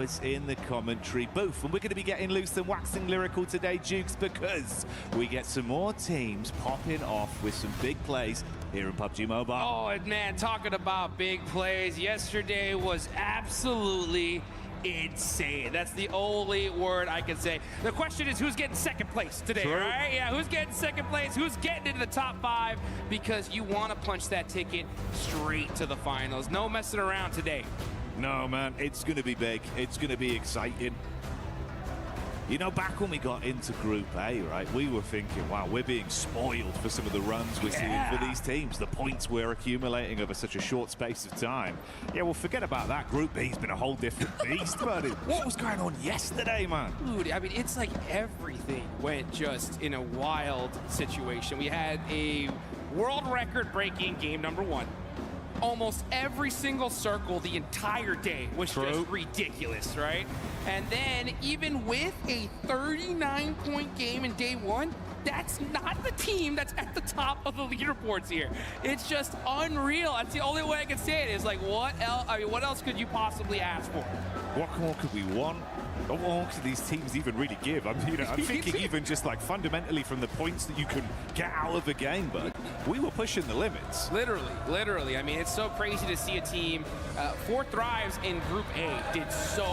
hours in the commentary booth. And we're going to be getting loose and waxing lyrical today, Dukes, because we get some more teams popping off with some big plays here in PUBG Mobile. Oh, man, talking about big plays, yesterday was absolutely insane. That's the only word I can say. The question is, who's getting second place today, right? Yeah, who's getting second place? Who's getting into the top 5? Because you want to punch that ticket straight to the finals. No messing around today. No, man, it's going to be big. It's going to be exciting. You know, back when we got into Group A, right, we were thinking, wow, we're being spoiled for some of the runs we're seeing for these teams, the points we're accumulating over such a short space of time. Yeah, well, forget about that. Group B's been a whole different beast, buddy. What was going on yesterday, man? Dude, I mean, it's like everything went just in a wild situation. We had a world record-breaking game number 1. Almost every single circle the entire day was just ridiculous, right? And then even with a 39-point game in day 1, that's not the team that's at the top of the leaderboards here. It's just unreal. That's the only way I can say it is like, what else? I mean, what else could you possibly ask for? What more could we want? What more could these teams even really give? I'm thinking even just like fundamentally from the points that you can get out of a game, but we were pushing the limits. Literally. I mean, it's so crazy to see a team. 4 Thrives in Group A did so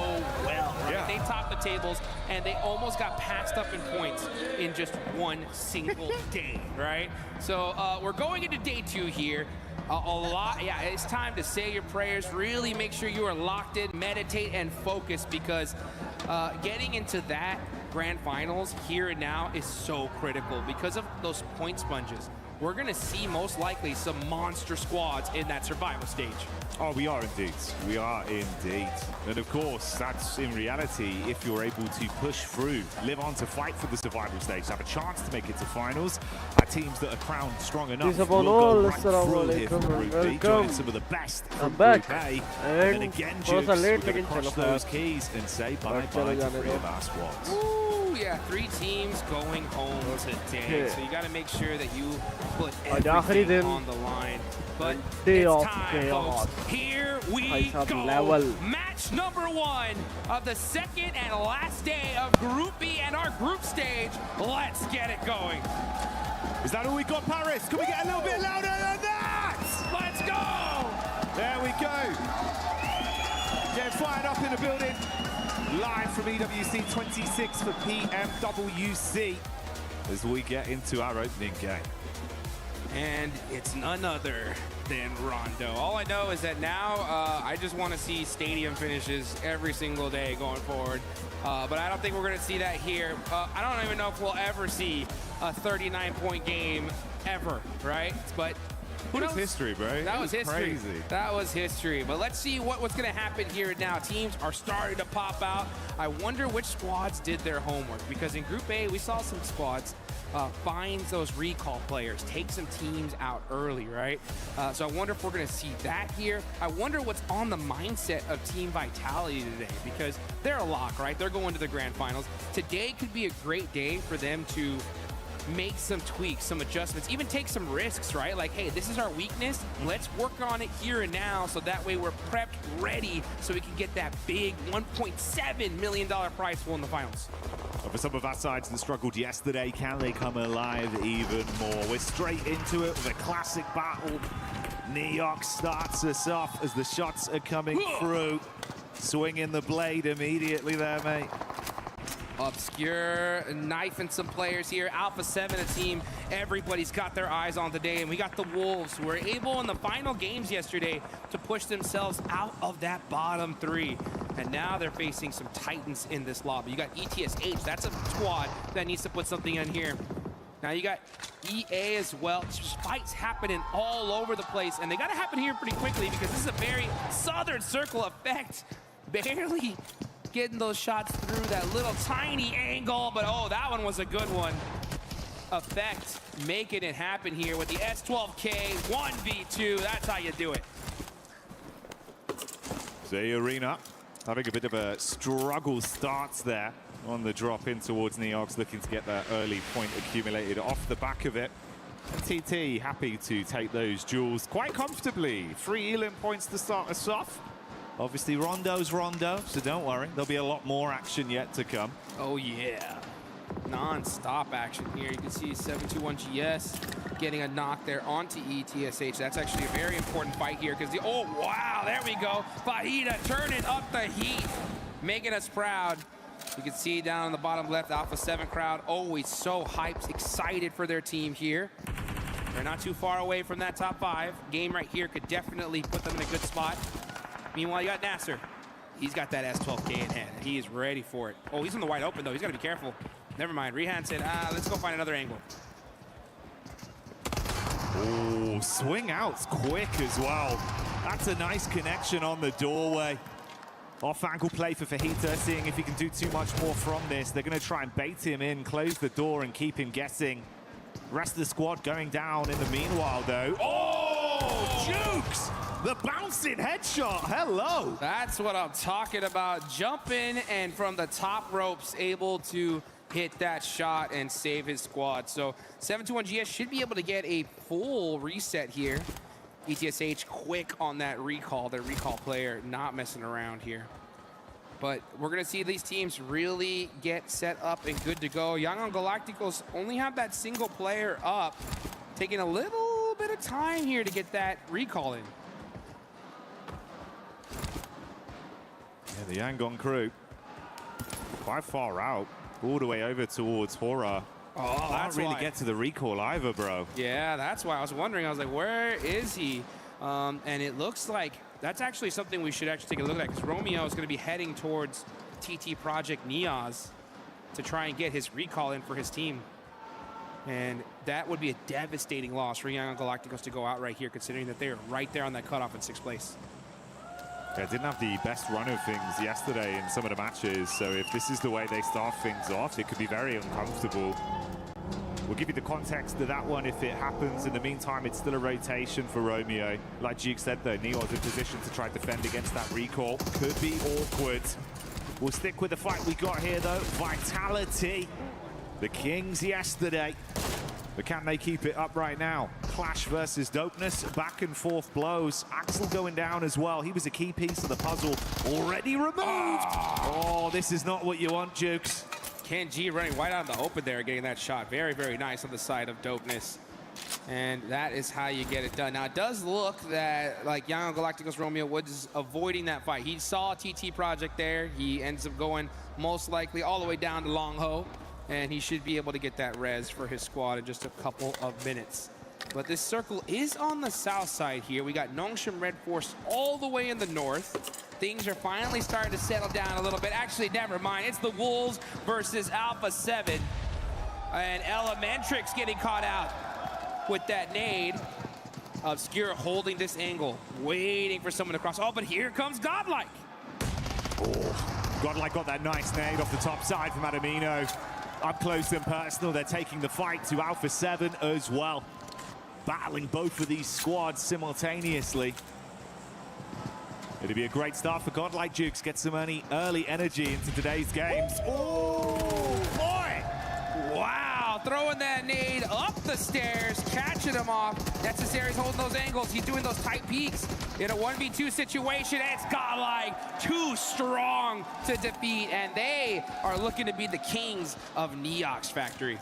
well. Right? Yeah. They topped the tables, and they almost got passed up in points in just one single day, right? So we're going into day 2 here. Yeah, it's time to say your prayers. Really make sure you are locked in, meditate, and focus, because getting into that grand finals here and now is so critical because of those point sponges. We're going to see most likely some monster squads in that survival stage. Oh, we are indeed. We are indeed. And of course, that's in reality if you're able to push through, live on to fight for the survival stage, have a chance to make it to finals. Teams that are crowned strong enough will go right through here from Group B, joining some of the best from Group A. And then again, Jukes, we're going to crush those keys and say bye-bye to 3 of our squads. Ooh, yeah, 3 teams going home today. So you got to make sure that you put everything on the line. But it's time, folks. Here we go. Match number 1 of the second and last day of Group B and our group stage. Let's get it going. Is that all we got, Paris? Can we get a little bit louder than that? Let's go! There we go. Getting fired up in the building. Live from EWC 26 for PUBG as we get into our opening game. And it's none other than Rondo. All I know is that now I just want to see stadium finishes every single day going forward. But I don't think we're going to see that here. I don't even know if we'll ever see a 39-point game ever, right? But who knows? That was history, bro. That was history. Crazy. That was history. But let's see what's going to happen here now. Teams are starting to pop out. I wonder which squads did their homework, because in Group A, we saw some squads find those recall players, take some teams out early, right? So I wonder if we're going to see that here. I wonder what's on the mindset of Team Vitality today, because they're a lock, right? They're going to the grand finals. Today could be a great day for them to make some tweaks, some adjustments, even take some risks, right? Like, hey, this is our weakness. Let's work on it here and now, so that way we're prepped, ready, so we can get that big $1.7 million prize pool in the finals. For some of our sides that struggled yesterday, can they come alive even more? We're straight into it with a classic battle. Neox starts us off as the shots are coming through. Swinging the blade immediately there, mate. Obscure knifing some players here. Alpha 7, a team everybody's got their eyes on today. And we got the Wolves, who were able in the final games yesterday to push themselves out of that bottom 3. And now they're facing some Titans in this lobby. You got ETSH, that's a squad that needs to put something in here. Now you got EA as well. Just fights happening all over the place. And they got to happen here pretty quickly, because this is a very southern circle effect. Barely getting those shots through that little tiny angle, but oh, that one was a good one. Effect making it happen here with the S12K 1v2. That's how you do it. Zay Arena having a bit of a struggle starts there on the drop in towards Neox, looking to get that early point accumulated off the back of it. And TT happy to take those jewels quite comfortably. 3 Elim points to start us off. Obviously, Rondo's Rondo, so don't worry. There'll be a lot more action yet to come. Oh, yeah. Non-stop action here. You can see 721GS getting a knock there onto ETSH. That's actually a very important fight here because oh, wow, there we go. Fajita turning up the heat, making us proud. You can see down in the bottom left, Alpha 7 crowd always so hyped, excited for their team here. They're not too far away from that top 5. Game right here could definitely put them in a good spot. Meanwhile, you got Nasser. He's got that S12K in hand. He is ready for it. Oh, he's in the wide open, though. He's got to be careful. Never mind. Rehan said, let's go find another angle. Oh, swing outs quick as well. That's a nice connection on the doorway. Off-ankle play for Fajita, seeing if he can do too much more from this. They're going to try and bait him in, close the door, and keep him guessing. Rest of the squad going down in the meanwhile, though. Oh, Jukes! The bouncing headshot, hello! That's what I'm talking about. Jumping and from the top ropes, able to hit that shot and save his squad. So 721GS should be able to get a full reset here. ETSH quick on that recall, their recall player not messing around here. But we're gonna see these teams really get set up and good to go. Yangon Galacticos only have that single player up, taking a little bit of time here to get that recall in. Yeah, the Yangon crew quite far out, all the way over towards Horror. Oh, that's Can't really why. get to the recall either, bro. Yeah, that's why I was wondering. I was like, where is he? And it looks like that's actually something we should actually take a look at because Romeo is going to be heading towards TT Project Niaz to try and get his recall in for his team. And that would be a devastating loss for Young Galacticos to go out right here, considering that they are right there on that cutoff in 6th place. Yeah, didn't have the best run of things yesterday in some of the matches, so if this is the way they start things off, it could be very uncomfortable. We'll give you the context of that one if it happens. In the meantime, it's still a rotation for Romeo. Like Duke said, though, Neo's in position to try to defend against that recall. Could be awkward. We'll stick with the fight we got here, though. Vitality. The Kings yesterday. But can they keep it up right now? Clash versus Dopeness. Back and forth blows. Axel going down as well. He was a key piece of the puzzle. Already removed. Oh, this is not what you want, Jukes. Ken G running wide out in the open there, getting that shot. Very, very nice on the side of Dopeness. And that is how you get it done. Now, it does look that, like, Young Galacticos Romeo was avoiding that fight. He saw TT Project there. He ends up going, most likely, all the way down to Long Ho. And he should be able to get that res for his squad in just a couple of minutes. But this circle is on the south side here. We got Nongshim Red Force all the way in the north. Things are finally starting to settle down a little bit. Actually, never mind. It's the Wolves versus Alpha 7. And Elementrix getting caught out with that nade. Obscure holding this angle, waiting for someone to cross. Oh, but here comes Godlike. Oh, Godlike got that nice nade off the top side from Adamino. Up close and personal, they're taking the fight to Alpha 7 as well. Battling both of these squads simultaneously. It'll be a great start for Godlike. Jukes. Get some early energy into today's games. Oh, boy! Wow, throwing that nade up the stairs, catching him off. Necessary's holding those angles. He's doing those tight peaks in a 1v2 situation. And it's Godlike, too strong to defeat. And they are looking to be the kings of Neox Factory.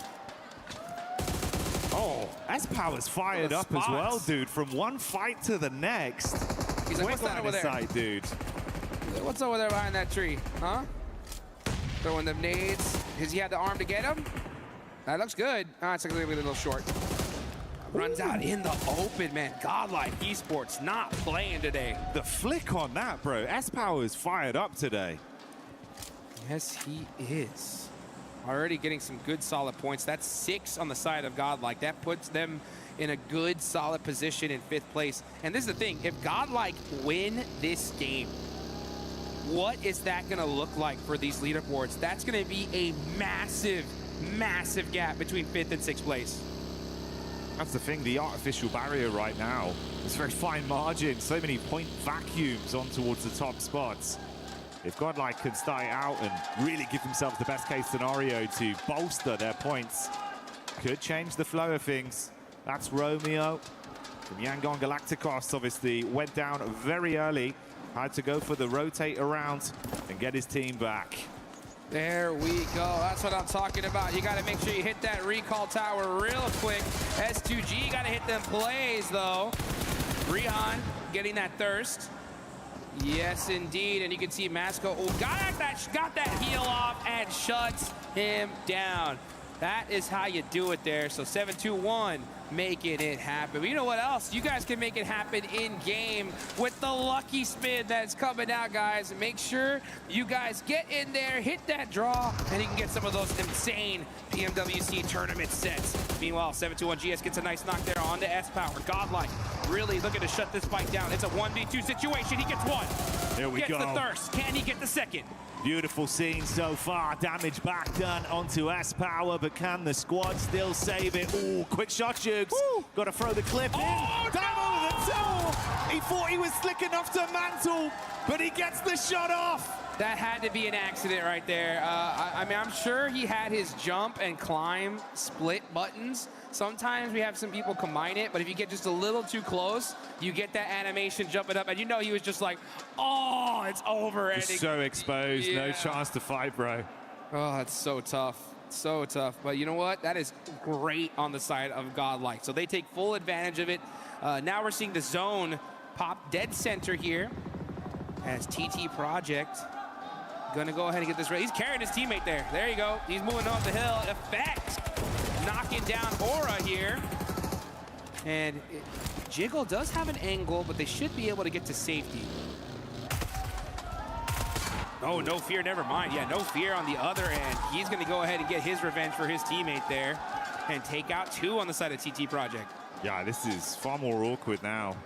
Oh, S-Power's fired up as well, dude. From one fight to the next. He's like, what's that over there? Sight, dude. What's over there behind that tree, huh? Throwing them nades. Has he had the arm to get him? That looks good. Ah, it's a little short. Runs out in the open, man. Godlike Esports not playing today. The flick on that, bro. S-Power's fired up today. Yes, he is. Already getting some good solid points. That's 6 on the side of Godlike. That puts them in a good solid position in 5th place. And this is the thing, if Godlike win this game, what is that gonna look like for these leaderboards? That's gonna be a massive, massive gap between 5th and 6th place. That's the thing, the artificial barrier right now. It's very fine margin, so many point vacuums on towards the top spots. If Godlike can start out and really give themselves the best case scenario to bolster their points, could change the flow of things. That's Romeo from Yangon Galacticos, obviously went down very early Had to go for the rotate around and get his team back. There we go. That's what I'm talking about. You got to make sure you hit that recall tower real quick. S2G got to hit them plays, though. Rihan getting that thirst. Yes, indeed. And you can see Masco got that heal off and shuts him down. That is how you do it there. So 7-2-1, making it happen. But you know what else? You guys can make it happen in-game with the lucky spin that's coming out, guys. Make sure you guys get in there, hit that draw, and you can get some of those insane PMWC tournament sets. Meanwhile, 7-2-1 GS gets a nice knock there on the S-Power. Godlike really looking to shut this fight down. It's a 1v2 situation. He gets one. There we go. Gets the thirst. Can he get the second? Beautiful scene so far. Damage back done onto S-Power, but can the squad still save it? Ooh, quick shot, Jugs. Got to throw the clip in. Down over the toe. He thought he was slick enough to mantle, but he gets the shot off. That had to be an accident right there. I mean, I'm sure he had his jump and climb split buttons. Sometimes we have some people combine it, but if you get just a little too close, you get that animation jumping up, and you know he was just like, oh, it's over. And so exposed, no chance to fight, bro. Oh, it's so tough. So tough. But you know what? That is great on the side of Godlike. So they take full advantage of it. Now we're seeing the zone pop dead center here as TT Project gonna go ahead and get this ready. He's carrying his teammate there. There you go. He's moving off the hill. Effect. Knocking down Aura here. And Jiggle does have an angle, but they should be able to get to safety. Oh, no fear, never mind. Yeah, no fear on the other end. He's gonna go ahead and get his revenge for his teammate there and take out two on the side of TT Project. Yeah, this is far more awkward now.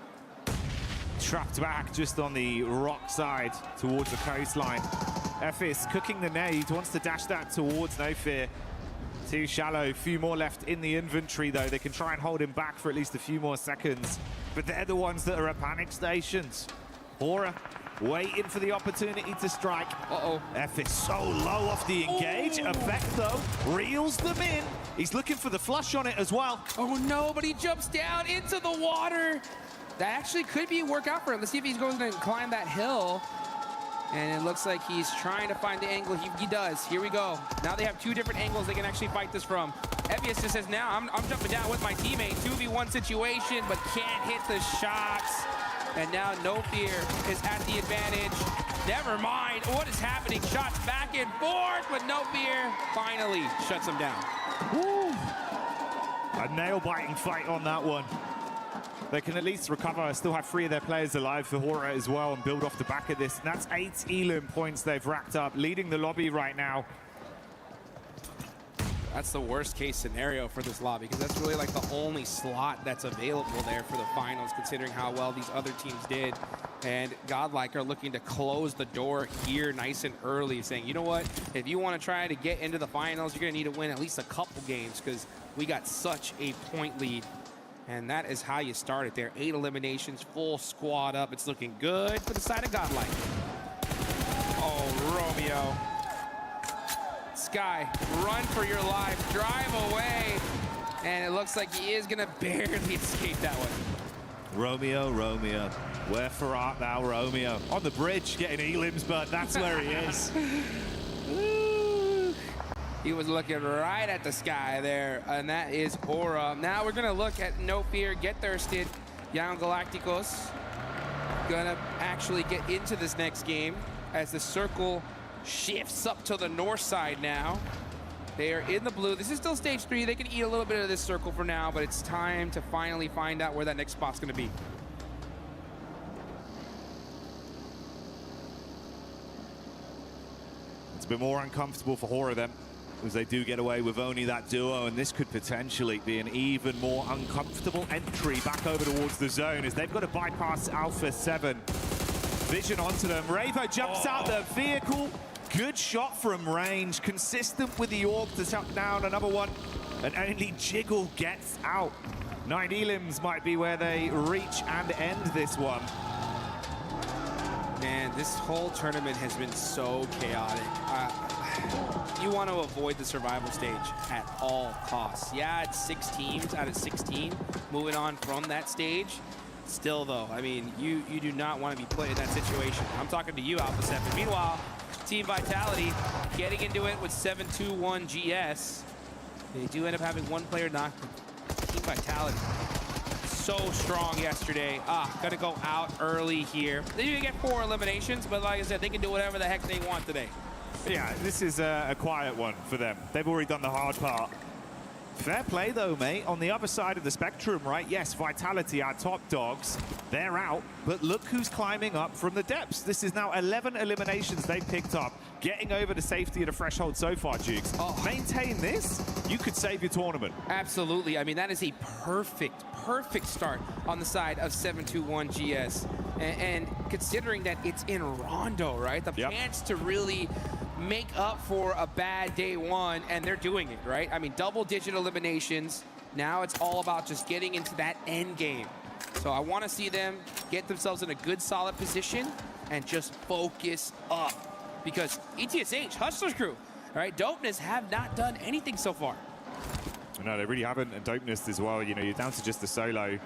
Trapped back just on the rock side towards the coastline. Ephes cooking the nade, wants to dash that towards No Fear. Too shallow, few more left in the inventory though. They can try and hold him back for at least a few more seconds. But they're the ones that are at panic stations. Aura waiting for the opportunity to strike. Ephes so low off the engage. Effect though, reels them in. He's looking for the flush on it as well. Oh no, but he jumps down into the water. That actually could be a workout for him. Let's see if he's going to climb that hill. And it looks like he's trying to find the angle. He does. Here we go. Now they have two different angles they can actually fight this from. Evius just says, now I'm jumping down with my teammate. 2v1 situation, but can't hit the shots. And now No Fear is at the advantage. Never mind. What is happening? Shots back and forth, but No Fear finally shuts him down. Woo. A nail-biting fight on that one. They can at least recover, still have 3 of their players alive for Hora as well and build off the back of this. And that's 8 Elim points they've racked up, leading the lobby right now. That's the worst case scenario for this lobby because that's really like the only slot that's available there for the finals considering how well these other teams did. And Godlike are looking to close the door here nice and early, saying, you know what, if you want to try to get into the finals, you're going to need to win at least a couple games because we got such a point lead. And that is how you start it there. 8 eliminations, full squad up. It's looking good for the side of Godlike. Oh, Romeo. Sky, run for your life, drive away. And it looks like he is gonna barely escape that one. Romeo, Romeo, wherefore art thou, Romeo? On the bridge, getting Elim's, but that's where he is. He was looking right at the Sky there, and that is Aura. Now we're gonna look at No Fear, get thirsted. Young Galacticos gonna actually get into this next game as the circle shifts up to the north side now. They are in the blue. This is still stage 3. They can eat a little bit of this circle for now, but it's time to finally find out where that next spot's gonna be. It's a bit more uncomfortable for Hora then, as they do get away with only that duo, and this could potentially be an even more uncomfortable entry back over towards the zone as they've got to bypass Alpha 7. Vision onto them. Ravo jumps out the vehicle. Good shot from range, consistent with the orb to shut down another one, and only Jiggle gets out. 9 Elims might be where they reach and end this one. Man, this whole tournament has been so chaotic. You want to avoid the survival stage at all costs. Yeah, it's 6 teams out of 16 moving on from that stage. Still, though, I mean, you do not want to be put in that situation. I'm talking to you, Alpha 7. Meanwhile, Team Vitality getting into it with 7-2-1 GS. They do end up having one player knocked. Team Vitality, so strong yesterday. Gonna go out early here. They do get 4 eliminations, but like I said, they can do whatever the heck they want today. Yeah, this is a quiet one for them. They've already done the hard part. Fair play, though, mate. On the other side of the spectrum, right? Yes, Vitality, our top dogs, they're out. But look who's climbing up from the depths. This is now 11 eliminations they've picked up, getting over the safety of the threshold so far, Jukes. Maintain this, you could save your tournament. Absolutely. I mean, that is a perfect start on the side of 7-2-1 GS. And considering that it's in Rondo, right? The chance to really make up for a bad day one, and they're doing it, right? I mean, double-digit eliminations. Now it's all about just getting into that end game. So I want to see them get themselves in a good, solid position and just focus up. Because ETSH, Hustler's crew, all right, Dopeness have not done anything so far. No, they really haven't, and Dopeness as well. You know, you're down to just the solo.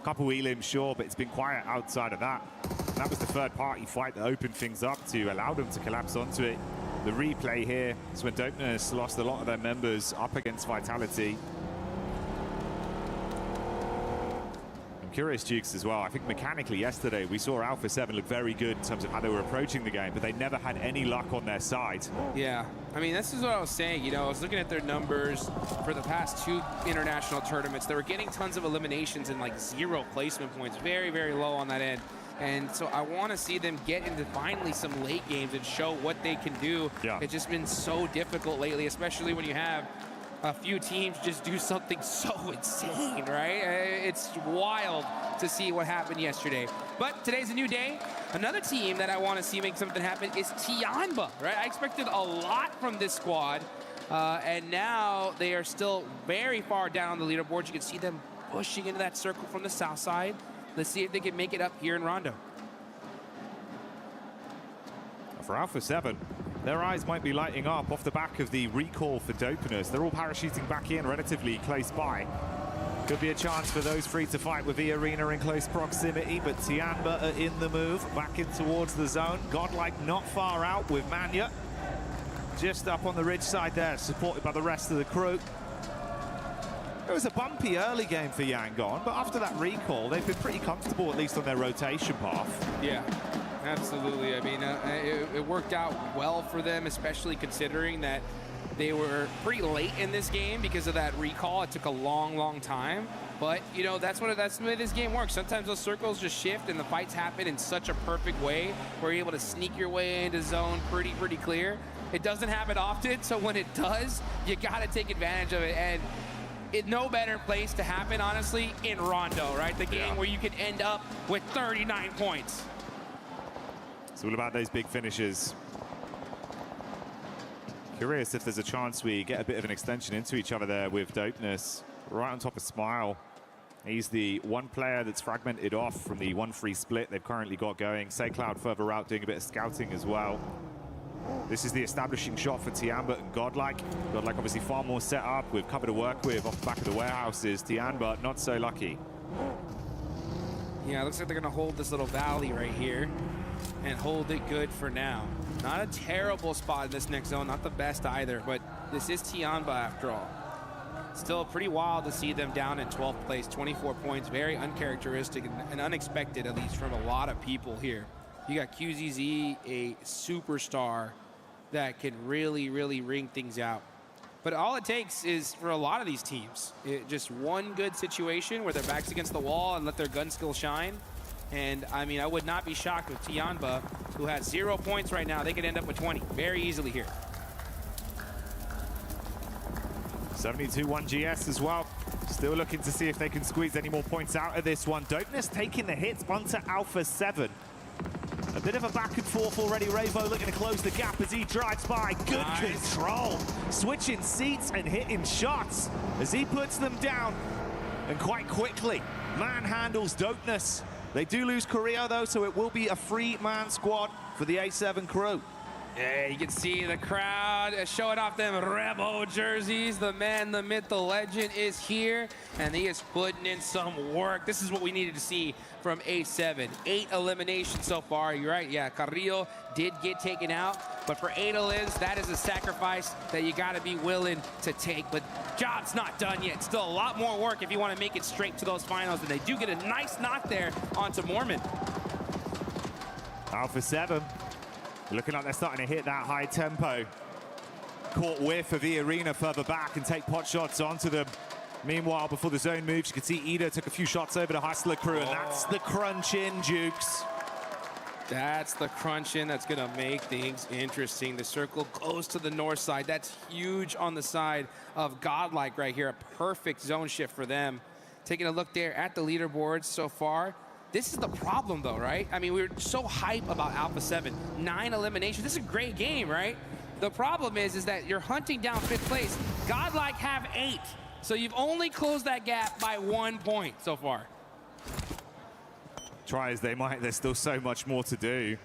Couple elims, sure, but it's been quiet outside of that. And that was the third-party fight that opened things up to allow them to collapse onto it. The replay here is when Dopeness lost a lot of their members up against Vitality. I'm curious, Jukes, as well. I think mechanically yesterday we saw Alpha 7 look very good in terms of how they were approaching the game, but they never had any luck on their side. Yeah, I mean, this is what I was saying. You know, I was looking at their numbers for the past 2 international tournaments. They were getting tons of eliminations and like 0 placement points. Very, very low on that end. And so I want to see them get into finally some late games and show what they can do. Yeah. It's just been so difficult lately, especially when you have a few teams just do something so insane, right? It's wild to see what happened yesterday. But today's a new day. Another team that I want to see make something happen is Tianba, right? I expected a lot from this squad. And now they are still very far down the leaderboard. You can see them pushing into that circle from the south side. Let's see if they can make it up here in Rondo. For Alpha 7, their eyes might be lighting up off the back of the recall for Dopeness. They're all parachuting back in relatively close by. Could be a chance for those 3 to fight with the arena in close proximity, but Tianba are in the move, back in towards the zone. Godlike not far out with Manya. Just up on the ridge side there, supported by the rest of the crew. It was a bumpy early game for Yangon, but after that recall, they've been pretty comfortable, at least on their rotation path. Yeah, absolutely. I mean, it worked out well for them, especially considering that they were pretty late in this game because of that recall. It took a long time. But, you know, that's the way this game works. Sometimes those circles just shift and the fights happen in such a perfect way where you're able to sneak your way into zone pretty clear. It doesn't happen often, so when it does, you got to take advantage of it. And it's no better place to happen, honestly, in Rondo, right? The game where you can end up with 39 points. It's all about those big finishes. Curious if there's a chance we get a bit of an extension into each other there with Dopeness. Right on top of Smile. He's the one player that's fragmented off from the 1-3 split they've currently got going. SayCloud further out doing a bit of scouting as well. This is the establishing shot for Tianba and Godlike. Godlike obviously far more set up with cover to work with off the back of the warehouses. Tianba not so lucky. Yeah, it looks like they're going to hold this little valley right here and hold it good for now. Not a terrible spot in this next zone, not the best either, but this is Tianba after all. Still pretty wild to see them down in 12th place, 24 points, very uncharacteristic and unexpected, at least from a lot of people here. You got QZZ, a superstar that can really ring things out. But all it takes is, for a lot of these teams, just one good situation where their back's against the wall and let their gun skill shine. And, I mean, I would not be shocked with Tianba, who has 0 points right now. They could end up with 20 very easily here. 72-1 GS as well. Still looking to see if they can squeeze any more points out of this one. Dopeness taking the hits onto Alpha 7. A bit of a back and forth already. Ravo looking to close the gap as he drives by. Good control. Switching seats and hitting shots as he puts them down. And quite quickly, manhandles Dopeness. They do lose Korea though, so it will be a 3-man squad for the A7 crew. Yeah, you can see the crowd God, showing off them Rebo jerseys. The man, the myth, the legend is here, and he is putting in some work. This is what we needed to see from A7. 8 eliminations so far. You're right, yeah, Carrillo did get taken out, but for 8 elims, that is a sacrifice that you got to be willing to take. But job's not done yet. Still a lot more work if you want to make it straight to those finals, and they do get a nice knock there onto Mormon. Alpha 7. Looking like they're starting to hit that high tempo. Caught whiff of the arena further back and take pot shots onto them. Meanwhile, before the zone moves, you can see Ida took a few shots over the Hustler crew, and that's the crunch in, Jukes. That's the crunch in that's going to make things interesting. The circle goes to the north side. That's huge on the side of Godlike right here. A perfect zone shift for them. Taking a look there at the leaderboards so far. This is the problem, though, right? I mean, we were so hype about Alpha 7. 9 eliminations. This is a great game, right? The problem is that you're hunting down 5th place. Godlike have 8. So you've only closed that gap by 1 point so far. Try as they might, there's still so much more to do.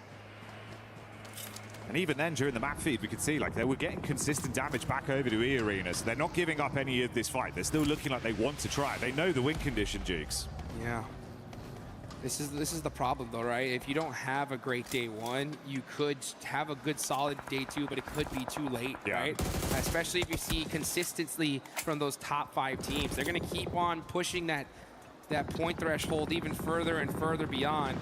And even then, during the map feed, we could see like they were getting consistent damage back over to E Arena. So they're not giving up any of this fight. They're still looking like they want to try. They know the win condition, Jukes. Yeah. This is the problem, though, right? If you don't have a great day 1, you could have a good, solid day 2, but it could be too late, right? Especially if you see consistency from those top 5 teams. They're going to keep on pushing that point threshold even further and further beyond.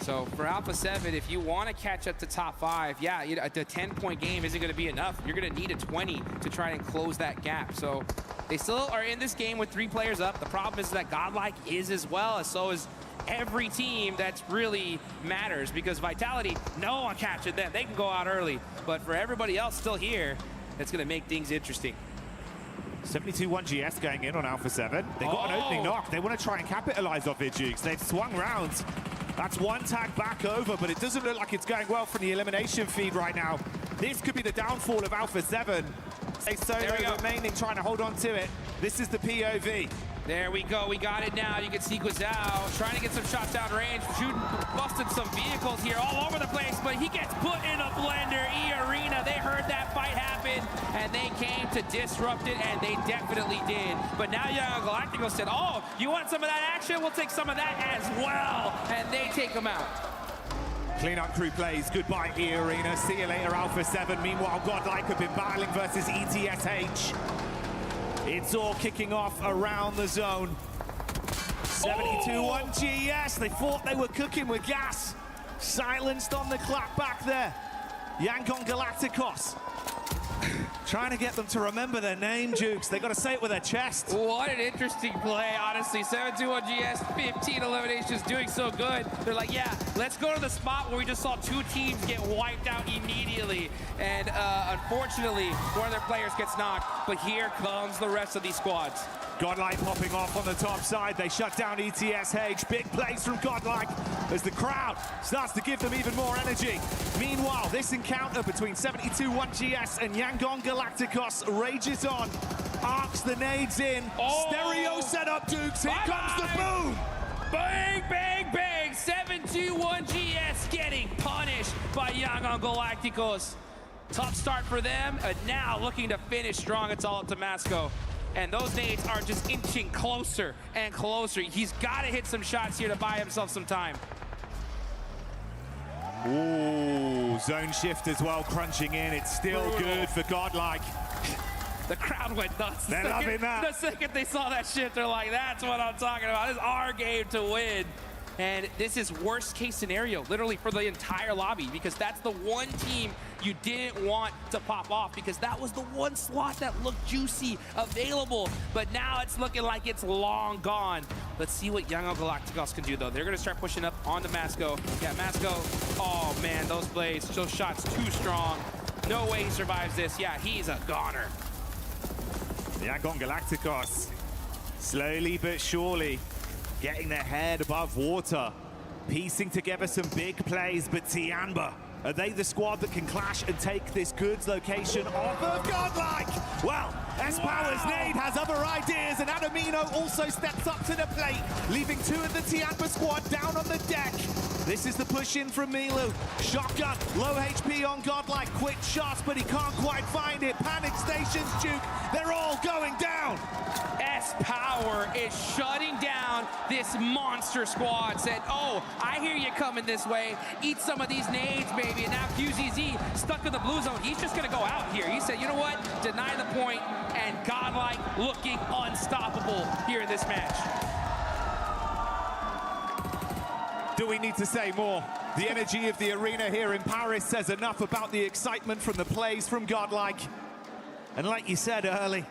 So for Alpha 7, if you want to catch up to top 5, yeah, the 10-point game isn't going to be enough. You're going to need a 20 to try and close that gap. So they still are in this game with 3 players up. The problem is that Godlike is as well, as so is every team that really matters, because Vitality, no one catching them. They can go out early. But for everybody else still here, it's going to make things interesting. 72-1 GS going in on Alpha 7. They got an opening knock. They want to try and capitalize off it, Jukes. They've swung rounds. That's 1 tag back over, but it doesn't look like it's going well from the elimination feed right now. This could be the downfall of Alpha 7. They solo remaining, trying to hold on to it. This is the POV. There we go. We got it now. You can see Guizhou trying to get some shots down range, shooting, busting some vehicles here all over the place, but he gets put in a blender. E-Arena, they heard that fight happen, and they came to disrupt it, and they definitely did. But now Young Galacticos said, oh, you want some of that action? We'll take some of that as well, and they take him out. Cleanup crew plays. Goodbye, E-Arena. See you later, Alpha 7. Meanwhile, Godlike have been battling versus ETSH. It's all kicking off around the zone. 72-1 GS. They thought they were cooking with gas. Silenced on the clap back there. Yangon Galacticos. Trying to get them to remember their name, Jukes. They got to say it with their chest. What an interesting play, honestly. 7-2-1 GS, 15 eliminations, doing so good. They're like, yeah, let's go to the spot where we just saw 2 teams get wiped out immediately. And unfortunately, one of their players gets knocked. But here comes the rest of these squads. Godlike popping off on the top side. They shut down ETSH. Big plays from Godlike as the crowd starts to give them even more energy. Meanwhile, this encounter between 72-1 GS and Yangon Galacticos rages on. Arcs the nades in. Stereo setup, Dukes. Here comes the boom. Bang, bang, bang. 7-2-1 GS getting punished by Yangon Galacticos. Tough start for them, and now looking to finish strong. It's all up to Masco. And those nades are just inching closer and closer. He's got to hit some shots here to buy himself some time. Ooh, zone shift as well, crunching in. It's still good for Godlike. The crowd went nuts. They're loving that. The second they saw that shit, they're like, that's what I'm talking about. This is our game to win. And this is worst case scenario, literally for the entire lobby, because that's the one team you didn't want to pop off, because that was the one slot that looked juicy, available. But now it's looking like it's long gone. Let's see what Yangon Galacticos can do, though. They're going to start pushing up onto Masco. Yeah, Masco, oh man, those plays, those shots too strong. No way he survives this. Yeah, he's a goner. Yangon Galacticos, slowly but surely, getting their head above water, piecing together some big plays, but Tianba, are they the squad that can clash and take this goods location off of Godlike? Well, S-Power's nade has other ideas, and Adamino also steps up to the plate, leaving 2 of the Tianba squad down on the deck. This is the push in from Milu. Shotgun, low HP on Godlike. Quick shots, but he can't quite find it. Panic stations, Duke. They're all going down. S-Power is shutting down this monster squad. Said, oh, I hear you coming this way. Eat some of these nades, baby. And now QZZ stuck in the blue zone. He's just going to go out here. He said, you know what? Deny the point. And Godlike looking unstoppable here in this match. Do we need to say more? The energy of the arena here in Paris says enough about the excitement from the plays from Godlike. And like you said early,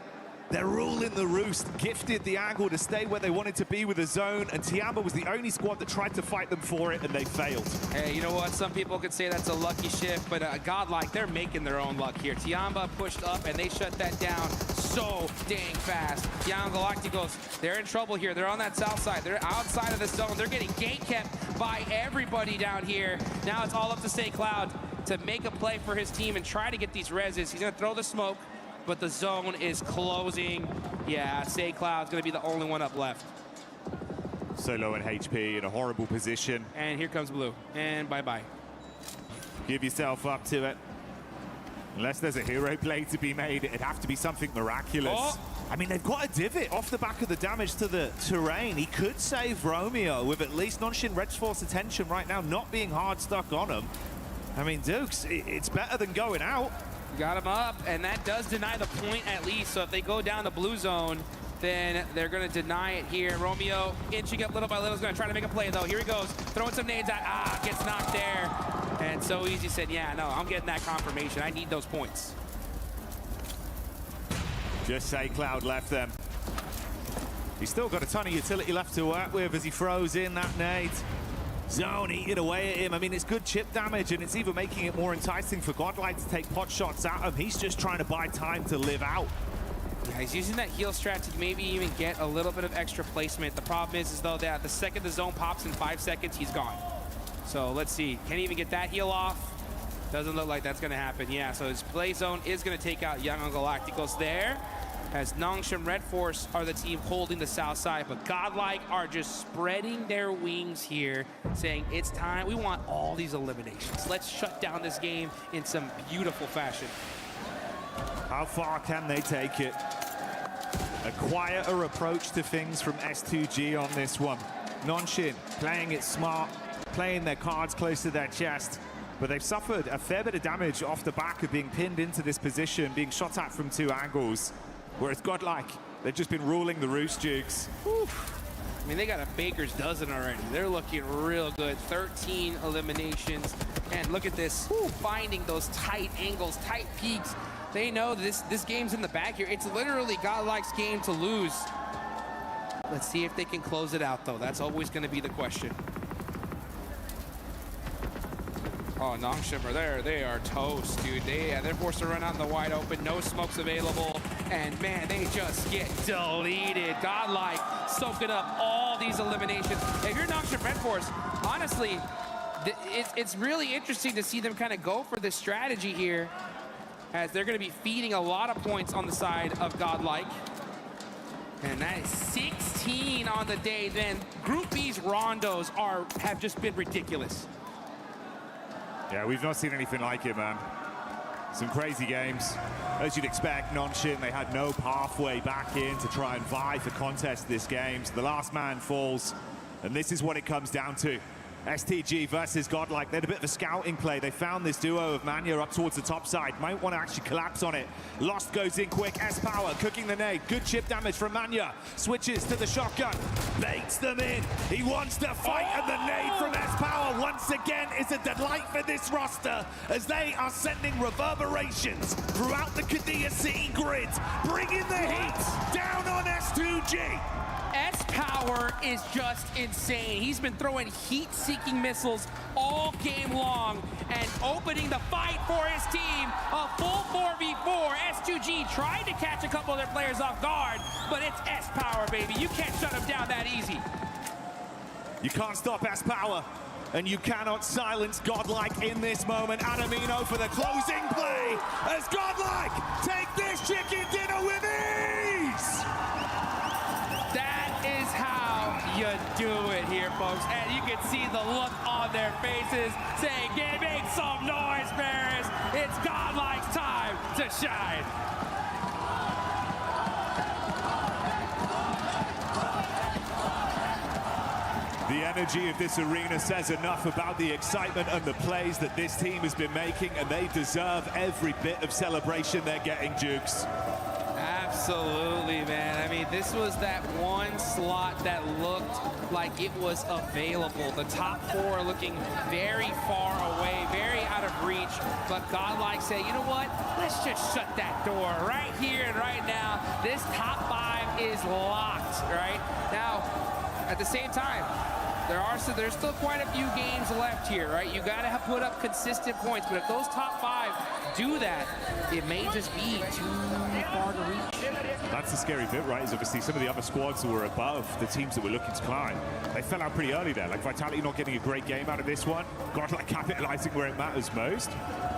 they're ruling the roost, gifted the angle to stay where they wanted to be with the zone, and Tiamba was the only squad that tried to fight them for it, and they failed. Hey, you know what? Some people could say that's a lucky shift, but Godlike, they're making their own luck here. Tiamba pushed up, and they shut that down so dang fast. Young Galacticos, they're in trouble here. They're on that south side. They're outside of the zone. They're getting gate kept by everybody down here. Now it's all up to Say Cloud to make a play for his team and try to get these reses. He's going to throw the smoke, but the zone is closing. Yeah, Say Cloud's going to be the only one up left. So low in HP, in a horrible position. And here comes Blue. And bye-bye. Give yourself up to it. Unless there's a hero play to be made, it'd have to be something miraculous. Oh. I mean, they've got a divot off the back of the damage to the terrain. He could save Romeo with at least Nonshin Red's force attention right now, not being hard stuck on him. I mean, Dukes, it's better than going out. Got him up, and that does deny the point at least. So if they go down the blue zone, then they're going to deny it here. Romeo inching up little by little is going to try to make a play, though. Here he goes, throwing some nades out. Gets knocked there. And so easy said, yeah, no, I'm getting that confirmation. I need those points. Just Say Cloud left them. He's still got a ton of utility left to work with as he throws in that nade. Zone eating away at him. I mean, it's good chip damage, and it's even making it more enticing for Godlike to take pot shots at him. He's just trying to buy time to live out. Yeah, he's using that heal strat to maybe even get a little bit of extra placement. The problem is though, that the second the zone pops in 5 seconds, he's gone. So let's see. Can he even get that heal off? Doesn't look like that's going to happen. Yeah, so his play zone is going to take out Young Galacticos there, as Nongshim Red Force are the team holding the south side, but Godlike are just spreading their wings here, saying it's time. We want all these eliminations. Let's shut down this game in some beautiful fashion. How far can they take it? A quieter approach to things from S2G on this one. Nonshin playing it smart, playing their cards close to their chest, but they've suffered a fair bit of damage off the back of being pinned into this position, being shot at from 2 angles. Whereas Godlike, they've just been ruling the roost, Jukes. I mean, they got a baker's dozen already. They're looking real good. 13 eliminations. And look at this, finding those tight angles, tight peaks. They know this game's in the bag here. It's literally Godlike's game to lose. Let's see if they can close it out, though. That's always going to be the question. Oh, Nongshim are there. They are toast, dude. They're forced to run out in the wide open. No smokes available. And, man, they just get deleted. Godlike soaking up all these eliminations. If you're Nongshim Red Force, honestly, it's really interesting to see them kind of go for this strategy here, as they're going to be feeding a lot of points on the side of Godlike. And that is 16 on the day. Then Group B's rondos have just been ridiculous. Yeah, we've not seen anything like it, man. Some crazy games. As you'd expect, Nonshin, they had no pathway back in to try and vie for contest this game. So the last man falls, and this is what it comes down to. STG versus Godlike. They had a bit of a scouting play. They found this duo of Manya up towards the top side. Might want to actually collapse on it. Lost goes in quick. S-Power cooking the nade. Good chip damage from Manya. Switches to the shotgun. Baits them in. He wants to fight, and the nade from S-Power once again is a delight for this roster, as they are sending reverberations throughout the Qiddiya City grid, bringing the heat down on S2G. S-Power is just insane. He's been throwing heat-seeking missiles all game long and opening the fight for his team. A full 4v4. S2G tried to catch a couple of their players off guard, but it's S-Power, baby. You can't shut him down that easy. You can't stop S-Power, and you cannot silence Godlike in this moment. Adamino for the closing play as Godlike take this chicken dinner with ease. That is how you do it here, folks. And you can see the look on their voices saying, make some noise, Bears. It's Godlike's time to shine. The energy of this arena says enough about the excitement and the plays that this team has been making, and they deserve every bit of celebration they're getting, Jukes. Absolutely, man. I mean, this was that one slot that looked like it was available. The top four looking very far away, very out of reach. But Godlike said, you know what? Let's just shut that door right here and right now. This top five is locked, right? Now, at the same time, there's still quite a few games left here, right? You got to put up consistent points, but if those top five do that, it may just be too far to reach. That's the scary bit, right? Is obviously some of the other squads that were above the teams that were looking to climb, they fell out pretty early there. Like Vitality not getting a great game out of this one. Godlike capitalizing where it matters most.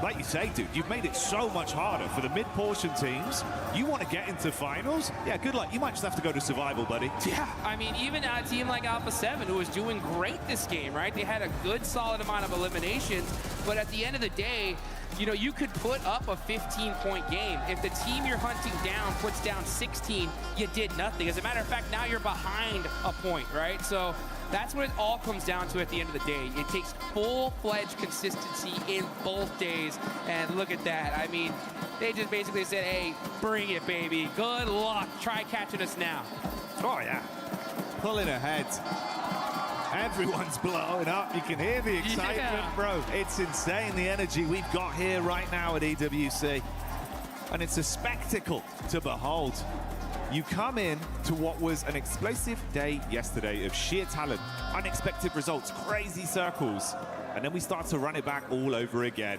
Like you say, dude, you've made it so much harder for the mid-portion teams. You want to get into finals? Yeah, good luck. You might just have to go to survival, buddy. Yeah, I mean, even a team like Alpha 7, who was doing great this game, right? They had a good, solid amount of eliminations, but at the end of the day, you know, you could put up a 15-point game. If the team you're hunting down puts down 16, you did nothing. As a matter of fact, now you're behind a point, right? So that's what it all comes down to at the end of the day. It takes full-fledged consistency in both days, and look at that. I mean, they just basically said, hey, bring it, baby. Good luck. Try catching us now. Oh, yeah. Pulling ahead. Everyone's blowing up. You can hear the excitement, bro. It's insane, the energy we've got here right now at EWC. And it's a spectacle to behold. You come in to what was an explosive day yesterday of sheer talent, unexpected results, crazy circles, and then we start to run it back all over again.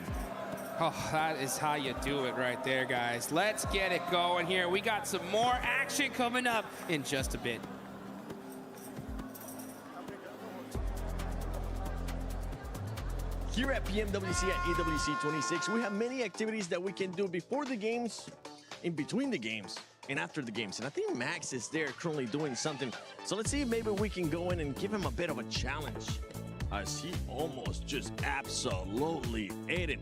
Oh, that is how you do it right there, guys. Let's get it going here. We got some more action coming up in just a bit. Here at PMWC at EWC 26, we have many activities that we can do before the games, in between the games, and after the games. And I think Max is there currently doing something. So let's see if maybe we can go in and give him a bit of a challenge, as he almost just absolutely ate it.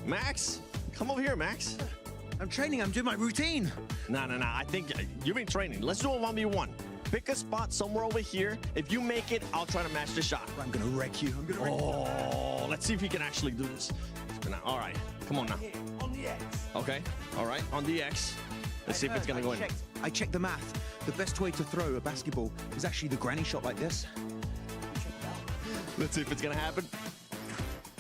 Max, come over here, Max. I'm training, I'm doing my routine. No, I think you've been training. Let's do a 1v1. Pick a spot somewhere over here. If you make it, I'll try to match the shot. I'm gonna wreck you. I'm gonna wreck you. Oh, let's see if he can actually do this. All right, come on now. On the X. Okay, all right, on the X. Let's see if it's gonna go in. I checked the math. The best way to throw a basketball is actually the granny shot like this. Let's see if it's gonna happen.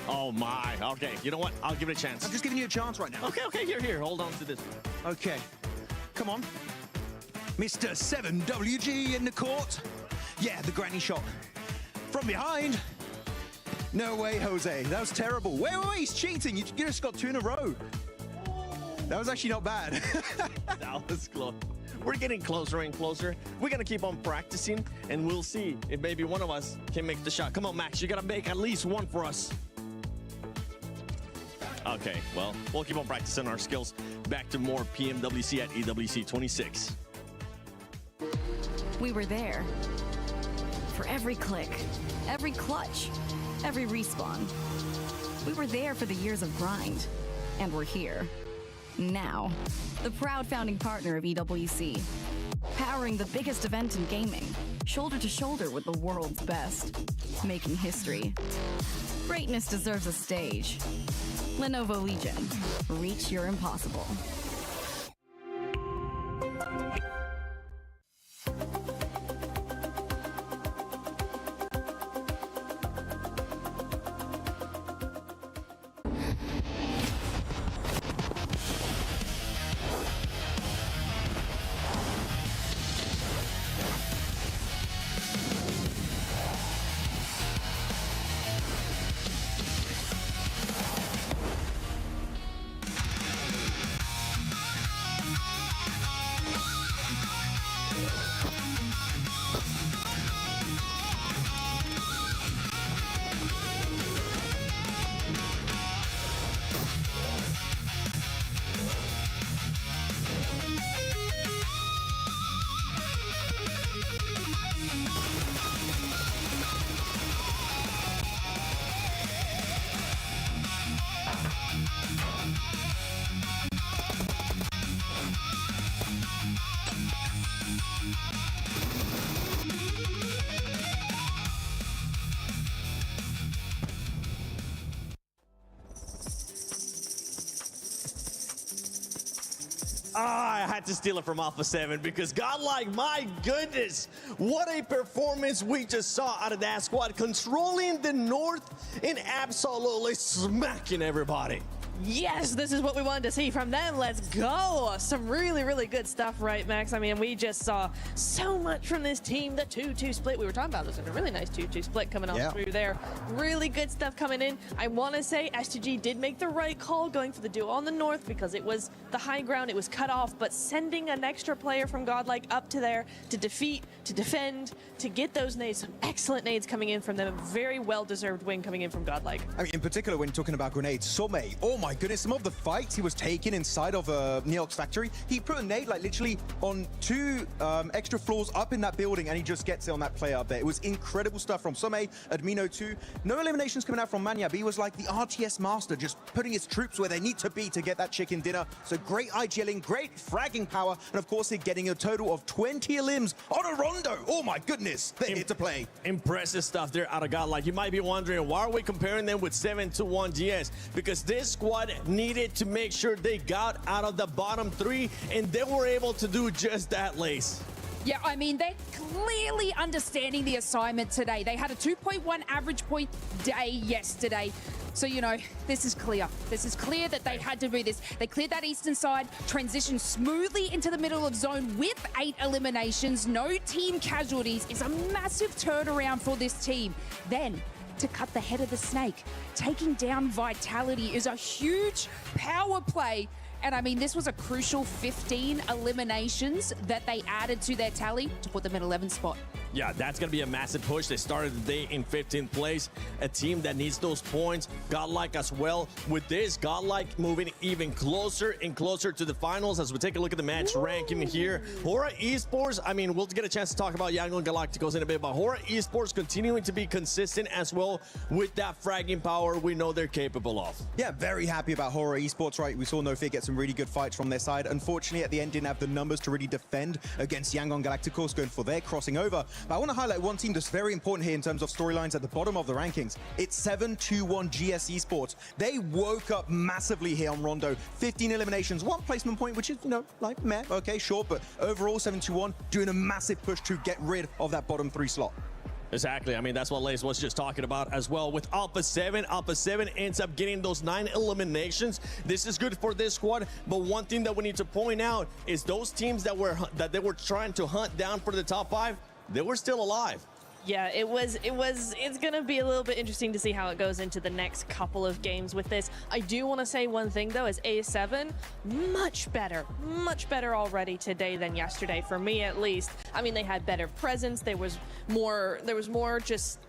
Oh my, okay, you know what? I'll give it a chance. I'm just giving you a chance right now. Okay, here, hold on to this. Okay, come on. Mr. 7WG in the court. Yeah, the granny shot. From behind. No way, Jose. That was terrible. Wait, he's cheating. You just got 2 in a row. That was actually not bad. That was close. We're getting closer and closer. We're gonna keep on practicing, and we'll see if maybe one of us can make the shot. Come on, Max, you gotta make at least one for us. Okay, well, we'll keep on practicing our skills. Back to more PMWC at EWC 26. We were there. For every click, every clutch, every respawn. We were there for the years of grind. And we're here. Now. The proud founding partner of EWC. Powering the biggest event in gaming. Shoulder to shoulder with the world's best. Making history. Greatness deserves a stage. Lenovo Legion. Reach your impossible. I had to steal it from Alpha 7 because Godlike, my goodness, what a performance we just saw out of that squad, controlling the North and absolutely smacking everybody. Yes, this is what we wanted to see from them. Let's go. Some really, really good stuff, right, Max? I mean, we just saw so much from this team. The 2-2 split we were talking about, this is a really nice 2-2 split coming on through there. Really good stuff coming in. I want to say STG did make the right call going for the duo on the North because it was the high ground. It was cut off, but sending an extra player from Godlike up to there to defeat, to defend, to get those nades, some excellent nades coming in from them. A very well-deserved win coming in from Godlike. I mean, in particular, when talking about grenades, Some, oh my goodness, some of the fights he was taking inside of Neox factory, he put a nade like literally on 2 extra floors up in that building, and he just gets it on that player up there. It was incredible stuff from Some, Admino too. No eliminations coming out from Manya, but he was like the RTS master, just putting his troops where they need to be to get that chicken dinner. So great IGLing, great fragging power, and of course, they're getting a total of 20 elims on a Rondo. Oh my goodness, they're here to play. Impressive stuff there out of Godlike. You might be wondering, why are we comparing them with 7-1 GS? Because this squad needed to make sure they got out of the bottom 3, and they were able to do just that, Lace. Yeah, I mean, they're clearly understanding the assignment today. They had a 2.1 average point day yesterday. So, you know, this is clear. This is clear that they had to do this. They cleared that eastern side, transitioned smoothly into the middle of zone with 8 eliminations. No team casualties is a massive turnaround for this team. Then, to cut the head of the snake, taking down Vitality is a huge power play. And I mean, this was a crucial 15 eliminations that they added to their tally to put them in 11th spot. Yeah, that's going to be a massive push. They started the day in 15th place. A team that needs those points. Godlike as well. With this, Godlike moving even closer and closer to the finals as we take a look at the match ranking here. Hora Esports, I mean, we'll get a chance to talk about Yangon Galacticos in a bit, but Hora Esports continuing to be consistent as well with that fragging power we know they're capable of. Yeah, very happy about Hora Esports, right? We saw NoFear get some really good fights from their side. Unfortunately, at the end, didn't have the numbers to really defend against Yangon Galacticos going for their crossing over. But I want to highlight one team that's very important here in terms of storylines at the bottom of the rankings. It's 7-2-1 GS Esports. They woke up massively here on Rondo. 15 eliminations, 1 placement point, which is, you know, like meh, okay, sure. But overall, 7-2-1 doing a massive push to get rid of that bottom 3 slot. Exactly. I mean, that's what Lace was just talking about as well. With Alpha 7, Alpha 7 ends up getting those 9 eliminations. This is good for this squad, but one thing that we need to point out is those teams that they were trying to hunt down for the top 5, they were still alive. Yeah, it's gonna be a little bit interesting to see how it goes into the next couple of games with this. I do want to say one thing though, is A7 much better already today than yesterday, for me at least. I mean, they had better presence. There was more just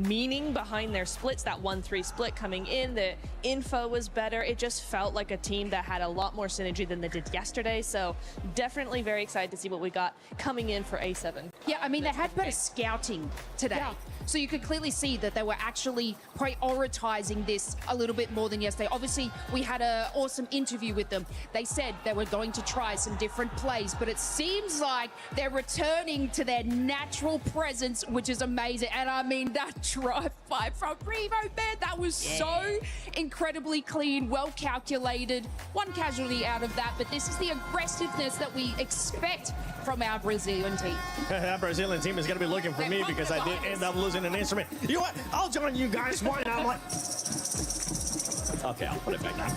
meaning behind their splits. That 1-3 split coming in, the info was better. It just felt like a team that had a lot more synergy than they did yesterday. So definitely very excited to see what we got coming in for A7. Yeah, I mean, they had better scouting today. Yeah. So you could clearly see that they were actually prioritizing this a little bit more than yesterday. Obviously, we had an awesome interview with them. They said they were going to try some different plays, but it seems like they're returning to their natural presence, which is amazing. And I mean, that drive-by from Revo, man, that was so incredibly clean, well calculated. 1 casualty out of that, but this is the aggressiveness that we expect from our Brazilian team. That Brazilian team is going to be looking for me because I did end up losing an instrument. You know what? I'll join you guys. Why not? I'm like... Okay, I'll put it back down.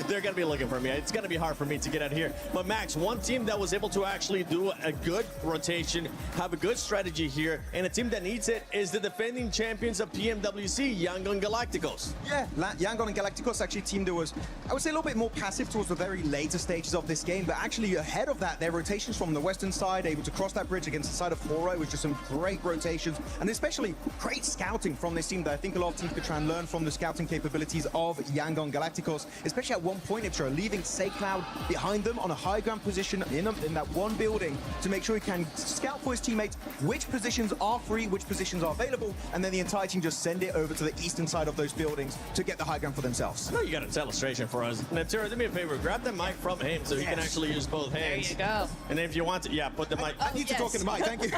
They're going to be looking for me. It's going to be hard for me to get out of here. But Max, one team that was able to actually do a good rotation, have a good strategy here, and a team that needs it is the defending champions of PMWC, Yangon Galacticos. Yeah, Yangon and Galacticos actually a team that was, I would say, a little bit more passive towards the very later stages of this game, but actually ahead of that, their rotations from the western side, able to cross that bridge against the side of Hora, which is some great rotations, and especially great scouting from this team that I think a lot of teams could try and learn from the scouting capabilities of Yangon Galacticos, especially at one point, Iptra leaving Cloud behind them on a high ground position in that one building to make sure he can scout for his teammates which positions are free, which positions are available, and then the entire team just send it over to the eastern side of those buildings to get the high ground for themselves. I know you got a illustration for us. Natira, do me a favor, grab the mic from him so he can actually use both hands. There you go. And then if you want to, yeah, put the mic. I need to talk in the mic, thank you.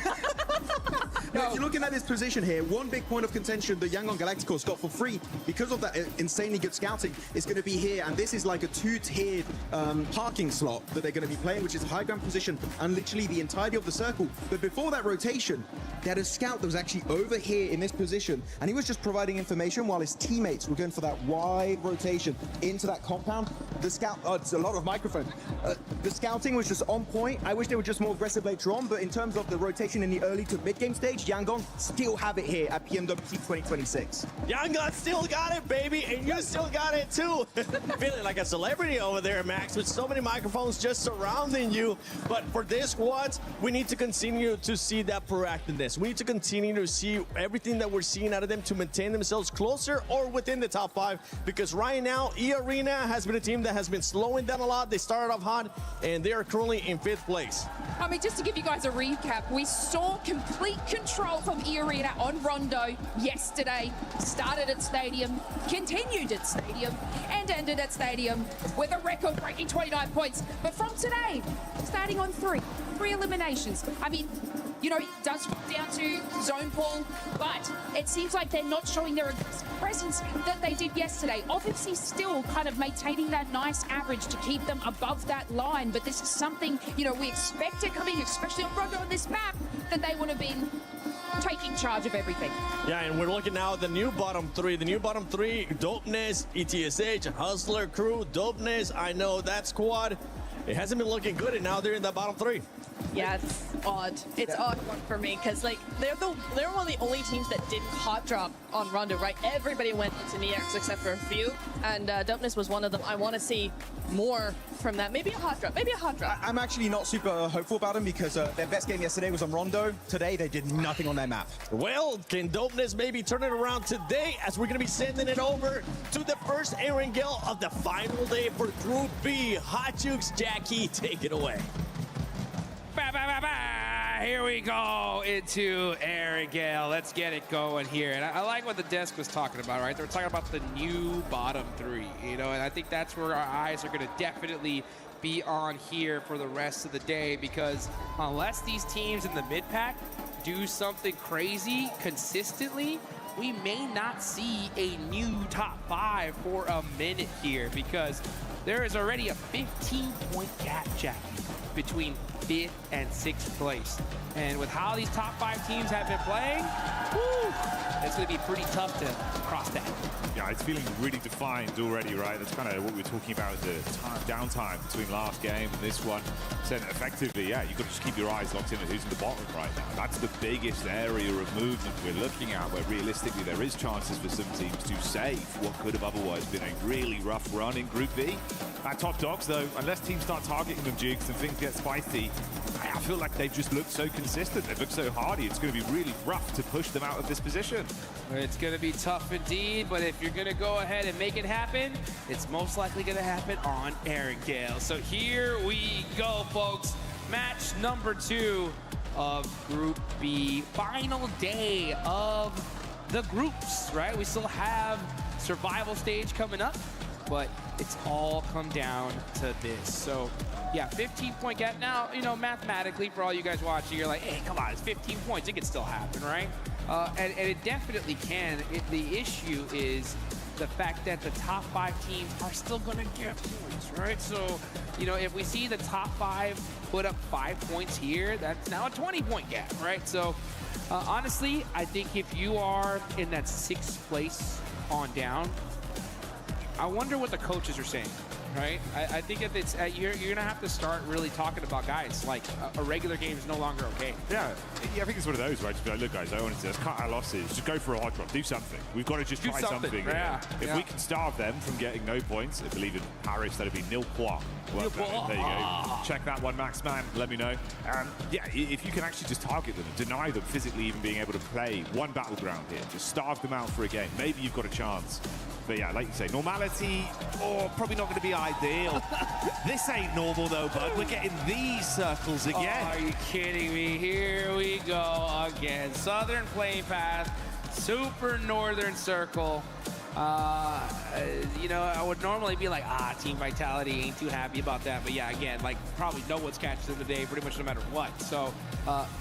Now, if you're looking at this position here, one big point of contention the Yangon Galacticos got for free because of that insanely good scouting is going to be here, and this is like a two-tiered parking slot that they're going to be playing, which is a high ground position and literally the entirety of the circle. But before that rotation, they had a scout that was actually over here in this position, and he was just providing information while his teammates were going for that wide rotation into that compound. The scout, it's a lot of microphone. The scouting was just on point. I wish they were just more aggressive later on, but in terms of the rotation in the early to mid-game stage, Yangon still have it here at PMWC 2026. Yangon still got it, baby, and you still got it too. Feeling like a celebrity over there, Max, with so many microphones just surrounding you. But for this squad, we need to continue to see that proactiveness. We need to continue to see everything that we're seeing out of them to maintain themselves closer or within the top 5, because right now, E-Arena has been a team that has been slowing down a lot. They started off hot, and they are currently in 5th place. I mean, just to give you guys a recap, we saw complete control from E-Arena on Rondo yesterday. Started at Stadium, continued at Stadium, and ended at Stadium with a record-breaking 29 points. But from today, starting on 3 eliminations. I mean, you know, it does come down to zone pull, but it seems like they're not showing their presence that they did yesterday. Obviously still kind of maintaining that nice average to keep them above that line, but this is something, you know, we expected coming, especially on Rondo on this map, that they would have been taking charge of everything. Yeah, and we're looking now at the new bottom 3. The new bottom 3, Dopeness, ETSH, Hustler Crew, Dopeness. I know that squad, it hasn't been looking good, and now they're in the bottom 3. Yeah, it's odd. It's odd one for me because like they're one of the only teams that didn't hot drop on Rondo, right? Everybody went into Neax except for a few, and Dopeness was one of them. I want to see more from that. Maybe a hot drop. Maybe a hot drop. I'm actually not super hopeful about them because their best game yesterday was on Rondo. Today, they did nothing on their map. Well, can Dopeness maybe turn it around today as we're going to be sending it over to the first Erangel of the final day for Group B. Hot Jukes, Jackie, take it away. Here we go into Erangel. Let's get it going here. And I like what the desk was talking about, right? They were talking about the new bottom 3, you know, and I think that's where our eyes are going to definitely be on here for the rest of the day, because unless these teams in the mid-pack do something crazy consistently, we may not see a new top 5 for a minute here, because there is already a 15-point gap, Jackie, between 5th and 6th place. And with how these top 5 teams have been playing, woo, it's going to be pretty tough to cross that. Yeah, it's feeling really defined already, right? That's kind of what we were talking about, the downtime between last game and this one. So effectively, yeah, you've got to just keep your eyes locked in at who's in the bottom right now. That's the biggest area of movement we're looking at, where realistically there is chances for some teams to save what could have otherwise been a really rough run in Group B. Our top dogs, though, unless teams start targeting them, Jukes, and things get spicy, I feel like they've just looked so consistent. They've looked so hardy. It's going to be really rough to push them out of this position. It's going to be tough indeed, but if you're going to go ahead and make it happen, it's most likely going to happen on Erangel. So here we go, folks. Match number 2 of Group B. Final day of the groups, right? We still have survival stage coming up, but it's all come down to this. So yeah, 15-point gap. Now, you know, mathematically, for all you guys watching, you're like, hey, come on, it's 15 points. It can still happen, right? And it definitely can. The issue is the fact that the top 5 teams are still going to get points, right? So, you know, if we see the top 5 put up 5 points here, that's now a 20-point gap, right? So, honestly, I think if you are in that 6th place on down, I wonder what the coaches are saying, right? I think if it's you're gonna have to start really talking about, guys, like a regular game is no longer okay. Yeah, I think it's one of those, right? Just be like, look, guys, I want to let's cut our losses. Just go for a hot drop. Do something. We've got to just try something. Yeah. If we can starve them from getting no points, I believe in Paris that'd be nil point. Well, there you go. Check that one, Max Man. Let me know. Yeah, if you can actually just target them, deny them physically even being able to play one battleground here, just starve them out for a game. Maybe you've got a chance. But yeah, like you say, normality, probably not going to be ideal. This ain't normal though, bud. We're getting these circles again. Oh, are you kidding me? Here we go again. Southern Plane Path, super northern circle. You know, I would normally be like, team vitality, ain't too happy about that. But yeah, again, like probably no one's catches in the day pretty much no matter what. So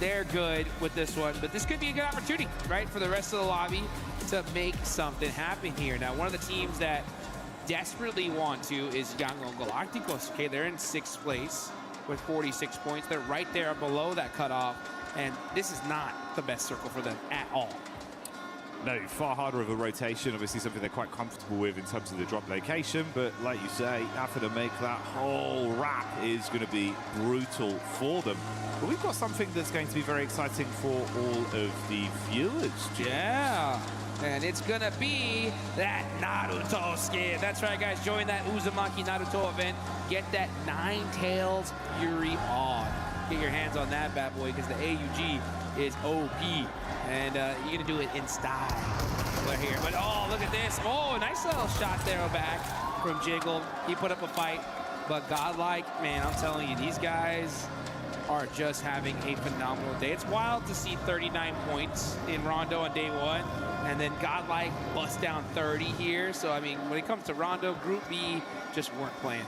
they're good with this one. But this could be a good opportunity, right, for the rest of the lobby to make something happen here. Now, one of the teams that desperately want to is Young Galacticos. Okay, they're in 6th place with 46 points. They're right there below that cutoff. And this is not the best circle for them at all. No, far harder of a rotation. Obviously something they're quite comfortable with in terms of the drop location. But like you say, having to make that whole wrap is going to be brutal for them. But we've got something that's going to be very exciting for all of the viewers, Jim. Yeah. And it's going to be that Naruto skin. That's right, guys. Join that Uzumaki Naruto event. Get that Ninetales Fury on. Get your hands on that bad boy because the AUG is OP. And you're going to do it in style. We're here. But, oh, look at this. Oh, nice little shot there back from Jiggle. He put up a fight. But Godlike, man, I'm telling you, these guys are just having a phenomenal day. It's wild to see 39 points in Rondo on day 1. And then Godlike bust down 30 here. So, I mean, when it comes to Rondo, Group B just weren't playing.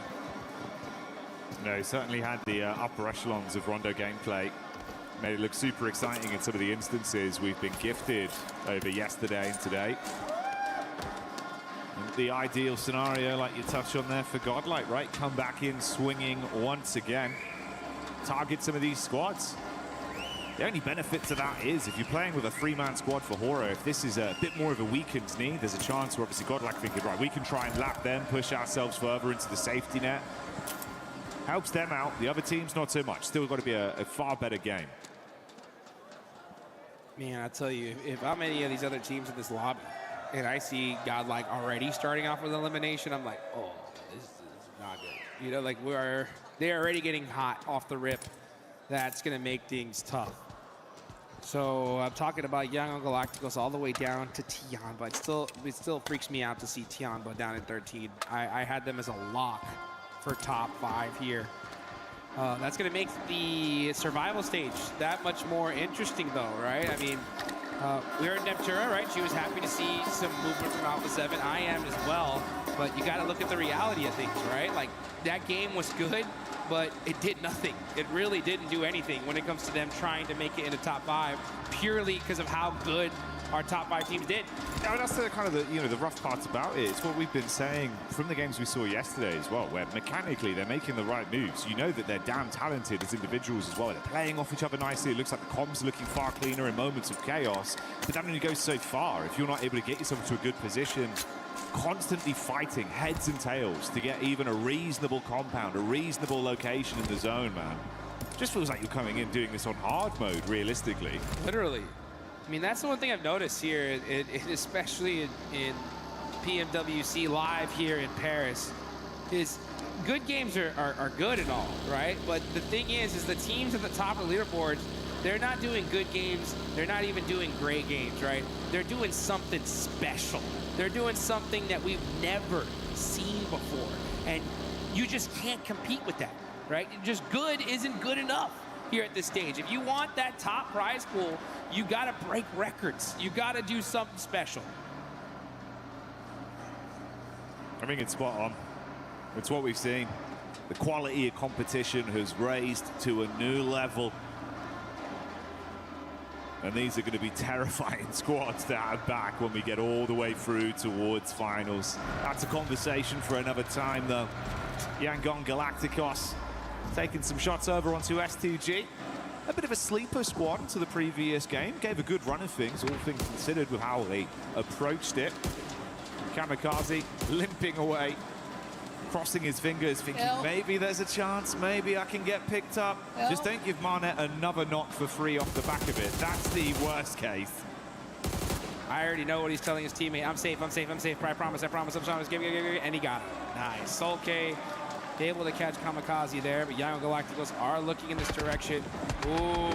No, he certainly had the upper echelons of Rondo gameplay. Made it look super exciting in some of the instances we've been gifted over yesterday and today. And the ideal scenario, like you touched on there, for Godlike, right? Come back in swinging once again. Target some of these squads. The only benefit to that is if you're playing with a 3-man squad for Horo, if this is a bit more of a weakened knee, there's a chance where obviously Godlike thinking, right, we can try and lap them, push ourselves further into the safety net. Helps them out. The other teams, not so much. Still got to be a far better game. Man, I tell you, if I'm any of these other teams in this lobby and I see Godlike already starting off with elimination, I'm like, oh, this is not good. You know, like they're already getting hot off the rip. That's going to make things tough. So I'm talking about Young Galacticos all the way down to Tianba. It still freaks me out to see Tianba down in 13. I had them as a lock for top 5 here. That's going to make the survival stage that much more interesting, though, right? I mean, we're in Neptura, right? She was happy to see some movement from Alpha 7. I am as well, but you got to look at the reality of things, right? Like, that game was good, but it did nothing. It really didn't do anything when it comes to them trying to make it into top 5, purely because of how good our top 5 teams did. Yeah, that's the kind of the rough part about it. It's what we've been saying from the games we saw yesterday as well, where mechanically they're making the right moves. You know that they're damn talented as individuals as well. They're playing off each other nicely. It looks like the comms are looking far cleaner in moments of chaos, but that only goes so far. If you're not able to get yourself into a good position, constantly fighting heads and tails to get even a reasonable compound, a reasonable location in the zone, man. Just feels like you're coming in doing this on hard mode, realistically. Literally. I mean, that's the one thing I've noticed here, especially in PMWC Live here in Paris, is good games are good and all, right? But the thing is the teams at the top of the leaderboards, they're not doing good games. They're not even doing great games, right? They're doing something special. They're doing something that we've never seen before. And you just can't compete with that, right? Just good isn't good enough here at this stage. If you want that top prize pool, you got to break records. You got to do something special. I think it's spot on. It's what we've seen. The quality of competition has raised to a new level. And these are going to be terrifying squads to have back when we get all the way through towards finals. That's a conversation for another time, though. Yangon Galacticos taking some shots over onto S2G. A bit of a sleeper squad to the previous game. Gave a good run of things, all things considered, with how they approached it. Kamikaze limping away, crossing his fingers, thinking maybe there's a chance, maybe I can get picked up. Just don't give Marnet another knock for free off the back of it. That's the worst case. I already know what he's telling his teammate. I'm safe, I'm safe, I'm safe. I promise, I'm promise. Give. And he got it. Nice. Solke able to catch Kamikaze there, but Young Galacticos are looking in this direction. Ooh,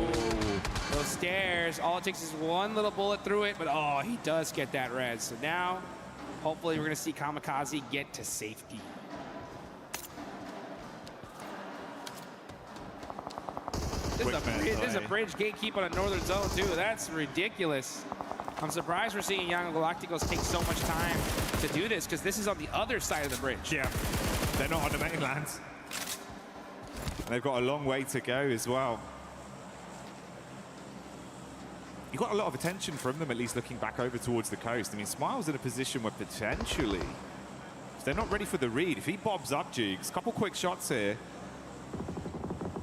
those stairs. All it takes is one little bullet through it, but oh, he does get that red. So now, hopefully, we're going to see Kamikaze get to safety. There's a bridge gatekeep on a northern zone, too. That's ridiculous. I'm surprised we're seeing Young Galacticos take so much time to do this because this is on the other side of the bridge. Yeah, they're not on the mainland. They've got a long way to go as well. You got a lot of attention from them, at least looking back over towards the coast. I mean, Smile's in a position where potentially, if they're not ready for the read, if he bobs up Jukes, couple quick shots here.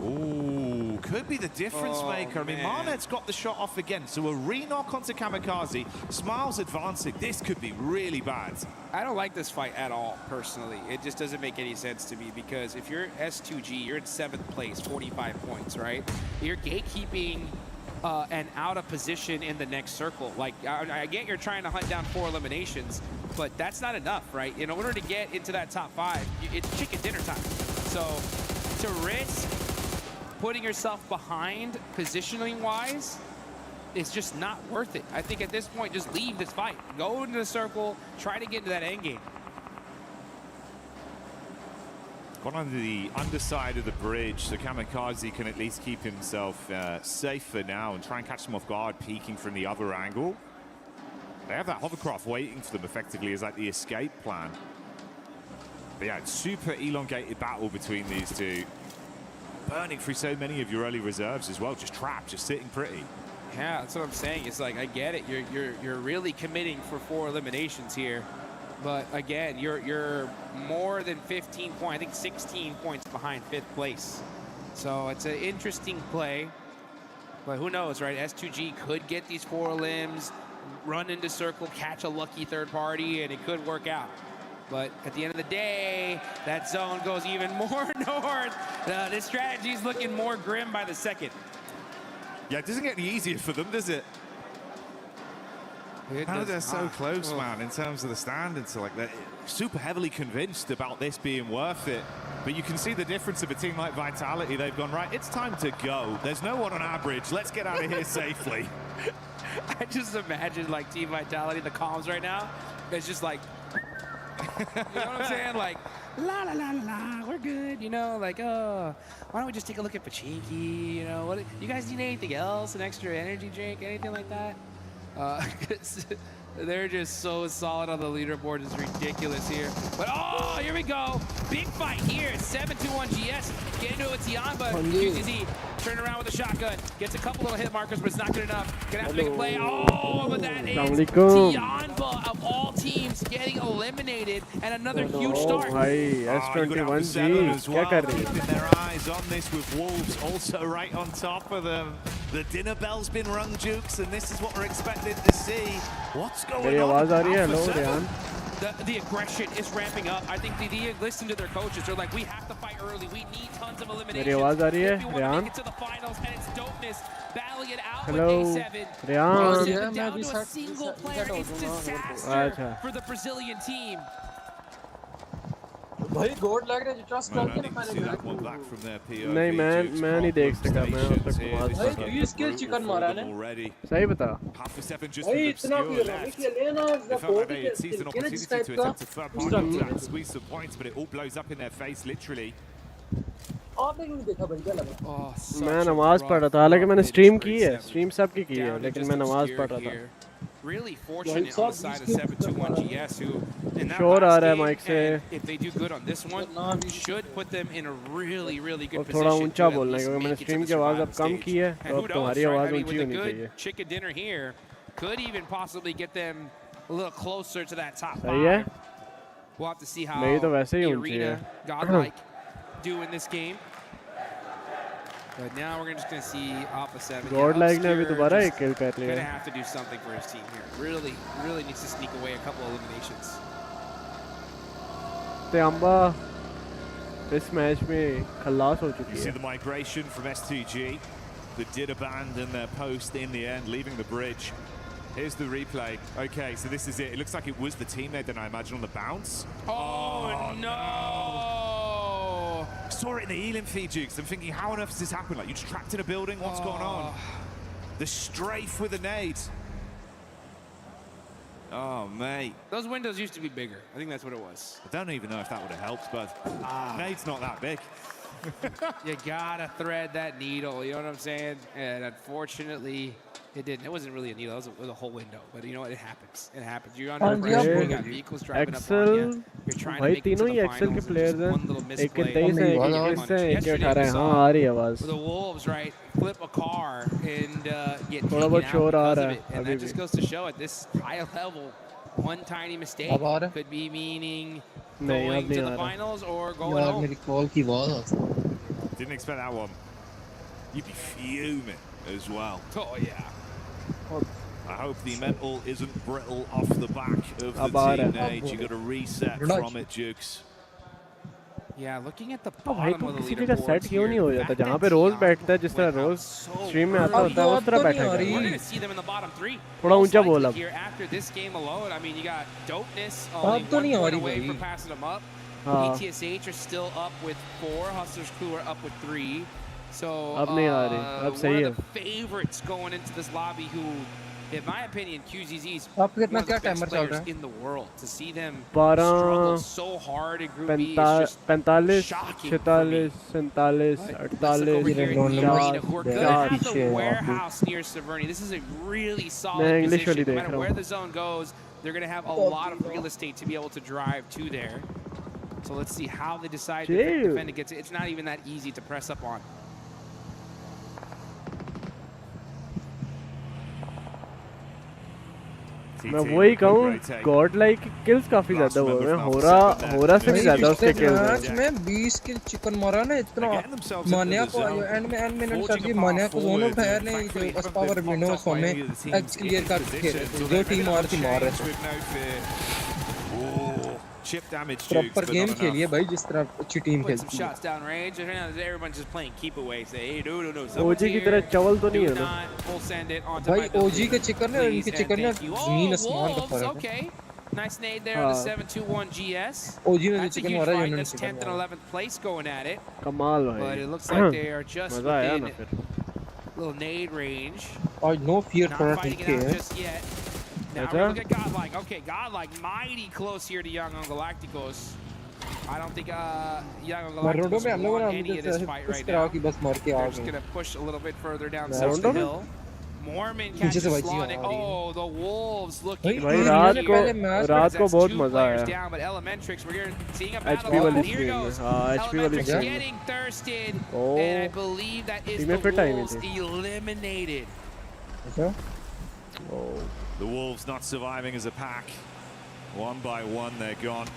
Ooh, could be the difference maker. I mean, Marnet's got the shot off again, so a re-knock onto Kamikaze. Smile's advancing. This could be really bad. I don't like this fight at all, personally. It just doesn't make any sense to me because if you're S2G, you're in 7th place, 45 points, right? You're gatekeeping and out of position in the next circle. Like, I get you're trying to hunt down 4 eliminations, but that's not enough, right? In order to get into that top 5, it's chicken dinner time. So to risk putting yourself behind positioning-wise, it's just not worth it. I think at this point, just leave this fight. Go into the circle, try to get into that end game. Gone under the underside of the bridge, so Kamikaze can at least keep himself safe for now and try and catch them off guard, peeking from the other angle. They have that hovercraft waiting for them effectively as like the escape plan. But yeah, it's super elongated battle between these two. Burning through so many of your early reserves as well, just trapped, just sitting pretty. Yeah, that's what I'm saying. It's like, I get it. You're really committing for 4 eliminations here. But again, you're more than 15 points, I think 16 points behind 5th place. So it's an interesting play. But who knows, right? S2G could get these 4 limbs, run into circle, catch a lucky third party, and it could work out. But at the end of the day, that zone goes even more north. This strategy is looking more grim by the second. Yeah, it doesn't get any easier for them, does it? How they're so close, man, in terms of the standards. So, like, they're super heavily convinced about this being worth it. But you can see the difference of a team like Vitality. They've gone, right, it's time to go. There's no one on our bridge. Let's get out of here safely. I just imagine, like, Team Vitality, the comms right now, it's just like, you know what I'm saying? Like, la la la la la, we're good. You know, like, oh, why don't we just take a look at Pachinki? You know, what? You guys need anything else? An extra energy drink? Anything like that? 'Cause they're just so solid on the leaderboard. It's ridiculous here. But oh, here we go. Big fight here. 7-2-1 GS. Get into it with Tianba. QZZ turn around with a shotgun. Gets a couple little hit markers, but it's not good enough. Gonna have to make a play. Oh, but that is Tianba of all teams getting eliminated, and another huge start. S21G, keeping their eyes on this with Wolves also right on top of them. The dinner bell's been rung, Jukes, and this is what we're expected to see. What's going on? The aggression is ramping up. I think they listen to their coaches. They're like, we have to fight early. We need tons of eliminations if we want to make it to the finals, and it's dopeness battling it out with A7. Down to a single player. It's disaster for the Brazilian team. भाई गोड लग रहा है जो trust करके ना मैंने नहीं मैं नहीं देख सका मैं अब तक बात भाई तू ये स्किल चिकन मारा ने सही बता भाई इतना भी लेना द कोड के जिस टाइप का आपने नहीं देखा भाई क्या लगा मैं नमाज पढ़ रहा था हालांकि मैंने स्ट्रीम की है स्ट्रीम सबकी की है लेकिन मैं नमाज पढ़ रहा था Really fortunate on the side of 7-2-1 GS, who in that Sure last game, and if they do good on this one, should put them in a really, really good थोड़ा position ऊंचा to बोलना at least क्योंकि मैंने make it to stream the की आवाज अब survival कम stage. की है And तो who अब knows, तुम्हारी right? आवाज I mean, ऊंची with a होनी good चाहिए chicken dinner here, could even possibly get them a little closer to that top सही है 5. We'll have to see how मेरी तो वैसे ही the ऊंची Arena है Godlike do in this game. But now we're just going to see Alpha 7. Godlike ने अभी दोबारा एक किल कर लिया Going to have to do something for his team here. Really, really needs to sneak away a couple of eliminations. Tianba इस match में खल्लास हो चुकी You see है the migration from S2G. They did abandon their post in the end, leaving the bridge. Here's the replay. Okay, so this is it. It looks like it was the teammate then, I imagine, on the bounce. Oh, no! Saw it in the healing feed, Jukes. I'm thinking, how on earth has this happened? Like, you just trapped in a building? What's going on? The strafe with a nade. Oh, mate. Those windows used to be bigger. I think that's what it was. I don't even know if that would have helped, but nade's not that big. You gotta thread that needle, you know what I'm saying? And unfortunately, It didn't. It wasn't really a needle. It was a whole window. But you know what? It happens. It happens. You're हाँ under जी, आप pressure. You बोलो got जी। vehicles driving up on एक्सेल you. You're trying to भाई make it to तीनों the he Excel के finals. Players Just हैं one little एक misplay. 23 से एक 21 से एक Yesterday 18 we है saw हाँ आ रही है आवाज the Wolves, right, flip a car and get थोड़ा taken बहुत out शोर आ because रहा of है it. And अभी that भी just goes to show at this high level, one tiny mistake अब आ रहा है? could be meaning नहीं going अब नहीं to आ the रहा finals or going यार home. मेरी कॉल की आवाज आ रही है। Didn't expect that one. You'd be fuming as well. Oh, yeah. I hope the mental isn't brittle off the back of the About team, it. Nate. You got to reset from it, Jukes. Yeah, looking at the ओ भाई bottom तू of the किसी जगह leaderboards set क्यों here, नहीं हो the जाता fact जहाँ that पे रोज Tiago बैठता है जिस तरह went out रोज so स्ट्रीम में आता early. होता है उस तरह बैठा नहीं आ है रही। We're going to see them in the bottom three. थोड़ा Most ऊंचा बोल likely अब here after this game alone. I mean, you got Dopeness बात only तो 1 नहीं आ point रही away भाई। from passing them up. हाँ ETSH are still up with 4. Hustlers Crew are up with 3. So अब नहीं आ रही अब one सही of है the favorites going into this lobby who, in my opinion, QZZ's आपका one कितना of the क्या best टाइमर चल रहा players है? in the world. To see them 12 struggle so hard in Group B is just 45 shocking 46 47 Let's look over 48 here at Arena, who are going to 50 have the warehouse near Severny. This is a really solid मैं English वाली position. No देख matter रहा where हूँ the zone goes, they're going to have a lot of real estate to be able to drive to there. So let's see how they decide to Dude. defend against it. It's not even that easy to press up on. मैं वही कहूँ God like kills काफी ज्यादा हुए हैं होरा से भी ज्यादा उसके किल्स मैच हैं में 20 किल चिकन मारा ना इतना मानिया को एंड में एंड मिनट तक मानिया को दोनों प्लेयर ने जो बस पावर विनोस हमें एक्स क्लियर करके खेले जो टीम मार थी मार रहे थे Chip damage, Jukes, proper but game not खेलिए enough. भाई जिस तरह अच्छी टीम Put some खेलती है shots down range. And everyone's just playing keep away. Say, hey, no. ओजी की तरह चवल तो नहीं Do है ना not full send it onto भाई my building. ओजी के चिकन ने Please उनके and चिकन ने thank you. जमीन Oh, आसमान का Wolves, फर्क है okay. Nice nade there on the 721 GS. ओजी ने जो That's a चिकन huge मारा fight. Union That's 10th chicken and 11th place going at it. कमाल But भाई it looks like they are just मजा आया ना within फिर little nade range. और no fear Not for fighting it out टीके just yet. Now Better? we look at Godlike. Okay, Godlike mighty close here to Young Galacticos. I don't think Young मरोडो Galacticos में हम लोगों won ने any of this fight इस right तरह now. की बस मार के आ They're just गए gonna push a little bit further down Yeah. South the Rondo? hill. Mormon पीछे catches से भाई जी Slonic. आ रही है। Oh, the Wolves looking भाई भाई good रात here. को That's बहुत two मजा players आया down, but Elementrix, we're seeing a HP battle. वाली Here स्ट्रीम में goes. हाँ HP वाली Elementrix स्ट्रीम में getting thirsted, Oh. and I believe that is टीमें the फिट आई हुई Wolves थी eliminated. अच्छा The Wolves not surviving as a pack. One by one, they're gone.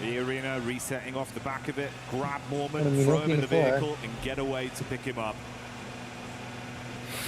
The arena resetting off the back of it. Grab Mormon, throw him in the vehicle, and get away to pick him up.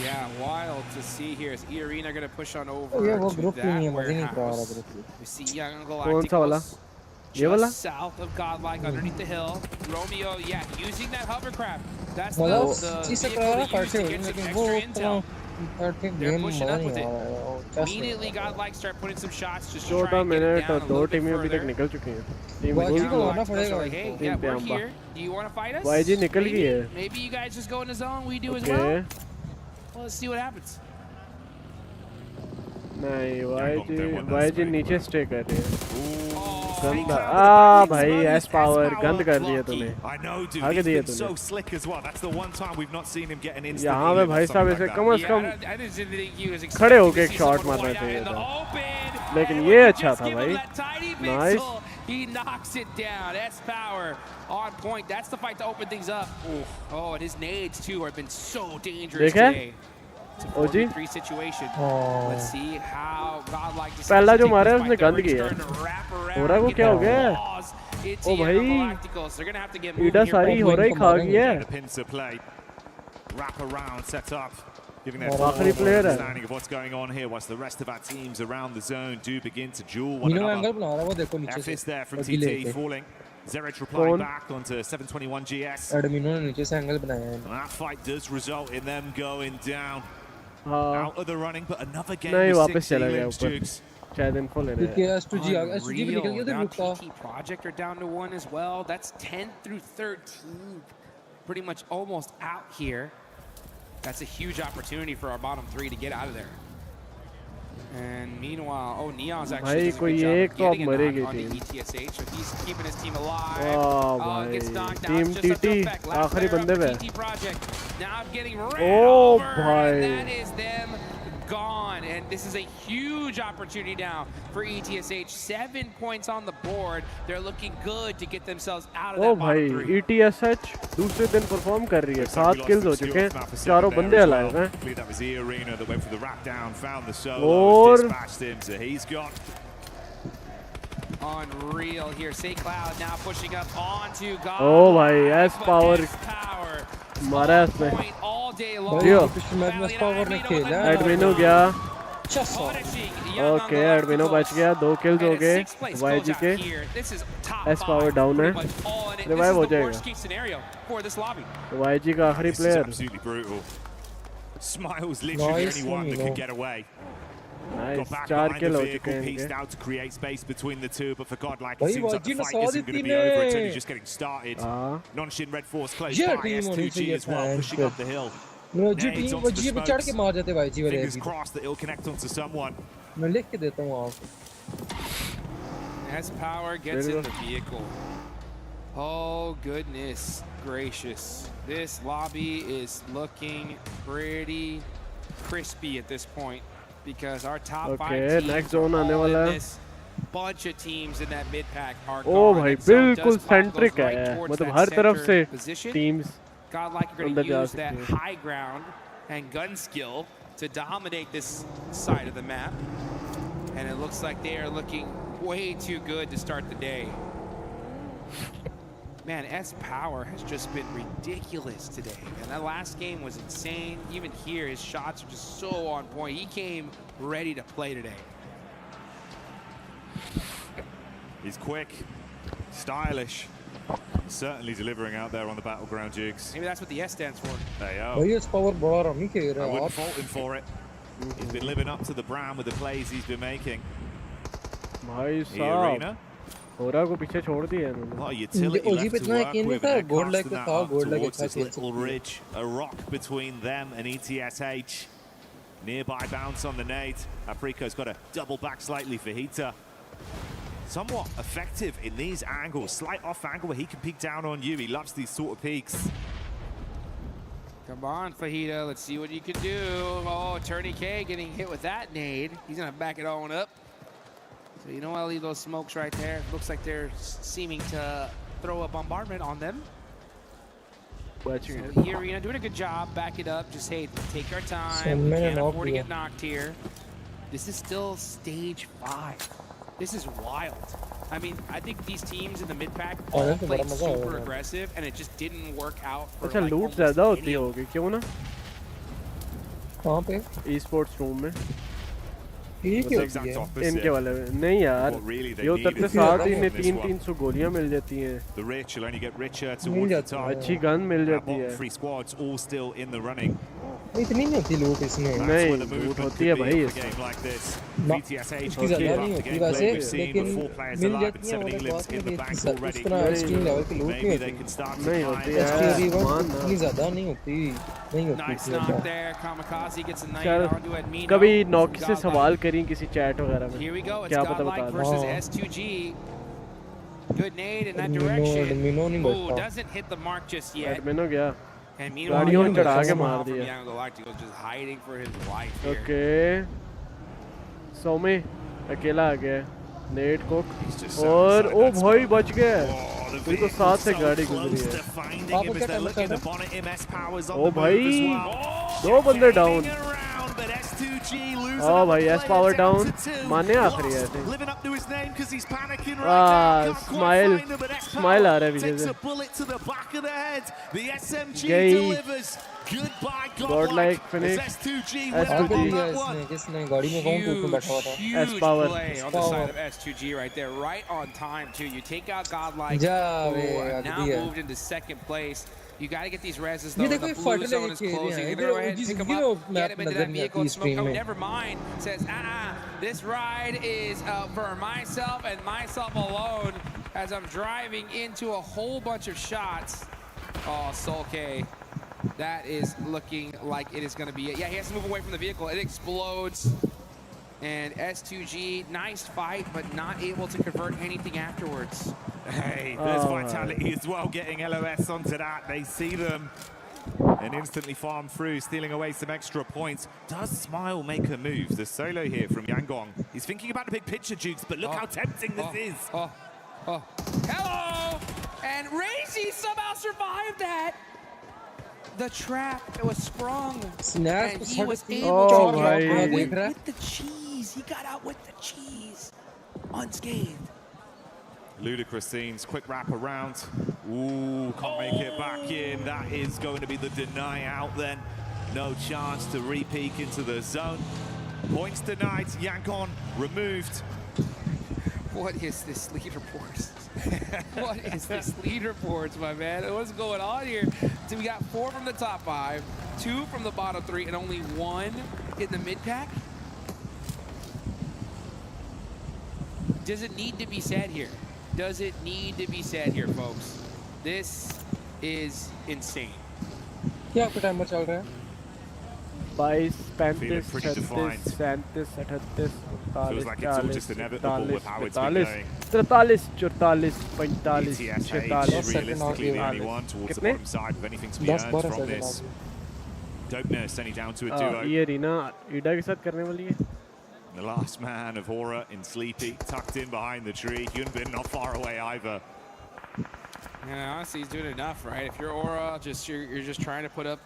Yeah, wild to see here. Is E-Arena going to push on over ये वो to group ही नहीं है that मजे नहीं करा रहा warehouse? Group We see Young कौन सा वाला Galacticos ये वाला just south of Godlike underneath the hill. Romeo, yeah, using that hovercraft. That's मतलब the इसे vehicle करा they रहा use to get some extra intel. Game pushing मजा up नहीं with आ it. रहा है Immediately Godlike start putting some shots just to 14 try and get it minute down और a दो little bit टीमें अभी तक further. निकल चुकी हैं टीम वाईजी गोल को की आना Galacticos पड़ेगा are like, hey, team yeah, पे we're Amba here. Do you want to fight us? YG निकल गई है Maybe you guys just go in the zone. We do as okay well. Well, let's see what happens. नहीं YG नीचे stay कर रही है गंद भाई एस पावर गंद कर दिया तूने I know, dude. आगे He's दिया been so तूने slick as well. That's the one time we've not seen him get an instant. यहाँ पे heal or भाई साहब something ऐसे like कम that. से कम I didn't think he was खड़े expecting होके to एक see शॉट someone मारना wide चाहिए out in the था open. लेकिन And ये just अच्छा था give him भाई that tiny nice pixel. He knocks it down. That's power on point. That's the fight to open things up. Oh, and his nades too have been so dangerous देखा today. It's a OG 4v3 situation. Let's see how Godlike decides पहला to जो take मारा है this उसने fight. They're गंद किया starting to wrap हो around, रहा है वो get क्या हो the गया claws into ओ Young भाई Galacticos. They're gonna have to get moving eta here. सारी हो रही खा गई है The pincer play. Wrap around, set up. Giving their और full आखिरी प्लेयर है understanding of what's going on here whilst the rest of our teams around the zone do begin to duel one मीनो another. Angle बना रहा है वो देखो नीचे F is से there from बगी TT लेके falling. Zerich replying back onto 721 GS. एडमिनो ने नीचे से एंगल बनाया है And that fight does result in them going down. हाँ Out of the running, but another game नहीं with वापस 6 चला गया elims, ऊपर Jukes. शायद इनको लेने क्योंकि S2G आ गया S2G भी निकल गया था Now ग्रुप का TT Project are down to 1 as well. That's 10 through 13. Pretty much almost out here. That's a huge opportunity for our bottom 3 to get out of there. And meanwhile, oh, Neon's actually भाई does a good कोई job एक of तो अब getting a मरेगी knock onto team ETSH. So he's keeping his team alive. वाह Oh, gets भाई knocked out. Team It's just up to TT effect. Last आखिरी player up बंदे for पे TT Project. Now getting ran Oh, over, bhai. and that is them gone. And this is a huge opportunity now for ETSH. 7 points on the board. They're looking good to get themselves out of ओ that भाई bottom 3. ETSH दूसरे दिन perform कर रही है 7 kills हो चुके हैं 4 बंदे अलाइव हैं That was the arena that went for the wrap down, found the solo, और dispatched him, so he's got Unreal here. Say Cloud now pushing up onto God. ओ भाई S power मारा है इसमें Point all day long. जियो पिछले match में power ने खेला एडमिनो गया चस्सा ओके एडमिनो बच गया 2 किल्स हो गए YG के S power डाउन है रिवाइव हो जाएगा तो YG का आखिरी this is player absolutely brutal. Smiles literally the only one that could get away. Nice Got back 4 behind kill the हो vehicle, चुके हैं pieced इनके out to create space between the two, but for Godlike, भाई it seems like Vaji the ने fight साथ isn't going to the be over. It's ने। only just getting started. हाँ Non-Shin Red Force close ये by, team होनी S2G चाहिए as well, था pushing up the hill. जी Nades टीम onto वजी the पे चढ़ के smokes. मार जाते वाजी वाले Fingers crossed that it'll connect onto someone. मैं लिख के देता हूँ आपको As Power gets in the vehicle. Oh, goodness gracious. This lobby is looking pretty crispy at this point because our top 5 Okay, teams next are zone आने all वाला in है। this bunch of teams in that mid-pack are ओ gone. भाई That zone बिल्कुल does pop, goes centric right है towards मतलब that हर तरफ center से position. Teams Godlike are going अंदर to जा use that सकती हैं। high ground and gun skill to dominate this side of the map. And it looks like they are looking way too good to start the day. Man, S Power has just been ridiculous today. And that last game was insane. Even here, his shots are just so on point. He came ready to play today. He's quick, stylish, certainly delivering out there on the battleground, Jigs. Maybe that's what the S stands for. There you भाई go. इस power बड़ा रहा नहीं खेल I रहा wouldn't fault him for it. He's been living up to the brand with the plays he's been making. भाई The साहब arena, होरा को पीछे छोड़ दिया a इन्होंने lot of utility Oji left पे to इतना work यकीन नहीं with, था, and they're gold like casting का that था, up गोल्ड लाइक towards अच्छा this खेल little सकती है ridge, a rock between them and ETSH. Nearby bounce on the nade. Apriko's got to double back slightly for Hita. Somewhat effective in these angles. Slight off angle where he can peek down on you. He loves these sort of peaks. Come on, Fajita. Let's see what you can do. Oh, Turney K getting hit with that nade. He's going to back it on up. So you know what? I'll leave those smokes right there. Looks like they're seeming to throw a bombardment on them. बच So गए here, Arena doing a good job. Back it up. Just, hey, take our So time. We many can't knock afford to here. get knocked here. This is still stage 5. This is wild. I mean, I think these teams in the mid-pack Oh, all that's a played bada maza super hoga. aggressive, and it just didn't work out for अच्छा like लूट almost ज्यादा होती any of होगी क्यों ना कहाँ पे e sports room में ठीक The है exact होती है opposite. इनके वाले में नहीं यार What really they ये need उतरते is साथ the ही इन्हें on this 300 गोलियां मिल जाती हैं The rich will only get richer mill towards the जाती top. है अच्छी गन मिल Our जाती bottom है 3 squads all still in the running. इतनी नहीं होती लूट इसमें That's नहीं, where the लूट movement होती could है be भाई in a इसमें। game like this. ना, VTSH इसकी could ज़्यादा keep नहीं up the होती gameplay वैसे, we've seen लेकिन with 4 players mill alive and जाती है 7 और Englands बात in the नहीं bank होती already. इस तरह एक्सट्रीम लेवल की लूट नहीं Maybe they होती can start to नहीं climb होती the है। STV charts. मान ना। इतनी ज़्यादा नहीं होती नहीं होती Nice इतनी knock ज़्यादा there. Kamikaze gets a knight चल onto Admino. कभी नौकी से Godlike. सवाल करी किसी चैट वगैरह में Here we go. It's क्या पता Godlike बता versus Oh. S2G. Good nade in that Admino- direction. Admino नहीं Ooh, बैठता। doesn't hit the mark just yet. Admin हो गया And meanwhile, गाड़ियों you में got चढ़ा this के small मार from दिया। Young Galacticos just hiding for his life here. Okay Soumi अकेला आ गया नेट कोक He's just और outside ओ that भाई spot. बच गया Oh, the बिल्कुल vehicle's साथ से so गाड़ी close गुजरी to है finding Papa, him as get they're him, looking. The Papa. bonnet MS powers on O the move भाई as well. दो बंदे down Hanging around, but S2G losing ओ another भाई player S power down down to 2. माने आखिरी है Lost, ऐसे living up to his name because he's panicking right now. Can't quite smile find him, but S smile आ Power रहा है पीछे takes से a bullet to the back of the head. The SMG गई। delivers. Goodbye, Godlike Godlike. finish. As S2G S2G wins आगे on दिया that one. इसने किसने गाड़ी में कौन कूद के बैठा हुआ था Huge power. play S on the power. side of S2G right there, right on time too. You take out Godlike, जा who बे, are आगे now दिया। moved into second place. You got to get these reses ये though. देखो The ये blue फटने zone के is खेल रहे closing. हैं You इधर go ahead, जिस pick him गिरो up, map get him into नजर that नहीं vehicle आती and smoke स्ट्रीम him. में Never mind. Says, this ride is for myself and myself alone as I'm driving into a whole bunch of shots. Oh, Soul K. That is looking like it is going to be it. Yeah, he has to move away from the vehicle. It explodes. And S2G, nice fight, but not able to convert anything afterwards. Hey, there's Vitality as well, getting LOS onto that. They see them and instantly farm through, stealing away some extra points. Does Smile make a move? The solo here from Yangon. He's thinking about the big picture, Jukes, but look how tempting this is. Hello! And Razy somehow survived that. The trap, it was sprung. And he was able to get out with the cheese. He got out with the cheese. Unscathed. Ludicrous scenes, quick wrap around. Ooh, can't make it back in. That is going to be the deny out then. No chance to re-peek into the zone. Points denied, Yangon removed. What is this leaderboard? What is this leaderboards, my man? What's going on here? So we got 4 from the top 5, 2 from the bottom 3, and only 1 in the mid pack. Does it need to be said here? Does it need to be said here, folks? This is insane. क्या आपका timer चल रहा है? 22, 35, Feeling pretty 36, defined. 37, 38, Feels like it's all just inevitable with how it's been 43, going. 44, 45, 46, ETSH 47. realistically the only one towards the bottom side with anything to be earned from this. Dopeness only down to a duo. ये रीना ईडा के साथ करने वाली है. The last man of Aura in Sleepy, tucked in behind the tree. Hyunbin not far away either. Yeah, honestly, he's doing enough, right? If you're Aura, you're just trying to put up,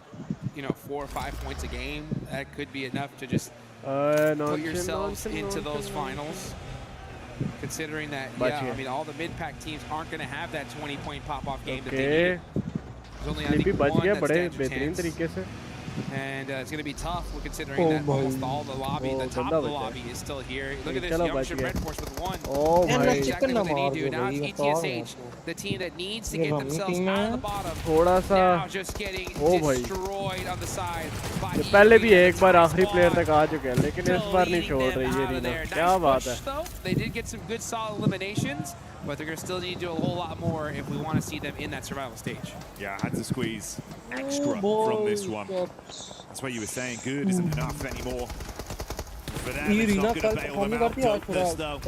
4 or 5 points a game. That could be enough to just put yourselves into those finals. Considering that, I mean, all the mid-pack teams aren't going to have that 20-point pop-off game that they need. There's only, I think, one that stands a chance. And it's going to be tough, considering that almost all the lobby, the top of the lobby is still here. Look at this, Youngship Red Force with 1. Oh my. Exactly what they need to do. Now it's ETSH, the team that needs to get themselves out of the bottom. Now just getting destroyed on the side. ये पहले भी एक बार आखिरी player तक आ चुके हैं, लेकिन इस बार नहीं छोड़ रही ये रीना. क्या बात है? They did get some good solid eliminations, but they're going to still need to do a whole lot more if we want to see them in that survival stage. Yeah, had to squeeze extra from this one. That's what you were saying. Good isn't enough anymore. For them, it's not going to bail them out. Dopeness, though.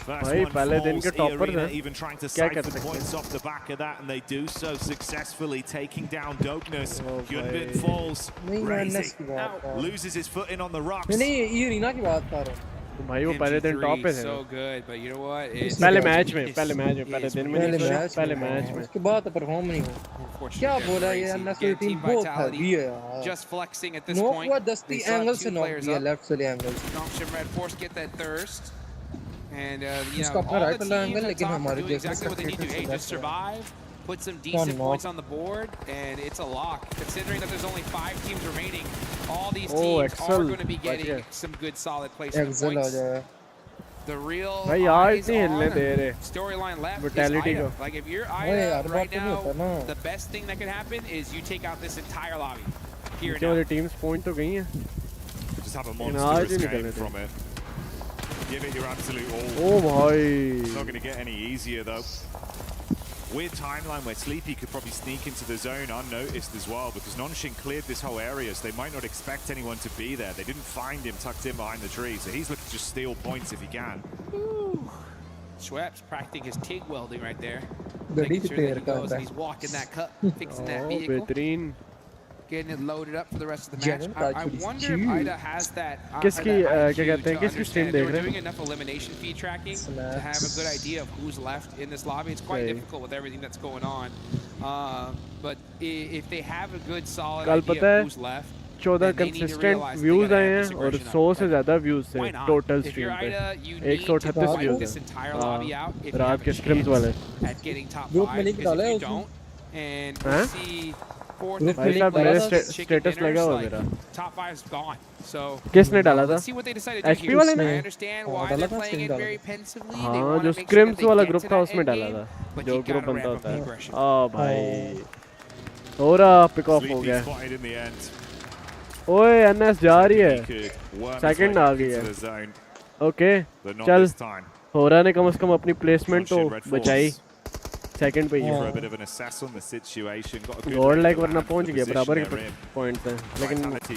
भाई पहले दिन के topper हैं. Even trying to क्या कर siphon सकते points off the back of that, and they do so successfully, taking down Dopeness. Hyunbin falls. Razy loses his footing on the rocks. नहीं ये रीना की बात कर रहा हूँ. भाई वो पहले दिन टॉप पे थे. So good, but you know what? पहले मैच में पहले दिन में पहले मैच में उसके बाद परफॉर्म नहीं हुआ. क्या बोला ये अन्ना टीम बहुत हैवी है यार. Just flexing at this knock point. हुआ 10 एंगल से नॉक किया लेफ्ट से angle. Youngship Red Force get that thirst. And all the उसका अपना राइट वाला एंगल लेकिन हमारे doing exactly what they need to. Hey, just survive, put some decent points on the board, and it's a lock. Considering that there's only 5 teams remaining, all these teams are going to be getting some good solid placement points. The real storyline left is Ida. Like if you're Ida right now, the best thing that could happen is you take out this entire lobby. Here now. teams point तो गई हैं. Just have a monstrous game from it. Give it your absolute all. Oh my! It's not going to get any easier though. Weird timeline where Sleepy could probably sneak into the zone unnoticed as well, because Nonshin cleared this whole area, so they might not expect anyone to be there. They didn't find him tucked in behind the tree, so he's looking to just steal points if he can. Schweppes practicing his TIG welding right there. Making sure that he goes and he's walking that cup, fixing that vehicle. Getting it loaded up for the rest of the match. I wonder if Ida has that. किसकी क्या कहते हैं किसकी stream देख रहे हैं? Doing enough elimination feed tracking to have a good idea of who's left in this lobby. It's quite difficult with everything that's going on. But if they have a good solid idea of who's left, 14 consistent views आए हैं और 100 से ज़्यादा views थे total stream पे. 138 views हैं. रात के scrims वाले. ग्रुप में लिंक डाला है उसमें. भाई साहब मेरा स्टेटस लगा हुआ मेरा. Top 5's gone. So किसने डाला था? let's see what they decide to do HP वाले ने? I understand why they're playing it very pensively. हाँ जो scrims वाला ग्रुप था उसमें डाला था. जो ग्रुप बनता होता है. भाई. हो रहा पिक ऑफ हो गया. ओए एनएस जा रही है. सेकंड आ गई है. ओके चल. हो रहा ने कम से कम अपनी प्लेसमेंट तो बचाई. सेकंड पे ही है. गोल्ड लाइक वरना पहुंच गया बराबर के पॉइंट्स हैं, लेकिन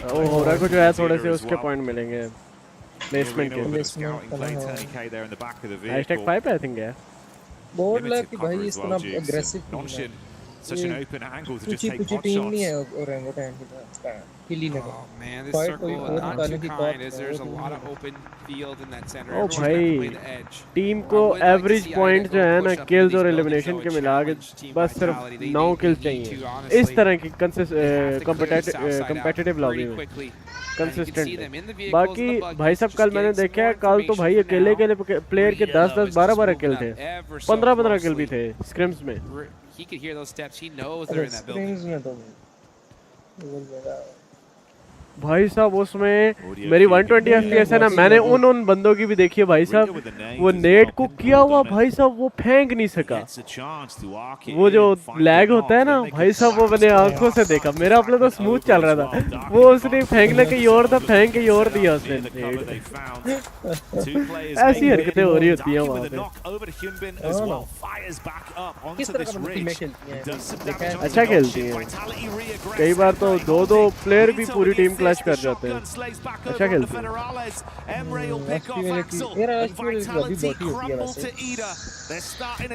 हो रहा को जो है थोड़े से उसके पॉइंट मिलेंगे प्लेसमेंट के. #5 पे आई थिंक है. बोर्ड limited लग कि भाई cover इस as well, तरह Jukes. aggressive Nongshim, such an open angle to just कुछ take कुछ pot टीम नहीं है shots. orangutan की किली ने Oh man, this Fight circle कोई not और too की kind top as there's a lot of open field in that center. ओ Everyone's gonna have to play भाई the edge. टीम को I would like to average see point Ida जो go है ना push up into kills these और buildings, elimination though, के and मिला के challenge team बस सिर्फ vitality. They 9 need kills to, चाहिए इस honestly. तरह की They have to clear the south side out competitive lobby pretty में quickly. And you can see consistent them in the vehicles, बाकी the buggies, भाई साहब just कल मैंने getting some देखा है more कल तो भाई information अकेले for now. अकेले प्लेयर के 10 10 12 12 किल थे Ever so 15 15 किल भी closely. थे स्क्रिम्स में He could hear those steps. He knows they're in that building. Screens में तो भाई साहब उसमें मेरी 120 FPS है ना मैंने उन बंदों की भी देखी है भाई साहब वो नेट को किया हुआ भाई साहब वो फेंक नहीं सका वो जो लैग होता है ना भाई साहब वो मैंने आंखों से देखा मेरा अपना तो स्मूथ चल रहा था वो उसने फेंकने कहीं और था फेंक कहीं और दिया उसने ऐसी हरकतें हो रही होती हैं वहाँ पे किस तरह का टीम में खेलती हैं अच्छा खेलती हैं कई बार तो दो प्लेयर भी पूरी टीम क्लच कर जाते हैं अच्छा खेलते हैं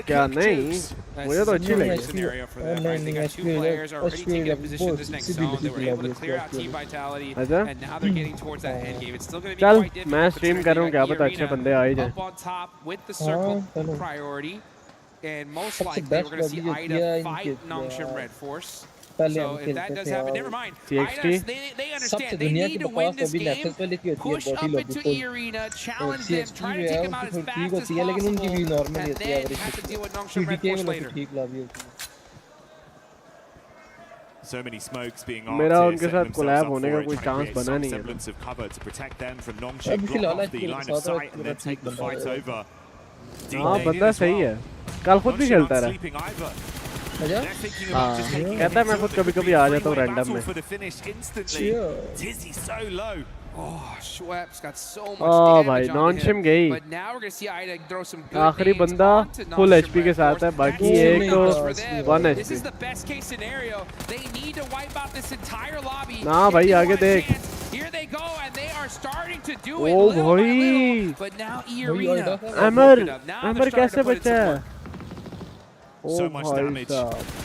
क्या नहीं मुझे तो अच्छी लगी चल मैं स्ट्रीम कर रहा हूँ क्या पता अच्छे बंदे आ ही जाए And most likely we're going to see Ida fight Nongshim Red Force. So if that does happen, never mind. Ida, they understand they need to win this game. Push up into E Arena, challenge them, try to take them out as fast as possible, and then have to deal with Nongshim Red Force later. So many smokes being मेरा armed उनके to साथ set collab themselves up होने for का it, कोई trying to chance create बना some नहीं है semblance of cover to protect them from Nongshim, block off the line of sight and then take the fight over. हाँ बंदा सही है कल खुद भी खेलता रहा हाँ कहता है मैं खुद कभी कभी आ जाता हूँ रैंडम में Oh, Schweppes got so much Oh, damage भाई, on Nongshim him. गई। But now we're going to see Ida throw some good आखिरी nades बंदा onto full Nongshim HP के Red साथ है Force. बाकी That's एक huge तो for them. 1 This is HP the best case scenario. They need to wipe out this entire lobby. ना If भाई they आगे want a देख chance, here they go, and they are starting to do it ओ little by भाई little. But now E Arena. Amar Now they're Amar starting कैसे to put in बचा some है work. ओ So much भाई damage. साहब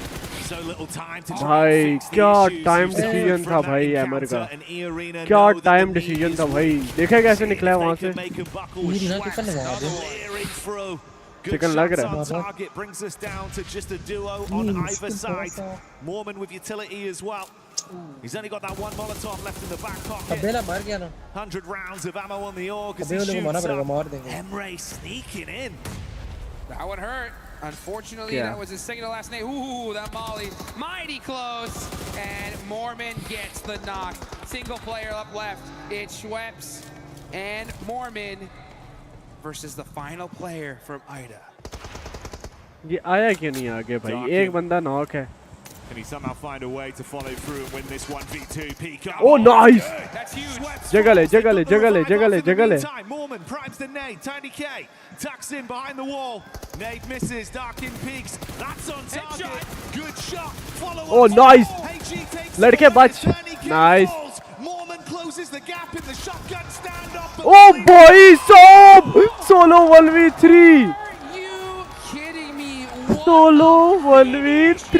So little time to try भाई and fix the क्या issues time you've suffered decision from था that भाई अमर encounter, का and E Arena क्या know that time the decision need था is भाई worth. देखा कैसे See if निकला they वहाँ can से make a buckle with Schweppes. Clearing through. Good chicken लग shots रहा on है target brings us down to just a duo on either side. Mormon with utility as well. He's only got that one Molotov left in the back pocket. अबेला मार गया ना 100 rounds of ammo on the org as he अबे उन्हें को मारना shoots पड़ेगा up. मार देंगे Emre sneaking in. That one hurt. Unfortunately, Yeah. that was his second to last name. Ooh, that molly. Mighty close. And Mormon gets the knock. Single player up left. It's Schweppes and Mormon versus the final player from Ida. ये आया क्यों नहीं आगे भाई एक बंदा knock है Can he somehow find a way to follow through and win this 1v2 peak? Oh, nice! That's huge. जगह ले जगह ले जगह ले जगह ले जगह ले Mormon primes the nade. Tiny K tucks in behind the wall. Nade misses. Dark in peaks. That's on target. Good shot. Follow Oh, up. nice! HG takes लड़के the बच lead. Tiny K nice falls. Mormon closes the gap in the shotgun standoff. but O leads भाई साहब solo 1v3 Are you kidding me? What solo 1v3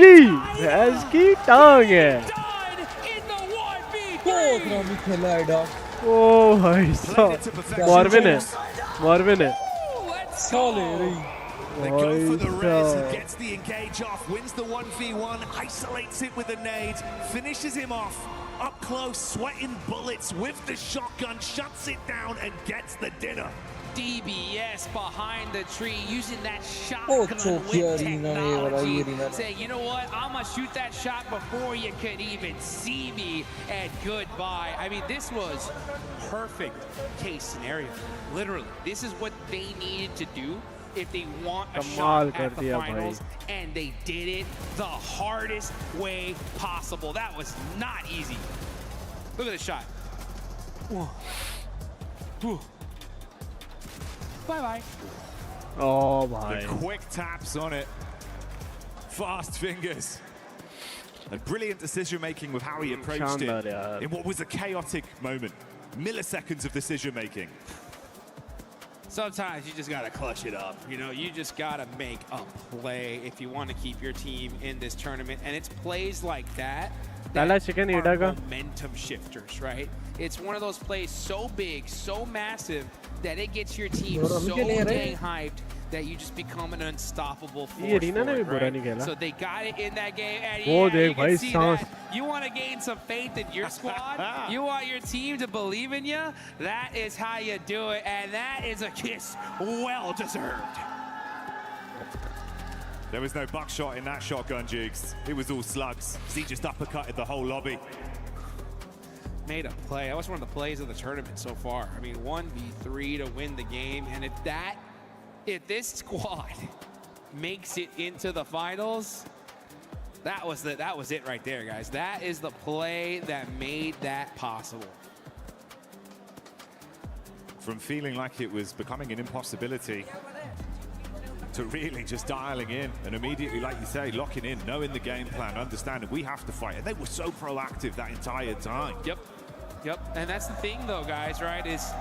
भैंस की टांग है done in the 1v3? Kotra भी खेला है डॉग ओ भाई साहब मॉर्विन है मॉर्विन है Let's साले go. रही They go for the res, he God. gets the engage off, wins the 1v1, isolates it with a nade, finishes him off, up close, sweating bullets with the shotgun, shuts it down and gets the dinner. DBS behind the tree, using that Oh, shotgun choke with here, Arena, technology, Arena. saying, you know what, I'm gonna shoot that shot before you could even see me, and goodbye. I mean, this was perfect case scenario. Literally, this is what they needed to do if they want a कमाल shot कर at the दिया finals, and they did it the hardest way possible. That was not easy. Look at the shot. Whoa. Whew. Bye-bye. O The भाई quick taps on it. Fast fingers. And brilliant decision making with how he approached शानदार it यार in what was a chaotic moment. Milliseconds of decision making. sometimes you just got to clutch it up. You know, you just got to make a play if you want to keep your team in this tournament. And it's plays like that that are momentum shifters, right? It's one of those plays so big, so massive, that it gets your team so dang hyped that you just become an unstoppable force. Right? So they got it in that game, and yeah, you can see that. You want to gain some faith in your squad. You want your team to believe in you. That is how you do it, and that is a kiss well deserved. There was no buckshot in that shotgun, Jigs. It was all slugs. He just uppercutted the whole lobby. Made a play. That was one of the plays of the tournament so far. I mean, 1v3 to win the game, and if this squad makes it into the finals, that was it right there, guys. That is the play that made that possible. From feeling like it was becoming an impossibility to really just dialing in and immediately, like you say, locking in, knowing the game plan, understanding we have to fight. And they were so proactive that entire time. Yep. And that's the thing, though, guys, right, is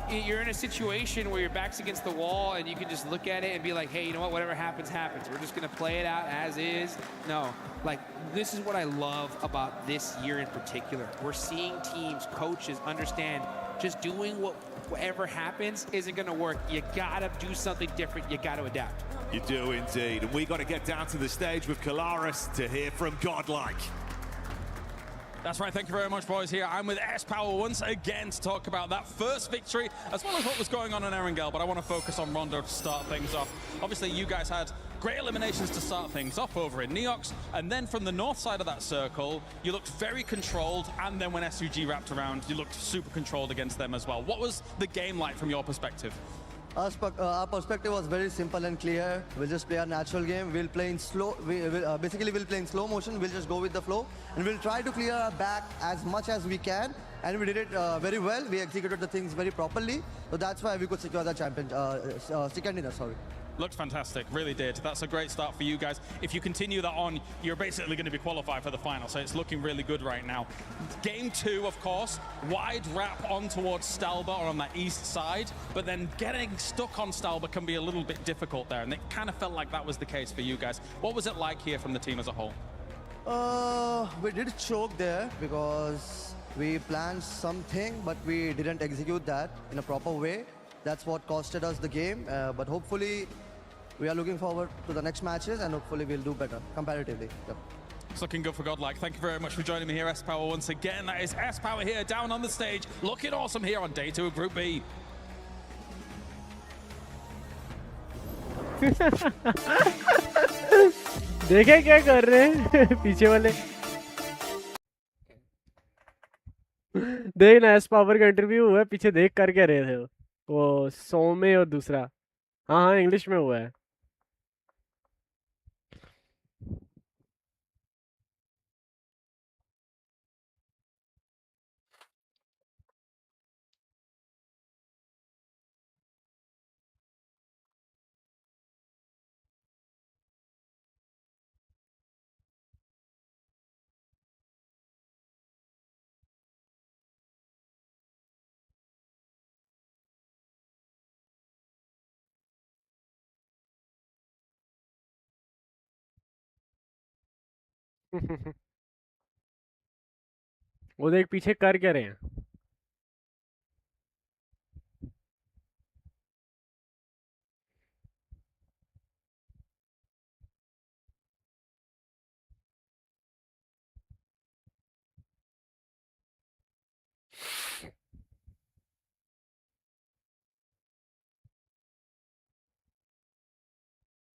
you're in a situation where your back's against the wall and you can just look at it and be like, hey, you know what, whatever happens, happens. We're just going to play it out as is. No, like, this is what I love about this year in particular. We're seeing teams, coaches understand just doing whatever happens isn't going to work. You got to do something different. You got to adapt. You do indeed. And we got to get down to the stage with Kalaris to hear from Godlike. That's right, thank you very much, boys. Here I'm with S-Power once again to talk about that first victory, as well as what was going on in Erangel, but I want to focus on Rondo to start things off. Obviously, you guys had great eliminations to start things off over in Neox, and then from the north side of that circle, you looked very controlled, and then when SUG wrapped around, you looked super controlled against them as well. What was the game like from your perspective? Our perspective was very simple and clear. We'll just play our natural game. We'll play in slow. Basically, we'll play in slow motion. We'll just go with the flow, and we'll try to clear our back as much as we can. And we did it very well. We executed the things very properly. So that's why we could secure the champion, second dinner. Sorry. Looked fantastic, really did. That's a great start for you guys. If you continue that on, you're basically going to be qualified for the final, so it's looking really good right now. Game 2, of course, wide wrap on towards Stalba or on that east side, but then getting stuck on Stalba can be a little bit difficult there, and it kind of felt like that was the case for you guys. What was it like here from the team as a whole? We did choke there because we planned something, but we didn't execute that in a proper way. That's what costed us the game, but hopefully we are looking forward to the next matches, and hopefully we'll do better comparatively. Yep. It's looking good for Godlike. Thank you very much for joining me here, S-Power, once again. That is S-Power here down on the stage, looking awesome here on day 2 of Group B. देखे क्या कर रहे हैं पीछे वाले देख ना S power का इंटरव्यू हुआ है पीछे देख कर क्या रहे थे वो सोमे और दूसरा हाँ इंग्लिश में हुआ है वो देख पीछे कर क्या रहे हैं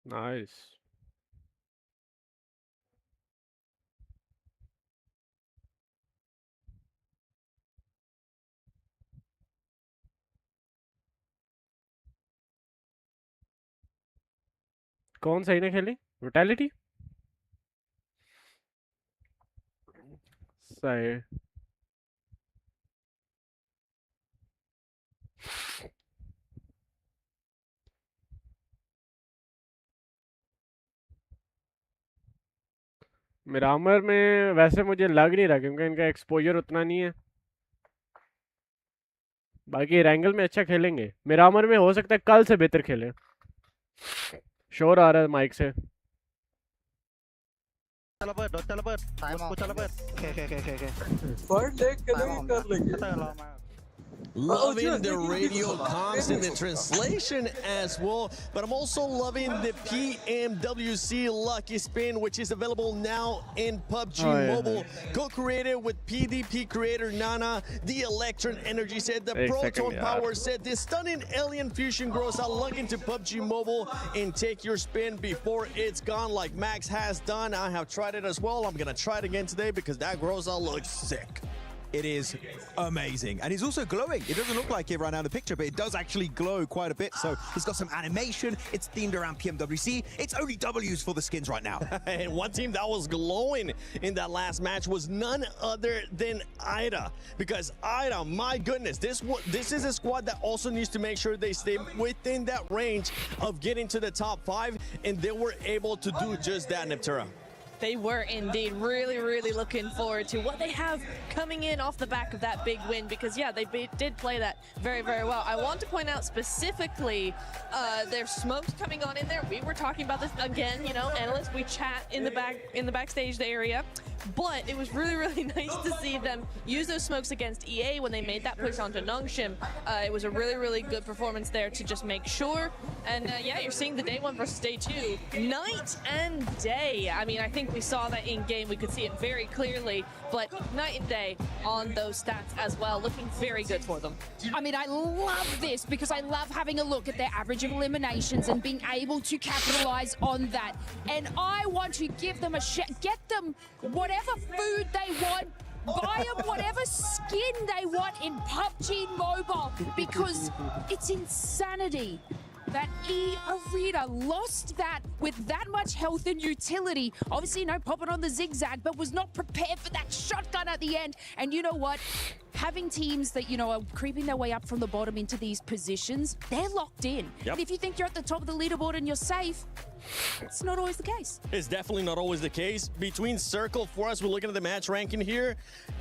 नाइस कौन सही ने खेली ब्रूटैलिटी सही मिरामर में वैसे मुझे लग नहीं रहा क्योंकि इनका एक्सपोजर उतना नहीं है बाकी रैंगल में अच्छा खेलेंगे मिरामर में हो सकता है कल से बेहतर खेलें शोर आ रहा है माइक से Loving the radio comms and the translation as well, but I'm also loving the PMWC Lucky Spin, which is available now in PUBG Mobile. Co-created with PDP creator Nana, the Electron Energy set, the Proton Power set, the stunning Alien Fusion grows out. Log into PUBG Mobile and take your spin before it's gone, like Max has done. I have tried it as well. I'm gonna try it again today because that grows out looks sick. It is amazing, and it's also glowing. It doesn't look like it right now in the picture, but it does actually glow quite a bit. So it's got some animation. It's themed around PMWC. It's only W's for the skins right now. And one team that was glowing in that last match was none other than IDA, because IDA, my goodness, this is a squad that also needs to make sure they stay within that range of getting to the top 5, and they were able to do just that, Neptura. They were indeed really looking forward to what they have coming in off the back of that big win, because yeah, they did play that very well. I want to point out specifically their smokes coming on in there. We were talking about this again, you know, analysts, we chat in the backstage area, but it was really nice to see them use those smokes against EA when they made that push onto Nongshim. It was a really good performance there to just make sure. And yeah, you're seeing the day 1 versus day 2, night and day. I mean, I think we saw that in game. We could see it very clearly, but night and day on those stats as well, looking very good for them. I mean, I love this because I love having a look at their average of eliminations and being able to capitalize on that. And I want to give them a get them whatever food they want, buy them whatever skin they want in PUBG Mobile, because it's insanity that E-Arena lost that with that much health and utility. Obviously, you know, popping on the zigzag, but was not prepared for that shotgun at the end. And you know what? Having teams that, you know, are creeping their way up from the bottom into these positions, they're locked in. Yep. And if you think you're at the top of the leaderboard and you're safe, it's not always the case. It's definitely not always the case. Between Circle, for us, we're looking at the match ranking here.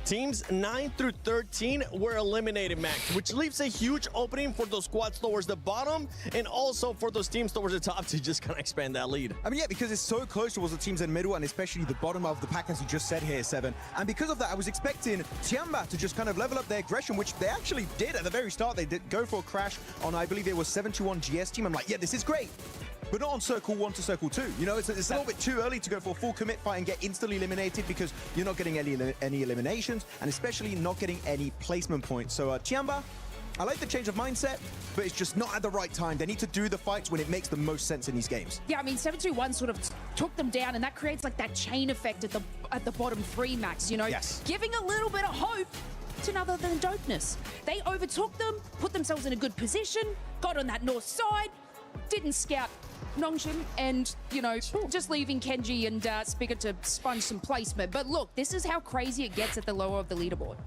Teams 9 through 13 were eliminated, Max, which leaves a huge opening for those squads towards the bottom, and also for those teams towards the top to just kind of expand that lead. I mean, yeah, because it's so close towards the teams in the middle, and especially the bottom of the pack, as you just said here, Seven. And because of that, I was expecting Tiamba to just kind of level up their aggression, which they actually did at the very start. They did go for a crash on, I believe it was 7-1 GS team. I'm like, yeah, this is great. But not on Circle 1 to Circle 2. You know, it's a little bit too early to go for a full commit fight and get instantly eliminated, because you're not getting any eliminations, and especially not getting any placement points. So Tiamba, I like the change of mindset, but it's just not at the right time. They need to do the fights when it makes the most sense in these games. Yeah, I mean, 7-2-1 sort of took them down, and that creates like that chain effect at the bottom 3, Max, you know? Yes. Giving a little bit of hope to none other than dopeness. They overtook them, put themselves in a good position, got on that north side, didn't scout Nongshim, and, you know, just leaving Kenji and Spigot to sponge some placement. But look, this is how crazy it gets at the lower of the leaderboard.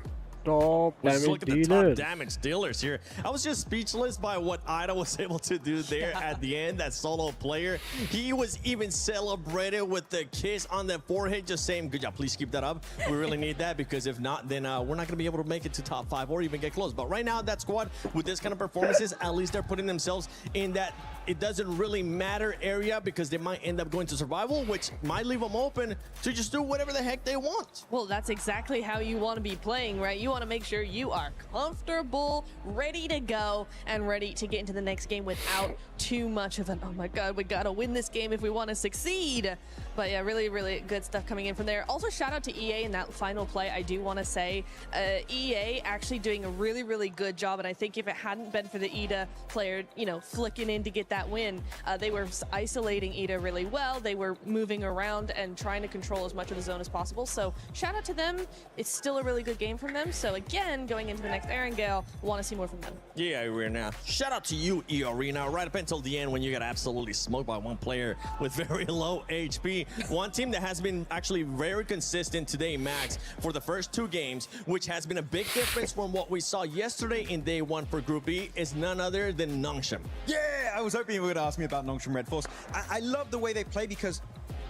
Top Let's damage look at the dealer. top damage dealers here. I was just speechless by what IDA was able to do there at the end. That solo player, he was even celebrated with the kiss on the forehead, just saying, good job, please keep that up. We really need that, because if not, then we're not going to be able to make it to top 5 or even get close. But right now, that squad, with this kind of performances, at least they're putting themselves in that it doesn't really matter area, because they might end up going to survival, which might leave them open to just do whatever the heck they want. Well, that's exactly how you want to be playing, right? You want to make sure you are comfortable, ready to go, and ready to get into the next game without too much of an, oh my god, we gotta win this game if we want to succeed. But yeah, really good stuff coming in from there. Also, shout out to EA in that final play. I do want to say EA actually doing a really good job, and I think if it hadn't been for the IDA player, you know, flicking in to get that win, they were isolating IDA really well. They were moving around and trying to control as much of the zone as possible. So shout out to them. It's still a really good game from them. So again, going into the next Erangel, want to see more from them. Yeah, Arena. Shout out to you, E-Arena, right up until the end when you got absolutely smoked by one player with very low HP. One team that has been actually very consistent today, Max, for the first 2 games, which has been a big difference from what we saw yesterday in day 1 for Group B, is none other than Nongshim. Yeah, I was hoping you were going to ask me about Nongshim Red Force. I love the way they play, because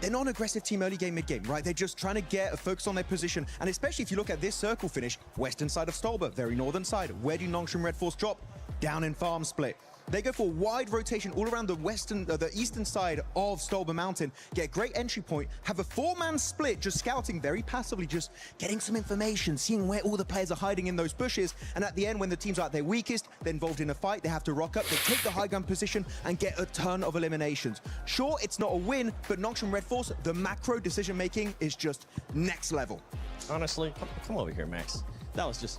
they're not an aggressive team early game, mid game, right? They're just trying to get a focus on their position. And especially if you look at this circle finish, western side of Stolber, very northern side. Where do Nongshim Red Force drop? Down in farm split. They go for wide rotation all around the eastern side of Stolber Mountain, get a great entry point, have a 4-man split, just scouting very passively, just getting some information, seeing where all the players are hiding in those bushes. And at the end, when the teams are at their weakest, they're involved in a fight, they have to rock up, they take the high ground position and get a ton of eliminations. Sure, it's not a win, but Nongshim Red Force, the macro decision making is just next level. Honestly, come over here, Max. That was just...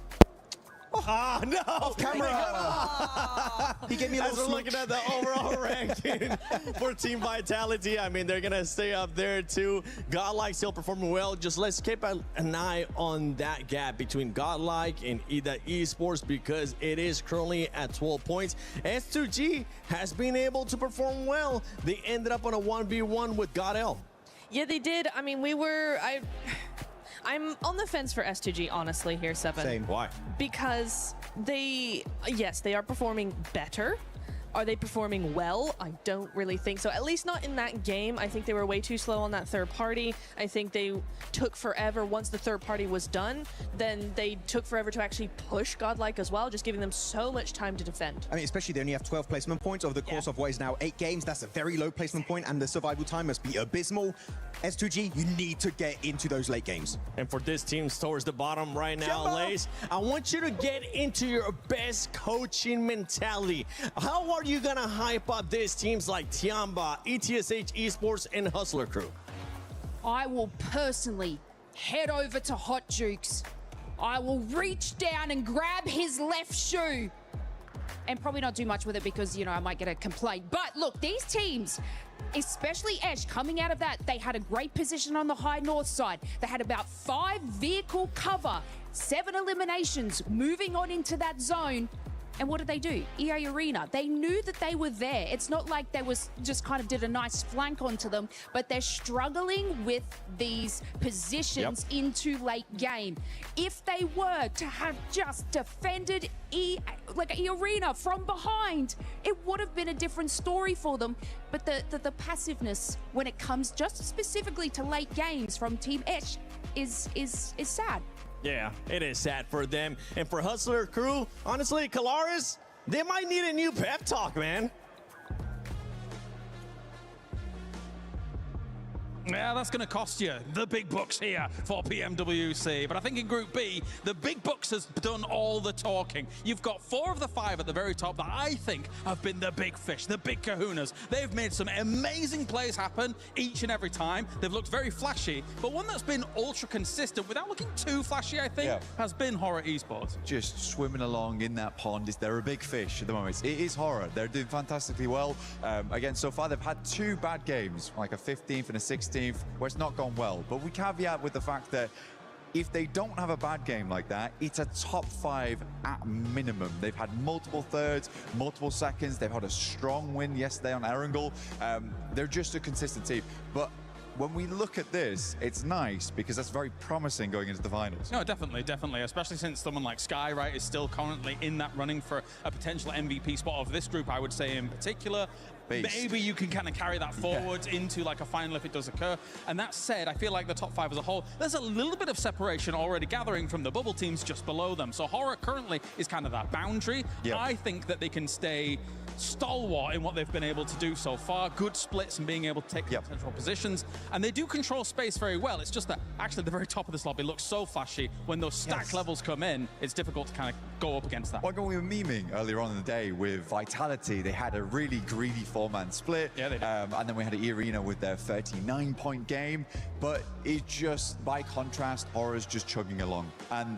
Ah, no! Off camera! He gave me a little As we're looking at the overall ranking for Team Vitality, I mean, they're going to stay up there too. Godlike still performing well. Just let's keep an eye on that gap between Godlike and EDA Esports because it is currently at 12 points. S2G has been able to perform well. They ended up on a 1v1 with Godel. Yeah, they did. I mean, I'm on the fence for S2G, honestly, here, Seven. Same. Why? Because yes, they are performing better. Are they performing well? I don't really think so. At least not in that game. I think they were way too slow on that third party. I think they took forever. Once the third party was done, then they took forever to actually push Godlike as well, just giving them so much time to defend. I mean, especially they only have 12 placement points over the course of what is now 8 games. That's a very low placement point, and the survival time must be abysmal. S2G, you need to get into those late games. And for this team towards the bottom right now, Lace, I want you to get into your best coaching mentality. How are you gonna hype up these teams like Tiamba, ETSH Esports, and Hustler Crew? I will personally head over to Hot Jukes. I will reach down and grab his left shoe and probably not do much with it because, you know, I might get a complaint. But look, these teams, especially Esh, coming out of that, they had a great position on the high north side. They had about 5 vehicle cover, 7 eliminations, moving on into that zone. And what did they do? EA Arena, they knew that they were there. It's not like they was just kind of did a nice flank onto them, but they're struggling with these positions into late game. If they were to have just defended EA Arena from behind, it would have been a different story for them. But the passiveness when it comes just specifically to late games from Team Esh is sad. Yeah, it is sad for them. And for Hustler Crew, honestly, Kalaris, they might need a new pep talk, man. Yeah, that's going to cost you the big bucks here for PMWC. But I think in Group B, the big bucks has done all the talking. You've got 4 of the 5 at the very top that I think have been the big fish, the big kahunas. They've made some amazing plays happen each and every time. They've looked very flashy, but one that's been ultra consistent without looking too flashy, I think, has been Horror Esports. Just swimming along in that pond. They're a big fish at the moment. It is Horror. They're doing fantastically well. Again, so far they've had 2 bad games, like a 15th and a 16th, where it's not gone well. But we caveat with the fact that if they don't have a bad game like that, it's a top 5 at minimum. They've had multiple thirds, multiple seconds. They've had a strong win yesterday on Erangel. They're just a consistent team. But when we look at this, it's nice because that's very promising going into the finals. No, definitely, definitely. Especially since someone like Sky, right, is still currently in that running for a potential MVP spot of this group, I would say in particular. Beast. Maybe you can kind of carry that forwards into like a final if it does occur. And that said, I feel like the top 5 as a whole, there's a little bit of separation already gathering from the bubble teams just below them. So Horror currently is kind of that boundary. I think that they can stay stalwart in what they've been able to do so far. Good splits and being able to take central positions. And they do control space very well. It's just that actually the very top of this lobby looks so flashy. When those stack levels come in, it's difficult to kind of go up against that. Like when we were memeing earlier on in the day with Vitality, they had a really greedy 4-man split. Yeah, they did. And then we had Arena with their 39-point game. But it just, by contrast, Horror's just chugging along. And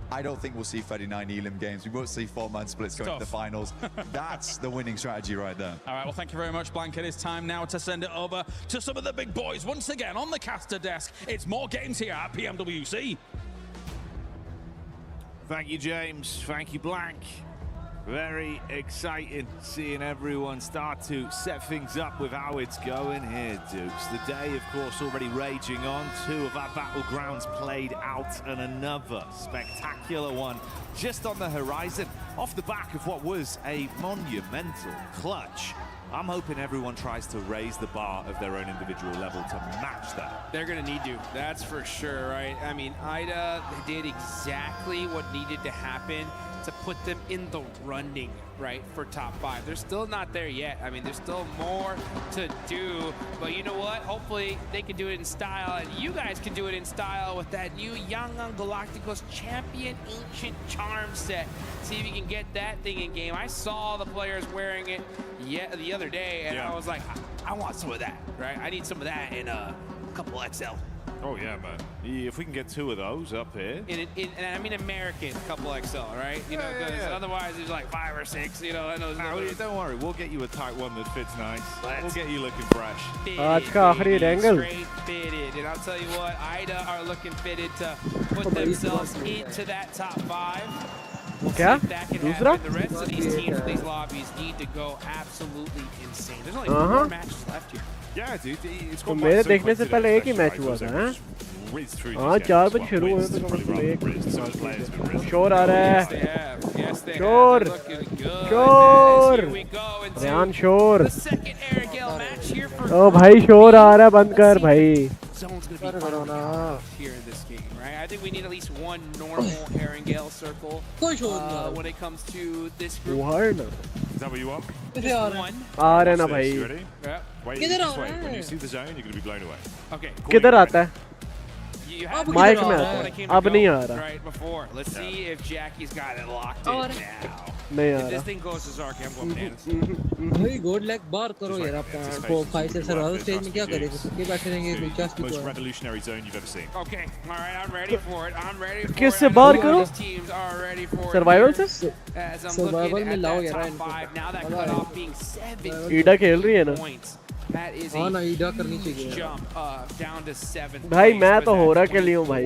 I don't think we'll see 39 Elim games. We won't see 4-man splits going to the finals. That's the winning strategy right there. All right, well, thank you very much, Blank. It is time now to send it over to some of the big boys. Once again, on the caster desk, it's more games here at PMWC. Thank you, James. Thank you, Blank. Very exciting seeing everyone start to set things up with how it's going here, Dukes. The day, of course, already raging on. 2 of our battlegrounds played out and another spectacular one just on the horizon off the back of what was a monumental clutch I'm hoping everyone tries to raise the bar of their own individual level to match that. They're going to need to, that's for sure, right? I mean, IDA did exactly what needed to happen to put them in the running, right, for top 5. They're still not there yet. I mean, there's still more to do, but you know what? Hopefully they can do it in style, and you guys can do it in style with that new Yangon Galacticos Champion Ancient Charm set. See if you can get that thing in game. I saw the players wearing it the other day, and I was like, I want some of that, right? I need some of that in a couple XL. Oh yeah, man. If we can get 2 of those up here. And I mean American couple XL, right? You know, because otherwise there's like 5 or 6, you know. I know don't worry, we'll get you a tight one that fits nice. We'll get you looking fresh. Straight fitted. And I'll tell you what, IDA are looking fitted to put themselves into that top 5. We'll see if that can happen. The rest of these teams in these lobbies need to go absolutely insane. There's only 4 matches left here. Yeah, dude, it's तो मेरे देखने से पहले एक ही match हुआ था, हैं? हाँ 4 बजे शुरू हुए तो एक शोर आ रहा है, शोर, शोर, ध्यान शोर, ओ भाई शोर आ रहा है बंद कर भाई. I think we need at least one normal Erangel circle when it comes to this group. Is that what you want? One. आ रहे ना भाई. Wait, just wait. When you see the zone, you're going to be blown away. Okay. किधर आता है? Mic में आता है. अब नहीं आ रहा. Right before. Let's see if Jackie's got it locked in now. नहीं आ If this रहा. thing goes to Zark, I'm going bananas. भाई गोड लैग बार करो यार आपका 5 से सर्वाइवल स्टेज में क्या करेंगे? सबके बैठे रहेंगे दिलचस्पी Most तो. revolutionary zone you've ever seen. Okay. All right, I'm ready for it. I'm ready for it. किससे बार करो? Teams are ready for it. Survival से? As I'm सर्वाइवल looking में at लाओ that यार top 5, now that cutoff being 7 ईडा खेल रही है ना? points. That is हाँ ना a ईडा करनी चाहिए. jump down to 7. भाई मैं तो हो रहा के लिए हूँ भाई.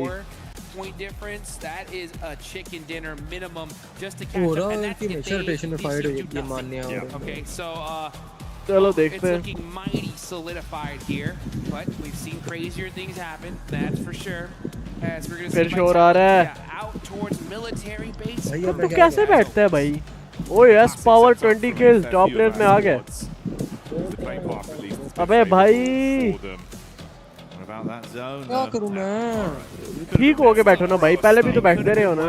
Point difference, that is a chicken dinner minimum just to catch हो up, रहा and है that's कि if मिशन रोटेशन में they फाइट do हुई है nothing. मानने और. Okay, so चलो it's देखते हैं. looking mighty solidified here, but we've seen crazier things happen, that's for sure. As we're gonna फिर see शोर आ रहा है. out towards military base. तो कैसे बैठता है भाई? ओ yes power 20 kills top rate में आ गए. अबे भाई क्या करूँ मैं? ठीक हो के बैठो ना भाई. पहले भी तो बैठते रहे हो ना.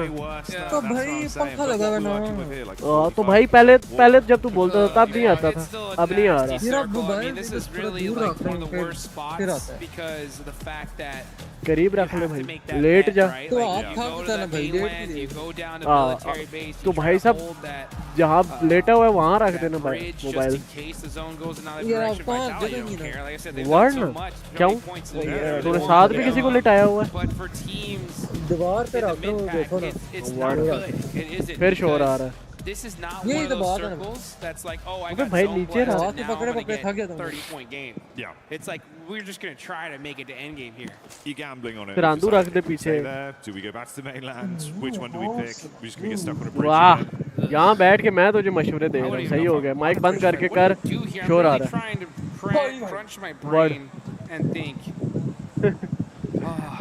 तो भाई पंखा लगा हुआ ना. तो भाई पहले जब तू बोलता था तब नहीं आता था. अब नहीं आ रहा. मेरा mobile This is really like one of the worst spots because of the fact that करीब रख ले भाई. लेट जा. तो आप था कि ना भाई लेट हाँ तो भाई सब जहाँ लेटा हुआ है वहाँ रख देना भाई मोबाइल. यार आप कहाँ जगह नहीं ना. वर्न क्यों? तूने साथ भी किसी को लेटाया हुआ है? दीवार पे रख दो देखो ना. फिर शोर आ रहा है. This is not यही one of तो those बात है. circles that's like, oh, I अबे got भाई zone नीचे रहा. blast and now I'm पकड़े gonna पकड़े थक गया get था. 30-point game. Yeah. It's like we're just gonna try to make it to end game here. You're gambling on it. फिर आंदू रख दे पीछे. Do we go back to the mainland? Which one do we pick? We're just gonna get stuck on a bridge. वाह यहाँ बैठ के मैं तुझे मशवरे दे रहा हूँ. सही हो गया. माइक बंद करके कर. शोर आ रहा है. Trying to crunch my brain and think.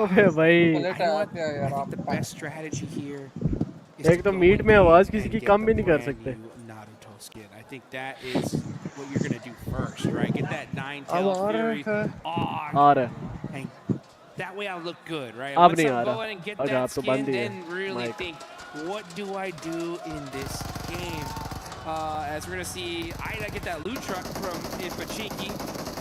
अबे भाई The best strategy here. एक तो मीट में आवाज किसी की कम भी नहीं कर सकते. Naruto skin. I think that is what you're gonna do first, right? Get that 9-tailed fury on. आ रहा है. And that way I look good, right? अब Once नहीं I आ go रहा. in and get अगर that आप तो skin, बंद ही है. then really Mike. think, what do I do in this game? As we're gonna see Ida get that loot truck from Infachiki.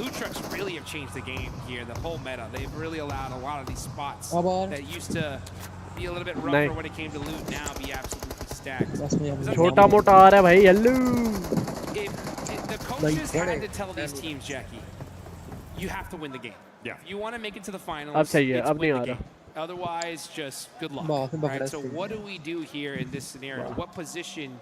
Loot trucks really have changed the game here, the whole meta. They've really allowed a lot of these spots that used to be a little bit rougher when it came to loot now be absolutely stacked. छोटा मोटा आ रहा है भाई. Hello. The coaches had to tell these teams, Jackie, you have to win the game. Yeah. If you want to make it to the finals, अब सही है. it's अब नहीं win आ the रहा. game. Otherwise, just good luck. Right? So what do we do here in this scenario? What position?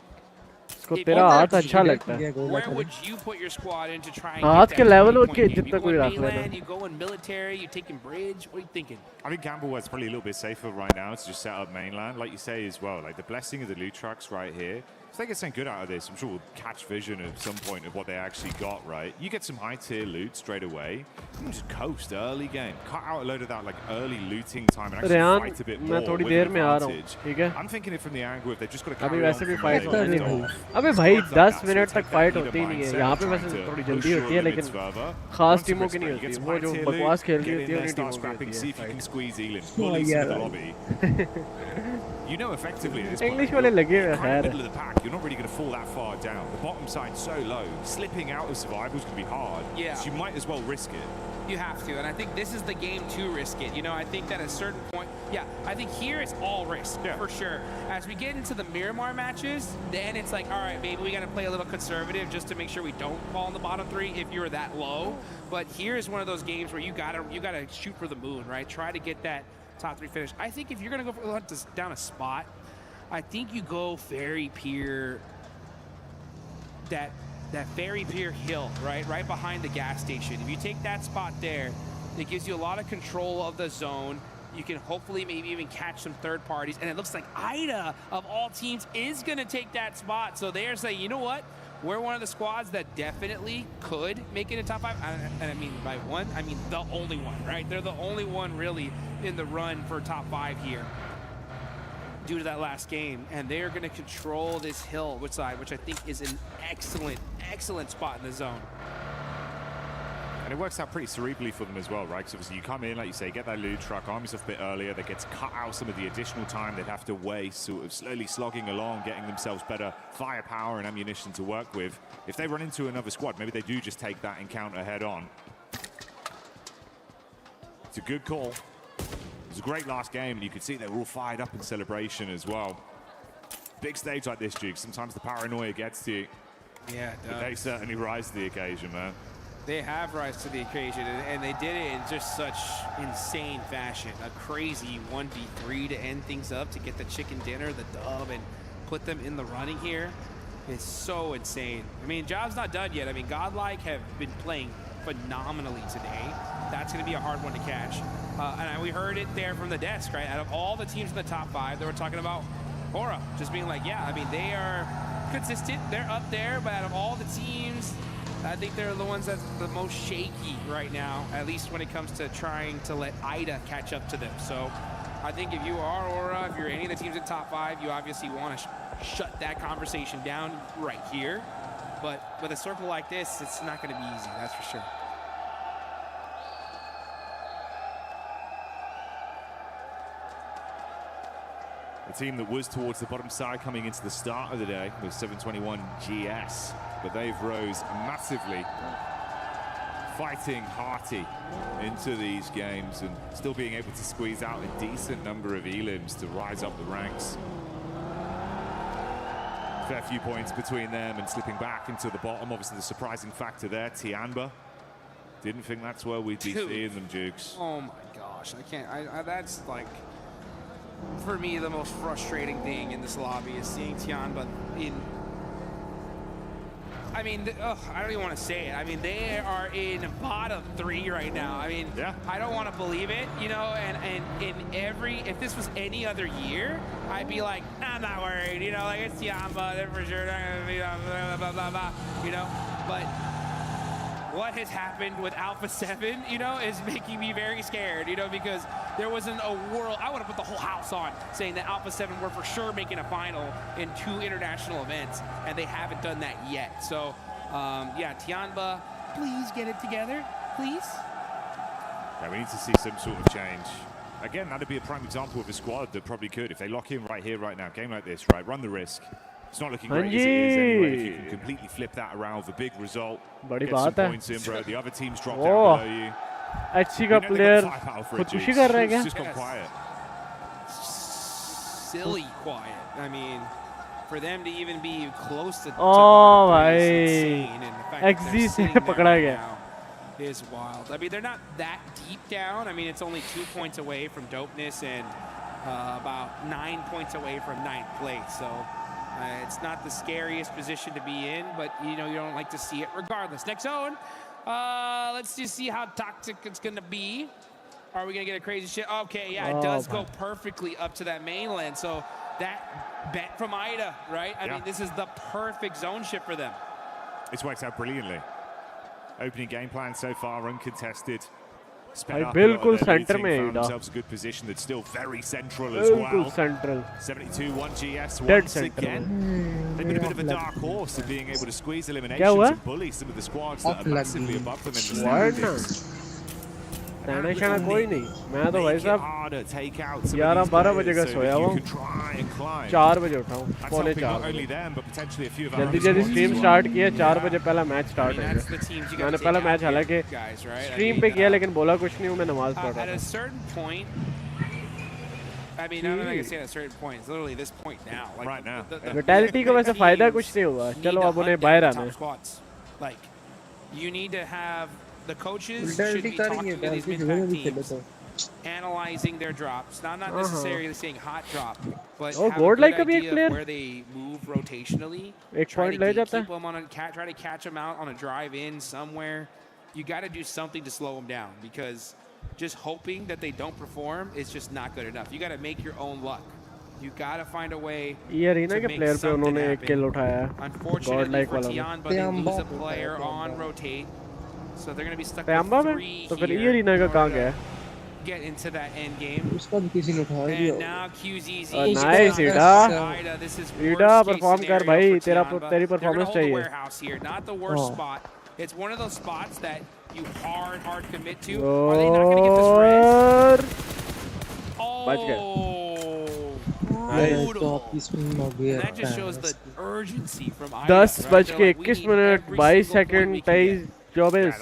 इसको तेरा हाथ अच्छा लगता है. Where would you put your squad in to try and हाथ get के that level 20-point के game? जितना You कोई go रख in लेना. mainland, you go in military, you taking bridge. What are you thinking? I think Gamble is probably a little bit safer right now to just set up mainland, like you say as well. Like the blessing of the loot trucks right here If they get something good out of this, I'm sure we'll catch vision at some point of what they actually got, right? You get some high-tier loot straight away. You can just coast early game. Cut out a load of that like early looting time and actually fight a bit more with advantage. I'm thinking it from the angle if they've just got to carry on from where they left off. अबे भाई 10 minute तक fight होती नहीं है यहाँ पे वैसे थोड़ी जल्दी होती है लेकिन खास टीमों की नहीं होती है वो जो बकवास खेल रही होती है उन्हीं टीमों की होती है You know effectively at this English point, वाले लगे you're हुए kind हैं of middle of the pack. You're not really going to fall that far down. The bottom side's so low. Slipping out of survival is going to be hard. Yeah. So you might as well risk it. You have to, and I think this is the game to risk it. You know, I think that at a certain point, I think here it's all risk, for sure. As we get into the Miramar matches, then it's like, all right, maybe we got to play a little conservative just to make sure we don't fall in the bottom three if you're that low. But here is one of those games where you gotta shoot for the moon, right? Try to get that top 3 finish. I think if you're gonna go for down a spot, I think you go Ferry Pier, that Ferry Pier hill, right behind the gas station. If you take that spot there, it gives you a lot of control of the zone. You can hopefully maybe even catch some third parties. And it looks like IDA, of all teams, is going to take that spot. So they're saying, you know what? We're one of the squads that definitely could make it a top 5. And I mean by one, I mean the only one, right? They're the only one really in the run for top 5 here due to that last game. And they're going to control this hill, which I think is an excellent spot in the zone. And it works out pretty cerebrally for them as well, right? Because obviously you come in, like you say, get that loot truck, arm yourself a bit earlier, that gets cut out some of the additional time they'd have to waste, sort of slowly slogging along, getting themselves better firepower and ammunition to work with. If they run into another squad, maybe they do just take that encounter head on. It's a good call. It was a great last game, and you could see they were all fired up in celebration as well. Big stage like this, Duke, sometimes the paranoia gets to you. Yeah, it does. But they certainly rise to the occasion, man. They have rise to the occasion, and they did it in just such insane fashion. A crazy 1v3 to end things up, to get the chicken dinner, the dub, and put them in the running here. It's so insane. I mean, job's not done yet. I mean, Godlike have been playing phenomenally today. That's going to be a hard one to catch. And we heard it there from the desk, right? Out of all the teams in the top 5, they were talking about Aura, just being like, yeah, I mean, they are consistent. They're up there, but out of all the teams, I think they're the ones that's the most shaky right now, at least when it comes to trying to let IDA catch up to them. So I think if you are Aura, if you're any of the teams in top 5, you obviously want to shut that conversation down right here. But with a circle like this, it's not going to be easy, that's for sure. A team that was towards the bottom side coming into the start of the day was 721 GS, but they've rose massively, fighting hearty into these games and still being able to squeeze out a decent number of elims to rise up the ranks. Fair few points between them and slipping back into the bottom. Obviously the surprising factor there, Tianba. Didn't think that's where we'd be seeing them, Jukes. Oh my gosh, I can't, that's like, for me, the most frustrating thing in this lobby is seeing Tianba in, I mean, I don't even want to say it. I mean, they are in bottom 3 right now. I mean, I don't want to believe it, you know, and in every, if this was any other year, I'd be like, nah, I'm not worried, you know, like, it's Tianba, they're for sure not going to be, blah, blah, blah, blah, you know, but what has happened with Alpha 7, you know, is making me very scared, you know, because there wasn't a world, I would have put the whole house on saying that Alpha 7 were for sure making a final in 2 international events, and they haven't done that yet. So, yeah, Tianba, please get it together, please. Yeah, we need to see some sort of change. Again, that'd be a prime example of a squad that probably could, if they lock in right here, right now, game like this, right, run the risk. It's not looking great as it is anyway. If you can completely flip that around with a big result, get some points in, bro. The other teams drop down below you. HC का player खुदकुशी कर रहा है क्या? Just gone quiet. Silly quiet. I mean, for them to even be close to oh भाई, XZ से पकड़ा गया. Is wild. I mean, they're not that deep down. I mean, it's only 2 points away from dopeness and about 9 points away from 9th place. So it's not the scariest position to be in, but you know, you don't like to see it regardless. Next zone. Let's just see how toxic it's gonna be. Are we gonna get a crazy shit? Okay, yeah, it does go perfectly up to that mainland. So that bet from Ida, right? I mean, this is the perfect zone shift for them. It's worked out brilliantly. Opening game plan so far uncontested. भाई बिल्कुल centre में found ईडा themselves a good position that's still very central as well. बिल्कुल central 72 1 GS Dead once center. again. They've been a bit of a dark horse of being able to squeeze eliminations and bully some of the squads that are massively above them in the standings. शाना कोई नहीं मैं तो भाई साहब 11-12 बजे का सोया हुआ 4 बजे उठा हूँ पौने 4 जल्दी जल्दी स्ट्रीम स्टार्ट किया 4 बजे पहला मैच स्टार्ट हो गया मैंने पहला मैच हालांकि स्ट्रीम पे किया लेकिन बोला कुछ नहीं हूँ मैं नमाज पढ़ रहा था I mean, I'm not gonna say at a certain point. It's literally this point now. Like, right now. Vitality का वैसे फायदा कुछ नहीं हुआ चलो अब उन्हें बाहर आना है Like, you need to have the coaches should be talking to these mid-pack teams, analyzing their drops. Not necessarily saying hot drop, but have a good idea of where they move rotationally. Try to keep them on a try to catch them out on a drive-in somewhere. You got to do something to slow them down because just hoping that they don't perform is just not good enough. You got to make your own luck. You got to find a way ये arena के player पे उन्होंने एक किल उठाया Unfortunately for Tian, but they lose a player on rotate. So they're going to be stuck with 3 तो फिर ये arena का कहाँ गया get into that end game. उसका भी किसी ने उठा दिया And now QZZ. Nice ईडा This is ईडा परफॉर्म कर भाई तेरी परफॉर्मेंस चाहिए warehouse here, not the worst spot. It's one of those spots that you hard commit to. Are they not going to get this res? बच गए And that just shows the urgency from Ida. 10 बज के 21 minute 22 second 23 24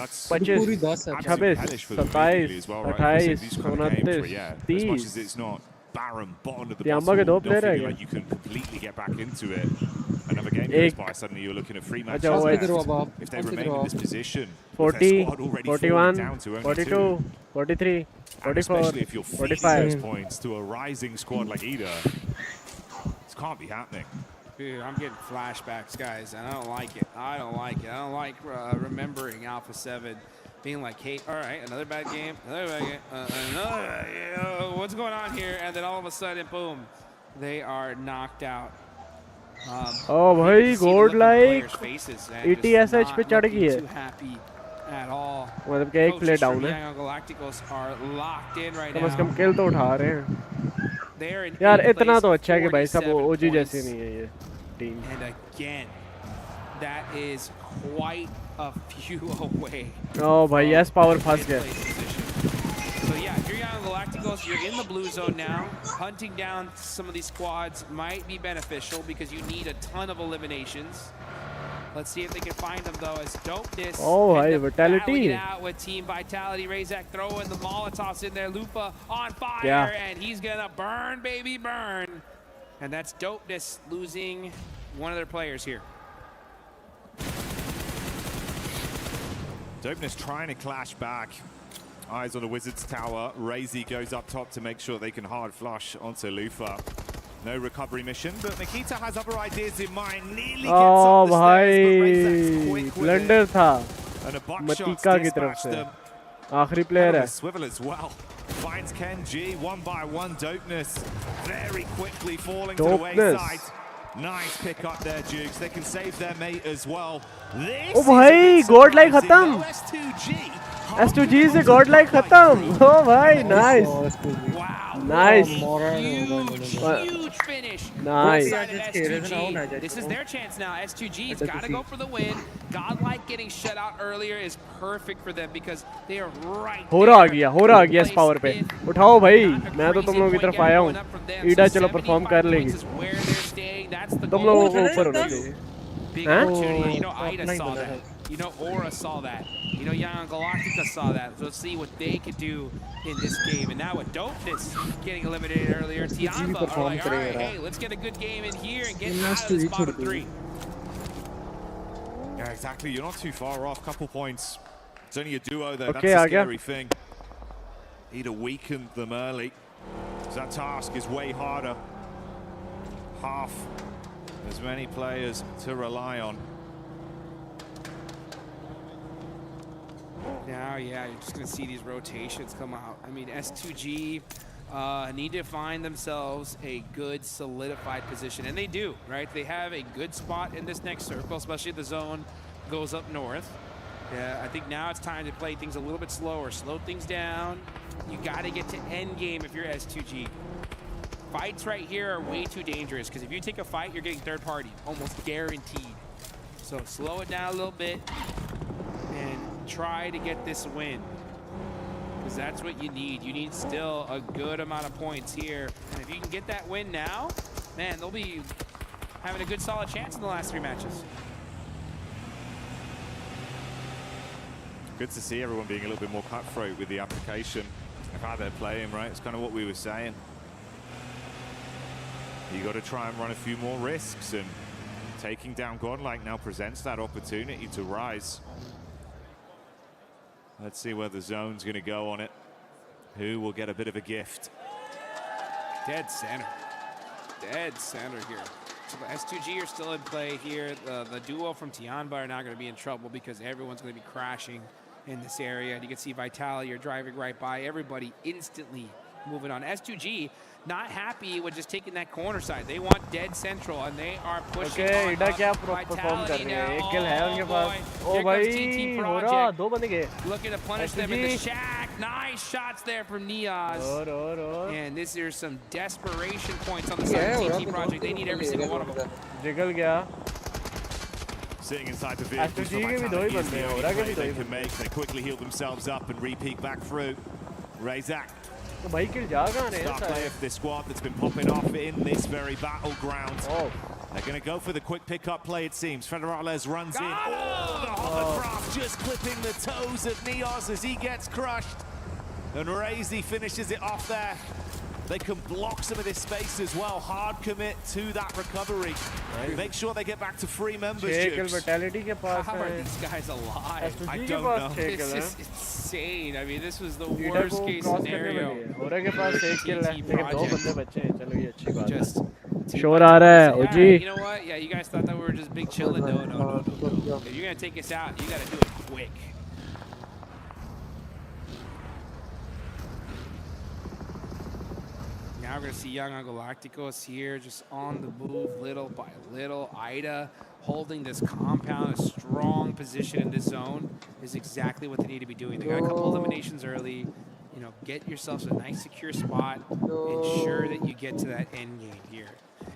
25 26 27 28 29 30 barren bottom of the Tiamba के दो player है like you can completely get back into it. Another game goes by, suddenly you're looking at 3 matches left. If they remain in this position, 40 41 42 43 44 especially if you're feeding 45 those points to a rising squad like Ida, this can't be happening. Dude, I'm getting flashbacks, guys, and I don't like it. I don't like remembering Alpha 7 being like, hey, all right, another bad game, what's going on here? And then all of a sudden, boom, they are knocked out. Oh, भाई gold like ETSH पे चढ़ गई है मतलब क्या एक play down है कम से कम किल तो उठा रहे हैं यार इतना तो अच्छा है कि भाई सब ओजी जैसे नहीं है ये team And again, that is quite a few away. Oh भाई yes power फंस गए. So yeah, if you're Young Galacticos, you're in the blue zone now. Hunting down some of these squads might be beneficial because you need a ton of eliminations. Let's see if they can find them though. As Dopeness. Oh, hey, Vitality. It out with Team Vitality. Razak throwing the Molotovs in there. Lupa on fire, and he's gonna burn, baby, burn. And that's Dopeness losing one of their players here. Dopeness trying to clash back. Eyes on the Wizards tower. Razy goes up top to make sure they can hard flush onto Lufa. No recovery mission, but Nikita has other ideas in mind. Nearly gets up the stairs, but Razak's quick with Blender it. था And a मतीका की तरफ से आखिरी player है. Swivel as well. Finds Ken G one by one. Dopeness very quickly falling to the wayside. Nice pick up there, Dukes. They can save their mate as well. Oh भाई God like खत्म. S2G से God like खत्म. Oh भाई nice. Nice. Huge finish. Nice. This is their chance now. S2G's got to go for the win. Godlike getting shut out earlier is perfect for them because they are right. हो रहा आ गया इस power पे. उठाओ भाई. मैं तो तुम लोगों की तरफ आया हूँ. ईडा चलो परफॉर्म कर लेगी. तुम लोगों को ऊपर होना चाहिए. Big opportunity. You know Ida saw that. You know Aura saw that. You know Young Galactica saw that. So let's see what they could do in this game. And now with Dopeness getting eliminated earlier, Tiamba are like, all right, hey, let's get a good game in here and get out of this bottom 3. Yeah, exactly. You're not too far off. Couple points. It's only a duo there. Okay, that's a scary thing. Ida weakened them early. So that task is way harder. Half as many players to rely on. Now, yeah, you're just going to see these rotations come out. I mean, S2G need to find themselves a good solidified position, and they do, right? They have a good spot in this next circle, especially if the zone goes up north. Yeah, I think now it's time to play things a little bit slower, slow things down. You got to get to end game if you're S2G. Fights right here are way too dangerous, because if you take a fight, you're getting third party, almost guaranteed. So slow it down a little bit and try to get this win, because that's what you need. You need still a good amount of points here. And if you can get that win now, man, they'll be having a good solid chance in the last 3 matches. Good to see everyone being a little bit more cutthroat with the application of how they're playing, right? It's kind of what we were saying. You got to try and run a few more risks, and taking down Godlike now presents that opportunity to rise. Let's see where the zone's going to go on it. Who will get a bit of a gift? Dead center. Dead center here. So the S2G are still in play here. The duo from Tianba are not going to be in trouble, because everyone's going to be crashing in this area. And you can see Vitality are driving right by everybody, instantly moving on. S2G not happy with just taking that corner side. They want dead central, and they are pushing on Vitality now. Oh boy, here comes TT Project. Looking to punish them in the shack. Nice shots there from Niaz. And this is some desperation points on the side of TT Project. They need every single one of them. Sitting inside the vehicle, they can make. They quickly heal themselves up and re-peek back through. Razak. Star player for this squad that's been popping off in this very battleground. They're going to go for the quick pickup play, it seems. Federales runs in. Oh, the hovercraft just clipping the toes of Niaz as he gets crushed. And Razy finishes it off there. They can block some of this space as well. Hard commit to that recovery. Make sure they get back to 3 members. How are these guys alive? I don't know. This is insane. I mean, this was the worst case scenario. Just शोर आ रहा है ओजी. You know what? Yeah, you guys thought that we were just big chilling. No. If you're gonna take us out, you gotta do it quick. Now we're going to see Young Galacticos here, just on the move little by little. Ida holding this compound, a strong position in this zone is exactly what they need to be doing. They got a couple eliminations early. You know, get yourselves a nice secure spot. Ensure that you get to that end game here.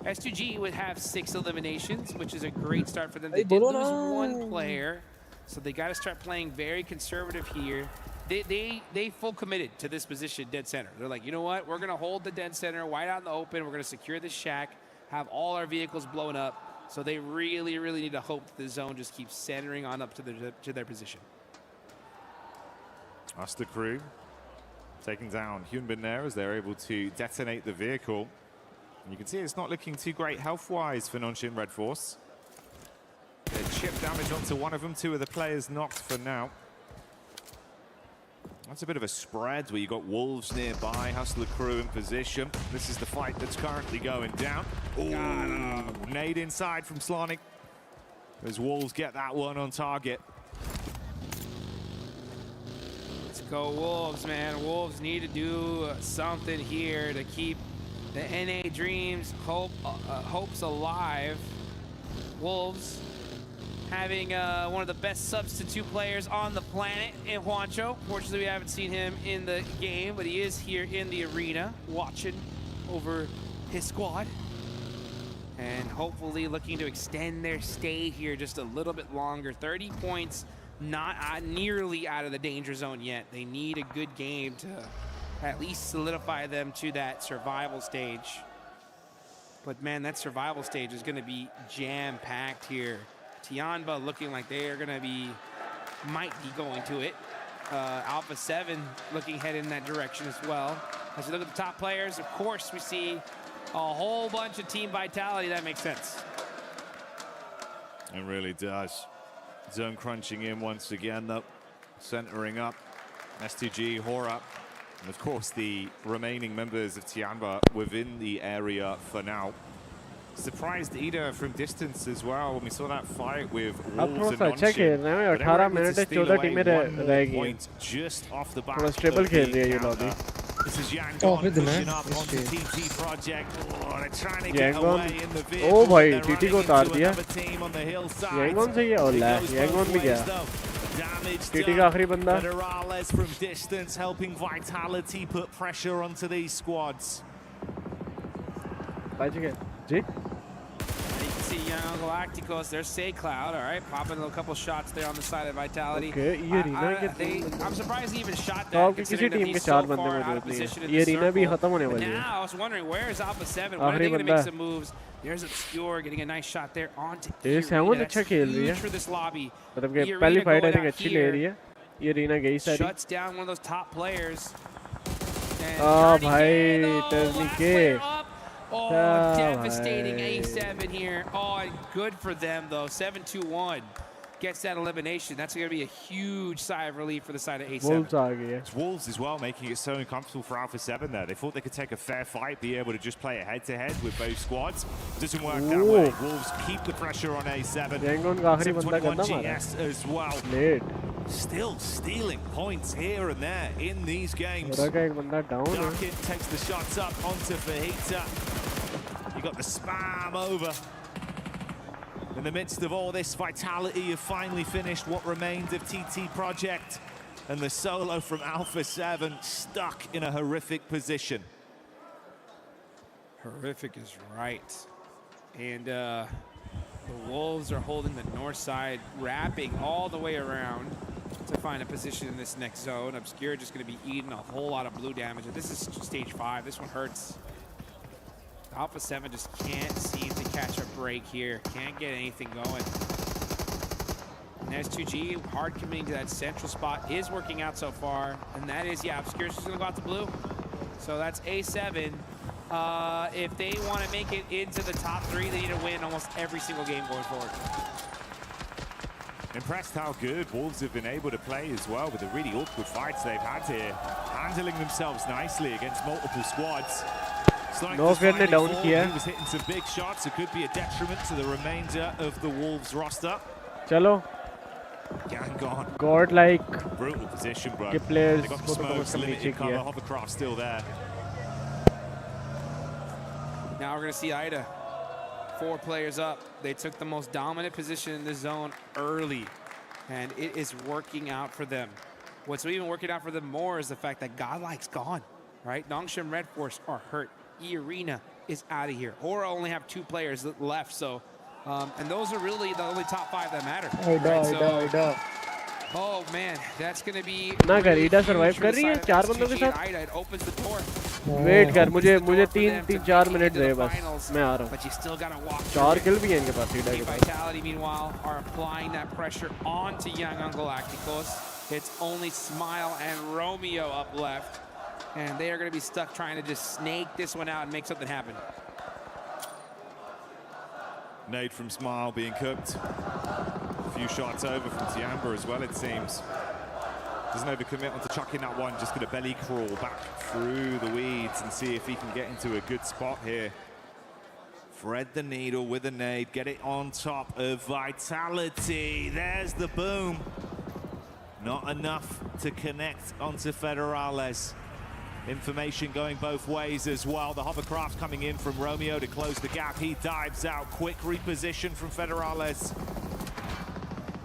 S2G would have 6 eliminations, which is a great start for them. They did lose 1 player, so they got to start playing very conservative here. They full committed to this position, dead center. They're like, you know what? We're going to hold the dead center, wide out in the open. We're going to secure this shack, have all our vehicles blown up. So they really, really need to hope that the zone just keeps centering on up to their position. That's the crew taking down Hyunbin there as they're able to detonate the vehicle. And you can see it's not looking too great health-wise for Nonshin Red Force. Chip damage onto one of them, 2 of the players knocked for now. That's a bit of a spread where you got Wolves nearby, Hustler crew in position. This is the fight that's currently going down. Ooh, nade inside from Slanik as Wolves get that one on target. Let's go Wolves, man. Wolves need to do something here to keep the NA dreams, hopes alive. Wolves having one of the best substitute players on the planet in Juancho. Fortunately, we haven't seen him in the game, but he is here in the arena watching over his squad. And hopefully looking to extend their stay here just a little bit longer. 30 points, not nearly out of the danger zone yet. They need a good game to at least solidify them to that survival stage. But man, that survival stage is gonna be jam-packed here. Tianba looking like they are going to might be going to it. Alpha 7 looking head in that direction as well. As we look at the top players, of course, we see a whole bunch of team vitality. That makes sense. It really does. Zone crunching in once again, though. Centering up. S2G, Hora. And of course, the remaining members of Tianba within the area for now. Surprised Ida from distance as well when we saw that fight with Wolves and Nonshin. But 18 minutes 14 टीमें रहेगी. Point just off the back थोड़ा stable खेल रही है ये lobby. This is Yangon pushing up onto TT Project. Oh, they're trying to get away in the vehicle. Oh भाई, They're TT को running उतार into दिया. another team on the hillside. Yangon से ही और ला, Yangon भी गया. TT का आखिरी बंदा. Federales from distance helping Vitality put pressure onto these squads. बच गए. जी. See Young Galacticos, there's Say Cloud, all right, popping a couple shots there on the side of Vitality. Okay, ये arena के I'm surprised he even shot तो that. आपकी किसी team के 4 बंदे मौजूद नहीं हैं. ये arena भी खत्म होने वाली है. Now I was wondering where is Alpha 7? When are they going to make some moves? There's Obscure getting a nice shot there onto Irina. That's अच्छा खेल रही है. For this lobby. मतलब कि पहली फाइट आई थिंक अच्छी ले रही है. ये arena गई सारी. Shuts down one of those top players. भाई टर्निके. Oh, devastating A7 here. Oh, and good for them, though. 7-2-1 gets that elimination. That's going to be a huge sigh of relief for the side of A7. Wolves are here. It's Wolves as well, making it so uncomfortable for Alpha 7 there. They thought they could take a fair fight, be able to just play a head-to-head with both squads. Doesn't work that way. Wolves keep the pressure on A7. 721 GS as well. Late. Still stealing points here and there in these games. Darkin takes the shots up onto Fajita. You got the spam over. In the midst of all this, Vitality have finally finished what remained of TT Project. And the solo from Alpha 7 stuck in a horrific position. Horrific is right. And the Wolves are holding the north side, wrapping all the way around to find a position in this next zone. Obscure just going to be eating a whole lot of blue damage. And this is stage 5. This one hurts. Alpha 7 just can't seem to catch a break here. Can't get anything going. And there's 2G, hard committing to that central spot. Is working out so far. And that is, yeah, Obscure's just going to go out to blue. So that's A7. If they want to make it into the top 3, they need to win almost every single game going forward. Impressed how good Wolves have been able to play as well with the really awkward fights they've had here. Handling themselves nicely against multiple squads. No करने down किया. He was hitting some big shots. It could be a detriment to the remainder of the Wolves roster. चलो. Yangon. God-like. Brutal position, bro. के players They got the smokes, limited cover. Hovercraft still there. Now we're going to see Ida. 4 players up. They took the most dominant position in the zone early, and it is working out for them. What's even working out for them more is the fact that Godlike's gone, right? Nongshim Red Force are hurt. E-Arena is out of here. Or only have 2 players left, so, and those are really the only top 5 that matter. Ida. Oh man, that's going to be. ना कर ईडा survive कर रही है 4 बंदों के साथ. Ida, it opens the door. Wait कर मुझे 3-4 मिनट दे बस मैं आ रहा हूँ. 4 किल भी हैं इनके पास ईडा के पास. Vitality meanwhile are applying that pressure onto Young Galacticos. It's only Smile and Romeo up left, and they are going to be stuck trying to just snake this one out and make something happen. Nade from Smile being cooked. A few shots over from Tiamba as well, it seems. Doesn't overcommit onto chucking that one, just going to belly crawl back through the weeds and see if he can get into a good spot here. Thread the needle with a nade, get it on top of Vitality. There's the boom. Not enough to connect onto Federales. Information going both ways as well. The hovercraft coming in from Romeo to close the gap. He dives out. Quick reposition from Federales.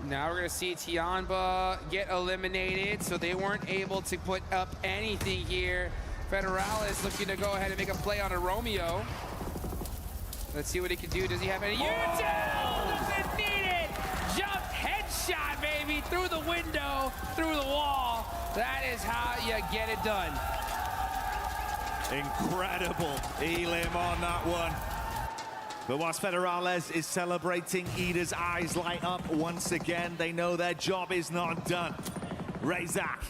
Now we're going to see Tiamba get eliminated, so they weren't able to put up anything here. Federales looking to go ahead and make a play on a Romeo. Let's see what he can do. Does he have any? You do! Doesn't need it! Jump headshot, baby! Through the window, through the wall. That is how you get it done. Incredible elim on that one. But whilst Federales is celebrating, Ida's eyes light up once again. They know their job is not done. Razak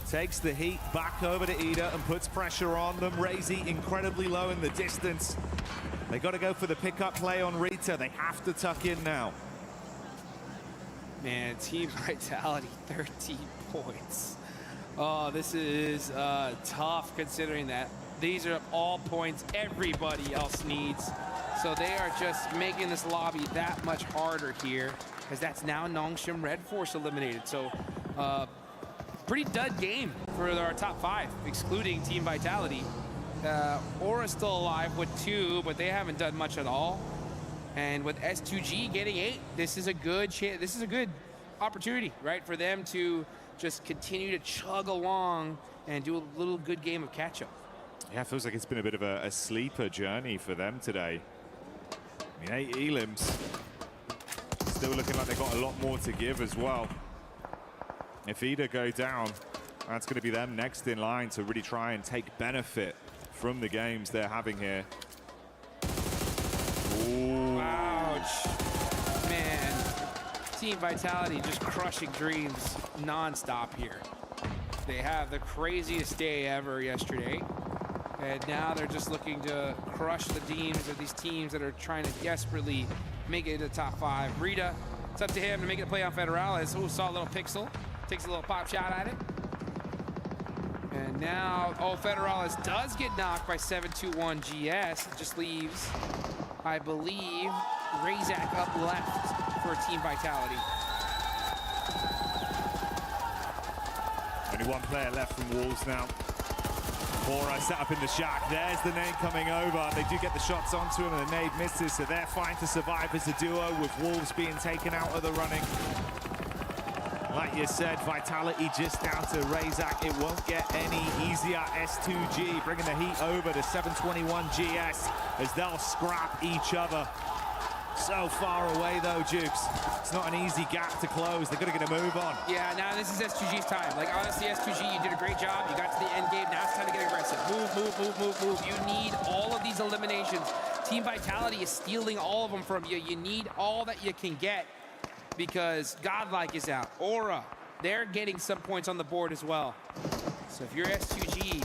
takes the heat back over to Ida and puts pressure on them. Razy incredibly low in the distance. They got to go for the pickup play on Rita. They have to tuck in now. Man, Team Vitality, 13 points. Oh, this is tough considering that these are all points everybody else needs. So they are just making this lobby that much harder here, as that's now Nongshim Red Force eliminated. So pretty dud game for our top 5, excluding Team Vitality. Aura's still alive with 2, but they haven't done much at all. And with S2G getting 8, this is a good opportunity, right, for them to just continue to chug along and do a little good game of catch-up. Yeah, it feels like it's been a bit of a sleeper journey for them today. I mean, 8 elims. Still looking like they've got a lot more to give as well. If EDA go down, that's going to be them next in line to really try and take benefit from the games they're having here. Ooh. Ouch. Man. Team Vitality just crushing dreams non-stop here. They have the craziest day ever yesterday. And now they're just looking to crush the teams, or these teams that are trying to desperately make it to the top 5. Rita, it's up to him to make it a play on Federalis. Oh, saw a little pixel. Takes a little pop shot at it. And now, Federalis does get knocked by 721 GS. It just leaves, I believe, Razak up left for Team Vitality. Only one player left from Wolves now. Bora set up in the shack. There's the nade coming over. They do get the shots onto him, and the nade misses, so they're fine to survive as a duo, with Wolves being taken out of the running. Like you said, Vitality just down to Razak. It won't get any easier. S2G bringing the heat over to 721 GS as they'll scrap each other. So far away though, Jukes. It's not an easy gap to close. They're going to get a move on. Yeah, now this is S2G's time. Like, honestly, S2G, you did a great job. You got to the end game. Now it's time to get aggressive. Move. You need all of these eliminations. Team Vitality is stealing all of them from you. You need all that you can get because Godlike is out. Aura, they're getting some points on the board as well. So if you're S2G,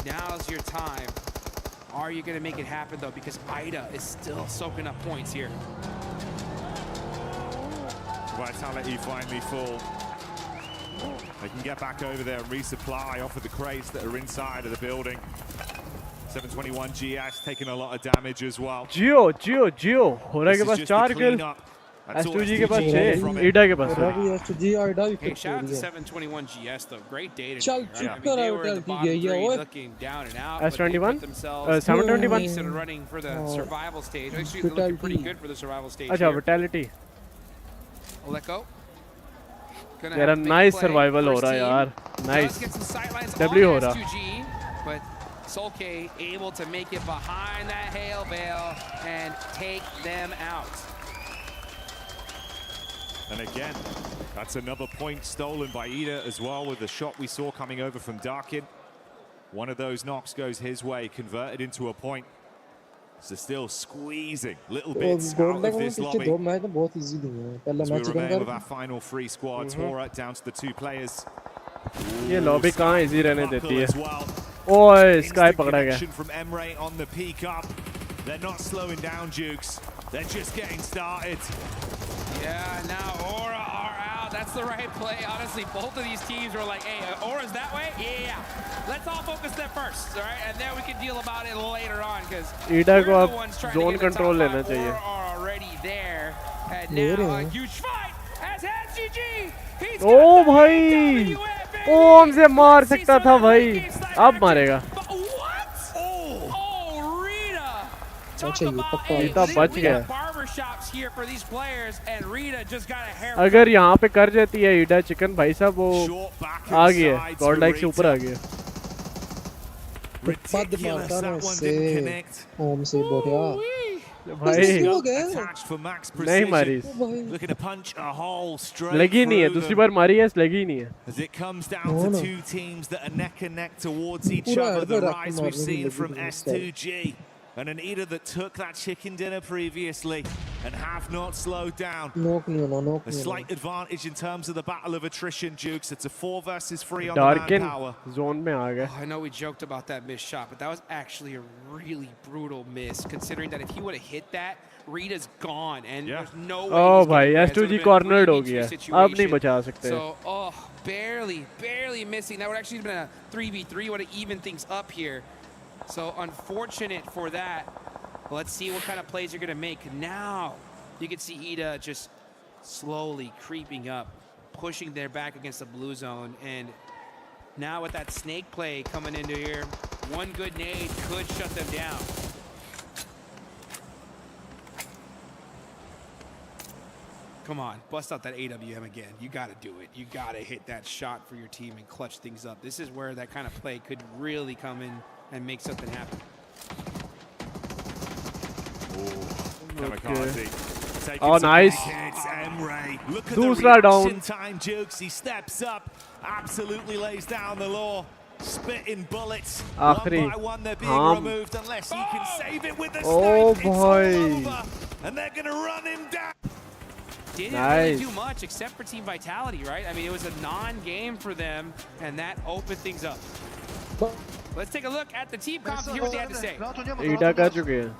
now's your time. Are you going to make it happen, though? Because Ida is still soaking up points here. Vitality finally full. They can get back over there and resupply off of the crates that are inside of the building. 721 GS taking a lot of damage as well. Geo. Hora ke paas 4 kill. S2G के पास 6, ईडा के पास 4. Hey, shout out to 721 GS though. Great day today. They were in the bottom 3 looking down and out. S21? 721? Instead of running for the survival stage. Actually, they're looking pretty good for the survival stage. अच्छा, Vitality. Let go. They're a nice survival हो रहा है यार. Nice. W हो रहा. But Solke able to make it behind that hail bale and take them out. And again, that's another point stolen by Ida as well, with the shot we saw coming over from Darkin. One of those knocks goes his way, converted into a point. So still squeezing little bits out of this lobby. So we remain with our final 3 squads. Hora down to the 2 players. ये lobby कहाँ easy रहने देती है? ओए, Sky पकड़ा गया. From Emre on the peak up. They're not slowing down, Jukes. They're just getting started. Yeah, now Aura are out. That's the right play. Honestly, both of these teams were like, hey, Aura's that way? Yeah. Let's all focus there first, all right? And then we can deal about it later on, because we're the ones trying to get the top 5. Aura are already there. And now a huge fight as SGG. He's got the भाई, ओम से मार सकता था भाई. अब मारेगा. Rita बच गया. अगर यहाँ पे कर जाती है ईडा चिकन भाई साहब, वो आ गया गॉडलाइक से ऊपर आ गया. ओम से बढ़िया भाई नहीं मारी, लगी नहीं है. दूसरी बार मारी है, लगी नहीं है. As it comes down to 2 teams that are neck and neck towards each other, the rise we've seen from S2G. And an Ida that took that chicken dinner previously and have not slowed down. A slight advantage in terms of the battle of attrition, Jukes. It's a 4 versus 3 on the manpower. Zone में आ गया. I know we joked about that missed shot, but that was actually a really brutal miss, considering that if he would have hit that, Rita's gone, and there's no way. Oh भाई, S2G cornered हो गया. अब नहीं बचा सकते. So, barely missing. That would actually have been a 3v3. Would have evened things up here. So unfortunate for that. Let's see what kind of plays you're going to make. Now you can see Ida just slowly creeping up, pushing their back against the blue zone. And Now with that snake play coming into here, one good nade could shut them down. Come on, bust out that AWM again. You got to do it. You got to hit that shot for your team and clutch things up. This is where that kind of play could really come in and make something happen. Kamikaze. Oh, nice. Look at Dusra the down. reaction time, Jukes. He steps up, absolutely lays down the law. Spitting bullets. Akhri. One by one, they're being removed unless he can save it with the Oh, snipe. boy. It's all over, and they're going to run him down. Didn't really do much except for team vitality, right? I mean, it was a non-game for them, and that opened things up. Let's take a look at the team comp and hear what they had to say. ईडा कर चुके हैं.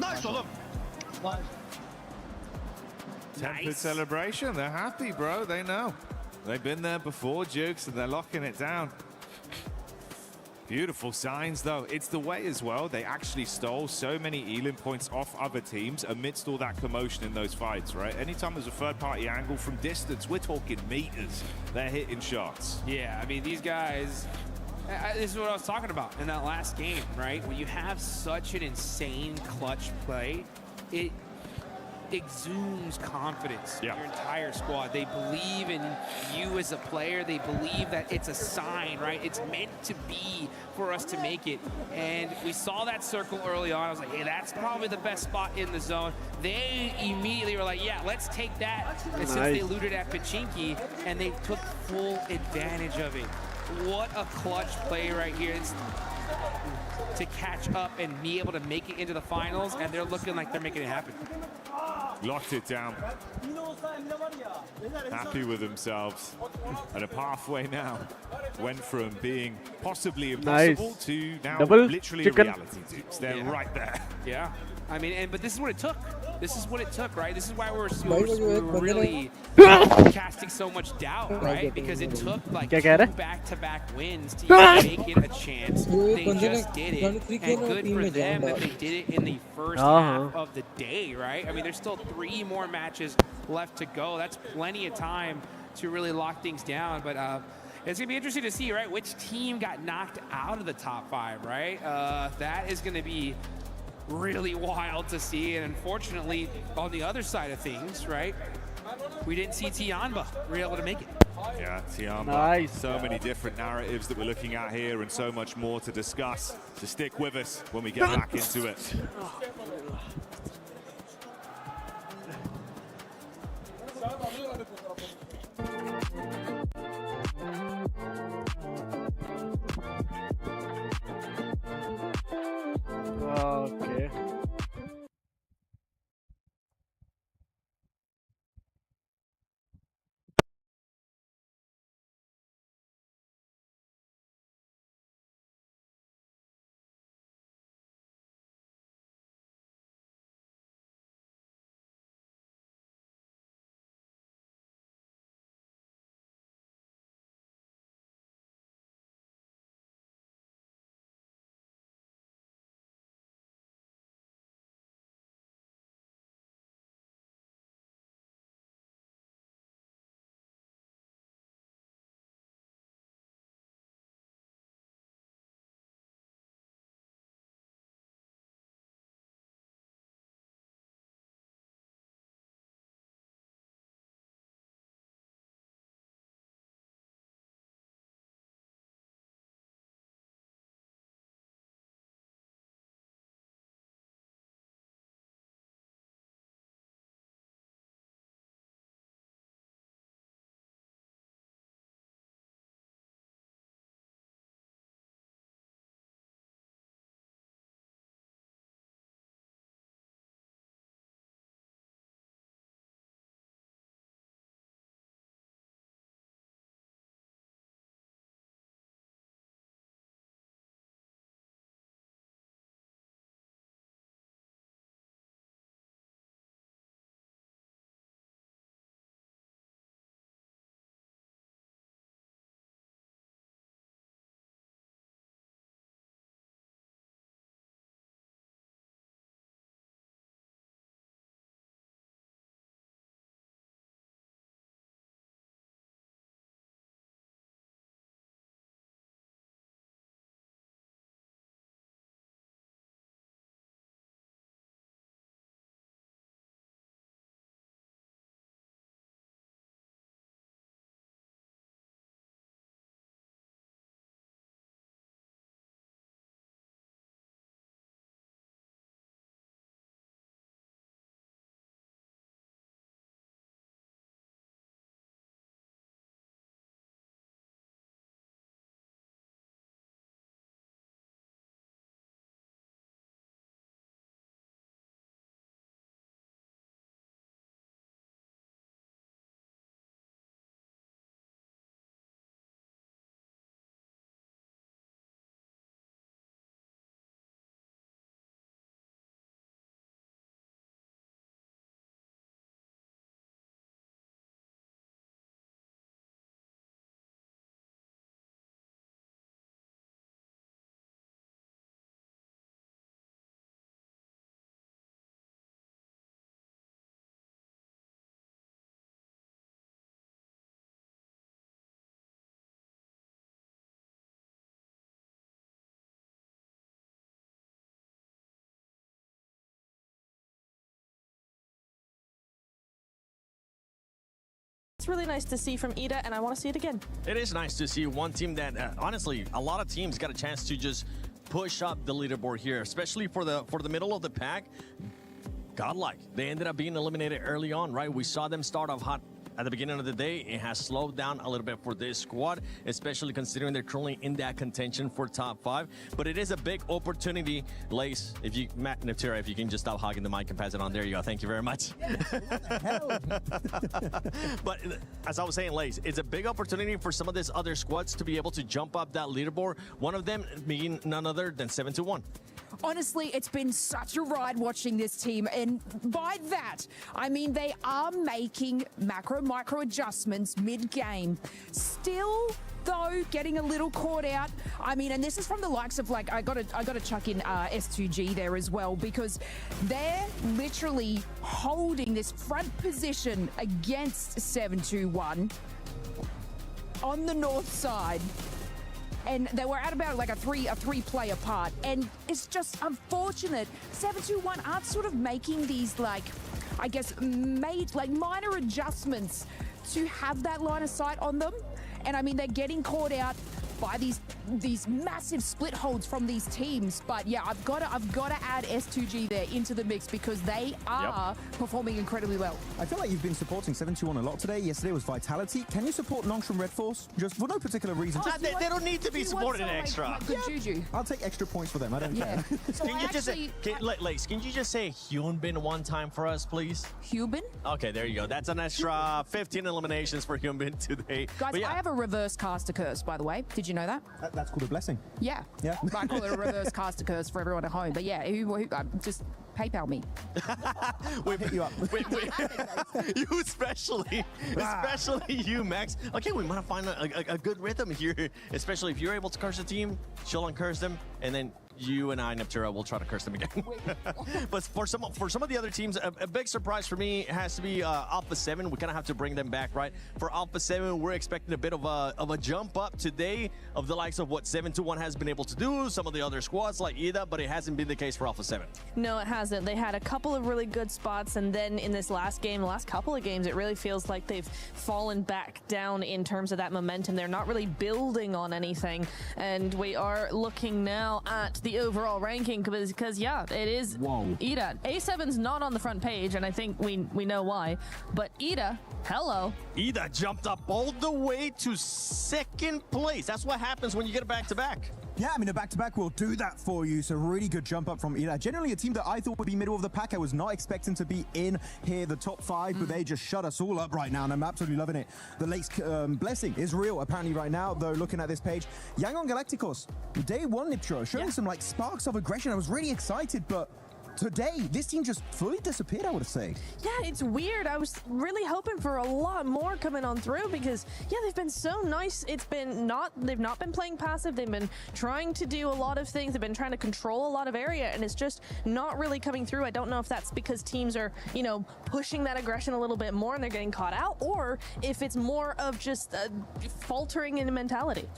Nice oğlum. Tempered celebration. They're happy, bro. They know. They've been there before, Jukes, and they're locking it down. Beautiful signs, though. It's the way as well. They actually stole so many Elim points off other teams amidst all that commotion in those fights, right? Anytime there's a third-party angle from distance, we're talking meters. They're hitting shots. Yeah, I mean, these guys, this is what I was talking about in that last game, right? When you have such an insane clutch play, it exudes confidence in your entire squad. They believe in you as a player. They believe that it's a sign, right? It's meant to be for us to make it. And we saw that circle early on. I was like, hey, that's probably the best spot in the zone. They immediately were like, yeah, let's take that. And since they looted at Pachinki, and they took full advantage of it. What a clutch play right here. It's to catch up and be able to make it into the finals, and they're looking like they're making it happen. Locked it down. Happy with themselves. And a pathway now. Went from being possibly impossible to now literally a reality. They're right there. Yeah. I mean, but this is what it took. This is what it took, right? This is why we're really casting so much doubt, right? Because it took like 2 back-to-back wins to even make it a chance. They just did it, and good for them that they did it in the first half of the day, right? I mean, there's still 3 more matches left to go. That's plenty of time to really lock things down, but it's going to be interesting to see, right, which team got knocked out of the top 5, right? That is going to be really wild to see, and unfortunately, on the other side of things, right, we didn't see Tianba really able to make it. Yeah, Tianba. So many different narratives that we're looking at here, and so much more to discuss. So stick with us when we get back into it. Okay. really nice to see from Ida, and I want to see it again. It is nice to see one team that, honestly, a lot of teams got a chance to just push up the leaderboard here, especially for the middle of the pack. Godlike. They ended up being eliminated early on, right? We saw them start off hot at the beginning of the day. It has slowed down a little bit for this squad, especially considering they're currently in that contention for top 5. But it is a big opportunity. Lace, if you, Matt Neptera, if you can just stop hogging the mic and pass it on. There you go. Thank you very much. But as I was saying, Lace, it's a big opportunity for some of these other squads to be able to jump up that leaderboard. One of them being none other than 721. Honestly, it's been such a ride watching this team, and by that, I mean they are making micro adjustments mid-game. Still, though, getting a little caught out. I mean, and this is from the likes of, like, I gotta chuck in S2G there as well, because they're literally holding this front position against 721 on the north side. And they were at about like a three player part, and it's just unfortunate 721 aren't sort of making these, like, I guess, made like minor adjustments to have that line of sight on them. And I mean, they're getting caught out by these massive split holds from these teams. But yeah, I've got to add S2G there into the mix, because they are performing incredibly well. I feel like you've been supporting 721 a lot today. Yesterday was Vitality. Can you support Nongs from Red Force? Just for no particular reason. They don't need to be supported extra. Good juju. I'll take extra points for them. I don't care. So Can you just say, Lace, can you just say Hyunbin one time for us, please? Hyunbin? Okay, there you go. That's an extra 15 eliminations for Hyunbin today. Guys, I have a reverse caster curse, by the way. Did you know that? That's called a blessing. Yeah. Yeah. I call it a reverse caster curse for everyone at home. But yeah, just PayPal me. We'll hit you up. Wait. You especially you, Max. Okay, we might find a good rhythm here, especially if you're able to curse a team, she'll uncurse them, and then you and I, Neptera, will try to curse them again. But for some of the other teams, a big surprise for me has to be Alpha 7. We kind of have to bring them back, right? For Alpha 7, we're expecting a bit of a jump up today of the likes of what 721 has been able to do, some of the other squads like Ida, but it hasn't been the case for Alpha 7. No, it hasn't. They had a couple of really good spots, and then in this last game, the last couple of games, it really feels like they've fallen back down in terms of that momentum. They're not really building on anything, and we are looking now at the overall ranking, because yeah, it is Ida. A7's not on the front page, and I think we know why, but Ida, hello. Ida jumped up all the way to second place. That's what happens when you get a back-to-back. Yeah, I mean, a back-to-back will do that for you. So really good jump up from Ida. Generally a team that I thought would be middle of the pack. I was not expecting to be in here, the top 5, but they just shut us all up right now, and I'm absolutely loving it. The Lace blessing is real apparently right now, though, looking at this page. Yangon Galacticos, day 1 Nitro, showing some like sparks of aggression. I was really excited, but today, this team just fully disappeared, I would say. Yeah, it's weird. I was really hoping for a lot more coming on through, because, yeah, they've been so nice. They've not been playing passive. They've been trying to do a lot of things. They've been trying to control a lot of area, and it's just not really coming through. I don't know if that's because teams are, pushing that aggression a little bit more and they're getting caught out, or if it's more of just faltering in mentality.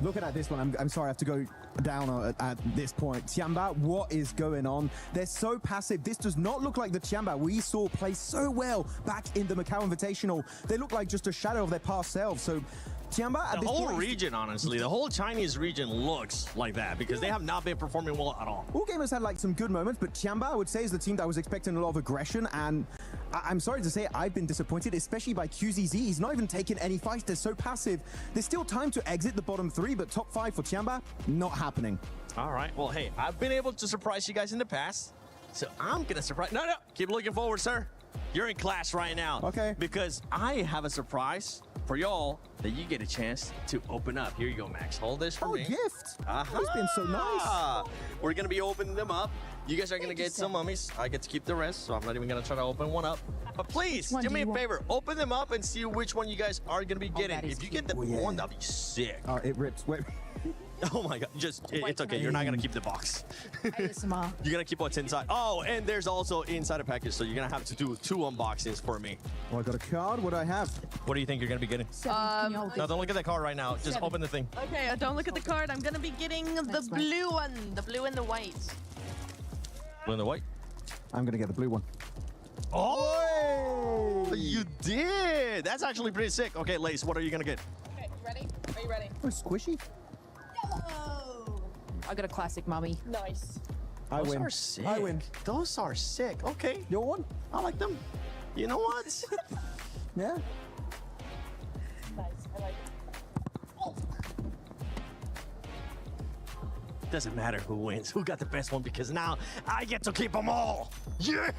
Looking at this one, I'm sorry, I have to go down at this point. Tiamba, what is going on? They're so passive. This does not look like the Tiamba we saw play so well back in the Macau Invitational. They look like just a shadow of their past selves. So Tiamba, at the whole region, honestly, the whole Chinese region looks like that, because they have not been performing well at all. All gamers had like some good moments, but Tiamba, I would say, is the team that I was expecting a lot of aggression, and I'm sorry to say I've been disappointed, especially by QZZ. He's not even taking any fights. They're so passive. There's still time to exit the bottom 3, but top 5 for Tiamba, not happening. All right. Well, hey, I've been able to surprise you guys in the past, so I'm going to surprise... No, keep looking forward, sir. You're in class right now. Okay. Because I have a surprise for y'all that you get a chance to open up. Here you go, Max. Hold this for me. Oh, gift. It's been so nice. We're going to be opening them up. You guys are going to get some mummies. I get to keep the rest, so I'm not even going to try to open one up. But please, do me a favor. Open them up and see which one you guys are going to be getting. If you get the one, that'd be sick. Oh, it rips. Wait. Oh my god, it's okay. You're not gonna keep the box. ASMR. You're gonna keep what's inside. Oh, and there's also inside a package, so you're gonna have to do 2 unboxings for me. Oh, I got a card. What do I have? What do you think you're gonna be getting? No, don't look at that card right now. Just open the thing. Okay, don't look at the card. I'm gonna be getting the blue one, the blue and the white. Blue and the white. I'm gonna get the blue one. Oh! you did. That's actually pretty sick. Okay, Lace, what are you gonna get? Okay, ready? Are you ready? Oh, squishy. Yellow! I got a classic, mummy. Nice. Those are sick. I win. Those are sick. Okay, Your one? I like them. You know what? Yeah. Nice. I like it. Doesn't matter who wins, who got the best one, because now I get to keep them all. Yeah.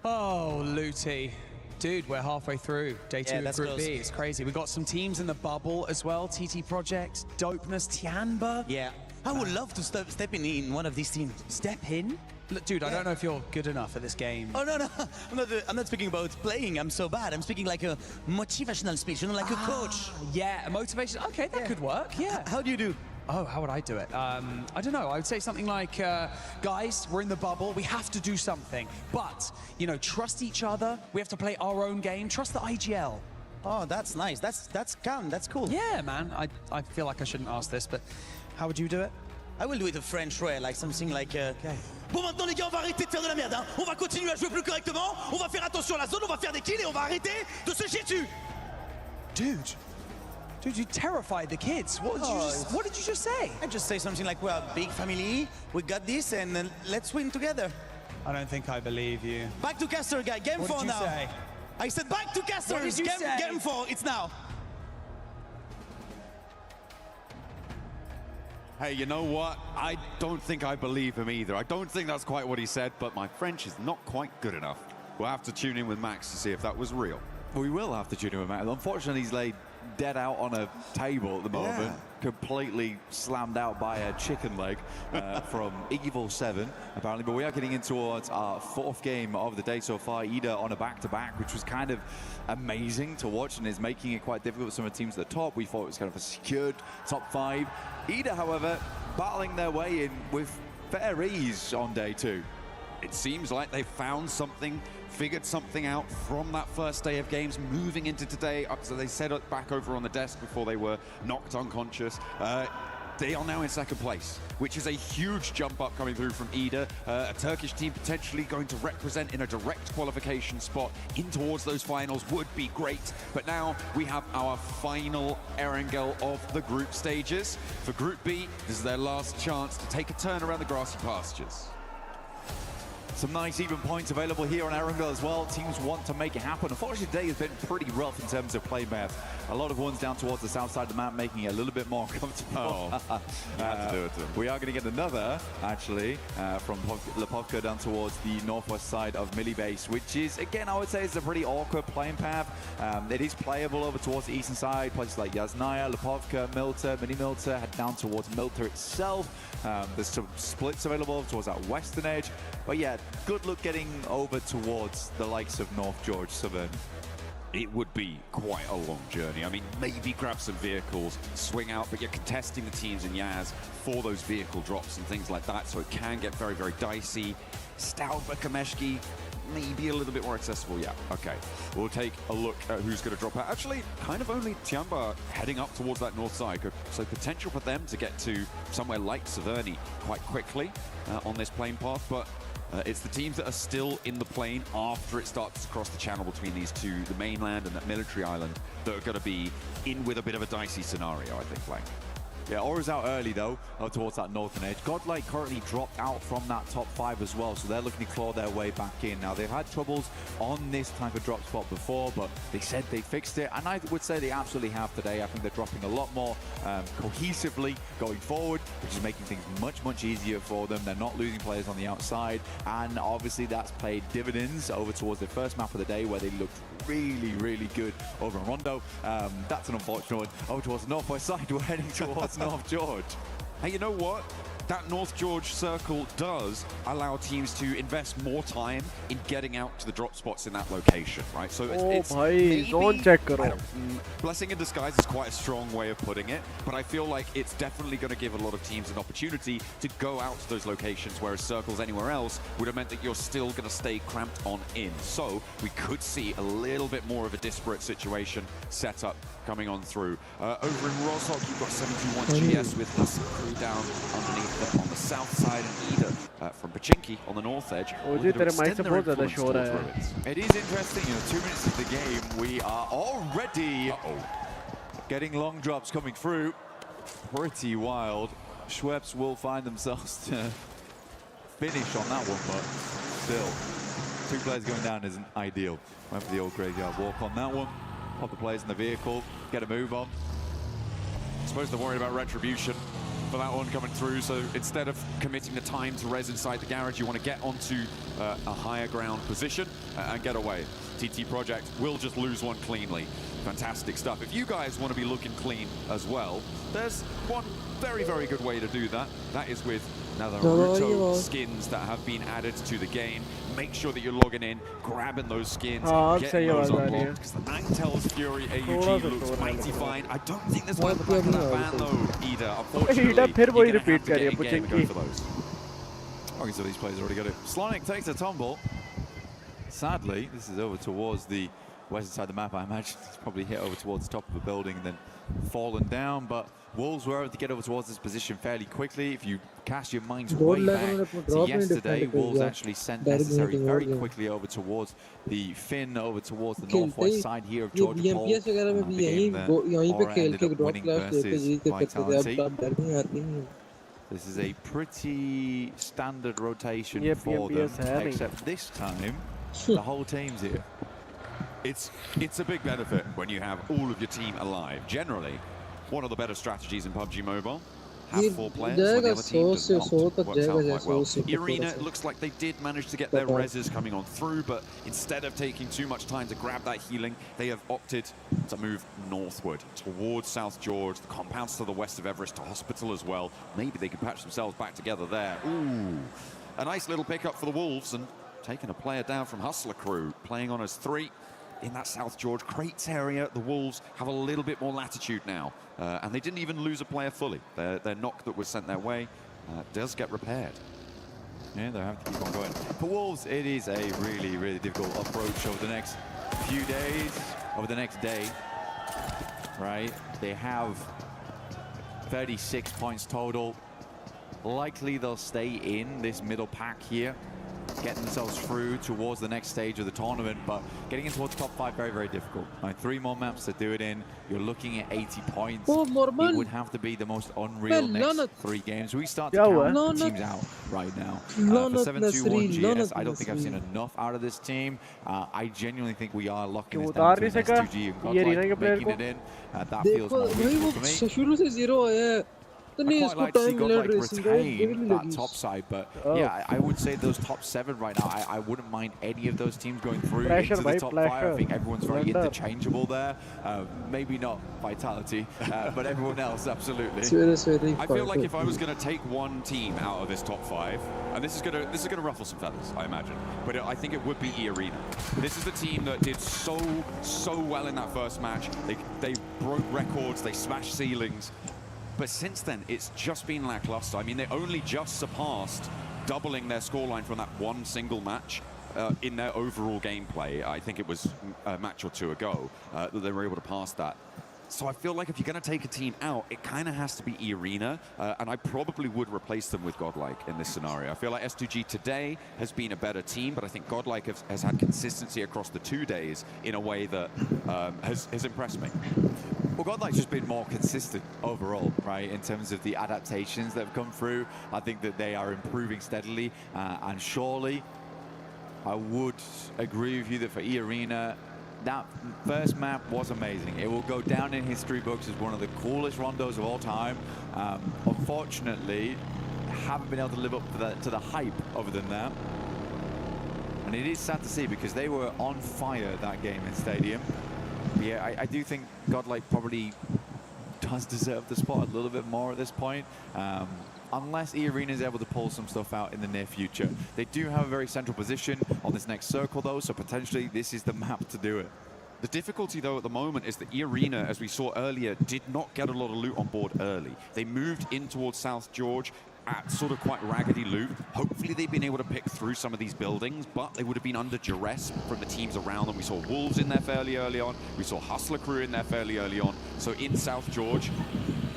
Oh, Looty. Dude, we're halfway through. Day 2 of Group B. It's crazy. We got some teams in the bubble as well. TT Project, Dopeness, Tianba. Yeah. I would love to step in one of these teams. Step in? Look, dude, I don't know if you're good enough at this game. Oh, no. I'm not speaking about playing. I'm so bad. I'm speaking like a motivational speech, like a coach. Yeah, a motivation. Okay, that could work. Yeah. How do you do? Oh, how would I do it? I don't know. I would say something like, guys, we're in the bubble. We have to do something. But, you know, trust each other. We have to play our own game. Trust the IGL. Oh, that's nice. That's calm. That's cool. Yeah, man. I feel like I shouldn't ask this, but how would you do it? I will do it the French way, like something like... Okay. Bon, maintenant, les gars, on va arrêter de faire de la merde. Hein. On va continuer à jouer plus correctement. On va faire attention à la zone. On va faire des kills et on va arrêter de se chier dessus. Dude, you terrified the kids. What did you just say? I just say something like, we're a big family. We got this, and let's win together. I don't think I believe you. Back to caster, guy. Game 4 now. Say? I said back to caster. What did you say? Game 4. It's now. Hey, you know what? I don't think I believe him either. I don't think that's quite what he said, but my French is not quite good enough. We'll have to tune in with Max to see if that was real. We will have to tune in with Max. Unfortunately, he's laid dead out on a table at the moment, completely slammed out by a chicken leg from Evil7, apparently. But we are getting in towards our 4th game of the day so far. Ida on a back-to-back, which was kind of amazing to watch and is making it quite difficult for some of the teams at the top. We thought it was kind of a secured top 5. Ida, however, battling their way in with fair ease on day 2. It seems like they found something, figured something out from that first day of games, moving into today. So they set it back over on the desk before they were knocked unconscious. They are now in 2nd place, which is a huge jump up coming through from Ida. A Turkish team potentially going to represent in a direct qualification spot in towards those finals would be great. But now we have our final Erangel of the group stages. For Group B, this is their last chance to take a turn around the grassy pastures. Some nice even points available here on Erangel as well. Teams want to make it happen. Unfortunately, today has been pretty rough in terms of play math. A lot of ones down towards the south side of the map, making it a little bit more comfortable. You have to do it to them. We are going to get another, actually, from Lepovka down towards the northwest side of Millibase, which is, again, I would say is a pretty awkward playing path. It is playable over towards the eastern side, places like Yasnaya, Lepovka, Milta, Mini Milta, head down towards Milta itself. There's some splits available towards that western edge. But yeah, good luck getting over towards the likes of North George Southern. It would be quite a long journey. I mean, maybe grab some vehicles, swing out, but you're contesting the teams in Yaz for those vehicle drops and things like that, so it can get very, very dicey. Stalba, Kameshki, maybe a little bit more accessible, yeah. Okay, we'll take a look at who's going to drop out. Actually, kind of only Tianba heading up towards that north side, so potential for them to get to somewhere like Severny quite quickly on this plane path, but it's the teams that are still in the plane after it starts to cross the channel between these two, the mainland and that military island, that are going to be in with a bit of a dicey scenario, I think, playing. Yeah, Aura's out early, though, towards that northern edge. Godlike currently dropped out from that top 5 as well, so they're looking to claw their way back in. Now, they've had troubles on this type of drop spot before, but they said they fixed it, and I would say they absolutely have today. I think they're dropping a lot more cohesively going forward, which is making things much, much easier for them. They're not losing players on the outside, and obviously that's paid dividends over towards the first map of the day, where they looked really, really good over in Rondo. That's an unfortunate one. Over towards the northwest side, we're heading towards North George. Hey, you know what? That North George circle does allow teams to invest more time in getting out to the drop spots in that location, right? So it's maybe, zone check karo. Blessing in disguise is quite a strong way of putting it, but I feel like it's definitely going to give a lot of teams an opportunity to go out to those locations, whereas circles anywhere else would have meant that you're still going to stay cramped on in. So we could see a little bit more of a disparate situation set up coming on through. Over in Roshok, you've got 71 GS with Hassan crew down underneath Ethan on the south side, and Ida from Pachinki on the north edge. OG, तेरे mic से बहुत ज़्यादा शोर है. It is interesting, 2 minutes of the game, we are already getting long drops coming through. Pretty wild. Schweppes will find themselves to finish on that one, but still, 2 players going down isn't ideal. Went for the old graveyard walk on that one. Pop the players in the vehicle, get a move on. I suppose they're worried about retribution for that one coming through, so instead of committing the time to res inside the garage, you want to get onto a higher ground position and get away. TT Project will just lose one cleanly. Fantastic stuff. If you guys want to be looking clean as well, there's one very, very good way to do that. That is with now the Naruto skins that have been added to the game. Make sure that you're logging in, grabbing those skins, getting those unlocked, because the Angtel's Fury AUG looks mighty fine. I don't think there's one at the back of that van though, Ida. Unfortunately, you're going to have to get in game and go for those. Okay, so these players already got it. Slonic takes a tumble. Sadly, this is over towards the western side of the map. I imagine it's probably hit over towards the top of a building and then fallen down, but Wolves were able to get over towards this position fairly quickly. If you cast your minds way back to yesterday, Wolves actually sent necessary very quickly over towards the Finn, over towards the northwest side here of Georgia Pole. The game that Aura ended up winning versus Vitality. This is a pretty standard rotation for them, except this time, the whole team's here. It's a big benefit when you have all of your team alive. Generally, one of the better strategies in PUBG Mobile. Have 4 players when the other team does not. Works out quite well. Arena, it looks like they did manage to get their reses coming on through, but instead of taking too much time to grab that healing, they have opted to move northward towards South George, the compounds to the west of Everest, to Hospital as well. Maybe they could patch themselves back together there. Ooh, a nice little pickup for the Wolves, and taking a player down from Hustler Crew, playing on as 3. In that South George crates area, the Wolves have a little bit more latitude now. And they didn't even lose a player fully. Their knock that was sent their way does get repaired. Yeah, they have to keep on going. For Wolves, it is a really, really difficult approach over the next few days, over the next day, right? They have 36 points total. Likely they'll stay in this middle pack here, get themselves through towards the next stage of the tournament, but getting into towards the top 5, very, very difficult. 3 more maps to do it in. You're looking at 80 points. It would have to be the most unreal next 3 games. We start to count teams out right now. For 7-2-1 GS, I don't think I've seen enough out of this team. I genuinely think we are locking this down to S2G and Godlike making it in. That feels more reasonable for me. I quite like to see Godlike retain that top side, but yeah, I would say those top 7 right now, I wouldn't mind any of those teams going through into the top 5. I think everyone's very interchangeable there. Maybe not Vitality, but everyone else, absolutely. I feel like if I was going to take one team out of this top 5, and this is gonna ruffle some feathers, I imagine, but I think it would be E-Arena. This is the team that did so well in that first match. They broke records, they smashed ceilings. But since then, it's just been lackluster. I mean, they only just surpassed doubling their scoreline from that one single match in their overall gameplay. I think it was a match or 2 ago that they were able to pass that. So I feel like if you're going to take a team out, it kind of has to be E-Arena, and I probably would replace them with Godlike in this scenario. I feel like S2G today has been a better team, but I think Godlike has had consistency across the 2 days in a way that has impressed me. Well, Godlike's just been more consistent overall, right, in terms of the adaptations that have come through. I think that they are improving steadily, and surely I would agree with you that for E-Arena, that first map was amazing. It will go down in history books as one of the coolest rondos of all time. Unfortunately, haven't been able to live up to the hype other than that. And it is sad to see because they were on fire that game in Stadium. But yeah, I do think Godlike probably does deserve the spot a little bit more at this point. Unless E-Arena is able to pull some stuff out in the near future. They do have a very central position on this next circle, though, so potentially this is the map to do it. The difficulty, though, at the moment is that E-Arena, as we saw earlier, did not get a lot of loot on board early. They moved in towards South George at sort of quite raggedy loot. Hopefully they've been able to pick through some of these buildings, but they would have been under duress from the teams around them. We saw Wolves in there fairly early on. We saw Hustler Crew in there fairly early on. So in South George,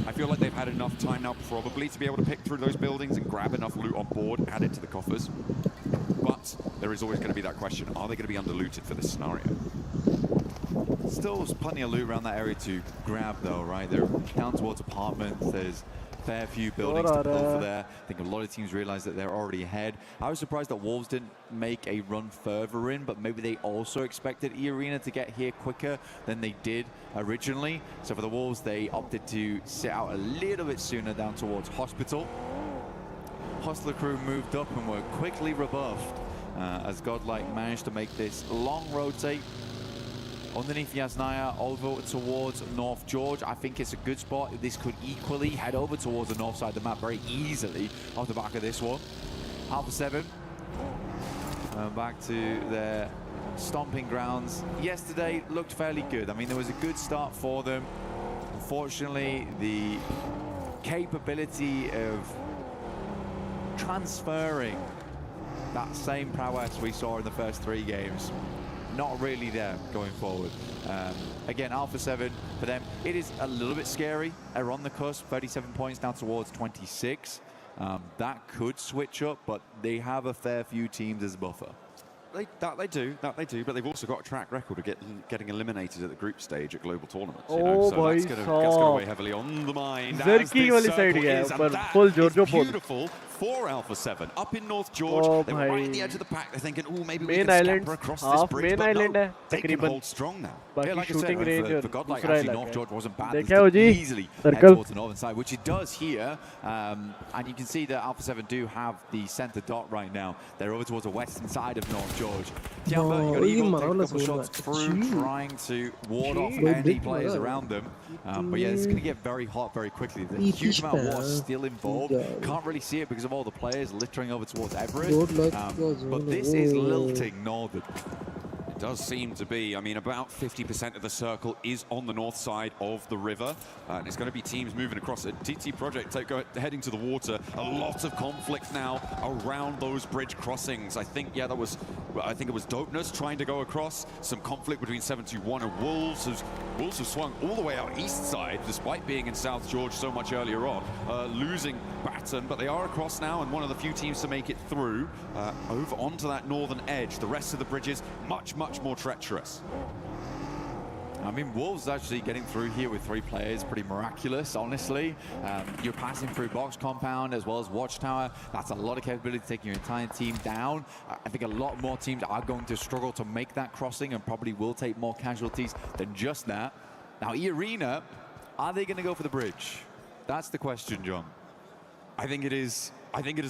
I feel like they've had enough time now probably to be able to pick through those buildings and grab enough loot on board, add it to the coffers. But there is always going to be that question, are they going to be under-looted for this scenario? Still plenty of loot around that area to grab though, right? They're down towards apartments. There's a fair few buildings to pull for there. I think a lot of teams realize that they're already ahead. I was surprised that Wolves didn't make a run further in, but maybe they also expected E-Arena to get here quicker than they did originally. So for the Wolves, they opted to sit out a little bit sooner down towards Hospital. Hostler crew moved up and were quickly rebuffed as Godlike managed to make this long rotate underneath Yasnaya over towards North George. I think it's a good spot. This could equally head over towards the north side of the map very easily off the back of this one. Alpha 7 back to their stomping grounds. Yesterday looked fairly good. I mean, there was a good start for them. Unfortunately, the capability of transferring that same prowess we saw in the first 3 games, not really there going forward. Again, Alpha 7, for them, it is a little bit scary. They're on the cusp, 37 points down towards 26. That could switch up, but they have a fair few teams as a buffer. They do, but they've also got a track record of getting eliminated at the group stage at global tournaments. Oh, you know? So that's going to weigh heavily on the mind. As this circle is, and that is beautiful for Alpha 7 up in North George. They're right at the edge of the pack. They're thinking, oh, maybe we can scamper across this bridge, but no, they can hold strong now. Yeah, like I said, for Godlike, actually, North George wasn't bad. This could easily head towards the northern side, which it does here. And you can see that Alpha 7 do have the center dot right now. They're over towards the western side of North George. Tiamba, you got Eagle take a couple shots through, trying to ward off any players around them. But yeah, it's going to get very hot very quickly. There's a huge amount of war still involved. Can't really see it because of all the players littering over towards Everest. But this is lilting Northern. It does seem to be. I mean, about 50% of the circle is on the north side of the river. And it's going to be teams moving across it. TT Project heading to the water. A lot of conflict now around those bridge crossings. I think, yeah, it was Dopeness trying to go across. Some conflict between 721 and Wolves. Wolves have swung all the way out east side, despite being in South George so much earlier on. Losing Baton, but they are across now and one of the few teams to make it through over onto that northern edge. The rest of the bridges, much more treacherous. I mean, Wolves actually getting through here with 3 players, pretty miraculous, honestly. You're passing through Box Compound as well as Watchtower. That's a lot of capability to take your entire team down. I think a lot more teams are going to struggle to make that crossing and probably will take more casualties than just that. Now, E-Arena, are they going to go for the bridge? That's the question, John. I think it is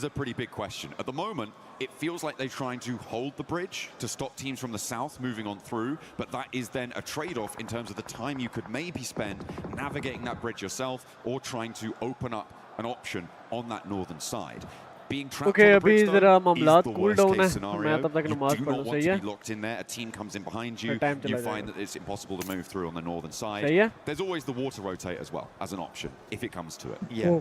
a pretty big question. At the moment, it feels like they're trying to hold the bridge to stop teams from the south moving on through, but that is then a trade-off in terms of the time you could maybe spend navigating that bridge yourself or trying to open up an option on that northern side. Being trapped on the bridge, though, is the worst-case scenario. You do not want to be locked in there. A team comes in behind you. You find that it's impossible to move through on the northern side. There's always the water rotate as well as an option, if it comes to it. Yeah.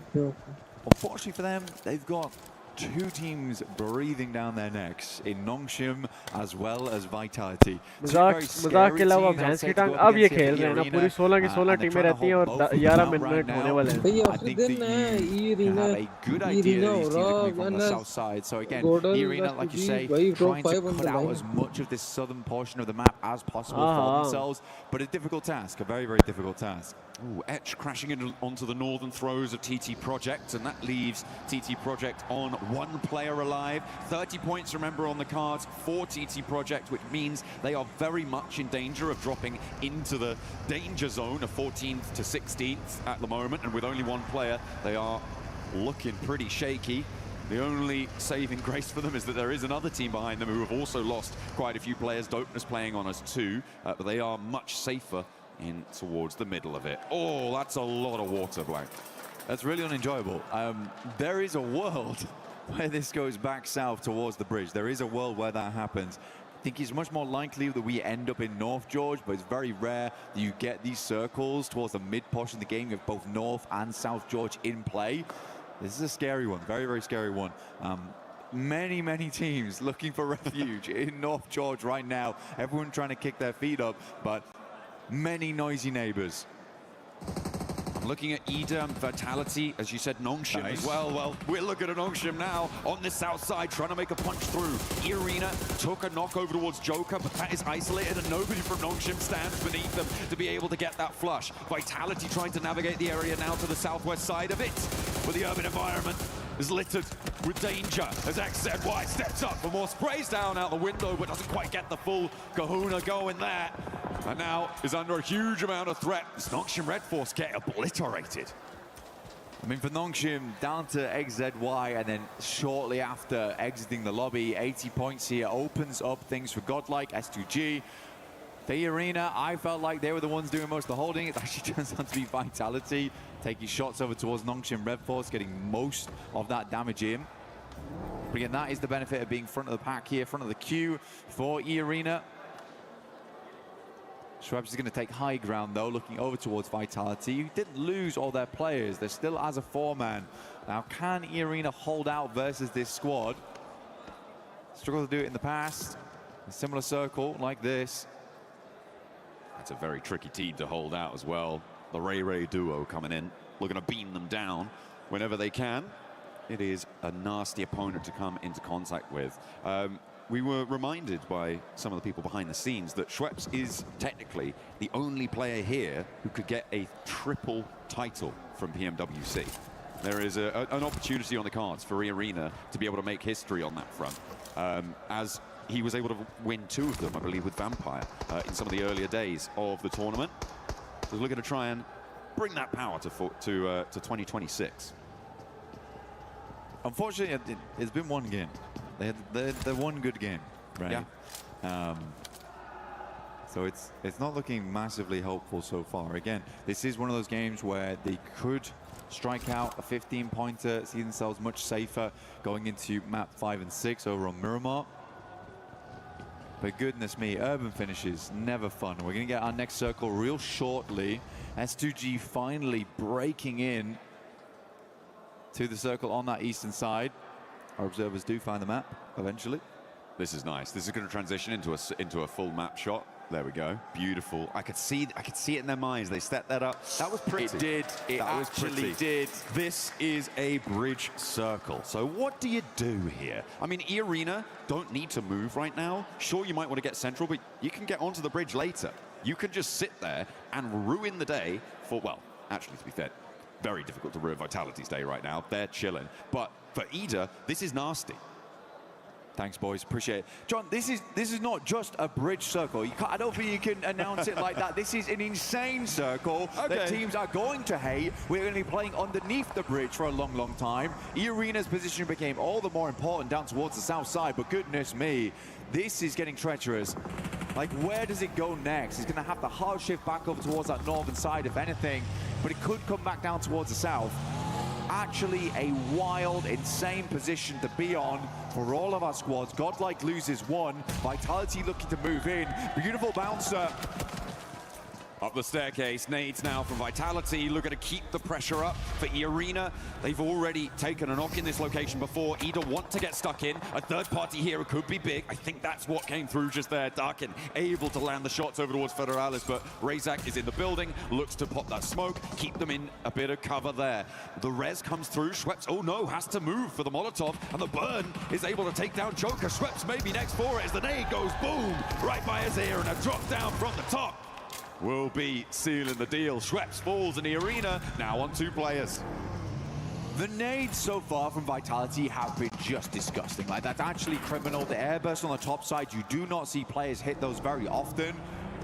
Unfortunately for them, they've got 2 teams breathing down their necks in Nongshim as well as Vitality. मजाक के अलावा भैंस की टांग अब ये खेल रहे हैं ना, पूरी 16 की 16 टीमें रहती हैं और 11 मिनट होने वाले हैं. I think that you have a good idea that these teams are coming from the south side. So again, E-Arena, like you say, trying to cut out as much of this southern portion of the map as possible for themselves. But a difficult task, a very difficult task. Ooh, Etch crashing in onto the northern throws of TT Project, and that leaves TT Project on 1 player alive. 30 points, remember, on the cards for TT Project, which means they are very much in danger of dropping into the danger zone of 14th to 16th at the moment, and with only 1 player, they are looking pretty shaky. The only saving grace for them is that there is another team behind them who have also lost quite a few players. Dopeness playing on us too, but they are much safer in towards the middle of it. Oh, that's a lot of water, Blank. That's really unenjoyable. There is a world where this goes back south towards the bridge. There is a world where that happens. I think it's much more likely that we end up in North George, but it's very rare that you get these circles towards the mid portion of the game. You have both North and South George in play. This is a scary one, very scary one. Many teams looking for refuge in North George right now. Everyone trying to kick their feet up, but many noisy neighbors. I'm looking at Ida and Vitality, as you said, Nongshim as well. Well, we're looking at Nongshim now on the south side, trying to make a punch through. Irina took a knock over towards Joker, but that is isolated, and nobody from Nongshim stands beneath them to be able to get that flush. Vitality trying to navigate the area now to the southwest side of it, but the urban environment is littered with danger as XZY steps up for more, sprays down out the window, but doesn't quite get the full kahuna going there. And now is under a huge amount of threat. Does Nongshim Red Force get obliterated? I mean, for Nongshim, down to XZY, and then shortly after exiting the lobby, 80 points here opens up things for Godlike, S2G. The Arena, I felt like they were the ones doing most of the holding. It actually turns out to be Vitality, taking shots over towards Nongshim Red Force, getting most of that damage in. But again, that is the benefit of being front of the pack here, front of the queue for E-Arena. Schwebs is going to take high ground, though, looking over towards Vitality. You didn't lose all their players. They're still as a four-man. Now, can E-Arena hold out versus this squad? Struggled to do it in the past. A similar circle like this. That's a very tricky team to hold out as well. The Ray duo coming in, looking to beam them down whenever they can. It is a nasty opponent to come into contact with. We were reminded by some of the people behind the scenes that Schweppes is technically the only player here who could get a triple title from PMWC. There is an opportunity on the cards for E-Arena to be able to make history on that front, as he was able to win 2 of them, I believe, with Vampire in some of the earlier days of the tournament. So we're looking to try and bring that power to 2026. Unfortunately, it's been one game. They had the one good game, right? Yeah. So it's not looking massively hopeful so far. Again, this is one of those games where they could strike out a 15-pointer, see themselves much safer going into map 5 and 6 over on Miramar. But goodness me, urban finishes, never fun. We're going to get our next circle real shortly. S2G finally breaking in to the circle on that eastern side. Our observers do find the map eventually. This is nice. This is going to transition into a full map shot. There we go. Beautiful. I could see it in their minds. They set that up. That was pretty. It did. It actually did. This is a bridge circle. So what do you do here? I mean, E-Arena don't need to move right now. Sure, you might want to get central, but you can get onto the bridge later. You can just sit there and ruin the day for, well, actually, to be fair, very difficult to ruin Vitality's day right now. They're chilling. But for Ida, this is nasty. Thanks, boys. Appreciate it. John, this is not just a bridge circle. I don't think you can announce it like that. This is an insane circle that teams are going to hate. We're going to be playing underneath the bridge for a long, long time. E-Arena's position became all the more important down towards the south side, but goodness me, this is getting treacherous. Like, where does it go next? He's going to have to hard shift back over towards that northern side, if anything, but it could come back down towards the south. Actually a wild, insane position to be on for all of our squads. Godlike loses 1. Vitality looking to move in. Beautiful bouncer. Up the staircase, nades now from Vitality, looking to keep the pressure up for E-Arena. They've already taken a knock in this location before. Ida want to get stuck in. A third-party hero could be big. I think that's what came through just there. Darkin able to land the shots over towards Federalis, but Razak is in the building, looks to pop that smoke, keep them in a bit of cover there. The res comes through. Schweppes, oh no, has to move for the Molotov, and the burn is able to take down Joker. Schweppes maybe next for it as the nade goes boom right by his ear, and a drop down from the top will be sealing the deal. Schweppes falls in the arena, now on 2 players. The nades so far from Vitality have been just disgusting. Like, that's actually criminal. The airburst on the top side, you do not see players hit those very often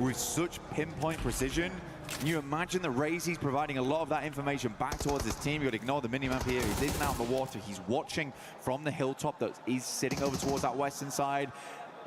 with such pinpoint precision. Can you imagine the Raze? He's providing a lot of that information back towards his team. You've got to ignore the minimap here. He isn't out in the water. He's watching from the hilltop that is sitting over towards that western side.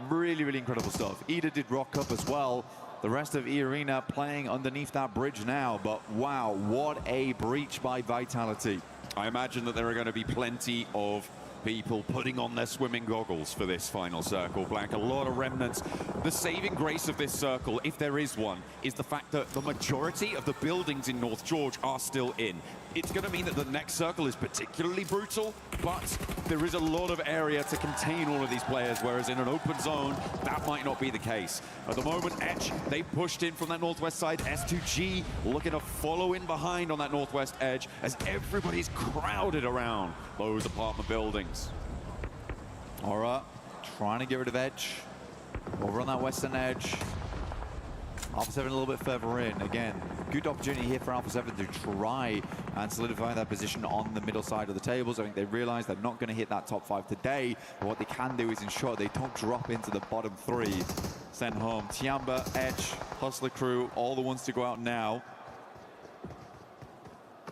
Really, really incredible stuff. Ida did rock up as well. The rest of E-Arena playing underneath that bridge now, but wow, what a breach by Vitality. I imagine that there are going to be plenty of people putting on their swimming goggles for this final circle, Blank. A lot of remnants. The saving grace of this circle, if there is one, is the fact that the majority of the buildings in North George are still in. It's going to mean that the next circle is particularly brutal, but there is a lot of area to contain all of these players, whereas in an open zone, that might not be the case. At the moment, Edge, they pushed in from that northwest side. S2G looking to follow in behind on that northwest edge as everybody's crowded around those apartment buildings. Aura trying to get rid of Edge over on that western edge. Alpha 7 a little bit further in. Again, good opportunity here for Alpha 7 to try and solidify that position on the middle side of the tables. I think they realize they're not going to hit that top 5 today, but what they can do is ensure they don't drop into the bottom 3. Send home Tiamba, Edge, Hustler Crew, all the ones to go out now.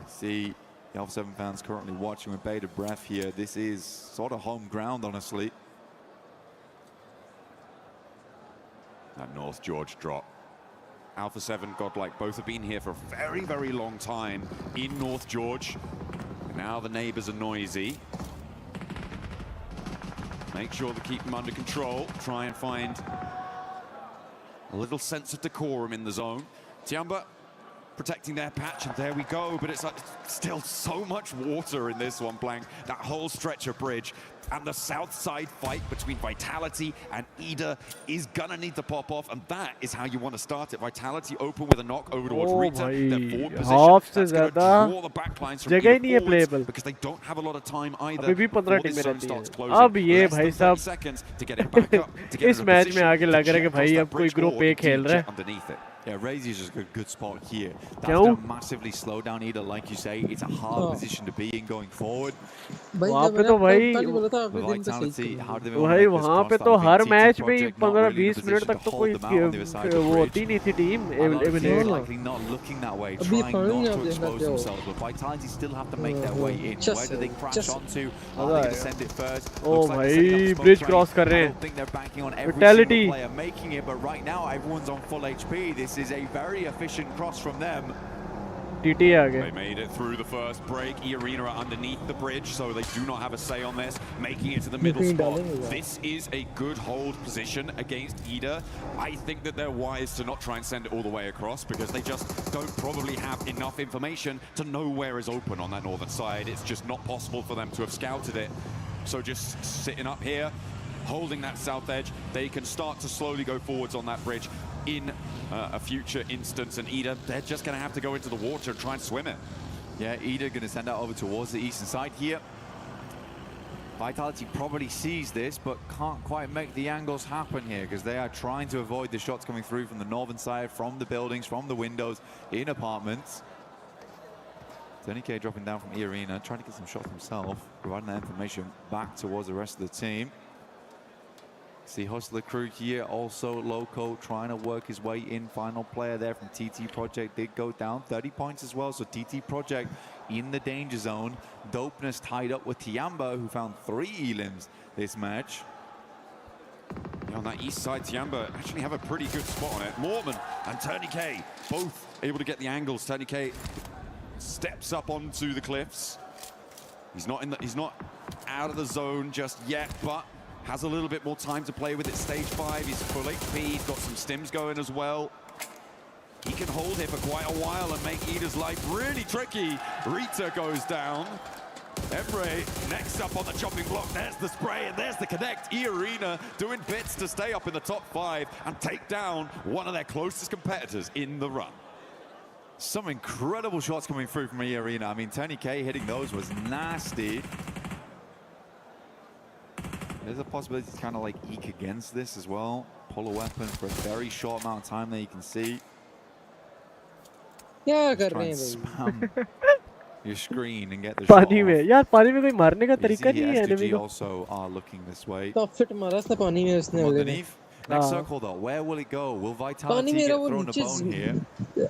See the Alpha 7 fans currently watching with bated breath here. This is sort of home ground, honestly. That North George drop. Alpha 7, Godlike, both have been here for a very, very long time in North George. Now the neighbors are noisy. Make sure to keep them under control. Try and find a little sense of decorum in the zone. Tiamba protecting their patch, and there we go. But it's like still so much water in this one, Blank. That whole stretch of bridge. And the south side fight between Vitality and Ida is gonna need to pop off, and that is how you want to start it. Vitality open with a knock over towards Rita. Their forward position. That's gonna draw the backlines from Ida forwards because they don't have a lot of time either. Before this zone starts closing. Less than 30 seconds to get it back up. To get इस match में आगे लग रहा है कि भाई अब कोई ग्रुप ए खेल रहा है. Underneath it. Yeah, Razy is just a good spot here. That's going to massively slow down Ida, like you say. It's a hard position to be in going forward. वहाँ पे तो भाई वहाँ पे तो हर मैच में 15-20 मिनट तक तो कोई वो होती नहीं थी team. Likely not looking that way, trying not to expose themselves, but Vitality still have to make their way in. Where do they crash onto? Are they going to send it first? Oh भाई bridge cross कर रहे हैं. I don't think they're banking on every single player making it, but right now everyone's on full HP. This is a very efficient cross from them. TT आ गए. They made it through the first break. E-Arena are underneath the bridge, so they do not have a say on this. Making it to the middle spot. This is a good hold position against Ida. I think that they're wise to not try and send it all the way across because they just don't probably have enough information to know where is open on that northern side. It's just not possible for them to have scouted it. So just sitting up here, holding that south edge, they can start to slowly go forwards on that bridge in a future instance, and Ida, they're just going to have to go into the water and try and swim it. Yeah, Ida going to send out over towards the eastern side here. Vitality probably sees this, but can't quite make the angles happen here because they are trying to avoid the shots coming through from the northern side, from the buildings, from the windows, in apartments. Tony K dropping down from E-Arena, trying to get some shots himself, providing that information back towards the rest of the team. See Hustler Crew here, also Loco trying to work his way in. Final player there from TT Project did go down, 30 points as well. So TT Project in the danger zone. Dopeness tied up with Tiamba, who found 3 elims this match. Yeah, on that east side, Tiamba actually have a pretty good spot on it. Mormon and Tony K both able to get the angles. Tony K steps up onto the cliffs. He's not out of the zone just yet, but has a little bit more time to play with it. Stage 5, he's full HP, he's got some stims going as well. He can hold here for quite a while and make Ida's life really tricky. Rita goes down. Emre next up on the chopping block. There's the spray and there's the connect. E-Arena doing bits to stay up in the top 5 and take down one of their closest competitors in the run. Some incredible shots coming through from E-Arena. I mean, Tony K hitting those was nasty. There's a possibility to kind of like eke against this as well. Pull a weapon for a very short amount of time there, you can see. क्या कर रहे हैं spam your screen and get the shot पानी में यार पानी में कोई मारने का तरीका नहीं है enemy also are looking this way. तो फिट मारा उसने पानी में उसने underneath. Next circle though, where will it go? Will Vitality get thrown a bone here?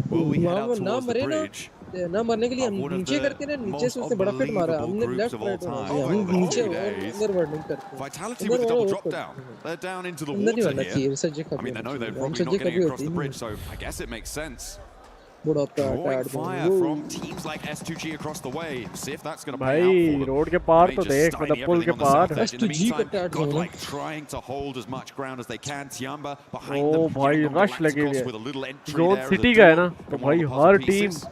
Will we head out towards the bridge? ना मरने के लिए हम नीचे करते हैं नीचे से उसने बड़ा फिट मारा हमने लेफ्ट राइट हम नीचे अंदर वर्डिंग करते हैं Vitality with the double drop down. They're down into the water here. I mean, I know they're probably not getting across the bridge, so I guess it makes sense. Drawing fire from teams like S2G across the way. See if that's going to pay out भाई for them. Road के पार तो देख Stymie मतलब पुल के everything on the पार south edge. In the meantime, Godlike trying to hold as much ground as they can. Tiamba behind ओ them. भाई Yangon rush लगे हुए Galacticos with a little entry zone there as a city का है duel ना तो from one भाई of the her puzzle team pieces.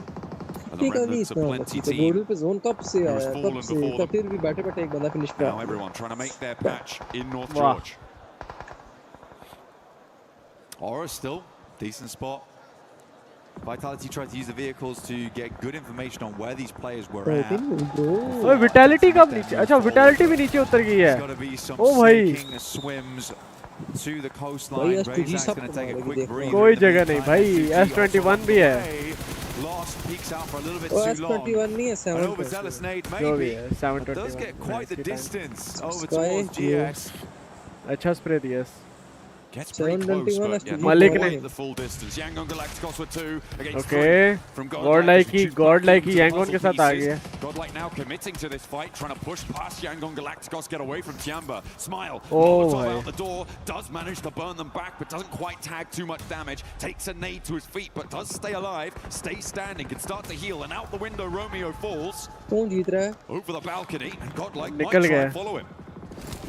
And the remnants of plenty तो team. बॉर्डर पे जोन कब से who's आया fallen कब से before तो them. फिर भी बैठे-बैठे एक बंदा finish Now everyone trying to make their patch in North Wow. George. Aura still decent spot. Vitality tried to use the vehicles to get good information on where these players were at. ओए vitality कब नीचे अच्छा vitality भी नीचे उतर गई है There's got to be some ओ भाई snaking swims to the coastline. Razak's going to take a quick breather. कोई in the जगह नहीं meantime. भाई S2G S21 भी है Lost, peeks out for a little bit O too long. S21 नहीं है An 7 overzealous nade जो भी maybe. है But 721 does get quite the distance over Sky towards blue. GS. अच्छा स्प्रे दिया Gets pretty close, 721 but yeah, Malik not ने quite the full distance. Yangon Galacticos with 2 against okay 3 from Godlike की Godlike Yangon के साथ आ गई है Godlike now committing to this fight, trying to push past Yangon Galacticos, get away from Tiamba. Smile, Oh, Molotov भाई. out the door, does manage to burn them back, but doesn't quite tag too much damage. Takes a nade to his feet, but does stay alive, stays standing, can start to heal, and out the window Romeo falls कौन जीत रहा है over the balcony, and Godlike might निकल try गया and follow him.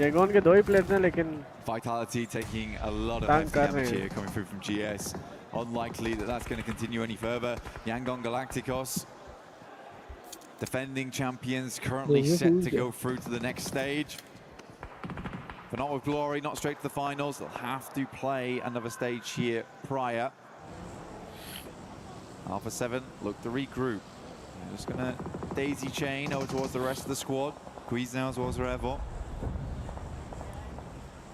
Yangon के दो ही players हैं लेकिन Vitality taking a lot of Thank hefty God, damage man. here coming through from GS. Unlikely that that's going to continue any further. Yangon Galacticos, defending champions, currently set to go through to the next stage. But not with glory, not straight to the finals. They'll have to play another stage here prior. Alpha 7 look to regroup. They're just going to daisy chain over towards the rest of the squad. Squeeze now as well as Revo.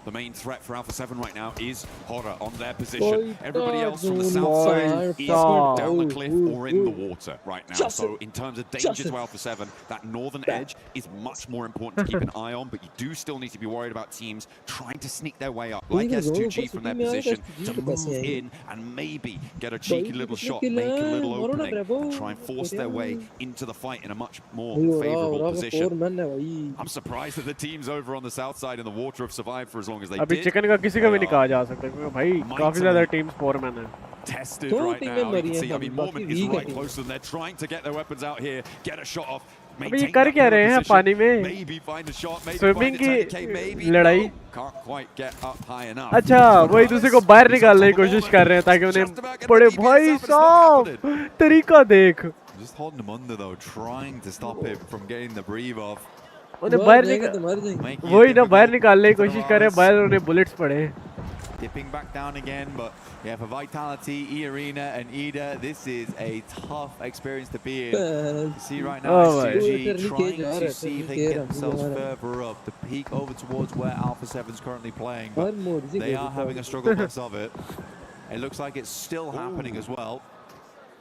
The main threat for Alpha 7 right now is Horror on their position. Everybody else from the south side is down the cliff or in the water right now. So in terms of danger to Alpha 7, that northern edge is much more important to keep an eye on, but you do still need to be worried about teams trying to sneak their way up, like S2G from their position, to move in and maybe get a cheeky little shot, make a little opening, and try and force their way into the fight in a much more favorable position. I'm surprised that the teams over on the south side in the water have survived for as long as they अभी did. Chicken का किसी का भी नहीं कहा जा सकता क्योंकि भाई काफी ज्यादा टीम स्कोर मैन है Tested right now. You can see, I mean, Mormon is right close to them. They're trying to get their weapons out here, get a shot off. अभी ये कर क्या रहे हैं पानी में Maybe find a shot, maybe swimming find a 10K, की maybe लड़ाई can't quite get up high enough. अच्छा वो एक दूसरे को बाहर निकालने की कोशिश कर रहे हैं ताकि उन्हें पड़े भाई साहब तरीका देख Just holding him under though, trying to stop him from getting the breathe off. उन्हें बाहर वही ना बाहर निकालने की कोशिश कर रहे हैं बाहर उन्हें बुलेट्स पड़े Dipping back down again, but yeah, for Vitality, E-Arena and Ida, this is a tough experience to be in. You see right now, SCG trying to see if they can get themselves further up, to peek over towards where Alpha 7's currently playing, but they are having a struggle less of it. It looks like it's still happening as well.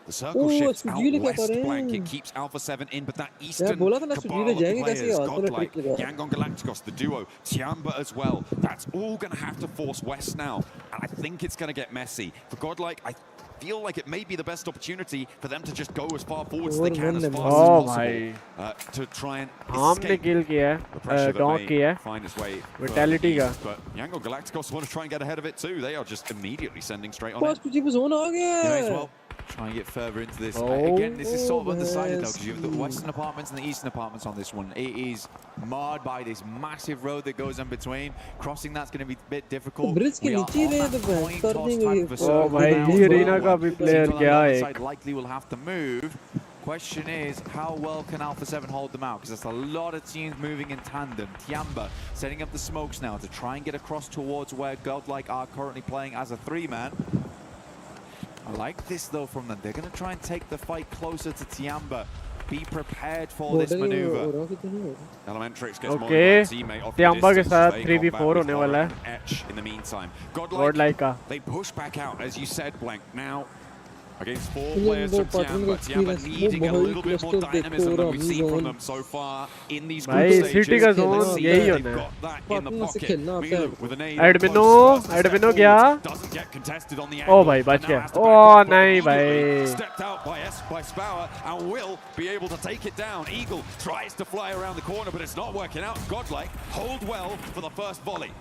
The circle shifts out west blank. It keeps Alpha 7 in, but that eastern cabal of the players, Godlike, Yangon Galacticos, the duo, Tiamba as well, that's all going to have to force west now. And I think it's going to get messy. For Godlike, I feel like it may be the best opportunity for them to just go as far forward as they can, as fast as possible, to try and escape the pressure that may find its way Vitality का but Yangon Galacticos want to try and get ahead of it too. They are just immediately sending straight on बस it. तुझे भी zone आ गया As well, try and get further into this. Again, this is sort of undecided though, because you have the western apartments and the eastern apartments on this one. It is marred by this massive road that goes in between. Crossing that's going to be a bit difficult. Bridge के नीचे ही रहे तो coin toss type of a Oh, भाई E-Arena का भी player क्या है एक likely will have to move. Question is, how well can Alpha 7 hold them out? Because there's a lot of teams moving in tandem. Tiamba setting up the smokes now to try and get across towards where Godlike are currently playing as a 3-man. I like this though from them. They're going to try and take the fight closer to Tiamba. Be prepared for this maneuver. Elementrix gets more okay Tiamba के साथ 3v4 होने वाला है in the meantime. Godlike का They push back out, as you said, Blank. Now, against 4 players from Tiamba, Tiamba needing a little bit more dynamism than we've seen from them so far in these group stages. City का zone यही They've होना got that in the pocket. Milu with a nade एडमिनो गया doesn't get contested on the O angle. भाई बच and now गया has to ओ back up, but नहीं Eagle भाई stepped out by Spower and will be able to take it down. Eagle tries to fly around the corner, but it's not working out. Godlike hold well for the first volley.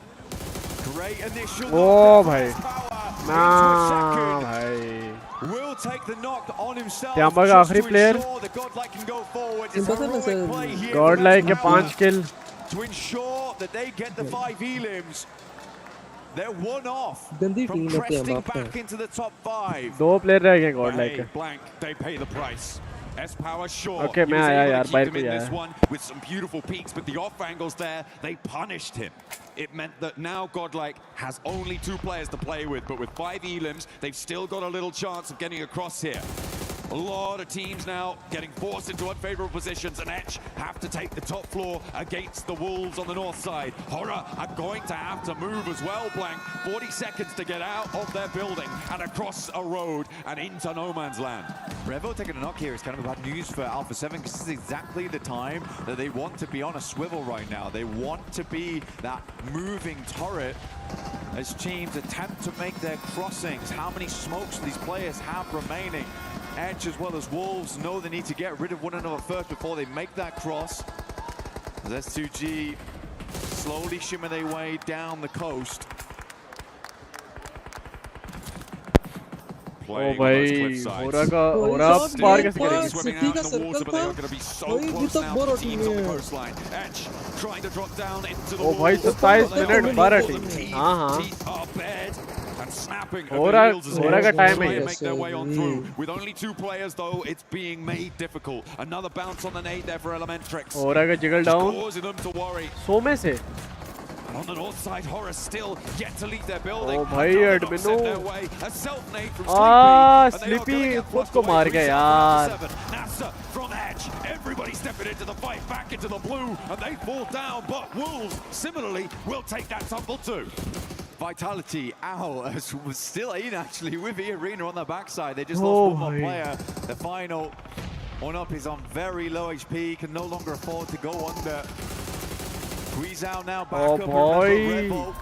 Great initial O knockdown भाई by Spower ना into a second. भाई will take the knock on himself Tiamba का just आखिरी to player. ensure that Godlike can go forward. It's Simple heroic sir. play here Godlike के from 5 kill. to ensure that they get the 5 elims. They're one off गंदी from team है cresting आपका back into the top 5. 2 player रह गए Hey, Godlike के. blank, they pay the price. S-Power sure. Okay, He मैं was आया able यार, to keep बाहर him को in आया. this one with some beautiful peaks, but the off angles there, they punished him. It meant that now Godlike has only 2 players to play with, but with 5 elims, they've still got a little chance of getting across here. A lot of teams now getting forced into unfavorable positions, and Etch have to take the top floor against the Wolves on the north side. Horror are going to have to move as well, Blank. 40 seconds to get out of their building and across a road and into no man's land. Revo taking a knock here is kind of bad news for Alpha 7 because this is exactly the time that they want to be on a swivel right now. They want to be that moving turret as teams attempt to make their crossings. How many smokes do these players have remaining? Edge as well as Wolves know they need to get rid of one another first before they make that cross. As S2G slowly shimmer their way down the coast. ओ भाई होरा का होरा पार कैसे करेंगे Swimming out in the water, but they are going to be so close now to the teams on the coastline. Edge trying to drop down into the ओ भाई 27 minute 12 team हाँ हाँ teeth are bared and snapping. होरा का time है Try and ये make their way on through. With only 2 players though, it's being made difficult. Another bounce on the nade there for Elementrix. होरा का jiggle down Causing them to worry. 100 में से And on the north side, Horror still yet to leave their building. ओ भाई एडमिनो A self-nade from Sleepy खुद को मार गया यार NASA from Edge. Everybody stepping into the fight, back into the blue, and they fall down. But Wolves, similarly, will take that tumble too. Vitality out as was still in actually with the arena on the backside. They just lost one more player. The final one up is on very low HP, can no longer afford to go under. Squeeze out now, back up. Rebel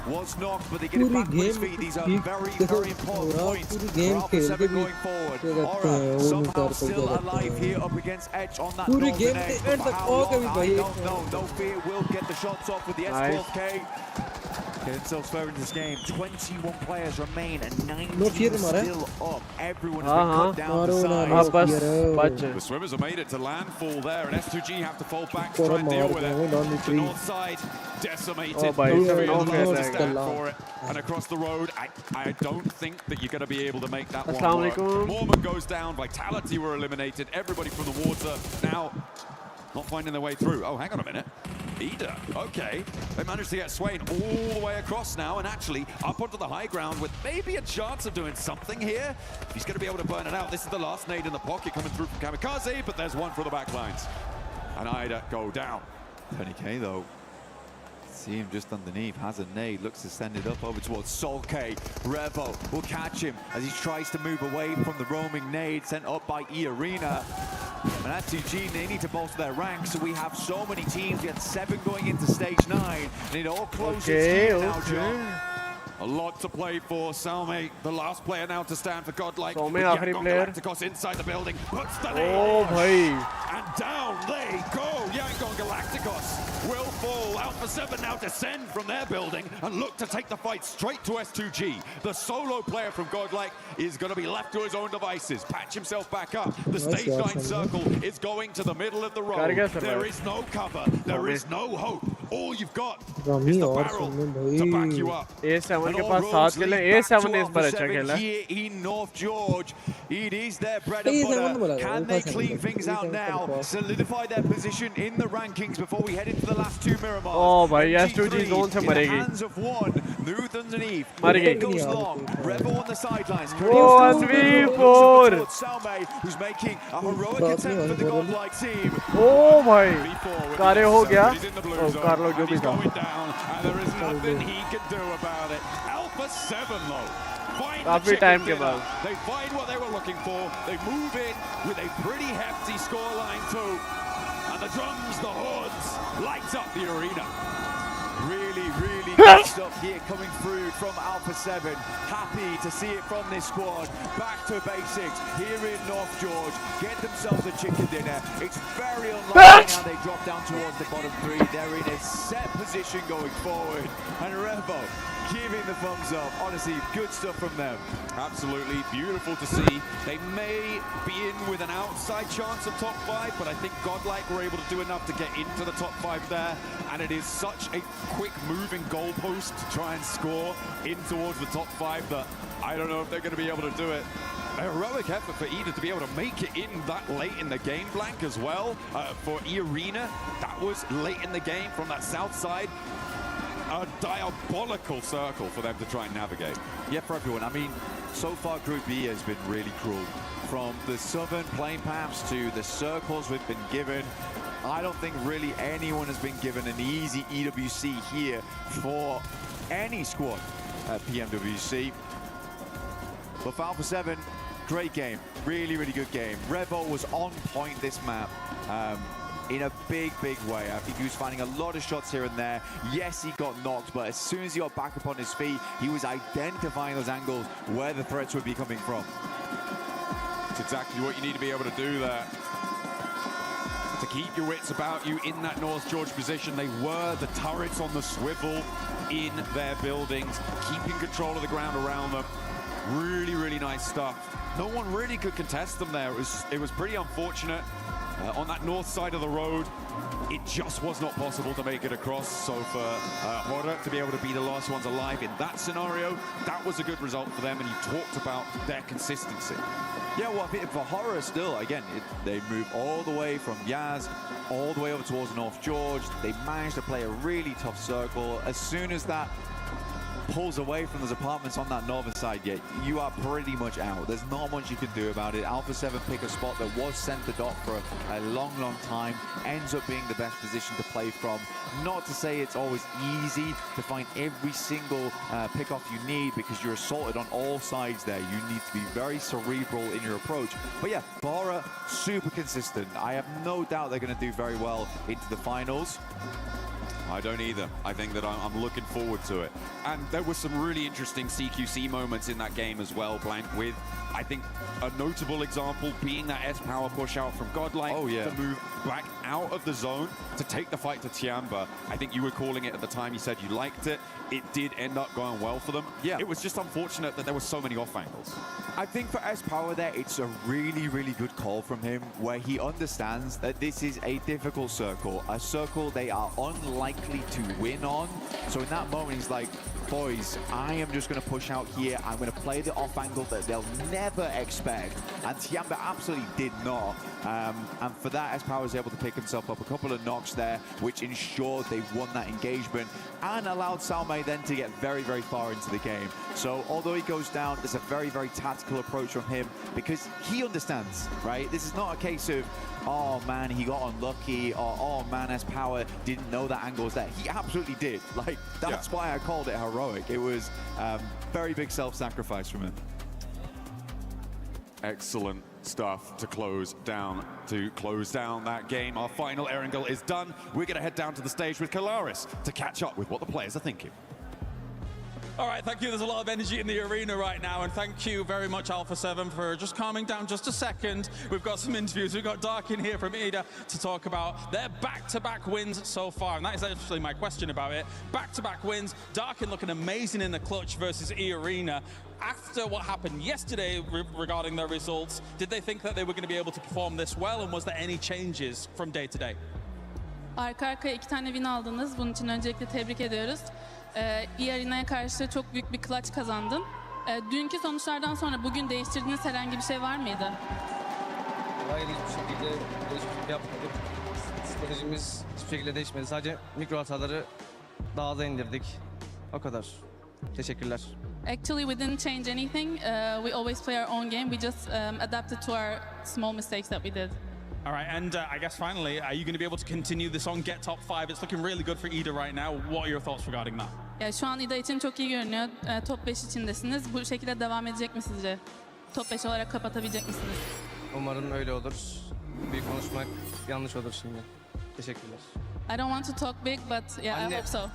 was knocked, but they get it back to his feet. These are very, very important points for Alpha 7 going forward. Aura somehow still alive here up against Edge on that golden edge. But for how long, I don't know. No fear will get the shots off with the S12K. Get themselves further into this game. 21 players remain and 19 still up. Everyone has been cut down to size. The swimmers have made it to landfall there, and S2G have to fall back to try and deal with it. The north side decimated. No players to stand for it. And across the road, I don't think that you're going to be able to make that one work. Mormon goes down. Vitality were eliminated. Everybody from the water now not finding their way through. Oh, hang on a minute. Ida, okay. They managed to get Swain all the way across now and actually up onto the high ground with maybe a chance of doing something here. He's going to be able to burn it out. This is the last nade in the pocket coming through from Kamikaze, but there's one for the backlines. And Ida go down. 20K though. See him just underneath, has a nade, looks to send it up over towards Solke. Revo will catch him as he tries to move away from the roaming nade sent up by E-Arena. And at 2G, they need to bolster their ranks, so we have so many teams. We had 7 going into stage 9, and it all closes here now, John. A lot to play for. Salme, the last player now to stand for Godlike. Galacticos inside the building. Puts the oh, bhai. And down they go. Yangon Galacticos will fall. Alpha 7 now descend from their building and look to take the fight straight to S2G. The solo player from Godlike is going to be left to his own devices. Patch himself back up. The stage 9 circle is going to the middle of the road. There is no cover. There is no hope. All you've got is the barrel to back you up. A7 के पास 7 खेले A7 इस बार अच्छा खेला here in North George. It is their bread and butter. Can they clean things out now? Solidify their position in the rankings before we head into the last 2 Miramars. Oh भाई S2G zone से मरेगी. Hands of one. Nuth underneath. मर गई. It goes long. Rebel on the sidelines. Oh SV4. Salme, who's making a heroic attempt for the Godlike team. Oh भाई. कार्य हो गया. Oh Carlo जो भी था. There is nothing he can do about it. Alpha 7 though. काफी time के बाद. They find what they were looking for. They move in with a pretty hefty scoreline too. And the drums, the horns, light up the arena. Really, really good stuff here coming through from Alpha 7. Happy to see it from this squad. Back to basics here in North George. Get themselves a chicken dinner. It's very unlikely now they drop down towards the bottom three. They're in a set position going forward. And Revo giving the thumbs up. Honestly, good stuff from them. Absolutely beautiful to see. They may be in with an outside chance of top 5, but I think Godlike were able to do enough to get into the top 5 there. And it is such a quick moving goalpost to try and score in towards the top 5 that I don't know if they're going to be able to do it. A heroic effort for Eda to be able to make it in that late in the game, Blank, as well. For E-Arena, that was late in the game from that south side. A diabolical circle for them to try and navigate. Yeah, for everyone. I mean, so far Group B has been really cruel. From the southern playing paths to the circles we've been given, I don't think really anyone has been given an easy EWC here for any squad at PMWC. But for Alpha 7, great game. Really, really good game. Revo was on point this map. In a big, big way. I think he was finding a lot of shots here and there. Yes, he got knocked, but as soon as he got back up on his feet, he was identifying those angles where the threats would be coming from. It's exactly what you need to be able to do there. To keep your wits about you in that North George position. They were the turrets on the swivel in their buildings, keeping control of the ground around them. Really, really nice stuff. No one really could contest them there. It was pretty unfortunate. On that north side of the road, it just was not possible to make it across. So for Horror to be able to be the last ones alive in that scenario, that was a good result for them, and you talked about their consistency. Yeah, well, for Horror still, again, they move all the way from Yaz, all the way over towards North George. They managed to play a really tough circle. As soon as that pulls away from those apartments on that northern side, yet you are pretty much out. There's not much you can do about it. Alpha 7 pick a spot that was centered off for a long, long time, ends up being the best position to play from. Not to say it's always easy to find every single pick-off you need, because you're assaulted on all sides there. You need to be very cerebral in your approach. But yeah, Bora, super consistent. I have no doubt they're going to do very well into the finals. I don't either. I think that I'm looking forward to it. And there were some really interesting CQC moments in that game as well, Blank, with, I think, a notable example being that S-Power push out from Godlike to move back out of the zone to take the fight to Tiamba. I think you were calling it at the time. You said you liked it. It did end up going well for them. Yeah. It was just unfortunate that there were so many off angles. I think for S-Power there, it's a really, really good call from him, where he understands that this is a difficult circle, a circle they are unlikely to win on. So in that moment, he's like, boys, I am just going to push out here. I'm going to play the off angle that they'll never expect. And Tiamba absolutely did not. And for that, S-Power was able to pick himself up a couple of knocks there, which ensured they won that engagement and allowed Salme then to get very, very far into the game. So although he goes down, there's a very, very tactical approach from him, because he understands, right? This is not a case of, oh man, he got unlucky, or oh man, S-Power didn't know that angle was there. He absolutely did. Like, that's why I called it heroic. It was very big self-sacrifice from him. Excellent stuff to close down that game. Our final Erangel is done. We're going to head down to the stage with Kalaris to catch up with what the players are thinking. All right, thank you. There's a lot of energy in the arena right now, and thank you very much, Alpha 7, for just calming down just a second. We've got some interviews. We've got Dark in here from EDA to talk about their back-to-back wins so far, and that is actually my question about it. Back-to-back wins, Darkin looking amazing in the clutch versus E-Arena. After what happened yesterday regarding their results, did they think that they were going to be able to perform this well, and was there any changes from day to day? Arka arkaya 2 tane win aldınız. Bunun için öncelikle tebrik ediyoruz. E-Arena'ya karşı çok büyük bir clutch kazandın. Dünkü sonuçlardan sonra bugün değiştirdiğiniz herhangi bir şey var mıydı? Hayır, hiçbir şekilde değişiklik yapmadık. Stratejimiz hiçbir şekilde değişmedi. Sadece mikro hataları daha aza indirdik. O kadar. Teşekkürler. Actually, we didn't change anything. We always play our own game. We just adapted to our small mistakes that we did. All right, and I guess finally, are you going to be able to continue this on Get Top 5? It's looking really good for EDA right now. What are your thoughts regarding that? Ya şu an EDA için çok iyi görünüyor. Top 5 içindesiniz. Bu şekilde devam edecek mi sizce? Top 5 olarak kapatabilecek misiniz? Umarım öyle olur. Büyük konuşmak yanlış olur şimdi. Teşekkürler. I don't want to talk big, but yeah, I hope so.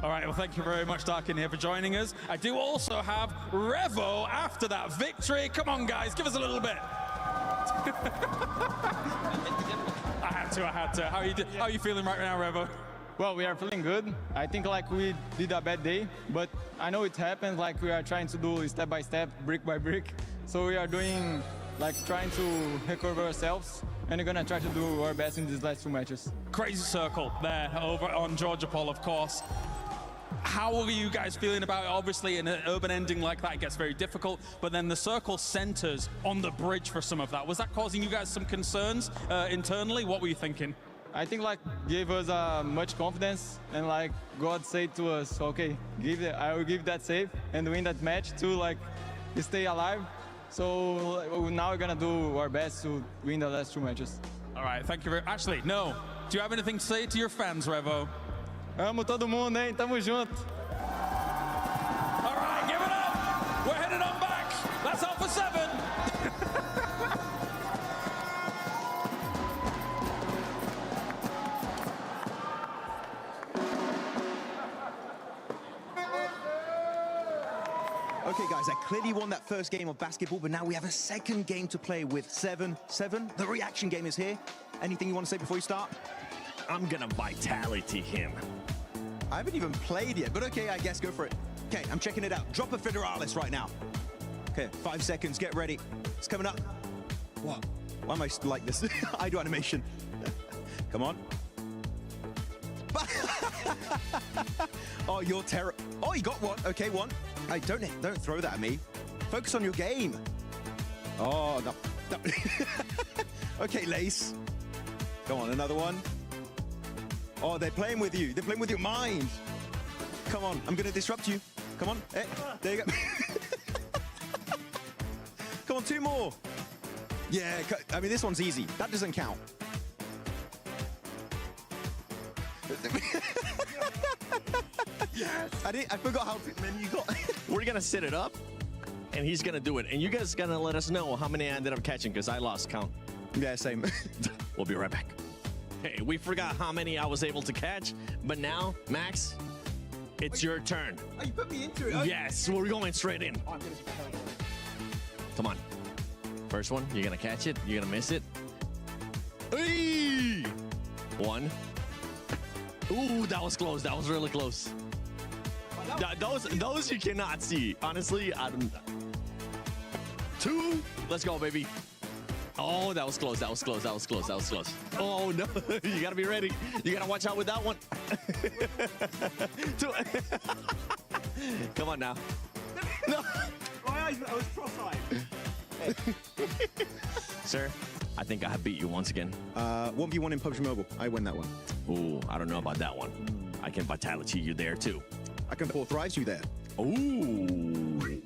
All right, well, thank you very much, Darkin, here for joining us. I do also have Revo after that victory. Come on, guys, give us a little bit. had to. How are you feeling right now, Revo? Well, we are feeling good. I think like we did a bad day, but I know it happens. Like we are trying to do step by step, brick by brick. So we are doing like trying to recover ourselves, and we're gonna try to do our best in these last 2 matches. Crazy circle there over on Georgia Paul, of course. How are you guys feeling about it? Obviously, in an urban ending like that, it gets very difficult, but then the circle centers on the bridge for some of that. Was that causing you guys some concerns internally? What were you thinking? I think like gave us much confidence, and like God said to us, okay, I will give that save and win that match to like stay alive. So now we're gonna do our best to win the last 2 matches. All right, thank you very much. Actually, no. Do you have anything to say to your fans, Revo? Amo todo mundo, hein? Tamo junto. All right, give it up. We're headed on back. That's Alpha 7. Okay, guys, I clearly won that first game of basketball, but now we have a second game to play with 7-7. The reaction game is here. Anything you want to say before you start? I'm gonna vitality him. I haven't even played yet, but okay, I guess go for it. Okay, I'm checking it out. Drop a Federalis right now. Okay, 5 seconds, get ready. It's coming up. What? Why am I like this? I do animation. Come on. Oh, you're terrible. Oh, you got one. Okay, one. Hey, don't throw that at me. Focus on your game. Oh, no. Okay, Lace. Come on, another one. Oh, they're playing with you. They're playing with your mind. Come on, I'm going to disrupt you. Come on. Hey, there you go. Come on, 2 more. Yeah, I mean, this one's easy. That doesn't count. Yes. I forgot how many you got. We're gonna set it up, and he's gonna do it. And you guys gonna let us know how many I ended up catching, because I lost count. Yeah, same. We'll be right back. Hey, we forgot how many I was able to catch, but now, Max, it's your turn. Oh, you put me into it. Yes, we're going straight in. Oh, I'm gonna Come on. First one, you're gonna catch it. You're gonna miss it. Hey! 1. Ooh, that was close. That was really close. Those you cannot see. Honestly, I don't. 2. Let's go, baby. Oh, that was close. That was close. That was close. That was close. Oh no! You gotta be ready. You gotta watch out with that one. 2. Come on now. No. I was cross-eyed. Sir, I think I have beat you once again. 1v1 in PUBG Mobile. I win that one. Ooh, I don't know about that one. I can vitality you there too. I can 4 thrives you there. Ooh.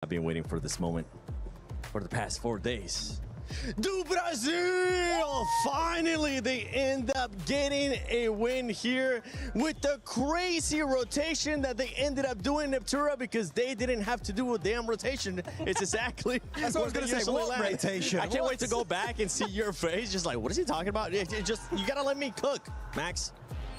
I've been waiting for this moment for the past 4 days. Do Brasil! finally, they end up getting a win here with the crazy rotation that they ended up doing Neptura, because they didn't have to do a damn rotation. It's exactly that's what I was going to say. What rotation? I can't wait to go back and see your face. Just like, what is he talking about? It just, you got to let me cook, Max.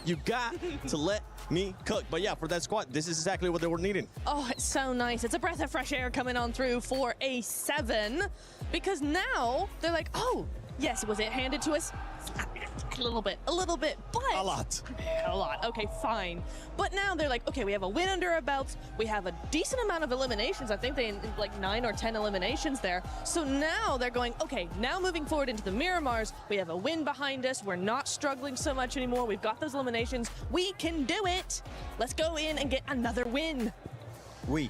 You got to let me cook. But yeah, for that squad, this is exactly what they were needing. Oh, it's so nice. It's a breath of fresh air coming on through for A7, because now they're like, oh, yes, was it handed to us? A little bit, but a lot. Okay, fine. But now they're like, okay, we have a win under our belts. We have a decent amount of eliminations. I think they like 9 or 10 eliminations there. So now they're going, okay, now moving forward into the Miramars, we have a win behind us. We're not struggling so much anymore. We've got those eliminations. We can do it. Let's go in and get another win. We.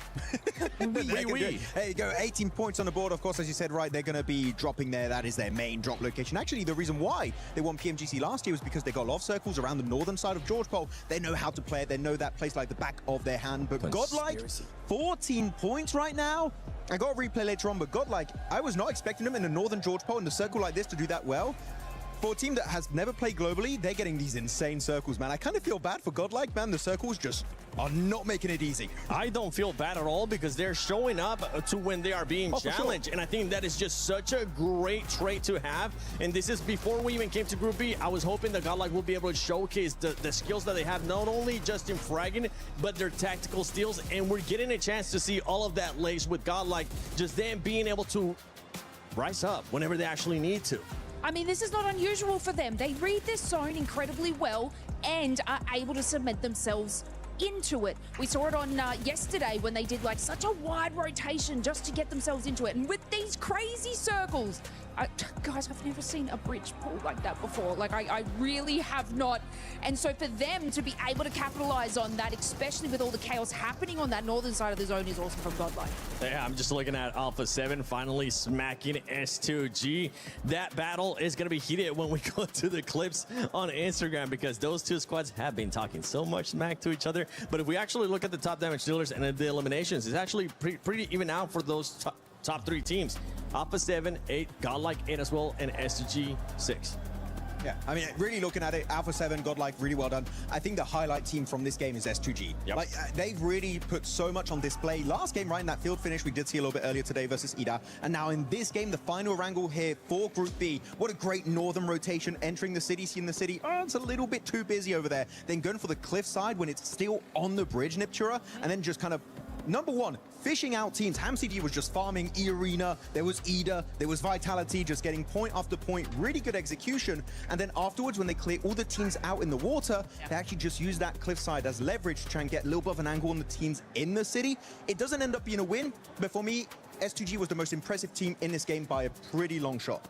There you go, 18 points on the board. Of course, as you said, right, they're going to be dropping there. That is their main drop location. Actually, the reason why they won PMGC last year was because they got a lot of circles around the northern side of George Pole. They know how to play it. They know that place like the back of their hand. But Godlike, 14 points right now. I got a replay later on, but Godlike, I was not expecting them in the northern George Pole in a circle like this to do that well. For a team that has never played globally, they're getting these insane circles, man. I kind of feel bad for Godlike, man. The circles just are not making it easy. I don't feel bad at all, because they're showing up to when they are being challenged. And I think that is just such a great trait to have. And this is before we even came to Group B. I was hoping that Godlike will be able to showcase the skills that they have, not only just in fragging, but their tactical skills. And we're getting a chance to see all of that laced with Godlike, just them being able to rise up whenever they actually need to. I mean, this is not unusual for them. They read this zone incredibly well and are able to cement themselves into it. We saw it on yesterday when they did like such a wide rotation just to get themselves into it. And with these crazy circles, guys, I've never seen a bridge pull like that before. Like, I really have not. And so for them to be able to capitalize on that, especially with all the chaos happening on that northern side of the zone, is awesome from Godlike. Yeah, I'm just looking at Alpha 7 finally smacking S2G. That battle is going to be heated when we go to the clips on Instagram, because those two squads have been talking so much smack to each other. But if we actually look at the top damage dealers and the eliminations, it's actually pretty even out for those top 3 teams. Alpha 7, 8, Godlike 8 as well, and S2G 6. Yeah, I mean, really looking at it, Alpha 7, Godlike, really well done. I think the highlight team from this game is S2G. Yep. Like, they've really put so much on display. Last game, right, in that field finish, we did see a little bit earlier today versus Ida. And now in this game, the final wrangle here for Group B. What a great northern rotation, entering the city, seeing the city. Oh, it's a little bit too busy over there. Then going for the cliff side when it's still on the bridge, Neptura, and then just kind of, number one, fishing out teams. HamCD was just farming E-Arena. There was Ida. There was Vitality, just getting point after point. Really good execution. And then afterwards, when they clear all the teams out in the water, they actually just use that cliffside as leverage to try and get a little bit of an angle on the teams in the city. It doesn't end up being a win, but for me, S2G was the most impressive team in this game by a pretty long shot.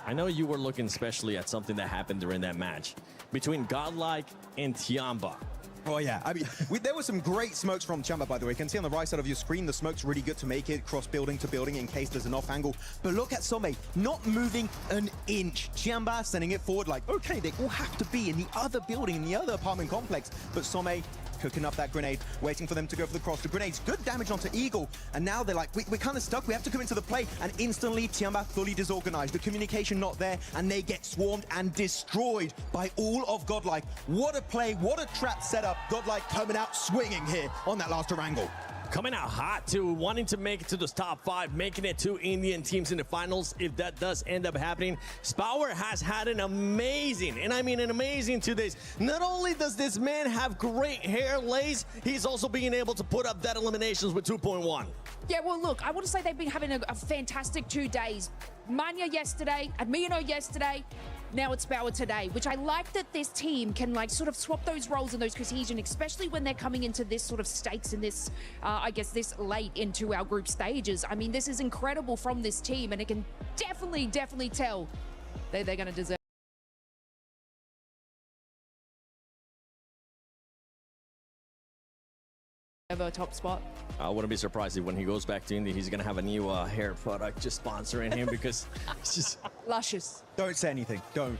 I know you were looking especially at something that happened during that match between Godlike and Tiamba. Oh, yeah. I mean, there were some great smokes from Tiamba, by the way. You can see on the right side of your screen, the smoke's really good to make it cross building to building in case there's an off angle. But look at Some, not moving an inch. Tiamba sending it forward like, okay, they all have to be in the other building, in the other apartment complex. But Some cooking up that grenade, waiting for them to go for the cross. The grenade's good damage onto Eagle. And now they're like, we're kind of stuck. We have to come into the play. And instantly, Tiamba fully disorganized. The communication not there. And they get swarmed and destroyed by all of Godlike. What a play. What a trap setup. Godlike coming out swinging here on that last wrangle. Coming out hot too, wanting to make it to those top 5, making it 2 Indian teams in the finals if that does end up happening. Spower has had an amazing, and I mean an amazing 2 days. Not only does this man have great hair lace, he's also being able to put up that eliminations with 2.1. Yeah, well, look, I want to say they've been having a fantastic 2 days. Manya yesterday, Admiano yesterday, now it's Spower today, which I like that this team can like sort of swap those roles and those cohesion, especially when they're coming into this sort of stakes in this, I guess, this late into our group stages. I mean, this is incredible from this team, and it can definitely tell they're going to deserve a top spot. I wouldn't be surprised if when he goes back to India, he's going to have a new hair product just sponsoring him because it's just luscious. Don't say anything. Don't.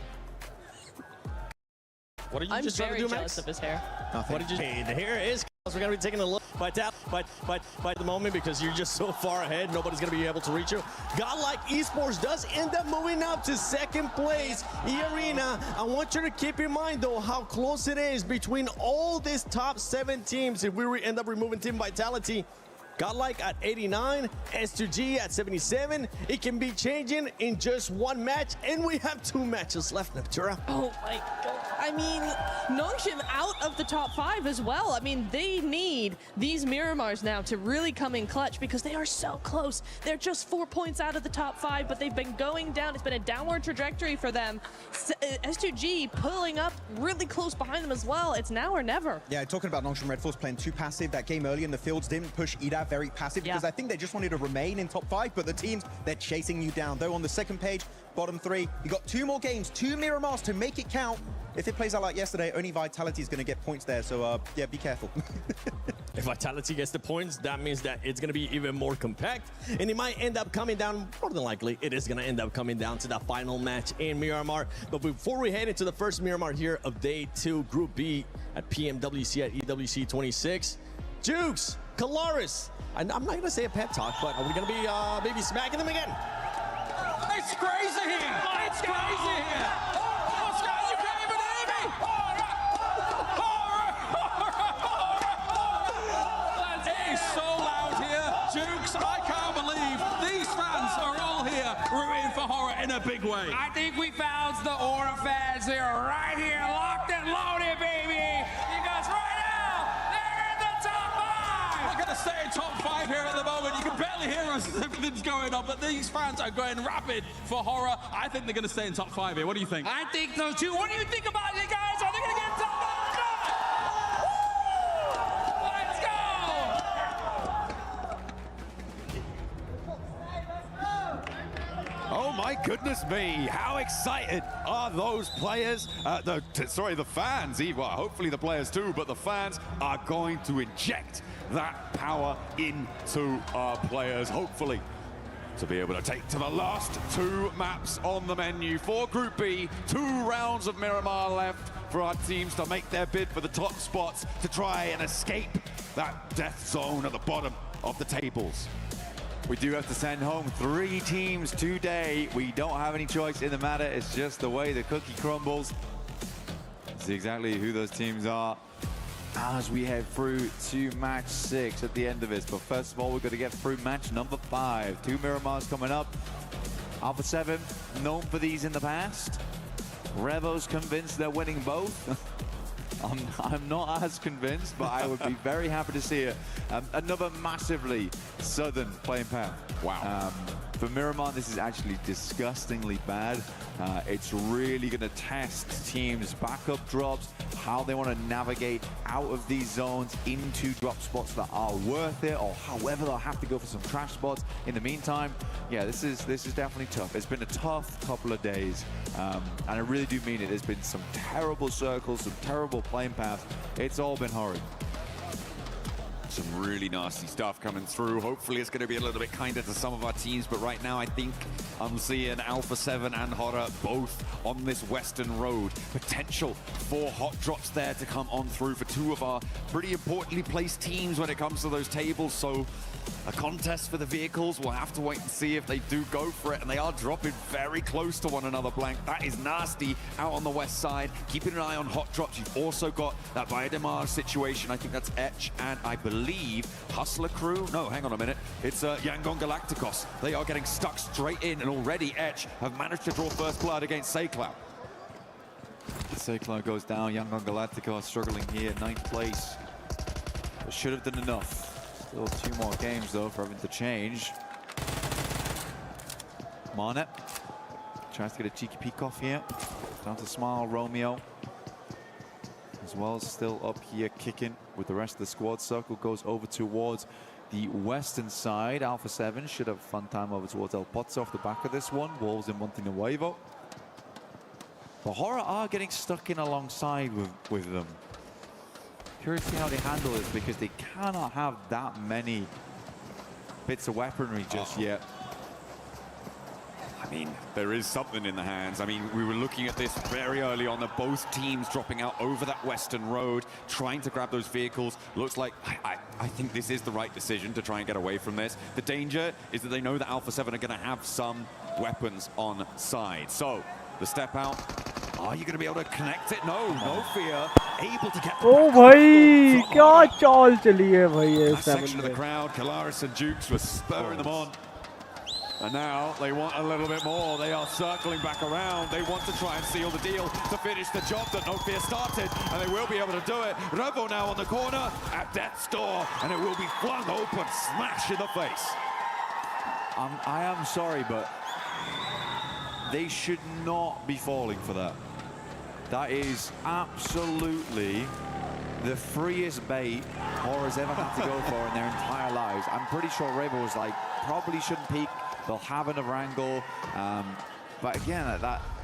What are you I'm just trying to do, very jealous Max? of his hair. Nothing. What did you? Hey, the hair is We're going to be taking a look by the moment because you're just so far ahead. Nobody's going to be able to reach you. Godlike Esports does end up moving up to second place. E-Arena, I want you to keep in mind, though, how close it is between all these top 7 teams. If we end up removing Team Vitality, Godlike at 89, S2G at 77. It can be changing in just one match, and we have 2 matches left, Neptura. Oh my God. I mean, Nongshim out of the top 5 as well. I mean, they need these Miramars now to really come in clutch because they are so close. They're just 4 points out of the top 5, but they've been going down. It's been a downward trajectory for them. S2G pulling up really close behind them as well. It's now or never. Yeah, talking about Nongshim Red Force playing too passive. That game early in the fields didn't push EDAV very passive because I think they just wanted to remain in top 5, but the teams, they're chasing you down. Though on the second page, bottom 3, you got 2 more games, 2 Miramars to make it count. If it plays out like yesterday, only Vitality is going to get points there, so yeah, be careful. If Vitality gets the points, that means that it's going to be even more compact, and it might end up coming down, more than likely, it is going to end up coming down to that final match in Miramar. But before we head into the first Miramar here of Day 2, Group B at PMWC at EWC 26, Jukes, Kalaris, I'm not going to say a pep talk, but are we going to be maybe smacking them again? It's crazy here! It's crazy here! Oscar, you can't even hear me! It is so loud here. Jukes, I can't believe these fans are all here rooting for Horror in a big way. I think we found the Aura fans. They are right here, locked and loaded, baby. Because right now, they're in the top 5. We're going to stay in top 5 here at the moment. You can barely hear us as everything's going on, but these fans are going rapid for Horror. I think they're going to stay in top 5 here. What do you think? I think so too. What do you think about it, guys? Are they going to get top 5? Let's go! Oh my goodness me, how excited are those players? The fans, well, hopefully the players too, but the fans are going to inject that power into our players, hopefully, to be able to take to the last 2 maps on the menu for Group B. 2 rounds of Miramar left for our teams to make their bid for the top spots to try and escape that death zone at the bottom of the tables. We do have to send home 3 teams today. We don't have any choice in the matter. It's just the way the cookie crumbles. See exactly who those teams are as we head through to match 6 at the end of this. But first of all, we've got to get through match number 5. 2 Miramars coming up. Alpha 7, known for these in the past. Revo's convinced they're winning both. I'm not as convinced, but I would be very happy to see it. Another massively southern playing path. Wow. For Miramar, this is actually disgustingly bad. It's really going to test teams' backup drops, how they want to navigate out of these zones into drop spots that are worth it, or however they'll have to go for some trash spots. In the meantime, yeah, this is definitely tough. It's been a tough couple of days, and I really do mean it. There's been some terrible circles, some terrible playing paths. It's all been horrid. Some really nasty stuff coming through. Hopefully it's going to be a little bit kinder to some of our teams, but right now I think I'm seeing Alpha 7 and Horror both on this western road. Potential for hot drops there to come on through for 2 of our pretty importantly placed teams when it comes to those tables. So a contest for the vehicles. We'll have to wait and see if they do go for it, and they are dropping very close to one another, Blank. That is nasty out on the west side. Keeping an eye on hot drops. You've also got that Biodemar situation. I think that's Etch and I believe Hustler Crew. No, hang on a minute. It's Yangon Galacticos. They are getting stuck straight in, and already Etch have managed to draw first blood against Saycloud. Saycloud goes down. Yangon Galacticos struggling here, 9th place. But should have done enough. Still 2 more games, though, for having to change. Marnet tries to get a cheeky peek off here. Down to Smile, Romeo. As well, still up here kicking with the rest of the squad. Circle goes over towards the western side. Alpha 7 should have fun time over towards El Pozzo off the back of this one. Wolves in Montenuevo. The Horror are getting stuck in alongside with them. Curious to see how they handle this, because they cannot have that many bits of weaponry just yet. I mean, there is something in the hands. I mean, we were looking at this very early on, that both teams dropping out over that western road, trying to grab those vehicles. Looks like, I think this is the right decision to try and get away from this. The danger is that they know that Alpha 7 are going to have some weapons on side. So, the step out. Are you going to be able to connect it? No, no fear. Able to get. Oh, bhai, kya chaal chali hai bhai That section of the crowd, Kalaris and Jukes were spurring them on. And now they want a little bit more. They are circling back around. They want to try and seal the deal to finish the job that No Fear started, and they will be able to do it. Revo now on the corner at death's door, and it will be flung open, smash in the face. I am sorry, but they should not be falling for that. That is absolutely the freest bait Horror's ever had to go for in their entire lives. I'm pretty sure Revo was like, probably shouldn't peek. They'll have another angle. But again,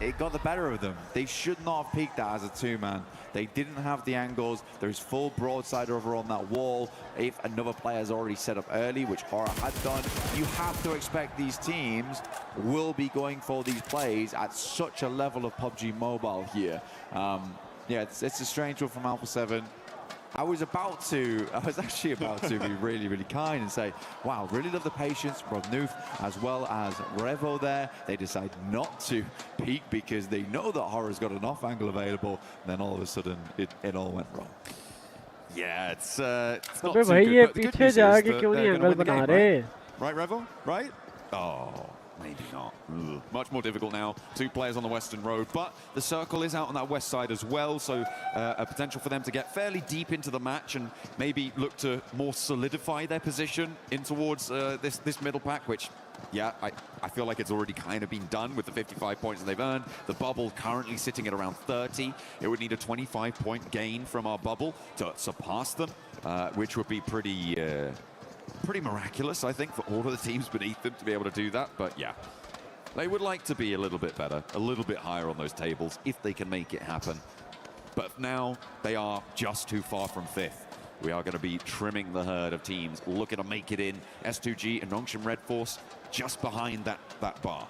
it got the better of them. They should not have peeked that as a two-man. They didn't have the angles. There's full broadside over on that wall. If another player's already set up early, which Horror had done, you have to expect these teams will be going for these plays at such a level of PUBG Mobile here. Yeah, it's a strange one from Alpha 7. I was actually about to be really, really kind and say, wow, really love the patience from Noof as well as Revo there. They decide not to peek because they know that Horror's got an off angle available. And then all of a sudden, it all went wrong. Yeah, it's not too bhai, good. ye But the good piche news is jaake that kyun they're nahi gonna angle win the game, bana rahe? Right, Revo? Right? Oh. Maybe not. Ugh. Much more difficult now. Two players on the western road, but the circle is out on that west side as well, so a potential for them to get fairly deep into the match and maybe look to more solidify their position in towards this middle pack, which, yeah, I feel like it's already kind of been done with the 55 points that they've earned. The bubble currently sitting at around 30. It would need a 25-point gain from our bubble to surpass them, which would be pretty miraculous, I think, for all of the teams beneath them to be able to do that. But yeah, they would like to be a little bit better, a little bit higher on those tables if they can make it happen. But now they are just too far from 5th. We are going to be trimming the herd of teams looking to make it in. S2G and Nongshim Red Force just behind that bar.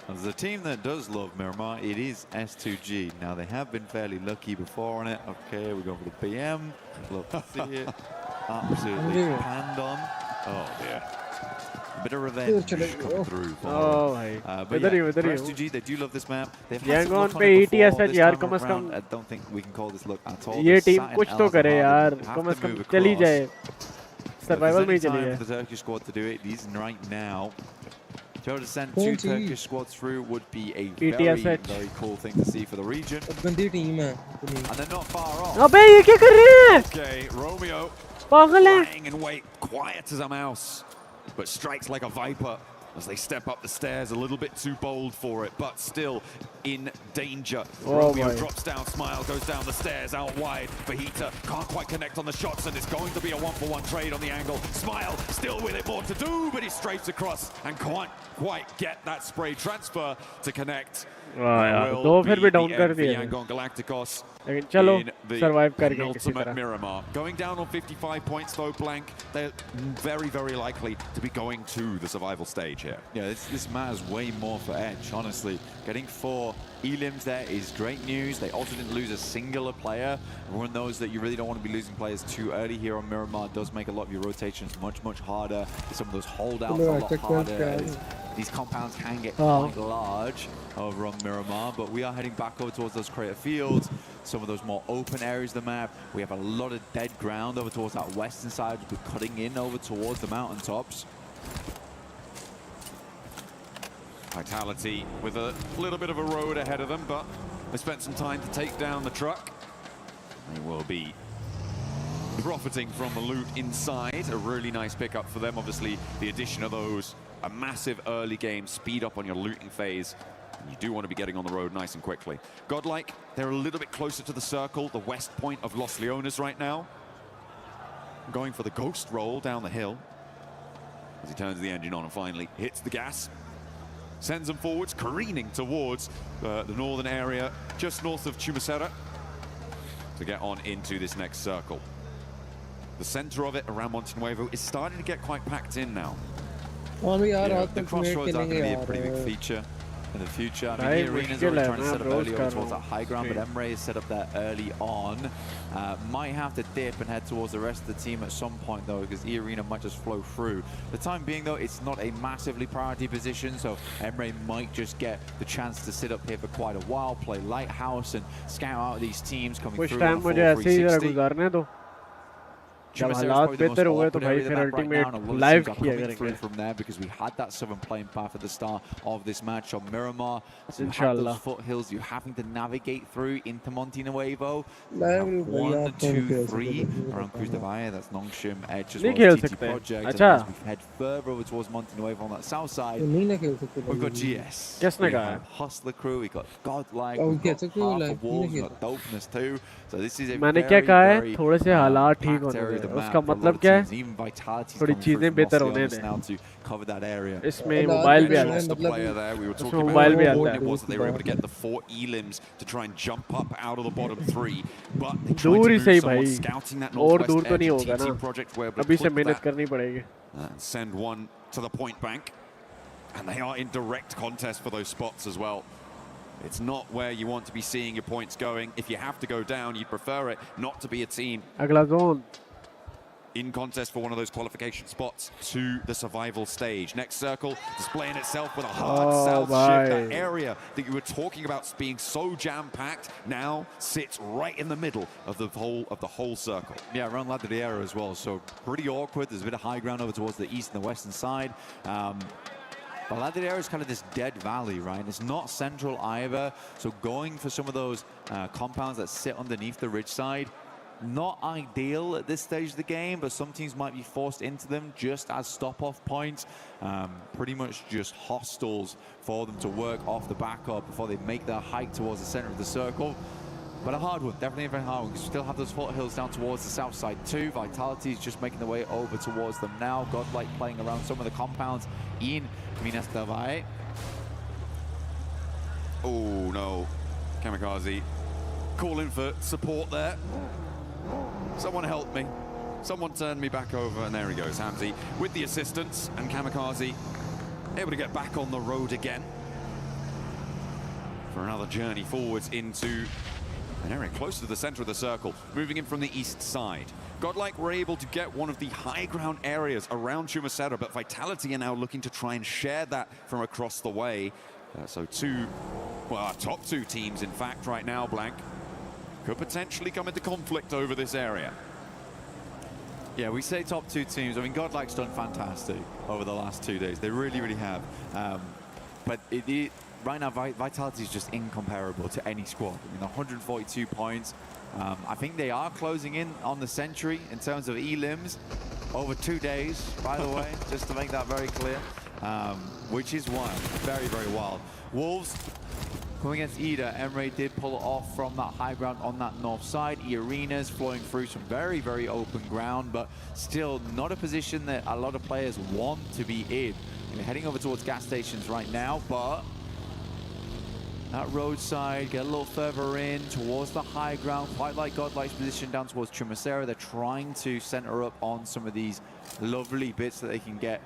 As a team that does love Miramar, it is S2G. Now, they have been fairly lucky before on it. Okay, we're going for the PM. Love to see it. Absolutely panned on. Oh, dear. A bit of revenge coming through for but yeah, S2G, they do love this map. They've had some luck on it before this time around. I don't think we can call this luck at all. ये team कुछ तो करे यार, कम से कम चली जाए. Survival में चली जाए. For the Turkish squad to do it, it is right now. To send 2 Turkish squads through would be a very cool thing to see for the region. And they're not far off. अबे ये क्या कर रहे हैं? Okay, Romeo. पागल है. Lying in wait, quiet as a mouse, but strikes like a viper as they step up the stairs, a little bit too bold for it, but still in danger. Romeo drops down, Smile goes down the stairs, out wide. Fajita can't quite connect on the shots, and it's going to be a 1-for-1 trade on the angle. Smile still with it, more to do, but he strafes across and can't quite get that spray transfer to connect. दो फिर भी down कर दिए. लेकिन चलो survive करके किसी तरह. Miramar going down on 55 points though, Blank. They're very, very likely to be going to the survival stage here. Yeah, this matters way more for Edge, honestly. Getting 4 elims there is great news. They also didn't lose a singular player. Everyone knows that you really don't want to be losing players too early here on Miramar. It does make a lot of your rotations much, much harder. Some of those holdouts a lot harder. These compounds can get quite large over on Miramar, but we are heading back over towards those crater fields, some of those more open areas of the map. We have a lot of dead ground over towards that western side. We're cutting in over towards the mountaintops. Vitality with a little bit of a road ahead of them, but they spent some time to take down the truck. They will be profiting from the loot inside. A really nice pickup for them. Obviously, the addition of those, a massive early game speed up on your looting phase. You do want to be getting on the road nice and quickly. Godlike, they're a little bit closer to the circle, the west point of Los Leones right now. Going for the ghost roll down the hill as he turns the engine on and finally hits the gas. Sends them forwards, careening towards the northern area, just north of Chumacera, to get on into this next circle. The center of it around Monte Nuevo is starting to get quite packed in now. The crossroads are going to be a pretty big feature in the future. I mean, the arenas are already trying to set up early over towards that high ground, but Emre has set up that early on. Might have to dip and head towards the rest of the team at some point, though, because the arena might just flow through. For the time being, though, it's not a massively priority position, so Emre might just get the chance to sit up here for quite a while, play Lighthouse, and scout out these teams coming through on a full 360. जब हालात बेहतर हुए तो भाई फिर ultimate live किया करेंगे from there because we had that southern playing path at the start of this match on Miramar. So Inshallah. those foothills you're having to navigate through into Monte Nuevo. 1, 2, 3 around Cruz de Valle. That's Nongshim, Edge as well as TT Project. And as we head further over towards Monte Nuevo on that south side, we've got GS. We have Hustler Crew. We've got Godlike. We've got Half of Wolves. We've got Dopeness too. So this is a मैंने क्या कहा है थोड़े से हालात ठीक होने दें उसका मतलब क्या है थोड़ी चीजें बेहतर होने दें इसमें मोबाइल भी आता है इसमें मोबाइल भी आता है they were able to get the 4 elims to try and jump up out of the bottom 3 but they दूर ही सही भाई scouting that और दूर तो edge नहीं होगा TT ना project were able to अभी से put मेहनत that करनी पड़ेगी and send one to the point bank and they are in direct contest for those spots as well. It's not where you want to be seeing your points going. If you have to go down, you'd prefer it not to be a team अगला zone in contest for one of those qualification spots to the survival stage. Next circle displaying itself with a hard south shift. That area that you were talking about being so jam-packed now sits right in the middle of the whole circle. Yeah, around La Diera as well. So pretty awkward. There's a bit of high ground over towards the east and the western side. But La Diera is kind of this dead valley, right? It's not central either. So going for some of those compounds that sit underneath the ridge side, not ideal at this stage of the game, but some teams might be forced into them just as stop-off points. Pretty much just hostels for them to work off the back of before they make their hike towards the center of the circle. But a hard one, definitely a very hard one, because we still have those foothills down towards the south side too. Vitality is just making their way over towards them now. Godlike playing around some of the compounds in Minas del Valle. Oh no, Kamikaze calling for support there. Someone help me. Someone turn me back over, and there he goes, Hamzy, with the assistance, and Kamikaze able to get back on the road again for another journey forwards into an area close to the center of the circle, moving in from the east side. Godlike were able to get one of the high ground areas around Chumacero, but Vitality are now looking to try and share that from across the way. So our top 2 teams, in fact, right now, Blank, could potentially come into conflict over this area. Yeah, we say top 2 teams. I mean, Godlike's done fantastic over the last 2 days. They really, really have. But right now, Vitality is just incomparable to any squad. I mean, 142 points. I think they are closing in on the century in terms of elims over 2 days, by the way, just to make that very clear, which is wild, very, very wild. Wolves going against Ida. Emre did pull it off from that high ground on that north side. Arenas flowing through some very, very open ground, but still not a position that a lot of players want to be in. We're heading over towards gas stations right now, but that roadside, get a little further in towards the high ground, quite like Godlike's position down towards Chumacero. They're trying to center up on some of these lovely bits that they can get.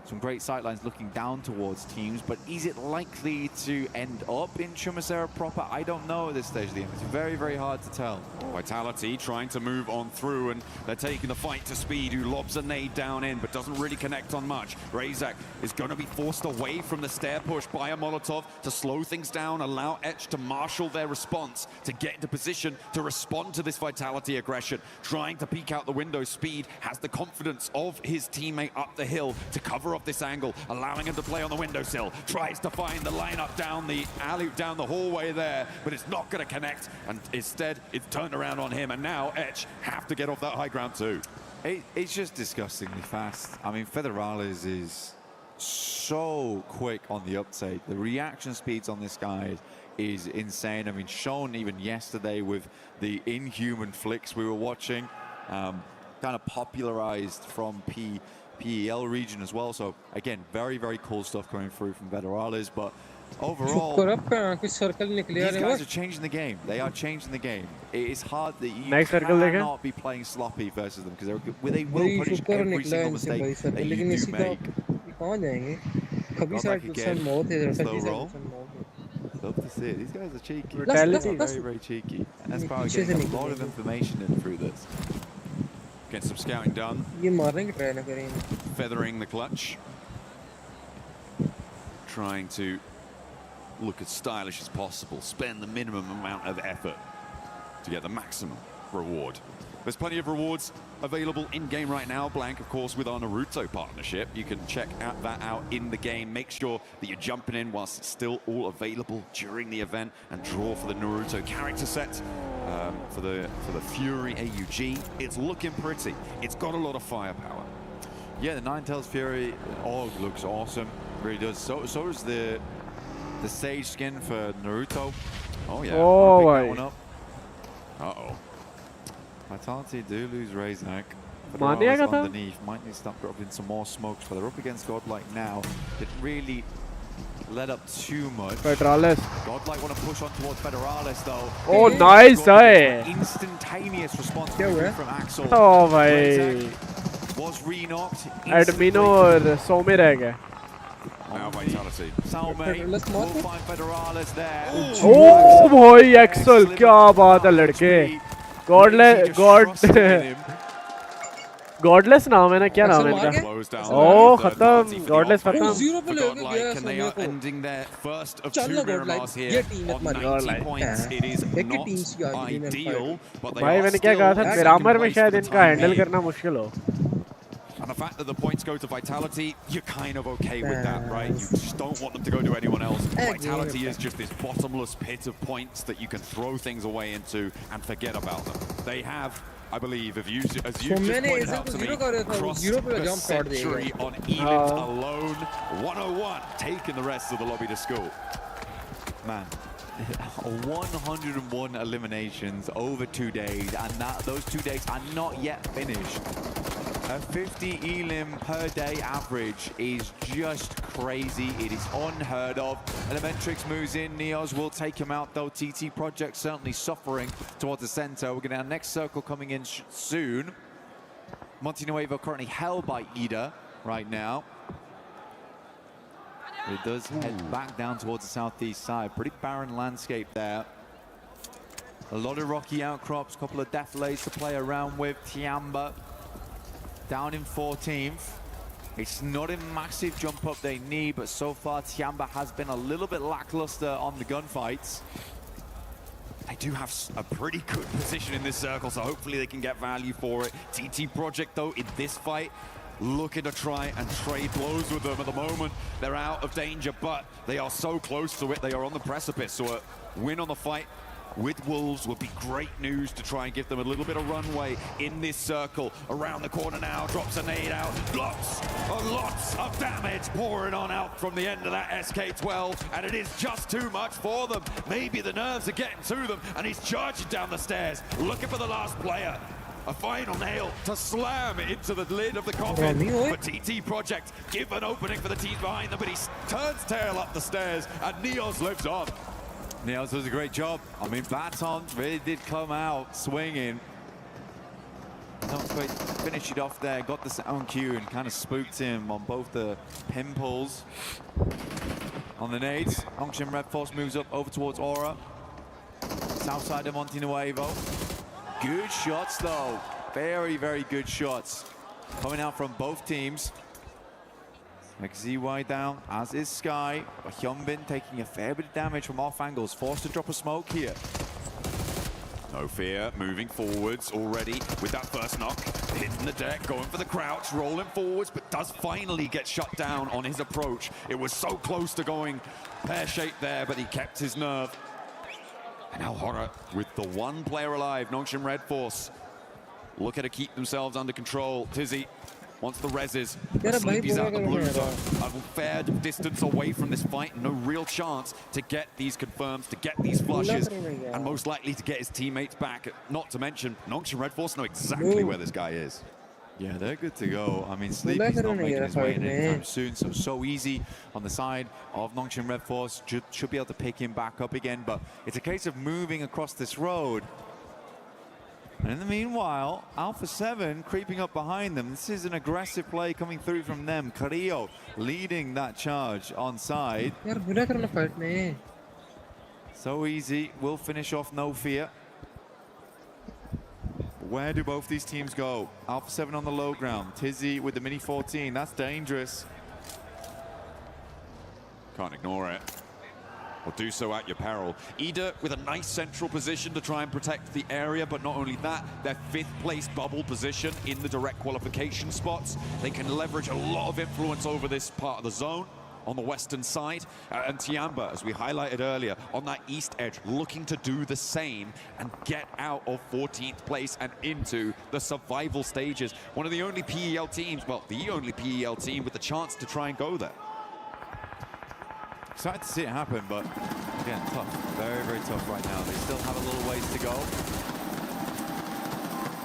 Some great sightlines looking down towards teams, but is it likely to end up in Chumacero proper? I don't know at this stage of the game. It's very, very hard to tell. Vitality trying to move on through, and they're taking the fight to Speed, who lobs a nade down in, but doesn't really connect on much. Razak is going to be forced away from the stair push by a Molotov to slow things down, allow Etch to marshal their response, to get into position to respond to this Vitality aggression. Trying to peek out the window, Speed has the confidence of his teammate up the hill to cover off this angle, allowing him to play on the windowsill. Tries to find the lineup down the alley, down the hallway there, but it's not going to connect, and instead it's turned around on him, and now Etch have to get off that high ground too. It's just disgustingly fast. I mean, Federales is so quick on the uptake. The reaction speeds on this guy is insane. I mean, shown even yesterday with the inhuman flicks we were watching, kind of popularized from PEL region as well. So again, very, very cool stuff coming through from Federales, but overall, these guys are changing the game. They are changing the game. It is hard that you cannot be playing sloppy versus them, because they will punish every single mistake that you do make. कहाँ जाएंगे? कभी side position मौत है, कभी side position मौत है. Love to see it. These guys are cheeky. Brutality. Very, very cheeky. And that's probably getting a lot of information in through this. Get some scouting done. ये मारने की try ना करें. Feathering the clutch. Trying to look as stylish as possible. Spend the minimum amount of effort to get the maximum reward. There's plenty of rewards available in-game right now. Blank, of course, with our Naruto partnership. You can check that out in the game. Make sure that you're jumping in whilst it's still all available during the event and draw for the Naruto character set for the Fury AUG. It's looking pretty. It's got a lot of firepower. Yeah, the Ninetales Fury looks awesome. Really does. So is the Sage skin for Naruto. Oh yeah. Oh, that one up. Uh-oh. Vitality do lose Razak. Underneath might need to start dropping some more smokes, but they're up against Godlike now. Didn't really let up too much. Federalis. Godlike want to push on towards Federalis though. Oh, nice, hey. Instantaneous response from Axel. Oh, bhai. Was re-knocked. Admino और Somi रह गए. Now Vitality. Salme will find Federalis there. Oh, boy, Axel, क्या बात है लड़के. Godless नाम है ना, क्या नाम है इनका? Oh, खत्म. Godless खत्म. Zero पे लेके गया and they are ending their first of two Miramars here on 90 points. It is not ideal, but they भाई are मैंने क्या still कहा था, मिरामर में शायद इनका हैंडल करना मुश्किल हो. And the fact that the points go to Vitality, you're kind of okay with that, right? You just don't want them to go to anyone else. Vitality is just this bottomless pit of points that you can throw things away into and forget about them. They have, I believe, as you just pointed out to me, crossed the century on Elite alone. 101, taking the rest of the lobby to school. Man. 101 eliminations over 2 days, and those 2 days are not yet finished. A 50 elim per day average is just crazy. It is unheard of. Elementrix moves in. Neos will take him out, though. TT Project certainly suffering towards the center. We're going to have next circle coming in soon. Montenuevo currently held by Ida right now. It does head back down towards the southeast side. Pretty barren landscape there. A lot of rocky outcrops, couple of defilades to play around with. Tiamba down in 14th. It's not a massive jump up they need, but so far Tiamba has been a little bit lackluster on the gunfights. They do have a pretty good position in this circle, so hopefully they can get value for it. TT Project, though, in this fight, looking to try and trade blows with them at the moment. They're out of danger, but they are so close to it. They are on the precipice, so a win on the fight with Wolves would be great news to try and give them a little bit of runway in this circle. Around the corner now, drops a nade out. Lots of damage pouring on out from the end of that SK-12, and it is just too much for them. Maybe the nerves are getting to them, and he's charging down the stairs, looking for the last player. A final nail to slam into the lid of the coffin. But TT Project give an opening for the teams behind them, but he turns tail up the stairs, and Neos lives on. Neos does a great job. I mean, Baton really did come out swinging. Not quite finish it off there. Got the sound cue and kind of spooked him on both the pimples. On the nades, Ongshin Red Force moves up over towards Aura. South side of Montenuevo. Good shots though. Very, very good shots. Coming out from both teams. XZY down, as is Sky. Hyunbin taking a fair bit of damage from off angles. Forced to drop a smoke here. No fear, moving forwards already with that first knock. Hitting the deck, going for the crouch, rolling forwards, but does finally get shut down on his approach. It was so close to going pear-shaped there, but he kept his nerve. And now Horror with the one player alive, Nongshin Red Force. Looking to keep themselves under control. Tizzy wants the reses. Sleepy's out of the blue zone. A fair distance away from this fight. No real chance to get these confirms, to get these flushes, and most likely to get his teammates back. Not to mention, Nongshin Red Force know exactly where this guy is. Yeah, they're good to go. I mean, Sleepy's not making his way in anytime soon, so easy on the side of Nongshin Red Force. Should be able to pick him back up again, but it's a case of moving across this road. And in the meanwhile, Alpha 7 creeping up behind them. This is an aggressive play coming through from them. Carrillo leading that charge on side. So easy, will finish off no fear. Where do both these teams go? Alpha 7 on the low ground. Tizzy with the Mini 14, that's dangerous. Can't ignore it. Or do so at your peril. Ida with a nice central position to try and protect the area, but not only that, their 5th place bubble position in the direct qualification spots. They can leverage a lot of influence over this part of the zone on the western side. And Tiamba, as we highlighted earlier, on that east edge, looking to do the same and get out of 14th place and into the survival stages. One of the only PEL teams, well, the only PEL team with the chance to try and go there. Excited to see it happen, but again, tough. Very, very tough right now. They still have a little ways to go.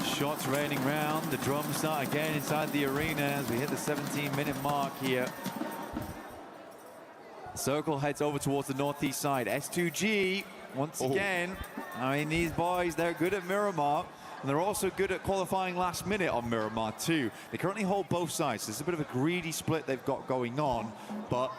Shots raining round. The drums start again inside the arena as we hit the 17-minute mark here. Circle heads over towards the northeast side. S2G, once again, I mean, these boys, they're good at Miramar. And they're also good at qualifying last minute on Miramar too. They currently hold both sides. So it's a bit of a greedy split they've got going on, but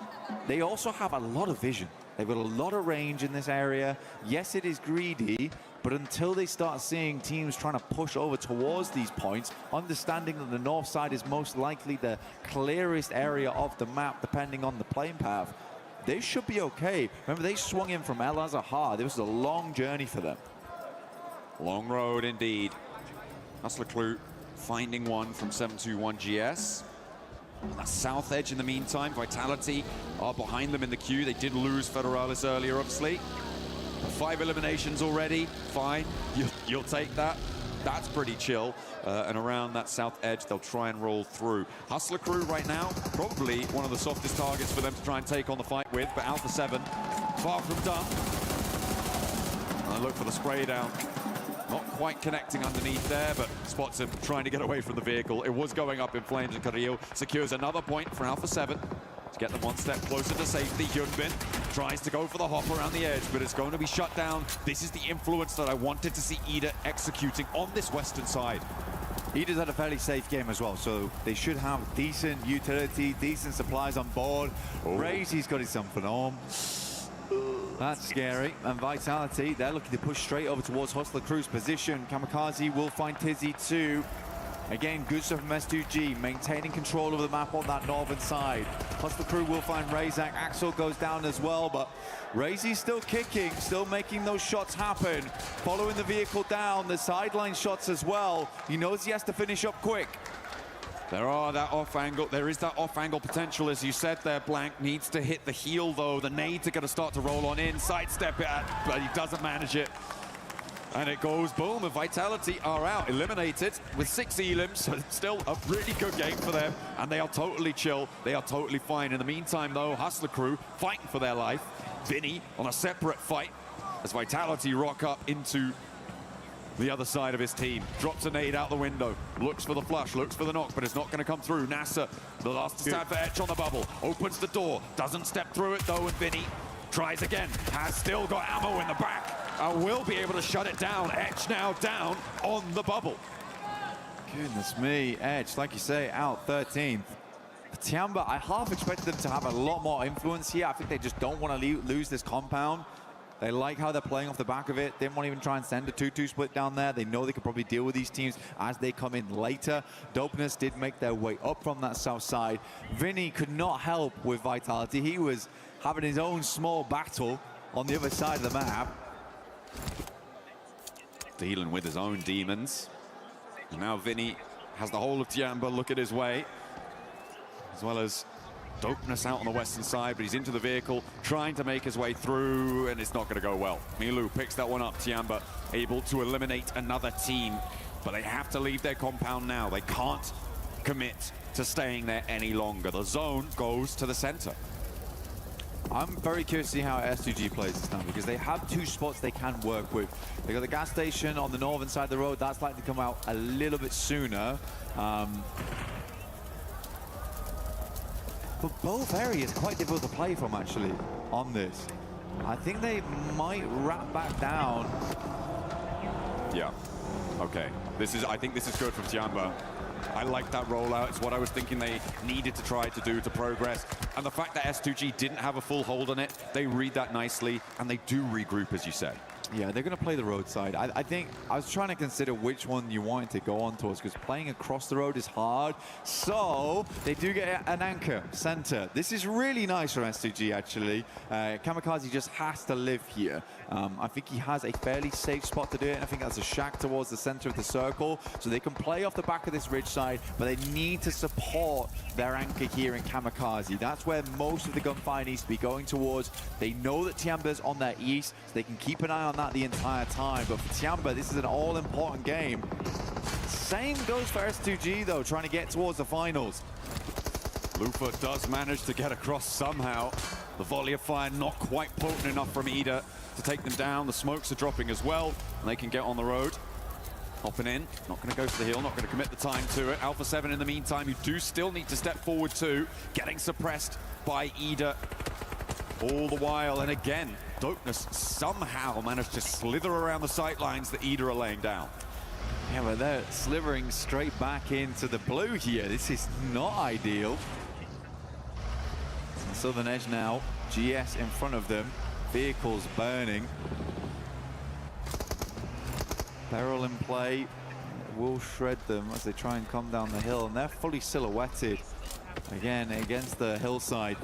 they also have a lot of vision. They've got a lot of range in this area. Yes, it is greedy, but until they start seeing teams trying to push over towards these points, understanding that the north side is most likely the clearest area of the map, depending on the playing path, they should be okay. Remember, they swung in from El Azahar. This was a long journey for them. Long road indeed. Hustler Clue finding one from 721 GS. On that south edge in the meantime, Vitality are behind them in the queue. They did lose Federalis earlier, obviously. 5 eliminations already, fine. You'll take that. That's pretty chill. And around that south edge, they'll try and roll through. Hustler Crew right now, probably one of the softest targets for them to try and take on the fight with, but Alpha 7, far from done. And I look for the spray down. Not quite connecting underneath there, but spots him trying to get away from the vehicle. It was going up in flames, and Carrillo secures another point for Alpha 7 to get them one step closer to safety. Hyunbin tries to go for the hop around the edge, but it's going to be shut down. This is the influence that I wanted to see Ida executing on this western side. Ida's had a fairly safe game as well, so they should have decent utility, decent supplies on board. Raisy's got his something on. That's scary. And Vitality, they're looking to push straight over towards Hustler Crew's position. Kamikaze will find Tizzy too. Again, good stuff from S2G, maintaining control of the map on that northern side. Hustler Crew will find Razak. Axel goes down as well, but Razy's still kicking, still making those shots happen. Following the vehicle down, the sideline shots as well. He knows he has to finish up quick. There is that off-angle potential, as you said there, Blank. Needs to hit the heel, though. The nades are going to start to roll on in, sidestep it, but he doesn't manage it. And it goes boom, and Vitality are out, eliminated with 6 elims, so still a really good game for them, and they are totally chill, they are totally fine. In the meantime, though, Hustler Crew fighting for their life. Vinny on a separate fight as Vitality rock up into the other side of his team. Drops a nade out the window, looks for the flush, looks for the knock, but it's not going to come through. NASA, the last stand for Etch on the bubble, opens the door, doesn't step through it though, and Vinny tries again, has still got ammo in the back, and will be able to shut it down. Etch now down on the bubble. Goodness me, Edge, like you say, out 13th. Tiamba, I half expected them to have a lot more influence here. I think they just don't want to lose this compound. They like how they're playing off the back of it. Didn't want to even try and send a 2-2 split down there. They know they could probably deal with these teams as they come in later. Dopeness did make their way up from that south side. Vinny could not help with Vitality. He was having his own small battle on the other side of the map. Dealing with his own demons. And now Vinny has the whole of Tiamba look at his way, as well as Dopeness out on the western side, but he's into the vehicle, trying to make his way through, and it's not going to go well. Milu picks that one up. Tiamba able to eliminate another team, but they have to leave their compound now. They can't commit to staying there any longer. The zone goes to the center. I'm very curious to see how S2G plays this time, because they have 2 spots they can work with. They got the gas station on the northern side of the road. That's likely to come out a little bit sooner. But both areas quite difficult to play from, actually, on this. I think they might wrap back down. Yeah, I Okay, I think this is good from Tiamba. I like that rollout. It's what I was thinking they needed to try to do to progress. And the fact that S2G didn't have a full hold on it, they read that nicely, and they do regroup, as you said. Yeah, they're going to play the roadside. I think I was trying to consider which one you wanted to go on towards, because playing across the road is hard. So they do get an anchor center. This is really nice from S2G, actually. Kamikaze just has to live here. I think he has a fairly safe spot to do it, and I think that's a shack towards the center of the circle, so they can play off the back of this ridge side, but they need to support their anchor here in Kamikaze. That's where most of the gunfire needs to be going towards. They know that Tiamba's on their east, so they can keep an eye on that the entire time. But for Tiamba, this is an all-important game. Same goes for S2G, though, trying to get towards the finals. Lufa does manage to get across somehow. The volley of fire not quite potent enough from Ida to take them down. The smokes are dropping as well, and they can get on the road. Hopping in, not going to go for the hill, not going to commit the time to it. Alpha 7 in the meantime, you do still need to step forward too. Getting suppressed by Ida all the while, and again, Dopeness somehow managed to slither around the sight lines that Ida are laying down. Yeah, but they're slithering straight back into the blue here. This is not ideal. Southern Edge now, GS in front of them, vehicles burning. Peril in play, will shred them as they try and come down the hill, and they're fully silhouetted again against the hillside.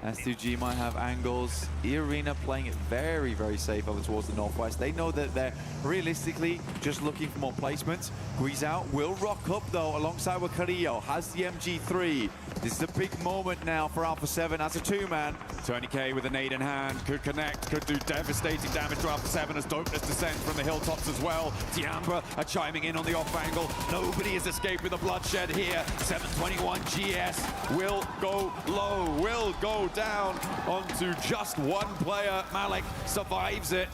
S2G might have angles. E-Arena playing it very, very safe over towards the northwest. They know that they're realistically just looking for more placements. Guizao will rock up though alongside with Carrillo, has the MG3. This is a big moment now for Alpha 7 as a two-man. Tony K with a nade in hand, could connect, could do devastating damage to Alpha 7 as Dopeness descends from the hilltops as well. Tiamba are chiming in on the off angle. Nobody is escaping the bloodshed here. 721 GS will go low, will go down onto just one player. Malik survives it.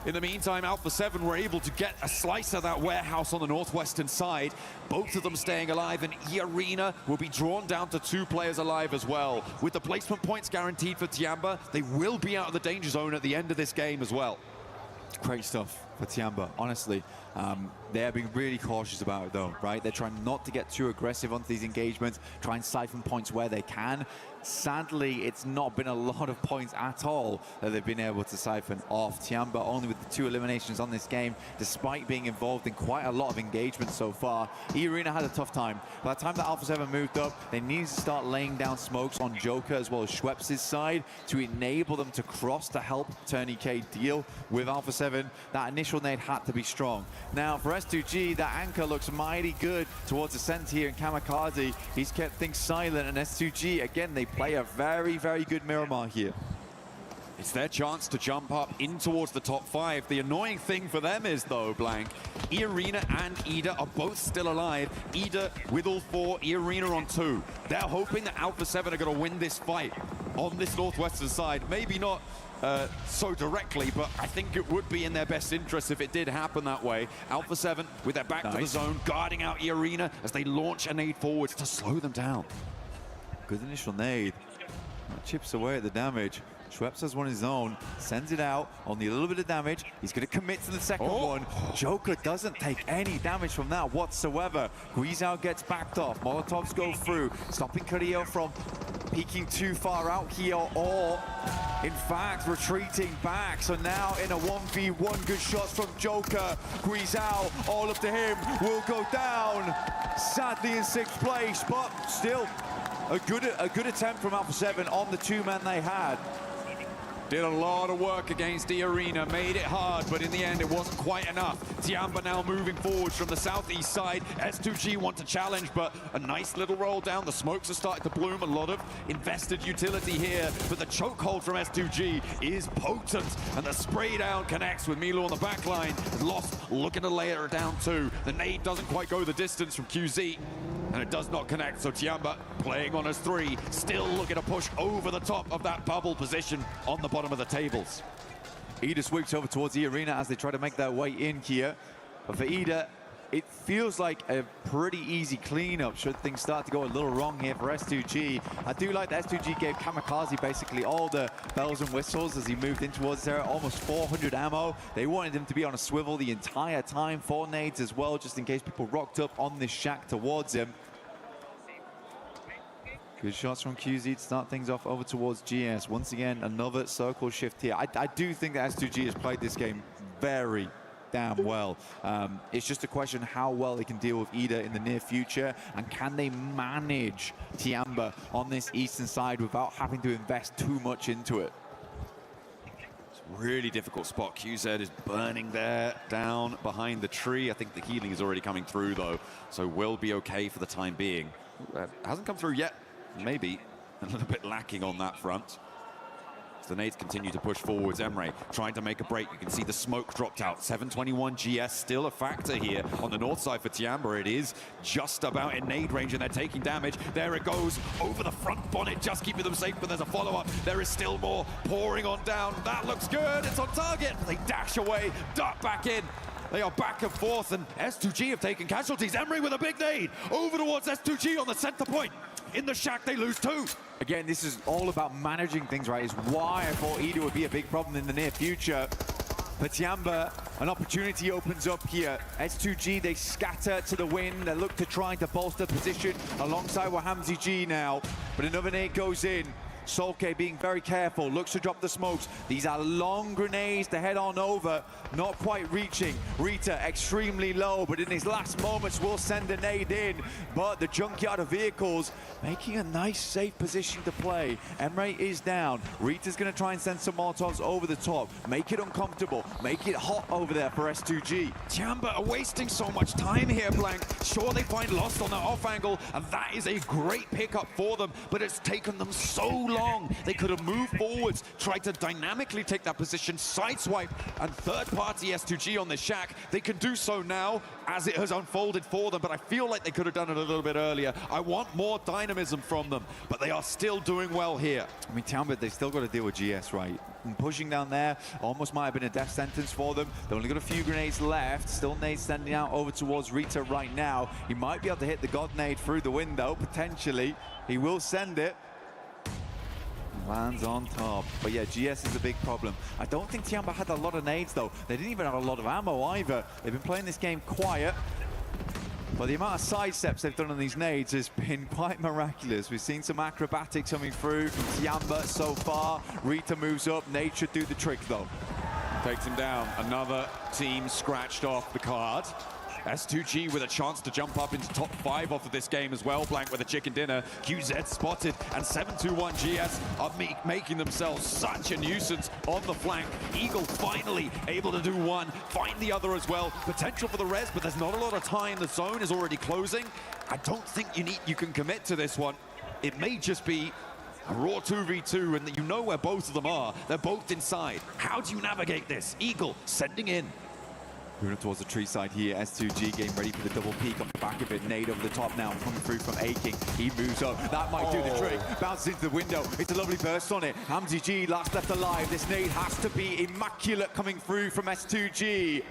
In the meantime, Alpha 7 were able to get a slice of that warehouse on the northwestern side. Both of them staying alive, and E-Arena will be drawn down to 2 players alive as well. With the placement points guaranteed for Tiamba, they will be out of the danger zone at the end of this game as well. Great stuff for Tiamba, honestly. They're being really cautious about it though, right? They're trying not to get too aggressive onto these engagements, try and siphon points where they can. Sadly, it's not been a lot of points at all that they've been able to siphon off. Tiamba only with the 2 eliminations on this game, despite being involved in quite a lot of engagement so far. E-Arena had a tough time. By the time that Alpha 7 moved up, they needed to start laying down smokes on Joker as well as Schweppes' side to enable them to cross to help Tony K deal with Alpha 7. That initial nade had to be strong. Now, for S2G, that anchor looks mighty good towards the center here in Kamikaze. He's kept things silent, and S2G, again, they play a very, very good Miramar here. It's their chance to jump up in towards the top 5. The annoying thing for them is, though, Blank, E-Arena and Ida are both still alive. Ida with all 4, E-Arena on 2. They're hoping that Alpha 7 are going to win this fight on this northwestern side. Maybe not so directly, but I think it would be in their best interest if it did happen that way. Alpha 7 with their back to the zone, guarding out E-Arena as they launch a nade forwards to slow them down. Good initial nade. Chips away at the damage. Schweppes has one of his own, sends it out, only a little bit of damage. He's going to commit to the second one. Joker doesn't take any damage from that whatsoever. Guizao gets backed off. Molotovs go through, stopping Carrillo from peeking too far out here, or in fact retreating back. So now in a 1v1, good shots from Joker. Guizao, all up to him, will go down. Sadly in 6th place, but still a good attempt from Alpha 7 on the 2-man they had. Did a lot of work against E-Arena, made it hard, but in the end it wasn't quite enough. Tiamba now moving forwards from the southeast side. S2G want to challenge, but a nice little roll down. The smokes are starting to bloom, a lot of invested utility here, but the chokehold from S2G is potent, and the spray down connects with Milo on the back line. Lost looking to lay it down too. The nade doesn't quite go the distance from QZ, and it does not connect, so Tiamba playing on his 3, still looking to push over the top of that bubble position on the bottom of the tables. Ida sweeps over towards the arena as they try to make their way in here. But for Ida, it feels like a pretty easy cleanup should things start to go a little wrong here for S2G. I do like that S2G gave Kamikaze basically all the bells and whistles as he moved in towards there. Almost 400 ammo. They wanted him to be on a swivel the entire time. 4 nades as well, just in case people rocked up on this shack towards him. Good shots from QZ to start things off over towards GS. Once again, another circle shift here. I do think that S2G has played this game very damn well. It's just a question how well they can deal with Ida in the near future, and can they manage Tiamba on this eastern side without having to invest too much into it. It's a really difficult spot. QZ is burning there, down behind the tree. I think the healing is already coming through though, so will be okay for the time being. Hasn't come through yet. Maybe a little bit lacking on that front. As the nades continue to push forwards, Emre trying to make a break. You can see the smoke dropped out. 721 GS still a factor here on the north side for Tiamba. It is just about in nade range and they're taking damage. There it goes over the front bonnet, just keeping them safe, but there's a follow-up. There is still more pouring on down. That looks good. It's on target. They dash away, duck back in. They are back and forth, and S2G have taken casualties. Emre with a big nade over towards S2G on the center point. In the shack, they lose 2. Again, this is all about managing things, right? Is why I thought Ida would be a big problem in the near future. For Tiamba, an opportunity opens up here. S2G, they scatter to the wind. They look to try to bolster position alongside Wahamzi G now. But another nade goes in. Solke being very careful, looks to drop the smokes. These are long grenades to head on over, not quite reaching. Rita extremely low, but in his last moments will send a nade in. But the junkyard of vehicles making a nice safe position to play. Emre is down. Rita's gonna try and send some Molotovs over the top, make it uncomfortable, make it hot over there for S2G. Tiamba are wasting so much time here, Blank. Sure, they find Lost on that off angle, and that is a great pickup for them, but it's taken them so long. They could have moved forwards, tried to dynamically take that position, sideswipe, and third-party S2G on the shack. They can do so now as it has unfolded for them, but I feel like they could have done it a little bit earlier. I want more dynamism from them, but they are still doing well here. I mean, Tiamba, they still got to deal with GS, right? And pushing down there almost might have been a death sentence for them. They've only got a few grenades left. Still nades sending out over towards Rita right now. He might be able to hit the God nade through the window, potentially. He will send it. Lands on top. But yeah, GS is a big problem. I don't think Tiamba had a lot of nades though. They didn't even have a lot of ammo either. They've been playing this game quiet. But the amount of side steps they've done on these nades has been quite miraculous. We've seen some acrobatics coming through from Tiamba so far. Rita moves up. Nade should do the trick though. Takes him down. Another team scratched off the card. S2G with a chance to jump up into top 5 off of this game as well. Blank with a chicken dinner. QZ spotted, and 721 GS are making themselves such a nuisance on the flank. Eagle finally able to do one, find the other as well. Potential for the res, but there's not a lot of time. The zone is already closing. I don't think you can commit to this one. It may just be a raw 2v2, and you know where both of them are. They're both inside. How do you navigate this? Eagle sending in. Moving towards the tree side here, S2G getting ready for the double peek on the back of it. Nade over the top now, coming through from A-King. He moves up, that might do the trick. Bounces into the window, it's a lovely burst on it. Hamzi G last left alive. This nade has to be immaculate coming through from S2G.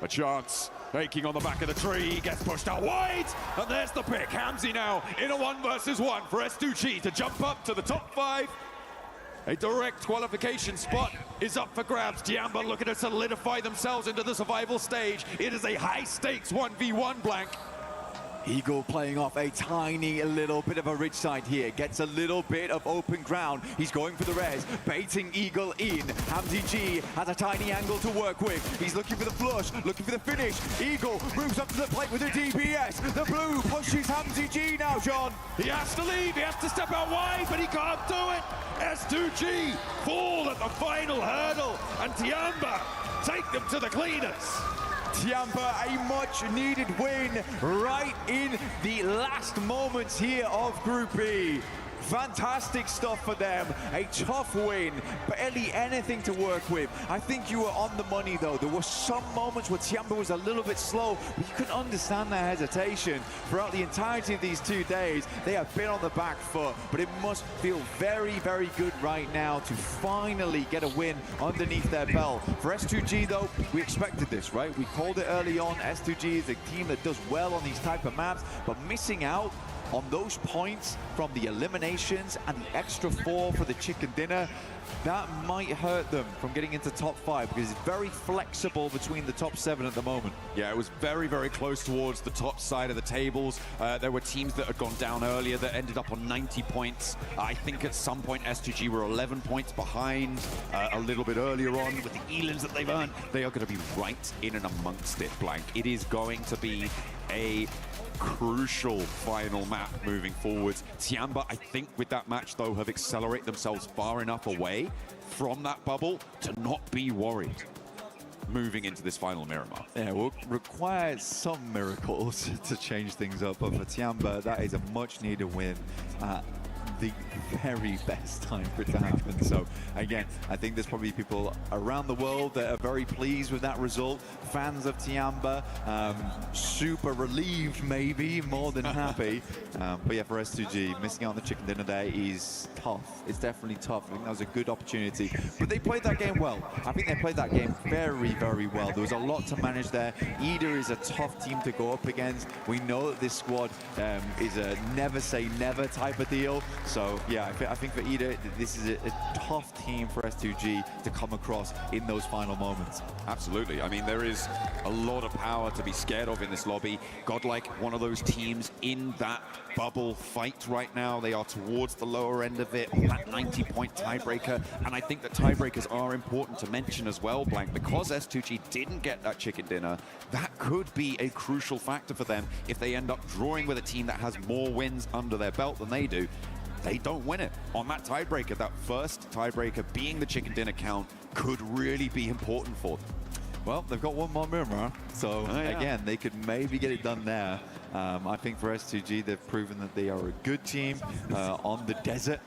A chance, making on the back of the tree, gets pushed out wide, and there's the pick. Hamzi now in a 1 versus 1 for S2G to jump up to the top 5. A direct qualification spot is up for grabs. Tiamba looking to solidify themselves into the survival stage. It is a high-stakes 1v1, Blank. Eagle playing off a tiny little bit of a ridge side here. Gets a little bit of open ground. He's going for the res, baiting Eagle in. Hamzi G has a tiny angle to work with. He's looking for the flush, looking for the finish. Eagle moves up to the plate with a DPS. The blue pushes Hamzi G now, John. He has to leave, he has to step out wide, but he can't do it. S2G fall at the final hurdle, and Tiamba take them to the cleaners. Tiamba, a much-needed win right in the last moments here of Group E. Fantastic stuff for them. A tough win, barely anything to work with. I think you were on the money though. There were some moments where Tiamba was a little bit slow, but you can understand their hesitation. Throughout the entirety of these 2 days, they have been on the back foot, but it must feel very, very good right now to finally get a win underneath their belt. For S2G though, we expected this, right? We called it early on. S2G is a team that does well on these type of maps, but missing out on those points from the eliminations and the extra 4 for the chicken dinner, that might hurt them from getting into top 5 because it's very flexible between the top 7 at the moment. Yeah, it was very, very close towards the top side of the tables. There were teams that had gone down earlier that ended up on 90 points. I think at some point S2G were 11 points behind a little bit earlier on with the elims that they've earned. They are going to be right in and amongst it, Blank. It is going to be a crucial final map moving forwards. Tiamba, I think with that match though, have accelerated themselves far enough away from that bubble to not be worried moving into this final Miramar. Yeah, will require some miracles to change things up, but for Tiamba, that is a much needed win at the very best time for it to happen. So again, I think there's probably people around the world that are very pleased with that result. Fans of Tiamba, super relieved maybe, more than happy. But yeah, for S2G, missing out on the chicken dinner there is tough. It's definitely tough. I think that was a good opportunity. But they played that game well. I think they played that game very, very well. There was a lot to manage there. EDA is a tough team to go up against. We know that this squad is a never say never type of deal. So yeah, I think for EDA, this is a tough team for S2G to come across in those final moments. Absolutely. I mean, there is a lot of power to be scared of in this lobby. Godlike, one of those teams in that bubble fight right now. They are towards the lower end of it, that 90-point tiebreaker. And I think that tiebreakers are important to mention as well, Blank, because S2G didn't get that chicken dinner. That could be a crucial factor for them if they end up drawing with a team that has more wins under their belt than they do. They don't win it on that tiebreaker. That first tiebreaker being the chicken dinner count could really be important for them. Well, they've got one more Miramar, so again, they could maybe get it done there. I think for S2G, they've proven that they are a good team on the desert.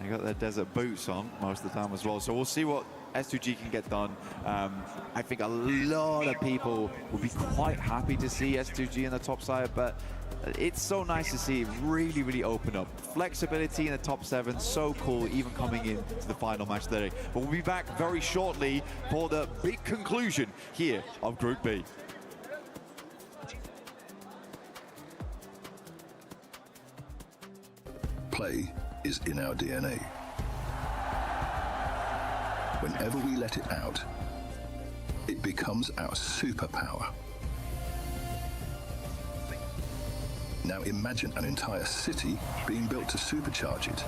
They got their desert boots on most of the time as well, so we'll see what S2G can get done. I think a lot of people would be quite happy to see S2G in the top side, but it's so nice to see it really, really open up. Flexibility in the top 7, so cool, even coming into the final match today. But we'll be back very shortly for the big conclusion here of Group B. Play is in our DNA. Whenever we let it out, it becomes our superpower. Now imagine an entire city being built to supercharge it.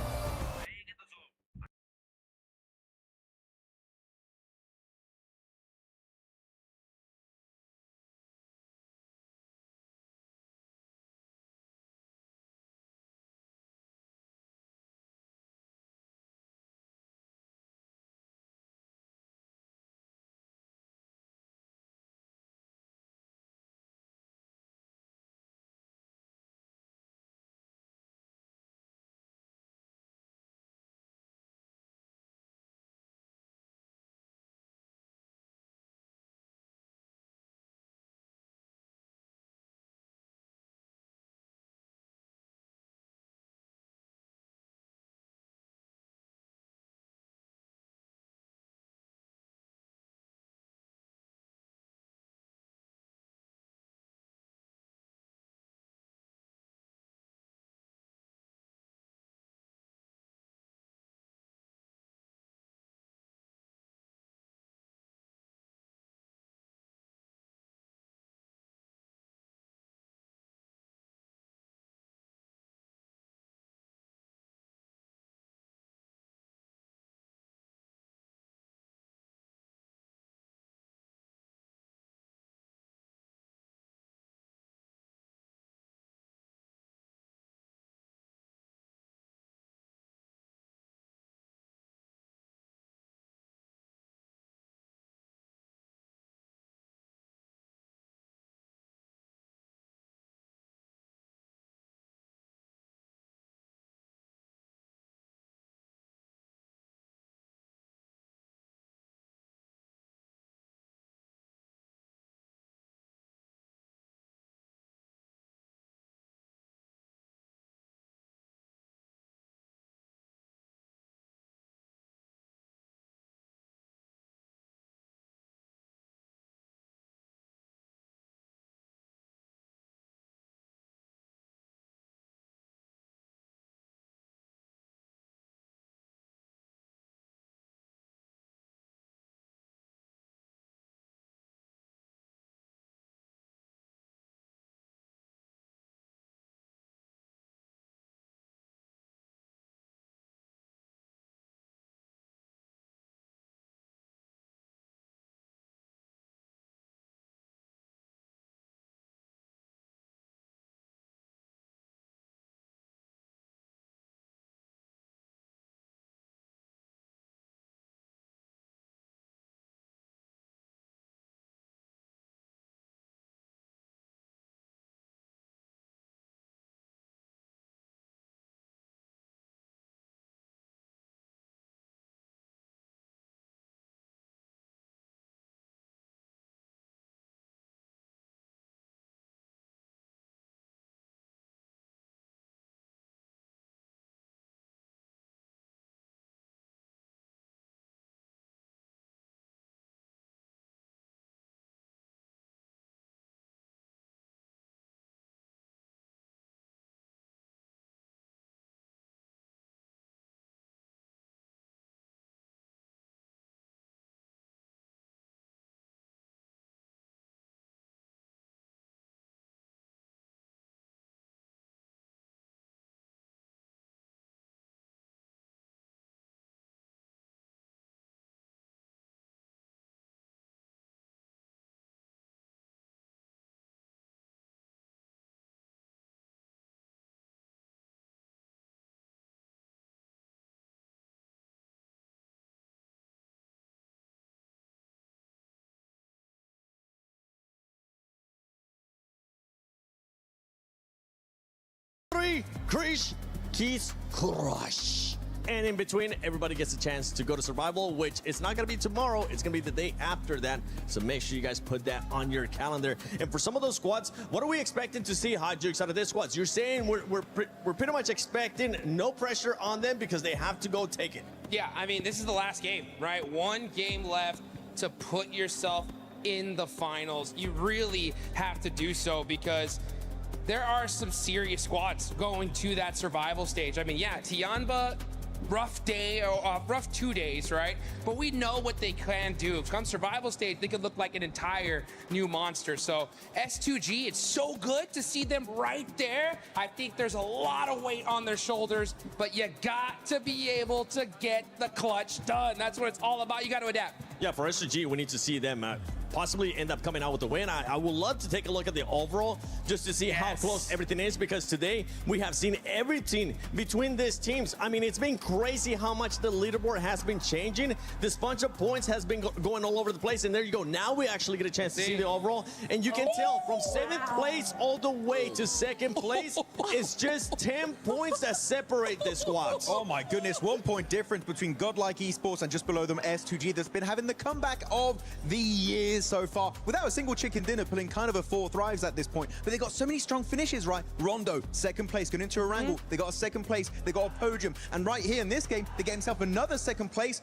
Free Krish Keys Crush. And in between, everybody gets a chance to go to Survival, which it's not going to be tomorrow. It's going to be the day after that. So make sure you guys put that on your calendar. And for some of those squads, what are we expecting to see, Hot Jukes, out of this squads? You're saying we're pretty much expecting no pressure on them because they have to go take it. Yeah, I mean, this is the last game, right? One game left to put yourself in the finals. You really have to do so because there are some serious squads going to that survival stage. I mean, yeah, Tianba, rough day, or rough 2 days, right? But we know what they can do. Come survival stage, they could look like an entire new monster. So S2G, it's so good to see them right there. I think there's a lot of weight on their shoulders, but you got to be able to get the clutch done. That's what it's all about. You got to adapt. Yeah, for S2G, we need to see them possibly end up coming out with the win. I would love to take a look at the overall just to see how close everything is, because today we have seen everything between these teams. I mean, it's been crazy how much the leaderboard has been changing. This bunch of points has been going all over the place, and there you go. Now we actually get a chance to see the overall, and you can tell from 7th place all the way to 2nd place, it's just 10 points that separate the squads. Oh my goodness, 1 point difference between Godlike Esports and just below them S2G that's been having the comeback of the year so far, without a single chicken dinner, pulling kind of a 4th rise at this point. But they got so many strong finishes, right? Rondo, 2nd place, going into a wrangle. They got a 2nd place, they got a podium. And right here in this game, they get himself another 2nd place.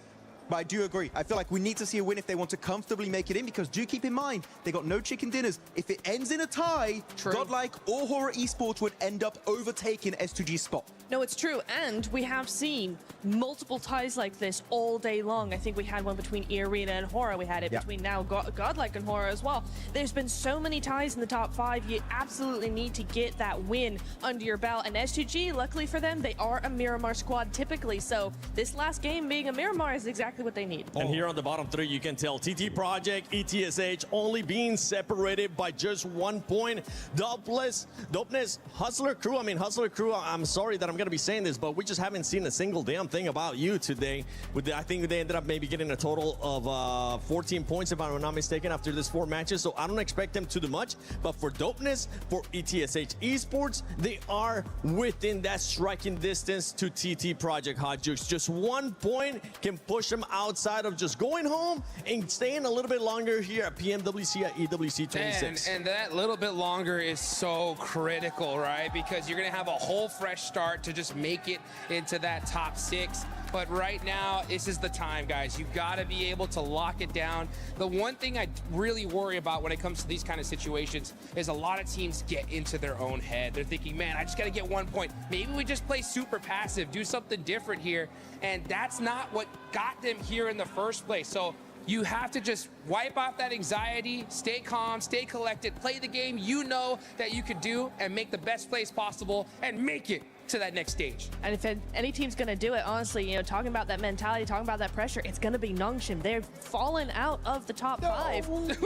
But I do agree. I feel like we need to see a win if they want to comfortably make it in, because do keep in mind, they got no chicken dinners. If it ends in a tie, Godlike or Horror Esports would end up overtaking S2G's spot. No, it's true. And we have seen multiple ties like this all day long. I think we had one between Arena and Horror. We had it between now Godlike and Horror as well. There's been so many ties in the top 5. You absolutely need to get that win under your belt. And S2G, luckily for them, they are a Miramar squad typically. So this last game being a Miramar is exactly what they need. And here on the bottom 3, you can tell TT Project, ETSH only being separated by just 1 point. Dopeness, Hustler Crew. I mean, Hustler Crew, I'm sorry that I'm going to be saying this, but we just haven't seen a single damn thing about you today. I think they ended up maybe getting a total of 14 points, if I'm not mistaken, after this 4 matches. So I don't expect them to do much. But for Dopeness, for ETSH Esports, they are within that striking distance to TT Project, Hot Jukes. Just 1 point can push them outside of just going home and staying a little bit longer here at PMWC at EWC 26. And that little bit longer is so critical, right? Because you're going to have a whole fresh start to just make it into that top 6. But right now, this is the time, guys. You've got to be able to lock it down. The one thing I really worry about when it comes to these kind of situations is a lot of teams get into their own head. They're thinking, man, I just got to get 1 point. Maybe we just play super passive, do something different here. And that's not what got them here in the first place. So you have to just wipe off that anxiety, stay calm, stay collected, play the game you know that you could do, and make the best plays possible and make it to that next stage. And if any team's going to do it, honestly, you know, talking about that mentality, talking about that pressure, it's going to be Nongshim. They're fallen out of the top 5. But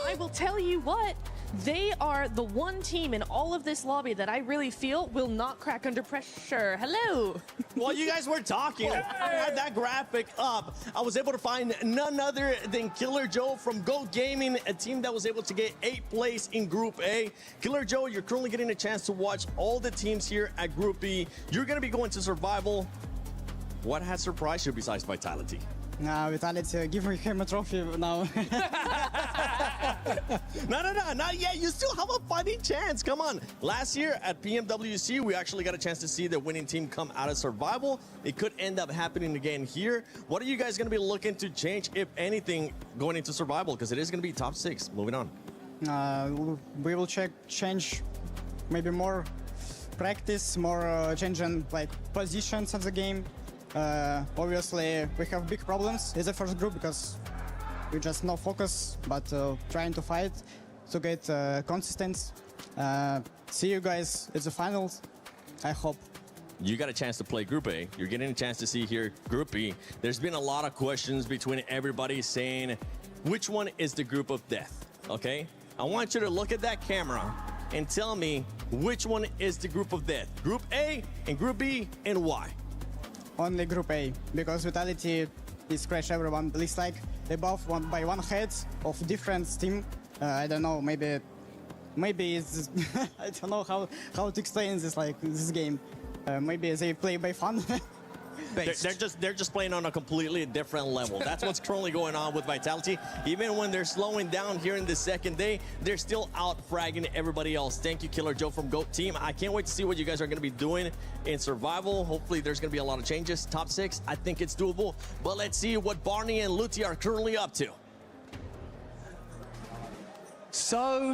I will tell you what, they are the one team in all of this lobby that I really feel will not crack under pressure. Hello. While you guys were talking, I had that graphic up. I was able to find none other than Killer Joe from Go Gaming, a team that was able to get 8th place in Group A. Killer Joe, you're currently getting a chance to watch all the teams here at Group B. You're going to be going to Survival. What has surprised you besides Vitality? Vitality, give him a trophy now. No, not yet. You still have a fighting chance. Come on. Last year at PMWC, we actually got a chance to see the winning team come out of Survival. It could end up happening again here. What are you guys going to be looking to change, if anything, going into Survival? Because it is going to be top 6. Moving on. We will change maybe more practice, more changing like positions of the game. Obviously, we have big problems in the first group because we just no focus, but trying to fight to get consistent. See you guys at the finals, I hope. You got a chance to play Group A. You're getting a chance to see here Group B. There's been a lot of questions between everybody saying, which one is the group of death, okay? I want you to look at that camera and tell me which one is the group of death. Group A and Group B, and why? Only Group A, because Vitality is crash everyone. Looks like they both won by 1 head of different team. I don't know, maybe maybe it's I don't know how to explain this this game. Maybe they play by fun. They're just playing on a completely different level. That's what's currently going on with Vitality. Even when they're slowing down here in the second day, they're still out fragging everybody else. Thank you, Killer Joe from GOAT Team. I can't wait to see what you guys are going to be doing in survival. Hopefully there's going to be a lot of changes. Top 6, I think it's doable. But let's see what Barney and Luti are currently up to. So.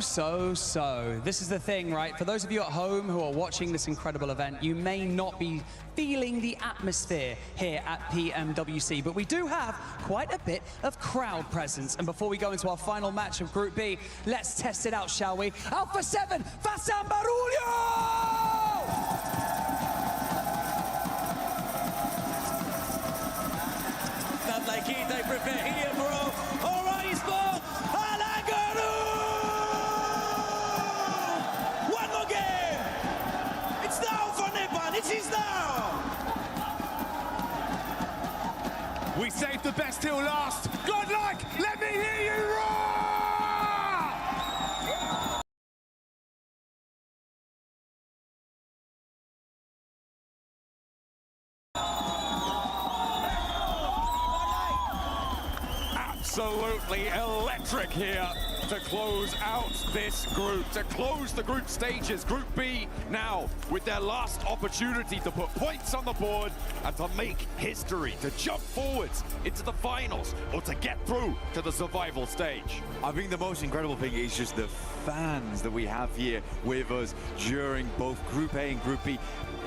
This is the thing, right? For those of you at home who are watching this incredible event, you may not be feeling the atmosphere here at PMWC, but we do have quite a bit of crowd presence. And before we go into our final match of Group B, let's test it out, shall we? Alpha 7, Fasan Barulho! Not like it, I prepare here, bro. All right, sport. One more game. It's now for Nepal. It is now. We saved the best till last. Good luck. Let me hear you roar. Absolutely electric here to close out this group, to close the group stages. Group B now with their last opportunity to put points on the board and to make history, to jump forwards into the finals or to get through to the survival stage. I think the most incredible thing is just the fans that we have here with us during both Group A and Group B.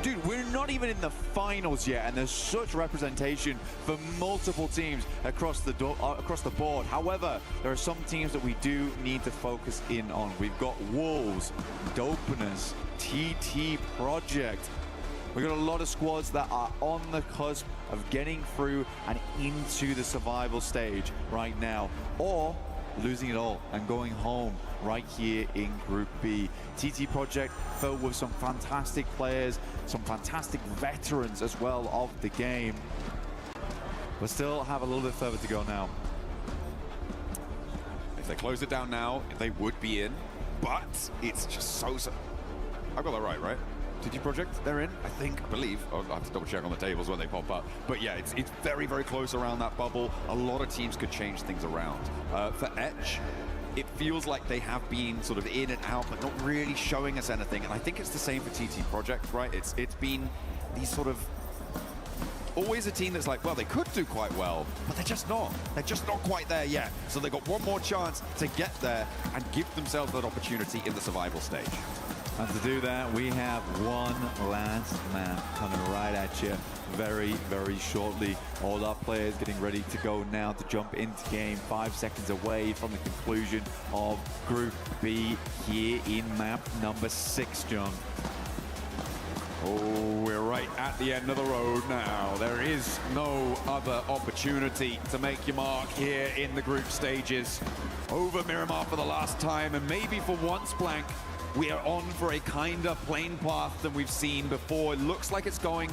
Dude, we're not even in the finals yet, and there's such representation for multiple teams across the board. However, there are some teams that we do need to focus in on. We've got Wolves, Dopeners, TT Project. We've got a lot of squads that are on the cusp of getting through and into the survival stage right now, or losing it all and going home right here in Group B. TT Project filled with some fantastic players, some fantastic veterans as well of the game. But still have a little bit further to go now. If they close it down now, they would be in, but it's just so... I've got that right? TT Project, they're in, I believe. I'll have to double check on the tables when they pop up. But yeah, it's very, very close around that bubble. A lot of teams could change things around. For Etch, it feels like they have been sort of in and out, but not really showing us anything. And I think it's the same for TT Project, right? It's been these sort of always a team that's like, well, they could do quite well, but they're just not. They're just not quite there yet. So they've got one more chance to get there and give themselves that opportunity in the survival stage. And to do that, we have one last man coming right at you very, very shortly. All our players getting ready to go now to jump into game. 5 seconds away from the conclusion of Group B here in map number 6, John. Oh, we're right at the end of the road now. There is no other opportunity to make your mark here in the group stages. Over Miramar for the last time, and maybe for once, Blank, we are on for a kinder plain path than we've seen before. It looks like it's going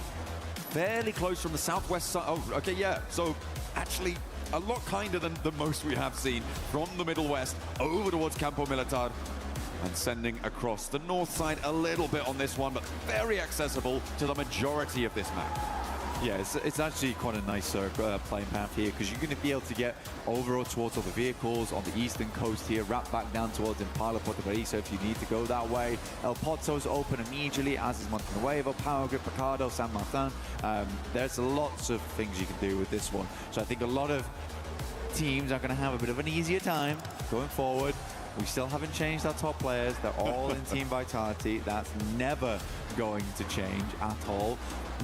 fairly close from the southwest side. Oh, okay, yeah. So actually a lot kinder than the most we have seen from the Middle West over towards Campo Militar and sending across the north side a little bit on this one, but very accessible to the majority of this map. Yeah, it's actually quite a nice playing path here, because you're going to be able to get over towards all the vehicles on the eastern coast here, wrap back down towards Impala Puerto Parisa if you need to go that way. El Pozo's open immediately, as is Montenuevo, Power Grid, Picado, San Martin. There's lots of things you can do with this one. So I think a lot of teams are going to have a bit of an easier time going forward. We still haven't changed our top players. They're all in Team Vitality. That's never going to change at all.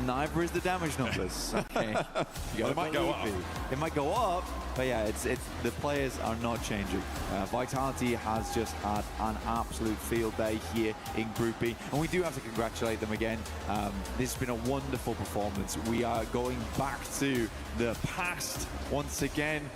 Neither is the damage numbers. Okay. It might go up. It might go up, but yeah, it's the players are not changing. Vitality has just had an absolute field day here in Group B, and we do have to congratulate them again. This has been a wonderful performance. We are going back to the past once again.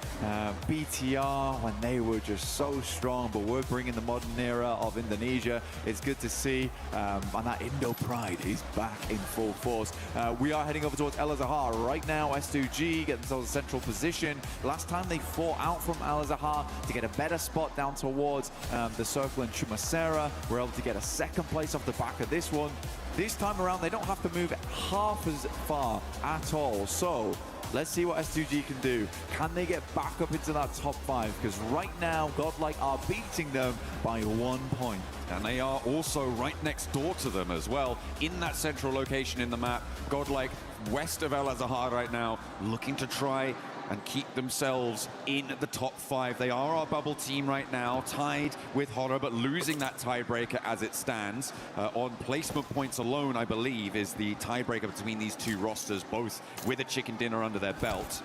BTR, when they were just so strong, but we're bringing the modern era of Indonesia. It's good to see, and that Indo pride is back in full force. We are heading over towards El Azahar right now. S2G get themselves a central position. Last time they fought out from El Azahar to get a better spot down towards the circle in Chumacera. We're able to get a second place off the back of this one. This time around, they don't have to move half as far at all. So let's see what S2G can do. Can they get back up into that top 5? Because right now, Godlike are beating them by 1 point. And they are also right next door to them as well, in that central location in the map. Godlike west of El Azahar right now, looking to try and keep themselves in the top 5. They are our bubble team right now, tied with Horror, but losing that tiebreaker as it stands. On placement points alone, I believe, is the tiebreaker between these two rosters, both with a chicken dinner under their belt.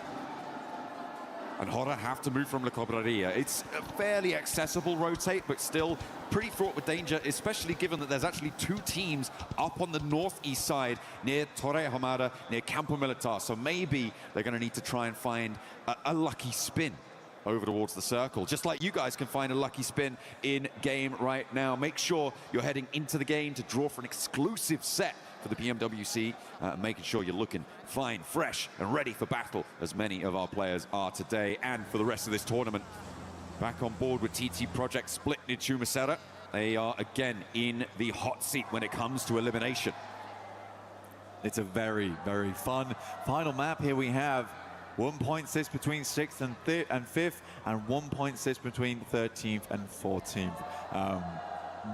And Horror have to move from La Cobreria. It's a fairly accessible rotate, but still pretty fraught with danger, especially given that there's actually 2 teams up on the northeast side near Torre Hamada, near Campo Militar. So maybe they're going to need to try and find a lucky spin over towards the circle, just like you guys can find a lucky spin in game right now. Make sure you're heading into the game to draw for an exclusive set for the PMWC, making sure you're looking fine, fresh, and ready for battle, as many of our players are today and for the rest of this tournament. Back on board with TT Project split in Chumacera. They are again in the hot seat when it comes to elimination. It's a very, very fun final map. Here we have 1 point sits between 6th and 5th, and 1 point sits between 13th and 14th.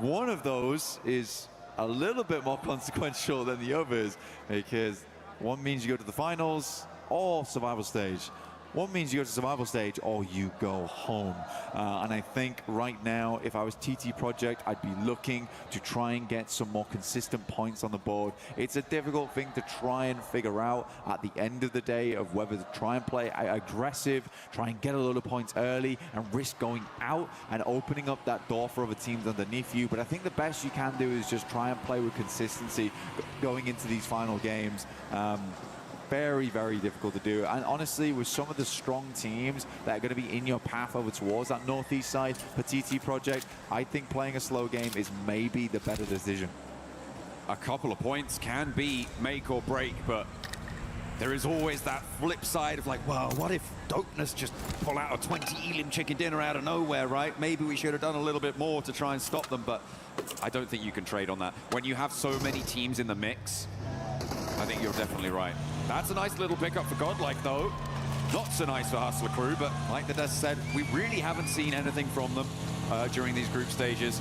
One of those is a little bit more consequential than the others, because one means you go to the finals or survival stage. One means you go to survival stage or you go home. And I think right now, if I was TT Project, I'd be looking to try and get some more consistent points on the board. It's a difficult thing to try and figure out at the end of the day, of whether to try and play aggressive, try and get a lot of points early and risk going out and opening up that door for other teams underneath you. But I think the best you can do is just try and play with consistency going into these final games. Very, very difficult to do. And honestly, with some of the strong teams that are going to be in your path over towards that northeast side for TT Project, I think playing a slow game is maybe the better decision. A couple of points can be make or break, but there is always that flip side of like, well, what if Dopeness just pull out a 20 Elim chicken dinner out of nowhere, right? Maybe we should have done a little bit more to try and stop them, but I don't think you can trade on that. When you have so many teams in the mix, I think you're definitely right. That's a nice little pickup for Godlike, though. Not so nice for Hustler Crew, but like the Des said, we really haven't seen anything from them during these group stages.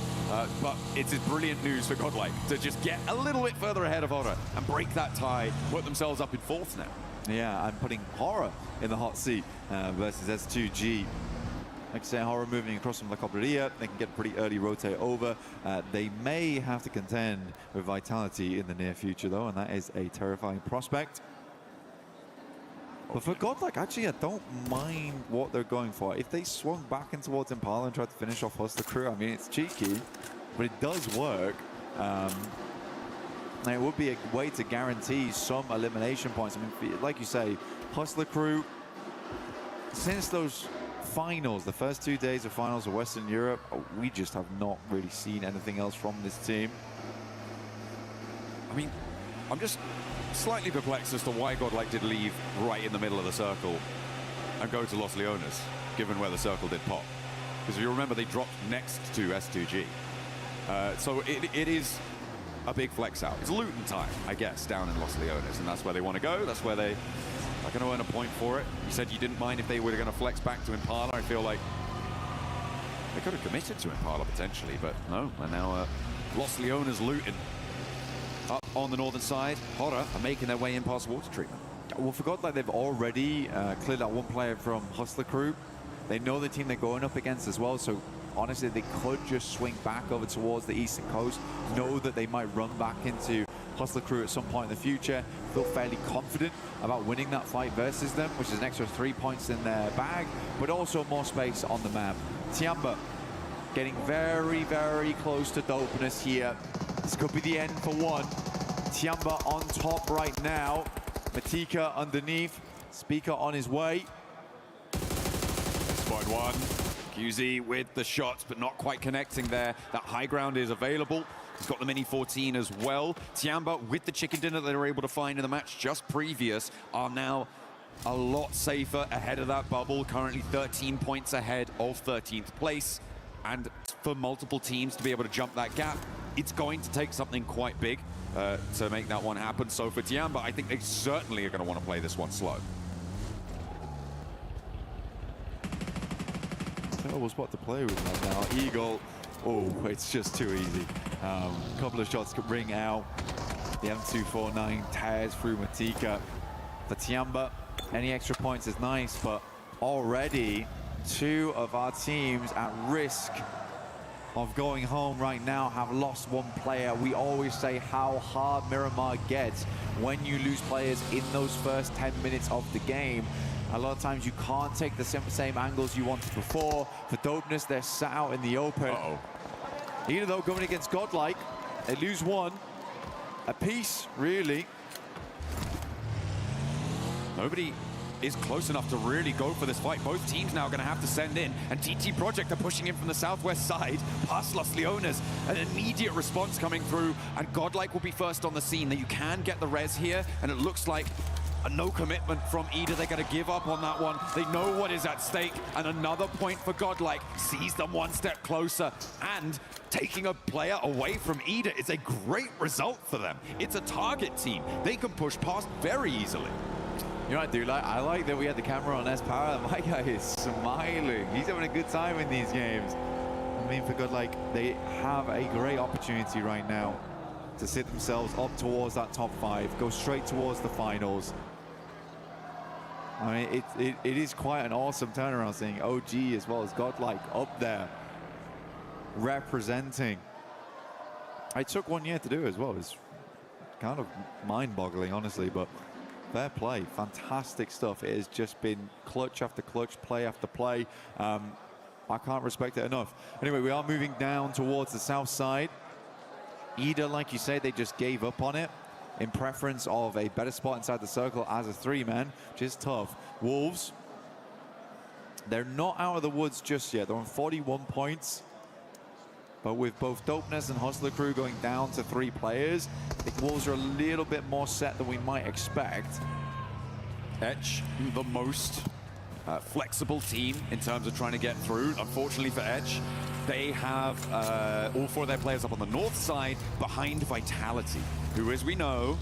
But it's brilliant news for Godlike to just get a little bit further ahead of Horror and break that tie, put themselves up in 4th now. Yeah, I'm putting Horror in the hot seat versus S2G. Like I say, Horror moving across from La Cobreria, they can get a pretty early rotate over. They may have to contend with Vitality in the near future, though, and that is a terrifying prospect. But for Godlike, actually, I don't mind what they're going for. If they swung back in towards Impala and tried to finish off Hustler Crew, I mean, it's cheeky, but it does work. And it would be a way to guarantee some elimination points. I mean, like you say, Hustler Crew, since those finals, the first 2 days of finals of Western Europe, we just have not really seen anything else from this team. I mean, I'm just slightly perplexed as to why Godlike did leave right in the middle of the circle and go to Los Leones, given where the circle did pop. Because if you remember, they dropped next to S2G. So it is a big flex out. It's Luton time, I guess, down in Los Leones, and that's where they want to go. That's where they are going to earn a point for it. You said you didn't mind if they were going to flex back to Impala. I feel like they could have committed to Impala potentially, but no. And now Los Leones Luton up on the northern side. Horror are making their way in past water treatment. Well, for Godlike, they've already cleared out one player from Hustler Crew. They know the team they're going up against as well, so honestly, they could just swing back over towards the eastern coast, know that they might run back into Hustler Crew at some point in the future, feel fairly confident about winning that fight versus them, which is an extra 3 points in their bag, but also more space on the map. Tiamba getting very, very close to Dopeness here. This could be the end for one. Tiamba on top right now. Matika underneath. Speaker on his way. Spot one. QZ with the shots, but not quite connecting there. That high ground is available. He's got the Mini 14 as well. Tiamba, with the chicken dinner they were able to find in the match just previous, are now a lot safer ahead of that bubble. Currently 13 points ahead of 13th place. And for multiple teams to be able to jump that gap, it's going to take something quite big to make that one happen. So for Tiamba, I think they certainly are going to want to play this one slow. Terrible spot to play with right now. Eagle, oh, it's just too easy. A couple of shots could ring out. The M249 tears through Matika. For Tiamba, any extra points is nice, but already two of our teams at risk of going home right now have lost one player. We always say how hard Miramar gets when you lose players in those first 10 minutes of the game. A lot of times you can't take the same angles you wanted before. For Dopeness, they're sat out in the open. Even though going against Godlike, they lose one. A piece, really. Nobody is close enough to really go for this fight. Both teams now going to have to send in, and TT Project are pushing in from the southwest side past Los Leones. An immediate response coming through, and Godlike will be first on the scene. That you can get the res here, and it looks like a no commitment from Ida. They're going to give up on that one. They know what is at stake, and another point for Godlike sees them one step closer, and taking a player away from Ida is a great result for them. It's a target team. They can push past very easily. You know what, dude? I like that we had the camera on S-Power. My guy is smiling. He's having a good time in these games. I mean, for Godlike, they have a great opportunity right now to sit themselves up towards that top 5, go straight towards the finals. I mean, it is quite an awesome turnaround, seeing OG as well as Godlike up there representing. It took 1 year to do as well. It's kind of mind-boggling, honestly, but fair play, fantastic stuff. It has just been clutch after clutch, play after play. I can't respect it enough. Anyway, we are moving down towards the south side. Ida, like you say, they just gave up on it in preference of a better spot inside the circle as a 3-man, which is tough. Wolves, they're not out of the woods just yet. They're on 41 points. But with both Dopeness and Hustler Crew going down to 3 players, I think Wolves are a little bit more set than we might expect. Etch, the most flexible team in terms of trying to get through. Unfortunately for Etch, they have all 4 of their players up on the north side behind Vitality, who, as we know,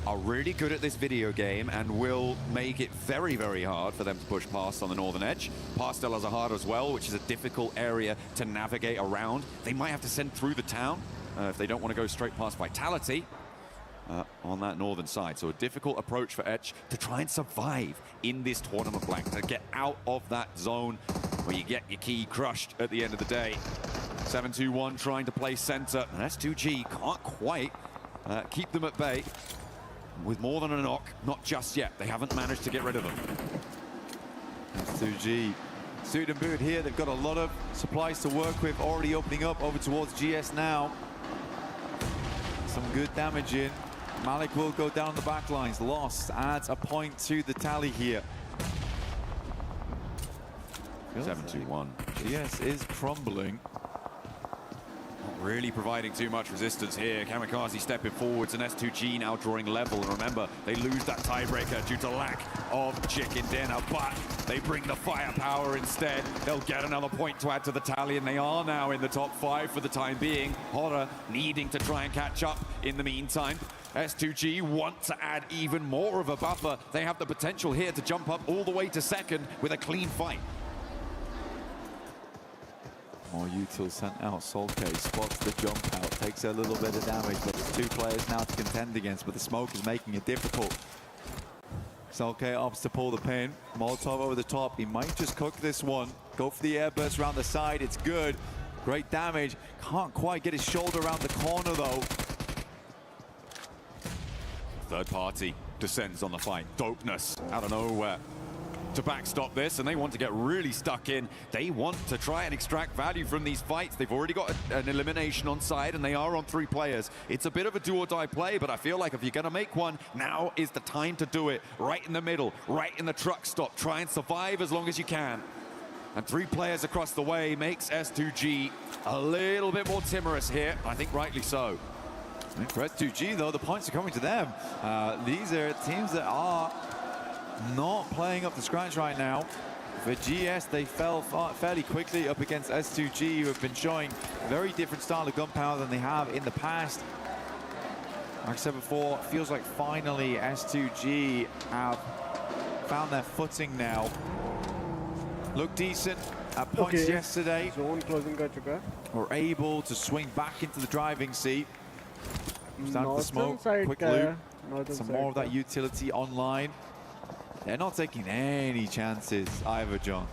are really good at this video game and will make it very, very hard for them to push past on the northern edge. Pastel has a hard as well, which is a difficult area to navigate around. They might have to send through the town if they don't want to go straight past Vitality on that northern side. So a difficult approach for Etch to try and survive in this tournament blank, to get out of that zone where you get your key crushed at the end of the day. 7-2-1 trying to play center, and S2G can't quite keep them at bay. With more than a knock, not just yet. They haven't managed to get rid of them. S2G, suit and boot here. They've got a lot of supplies to work with, already opening up over towards GS now. Some good damage in. Malik will go down the back lines. Lost adds a point to the tally here. 7-2-1. GS is crumbling. Really providing too much resistance here. Kamikaze stepping forwards, and S2G now drawing level. And remember, they lose that tiebreaker due to lack of chicken dinner, but they bring the firepower instead. They'll get another point to add to the tally, and they are now in the top 5 for the time being. Horror needing to try and catch up in the meantime. S2G want to add even more of a buffer. They have the potential here to jump up all the way to second with a clean fight. More utils sent out. Solke spots the jump out, takes a little bit of damage, but there's 2 players now to contend against, but the smoke is making it difficult. Solke opts to pull the pin. Molotov over the top. He might just cook this one. Go for the air burst around the side. It's good. Great damage. Can't quite get his shoulder around the corner, though. Third party descends on the fight. Dopeness out of nowhere to backstop this, and they want to get really stuck in. They want to try and extract value from these fights. They've already got an elimination on side, and they are on 3 players. It's a bit of a do or die play, but I feel like if you're gonna make one, now is the time to do it. Right in the middle, right in the truck stop. Try and survive as long as you can. And 3 players across the way makes S2G a little bit more timorous here. I think rightly so. And for S2G, though, the points are coming to them. These are teams that are not playing up to scratch right now. For GS, they fell fairly quickly up against S2G, who have been showing a very different style of gunpowder than they have in the past. Like I said before, it feels like finally S2G have found their footing now. Looked decent at points yesterday. Zone closing ka chuka. Were able to swing back into the driving seat. Start to smoke, side quick loop. Some more of that utility online. They're not taking any chances either, John.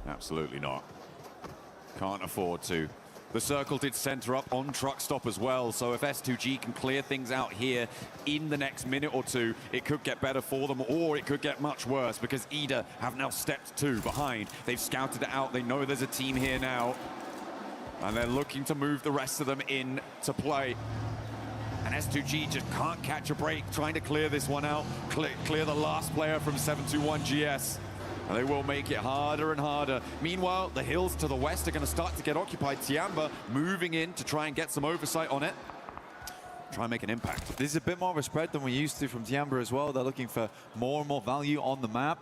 Absolutely not. Can't afford to. The circle did center up on truck stop as well, so if S2G can clear things out here in the next minute or two, it could get better for them, or it could get much worse, because EDA have now stepped 2 behind. They've scouted it out. They know there's a team here now, and they're looking to move the rest of them in to play. And S2G just can't catch a break, trying to clear this one out, clear the last player from 721 GS. And they will make it harder and harder. Meanwhile, the hills to the west are going to start to get occupied. Tiamba moving in to try and get some oversight on it. Try and make an impact. This is a bit more of a spread than we used to from Tiamba as well. They're looking for more and more value on the map.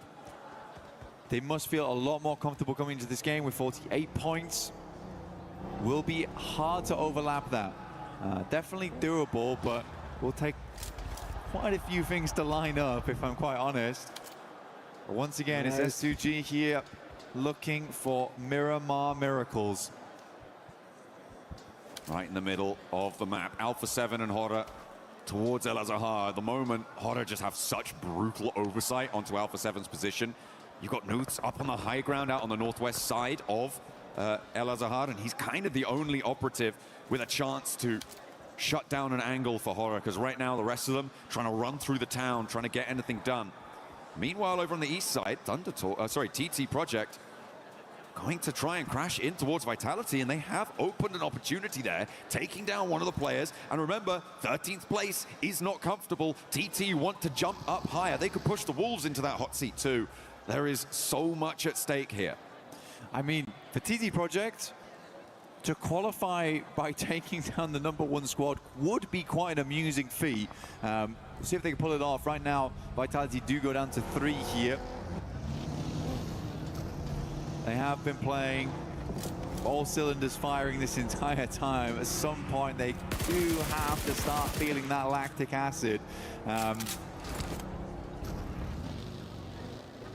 They must feel a lot more comfortable coming into this game with 48 points. Will be hard to overlap that. Definitely doable, but will take quite a few things to line up, if I'm quite honest. But once again, it's S2G here looking for Miramar miracles. Right in the middle of the map, Alpha 7 and Horror towards El Azahar. At the moment, Horror just have such brutal oversight onto Alpha 7's position. You've got Noots up on the high ground out on the northwest side of El Azahar, and he's kind of the only operative with a chance to shut down an angle for Horror, because right now the rest of them trying to run through the town, trying to get anything done. Meanwhile, over on the east side, TT Project going to try and crash in towards Vitality, and they have opened an opportunity there, taking down one of the players. And remember, 13th place is not comfortable. TT want to jump up higher. They could push the Wolves into that hot seat too. There is so much at stake here. I mean, for TT Project, to qualify by taking down the #1 squad would be quite an amusing feat. See if they can pull it off. Right now, Vitality do go down to 3 here. They have been playing all cylinders firing this entire time. At some point, they do have to start feeling that lactic acid.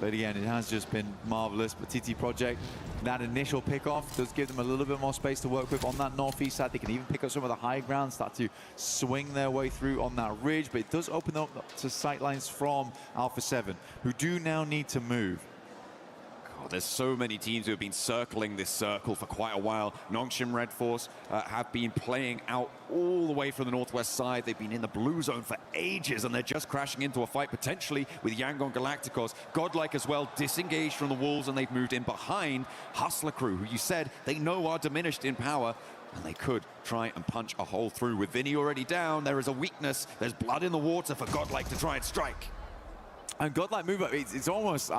But again, it has just been marvelous. But TT Project, that initial pickoff does give them a little bit more space to work with on that northeast side. They can even pick up some of the high ground, start to swing their way through on that ridge. But it does open up to sightlines from Alpha 7, who do now need to move. There's so many teams who have been circling this circle for quite a while. Nongshim Red Force have been playing out all the way from the northwest side. They've been in the blue zone for ages, and they're just crashing into a fight potentially with Yangon Galacticos. Godlike as well, disengaged from the Wolves, and they've moved in behind Hustler Crew, who you said they know are diminished in power. And they could try and punch a hole through. With Vinny already down, there is a weakness. There's blood in the water for Godlike to try and strike. And Godlike move up, it's almost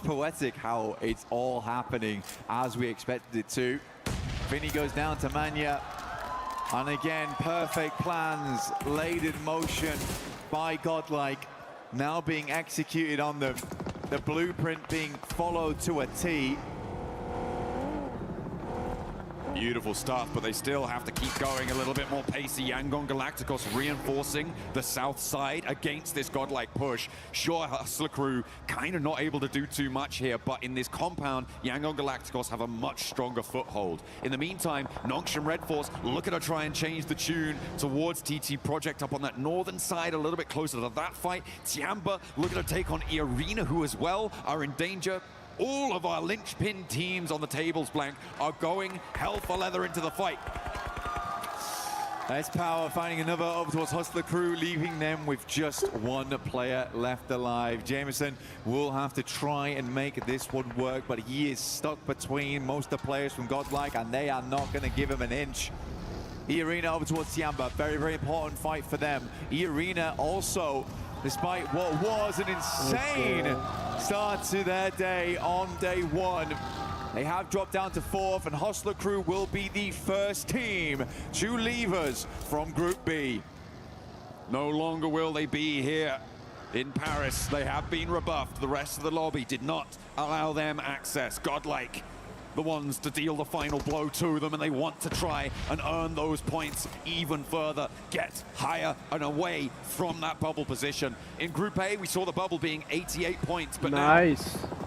poetic how it's all happening as we expected it to. Vinny goes down to Manya. And again, perfect plans laid in motion by Godlike, now being executed on them. The blueprint being followed to a T. Beautiful stuff, but they still have to keep going a little bit more pacey. Yangon Galacticos reinforcing the south side against this Godlike push. Sure, Hustler Crew kind of not able to do too much here, but in this compound, Yangon Galacticos have a much stronger foothold. In the meantime, Nongshim Red Force looking to try and change the tune towards TT Project up on that northern side, a little bit closer to that fight. Tiamba looking to take on E-Arena, who as well are in danger. All of our linchpin teams on the tables blank are going hell for leather into the fight. That's Power finding another over towards Hustler Crew, leaving them with just 1 player left alive. Jameson will have to try and make this one work, but he is stuck between most of the players from Godlike, and they are not going to give him an inch. E-Arena over towards Tiamba. Very, very important fight for them. E-Arena also, despite what was an insane start to their day on day one. They have dropped down to 4th, and Hostler Crew will be the first team to leave us from Group B. No longer will they be here in Paris. They have been rebuffed. The rest of the lobby did not allow them access. Godlike, the ones to deal the final blow to them, and they want to try and earn those points even further, get higher and away from that bubble position. In Group A, we saw the bubble being 88 points, but now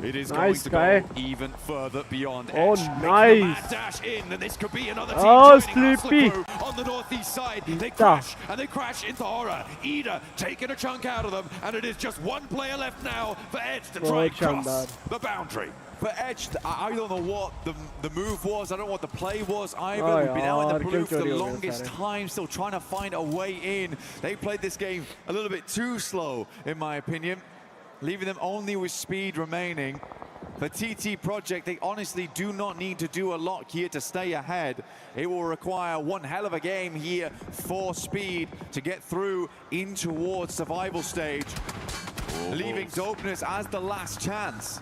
it is going to go even further beyond. Oh, Edge nice. makes the mad dash in, and this could be another team Oh, joining Sleepy. Hustler Crew on the northeast side. They crash, and they crash into Horror. Ida taking a chunk out of them, and it is just one player left now for Edge to try and cross the boundary. For Edge, I don't know what the move was. I don't know what the play was either. We've been out in the blue for the longest time, still trying to find a way in. They played this game a little bit too slow, in my opinion, leaving them only with speed remaining. For TT Project, they honestly do not need to do a lot here to stay ahead. It will require one hell of a game here for speed to get through in towards survival stage, leaving Dopeness as the last chance.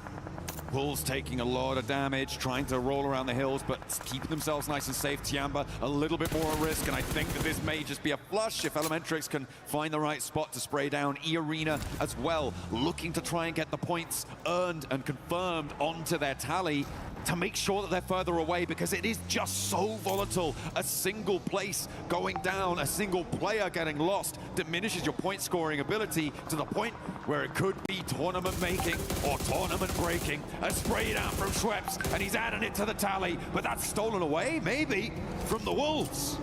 Wolves taking a lot of damage, trying to roll around the hills, but keeping themselves nice and safe. Tiamba a little bit more at risk, and I think that this may just be a flush if Elementrix can find the right spot to spray down. E-Arena as well, looking to try and get the points earned and confirmed onto their tally to make sure that they're further away, because it is just so volatile. A single place going down, a single player getting lost diminishes your point scoring ability to the point where it could be tournament making or tournament breaking. A spray down from Schweppes, and he's adding it to the tally, but that's stolen away, maybe, from the Wolves.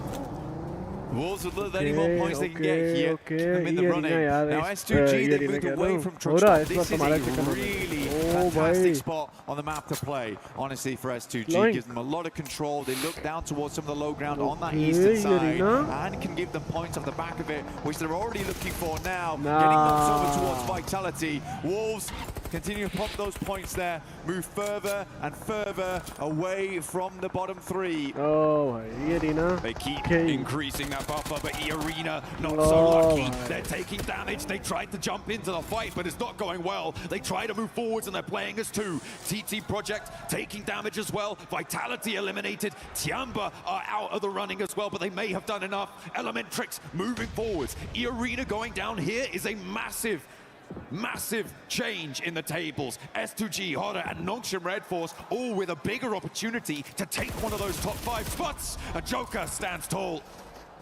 Wolves with any more points they can get here. Them in the running. Now S2G, they moved away from Trunchbull. This is a really fantastic spot on the map to play, honestly, for S2G. Gives them a lot of control. They look down towards some of the low ground on that eastern side and can give them points off the back of it, which they're already looking for now. Getting knocked over towards Vitality. Wolves continue to pump those points there, move further and further away from the bottom three. Oh, E-Arena. They keep increasing that buffer, but E-Arena not so lucky. They're taking damage. They tried to jump into the fight, but it's not going well. They try to move forwards, and they're playing as two. TT Project taking damage as well. Vitality eliminated. Tiamba are out of the running as well, but they may have done enough. Elementrix moving forwards. E-Arena going down here is a massive change in the tables. S2G, Horror, and Nongshim Red Force all with a bigger opportunity to take one of those top 5 spots. A Joker stands tall.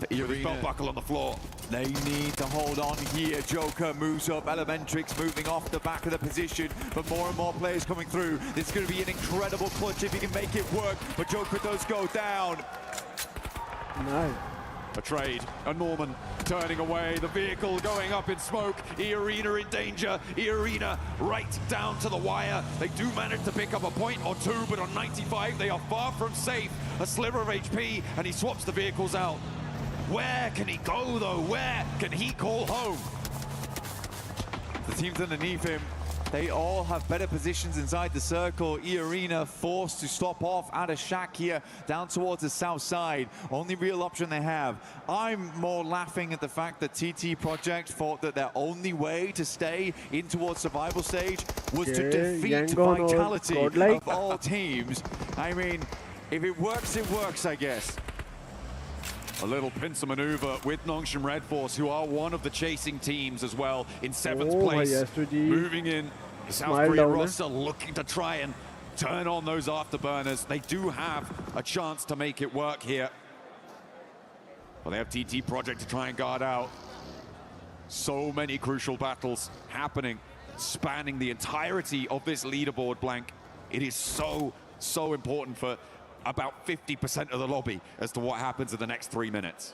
The belt buckle on the floor. They need to hold on here. Joker moves up. Elementrix moving off the back of the position, but more and more players coming through. This is going to be an incredible clutch if he can make it work, but Joker does go down. Nice. A trade, a Norman turning away, the vehicle going up in smoke, E-Arena in danger, E-Arena right down to the wire. They do manage to pick up a point or two, but on 95 they are far from safe. A sliver of HP, and he swaps the vehicles out. Where can he go though? Where can he call home? The teams underneath him, they all have better positions inside the circle. E-Arena forced to stop off at a shack here down towards the south side. Only real option they have. I'm more laughing at the fact that TT Project thought that their only way to stay in towards survival stage was to defeat Vitality of all teams. I mean, if it works, I guess. A little pincer maneuver with Nongshim Red Force, who are one of the chasing teams as well, in 7th place. Moving in, South Korea roster looking to try and turn on those afterburners. They do have a chance to make it work here. Well, they have TT Project to try and guard out. So many crucial battles happening, spanning the entirety of this leaderboard, Blank. It is so important for about 50% of the lobby as to what happens in the next 3 minutes.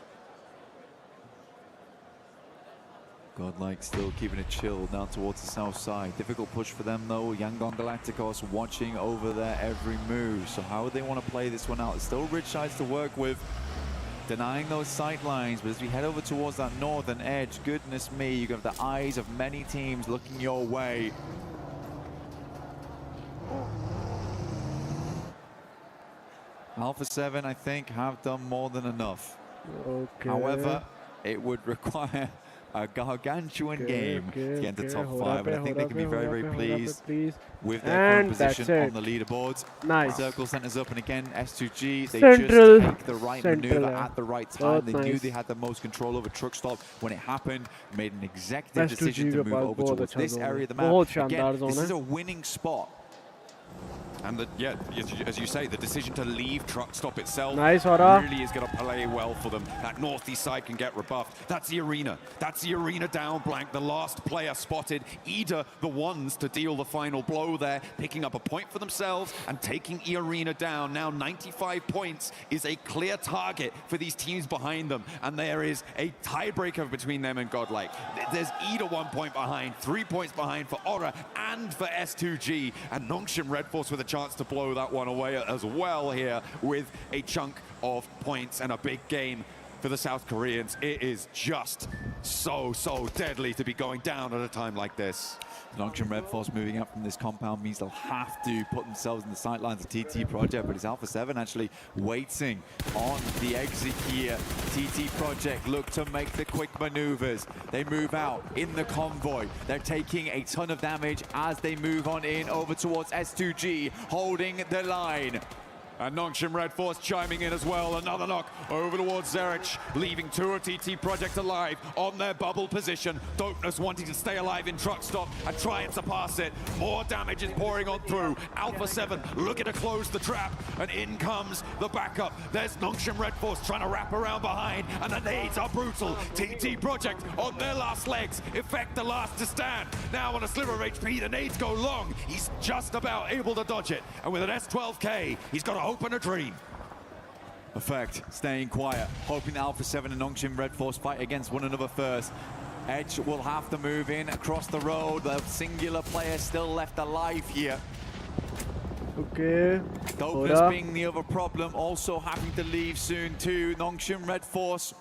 Godlike still keeping it chill down towards the south side. Difficult push for them though. Yangon Galacticos watching over their every move. So how would they want to play this one out? There's still rich sides to work with, denying those sight lines. But as we head over towards that northern edge, goodness me, you got the eyes of many teams looking your way. Alpha 7, I think, have done more than enough. Okay. However, it would require a gargantuan game to get into top 5. And I think they can be very, very pleased with their current position on the leaderboards. Nice. Circle centers up, and again, S2G, they Central. just take the right maneuver at the right time. They knew they had the most control over truck stop when it happened, made an executive decision to move over towards this area of the map. Again, this is a winning spot. And yeah, as you say, the decision to leave truck stop itself really is going to play well for them. That northeast side can get rebuffed. That's the arena. That's the arena down blank. The last player spotted. Ida, the ones to deal the final blow there, picking up a point for themselves and taking E-Arena down. Now 95 points is a clear target for these teams behind them. And there is a tiebreaker between them and Godlike. There's Ida 1 point behind, 3 points behind for Aura and for S2G. And Nongshim Red Force with a chance to blow that one away as well here with a chunk of points and a big game for the South Koreans. It is just so deadly to be going down at a time like this. Nongshim Red Force moving up from this compound means they'll have to put themselves in the sightlines of TT Project, but it's Alpha 7 actually waiting on the exit here. TT Project look to make the quick maneuvers. They move out in the convoy. They're taking a ton of damage as they move on in over towards S2G, holding the line. And Nongshim Red Force chiming in as well. Another knock over towards Zerich, leaving two of TT Project alive on their bubble position. Dopeness wanting to stay alive in truck stop and trying to pass it. More damage is pouring on through. Alpha 7 looking to close the trap, and in comes the backup. There's Nongshim Red Force trying to wrap around behind, and the nades are brutal. TT Project on their last legs. Effect the last to stand. Now on a sliver of HP, the nades go long. He's just about able to dodge it, and with an S12K, he's got a hope and a dream. Effect staying quiet, hoping that Alpha 7 and Nongshim Red Force fight against one another first. Edge will have to move in across the road. The singular player still left alive here. Okay. Dopeness being the other problem, also having to leave soon too. Nongshim Red Force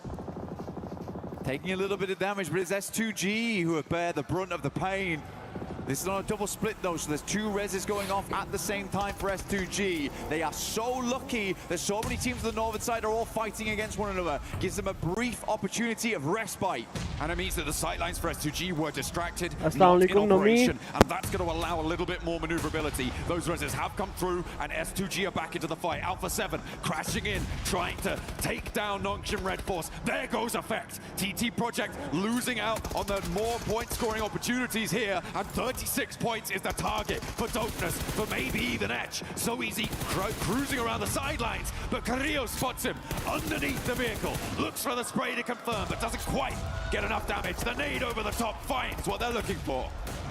taking a little bit of damage, but it's S2G who have bear the brunt of the pain. This is on a double split though, so there's two reses going off at the same time for S2G. They are so lucky that so many teams on the northern side are all fighting against one another. Gives them a brief opportunity of respite. And it means that the sightlines for S2G were distracted, Assalamu not in alaikum, operation, and that's going to allow a little bit more maneuverability. Those reses have come through, and S2G are back into the fight. Alpha 7 crashing in, trying to take down Nongshim Red Force. There goes Effect. TT Project losing out on the more point scoring opportunities here, and 36 points is the target for Dopeness, for maybe even Etch. So easy cruising around the sidelines, but Carrillo spots him underneath the vehicle, looks for the spray to confirm, but doesn't quite get enough damage. The nade over the top finds what they're looking for.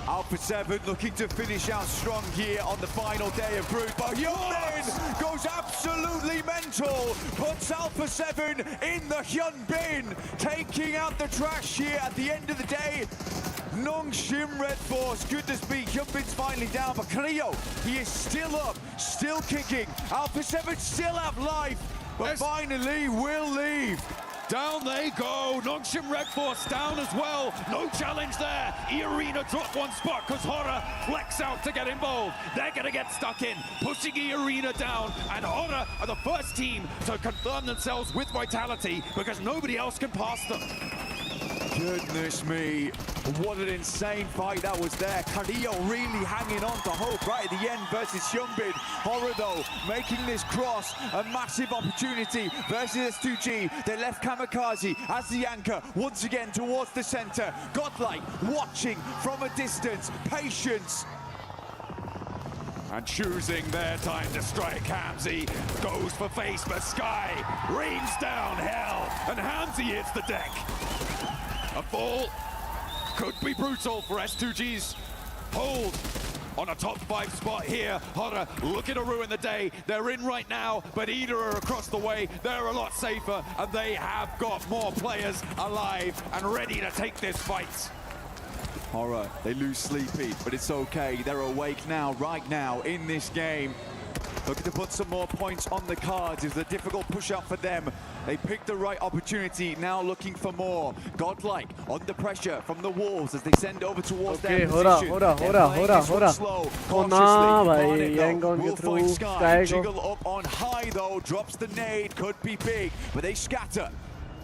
Alpha 7 looking to finish out strong here on the final day of Group. But Hyunbin goes absolutely mental. Puts Alpha 7 in the Hyunbin, taking out the trash here at the end of the day. Nongshim Red Force, good to speak. Hyunbin's finally down, but Cleo, he is still up, still kicking. Alpha 7 still have life, but finally will leave. Down they go. Nongshim Red Force down as well. No challenge there. E-Arena drop one spot because Horror flex out to get involved. They're going to get stuck in, pushing E-Arena down. And Horror are the first team to confirm themselves with Vitality because nobody else can pass them. Goodness me, what an insane fight that was there. Carrillo really hanging on to hope right at the end versus Hyunbin. Horror though, making this cross a massive opportunity versus S2G. They left Kamikaze as the anchor once again towards the center. Godlike watching from a distance, patience. And choosing their time to strike, Hamzy goes for face, but Sky rains down hell, and Hamzy hits the deck. A fall could be brutal for S2G's hold on a top 5 spot here. Horror looking to ruin the day. They're in right now, but Ida are across the way. They're a lot safer, and they have got more players alive and ready to take this fight. Horror, they lose Sleepy, but it's okay. They're awake now, right now, in this game. Looking to put some more points on the cards. It's a difficult push-up for them. They picked the right opportunity, now looking for more. Godlike under pressure from the Wolves as they send over towards their position. Slow, cautiously. Will find Sky. Jiggle up on high though, drops the nade, could be big, but they scatter.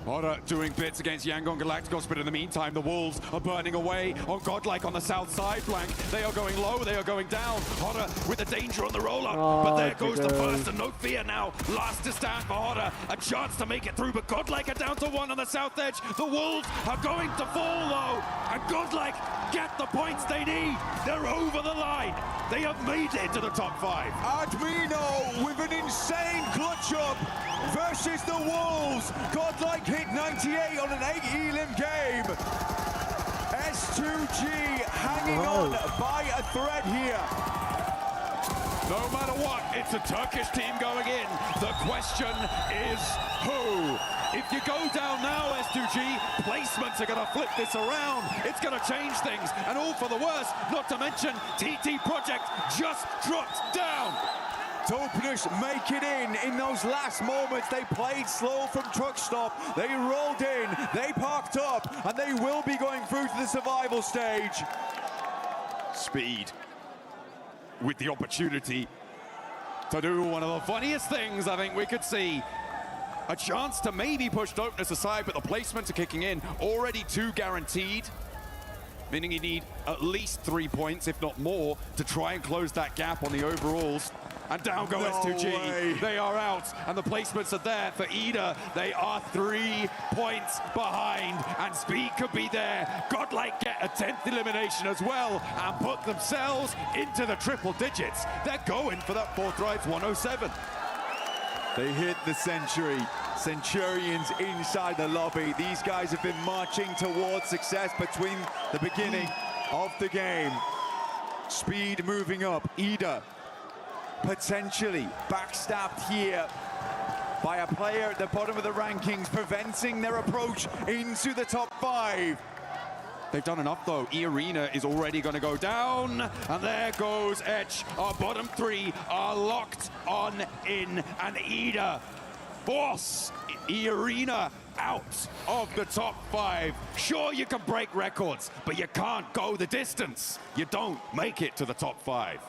Horror doing bits against Yangon Galacticos, but in the meantime, the Wolves are burning away on Godlike on the south side flank. They are going low, they are going down. Horror with the danger on the roll-up, but there goes the first, and no fear now. Last to stand for Horror, a chance to make it through, but Godlike are down to 1 on the south edge. The Wolves are going to fall though, and Godlike get the points they need. They're over the line. They have made it to the top 5. Admino with an insane clutch up versus the Wolves. Godlike hit 98 on an 8 elim game. S2G hanging on by a thread here. No matter what, it's a Turkish team going in. The question is who? If you go down now, S2G, placements are going to flip this around. It's going to change things, and all for the worse, not to mention TT Project just dropped down. Topnus make it in those last moments. They played slow from truck stop. They rolled in, they parked up, and they will be going through to the survival stage. Speed with the opportunity to do one of the funniest things I think we could see. A chance to maybe push Dopeness aside, but the placements are kicking in. Already 2 guaranteed, meaning you need at least 3 points, if not more, to try and close that gap on the overalls. And down go S2G. They are out, and the placements are there for Ida. They are 3 points behind, and Speed could be there. Godlike get a 10th elimination as well, and put themselves into the triple digits. They're going for that 4th rights 107. They hit the century. Centurions inside the lobby. These guys have been marching towards success between the beginning of the game. Speed moving up. Ida potentially backstabbed here by a player at the bottom of the rankings, preventing their approach into the top 5. They've done enough though. E-Arena is already going to go down, and there goes Etch. Our bottom 3 are locked on in, and Ida force E-Arena out of the top 5. Sure, you can break records, but you can't go the distance. You don't make it to the top 5.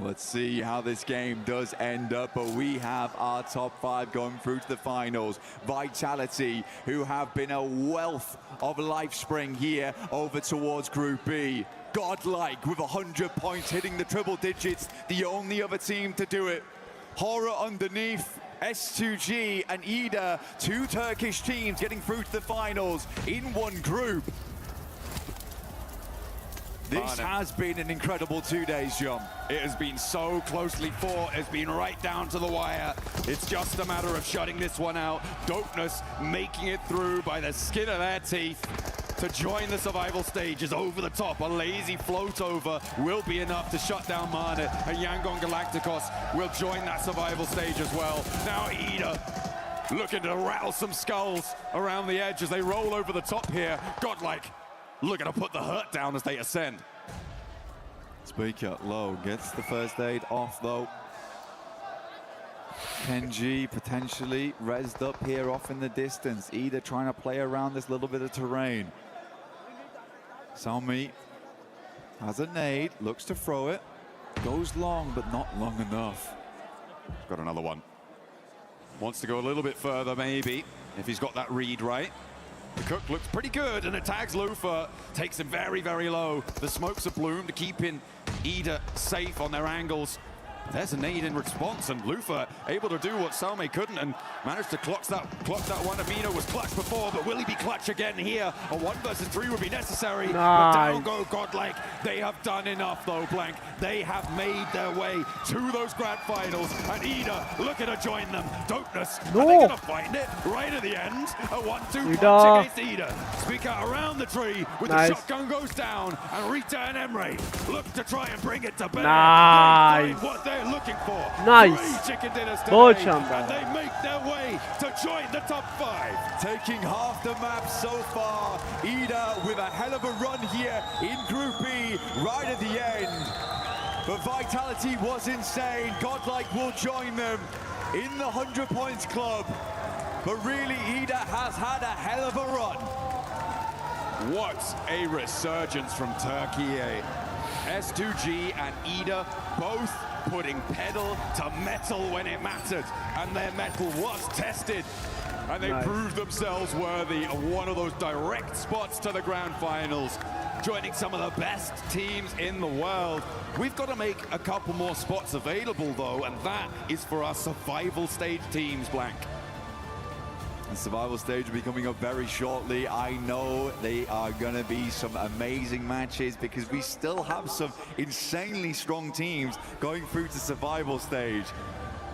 Let's see how this game does end up, but we have our top 5 going through to the finals. Vitality, who have been a wealth of life spring here over towards Group B. Godlike with 100 points, hitting the triple digits, the only other team to do it. Horror underneath. S2G and Ida, 2 Turkish teams getting through to the finals in one group. This has been an incredible 2 days, John. It has been so closely fought. It's been right down to the wire. It's just a matter of shutting this one out. Dopeness making it through by the skin of their teeth to join the survival stage is over the top. A lazy float over will be enough to shut down Mana, and Yangon Galacticos will join that survival stage as well. Now Ida looking to rattle some skulls around the edge as they roll over the top here. Godlike looking to put the hurt down as they ascend. Speaker low gets the first aid off though. Kenji potentially rezzed up here off in the distance, either trying to play around this little bit of terrain. Salmi has a nade, looks to throw it, goes long but not long enough. Got another one. Wants to go a little bit further maybe, if he's got that read right. The Cook looks pretty good, and it tags Lufa, takes him very, very low. The smokes are bloomed, keeping Ida safe on their angles. There's a nade in response, and Lufa able to do what Salme couldn't and managed to clock that one. Amino was clutch before, but will he be clutch again here? A 1 versus 3 would be necessary. But down go Godlike. They have done enough though, Blank. They have made their way to those grand finals, and Ida looking to join them. Dopeness, are they gonna find it right at the end? A 1-2 punch against Ida. Speaker around the tree with the shotgun goes down, and Rita and Emre look to try and bring it to bear. They find what they're looking for. Nice. 3 chicken dinners Good today, and they make their way to join the top 5. Taking half the map so far. Ida with a hell of a run here in Group B right at the end. But Vitality was insane. Godlike will join them in the 100 points club. But really, Ida has had a hell of a run. What a resurgence from Turkey. S2G and Ida both putting pedal to metal when it mattered, and their metal was tested. And they proved themselves worthy of one of those direct spots to the grand finals, joining some of the best teams in the world. We've got to make a couple more spots available, though, and that is for our survival stage teams, Blank. The survival stage will be coming up very shortly. I know they are going to be some amazing matches because we still have some insanely strong teams going through to survival stage.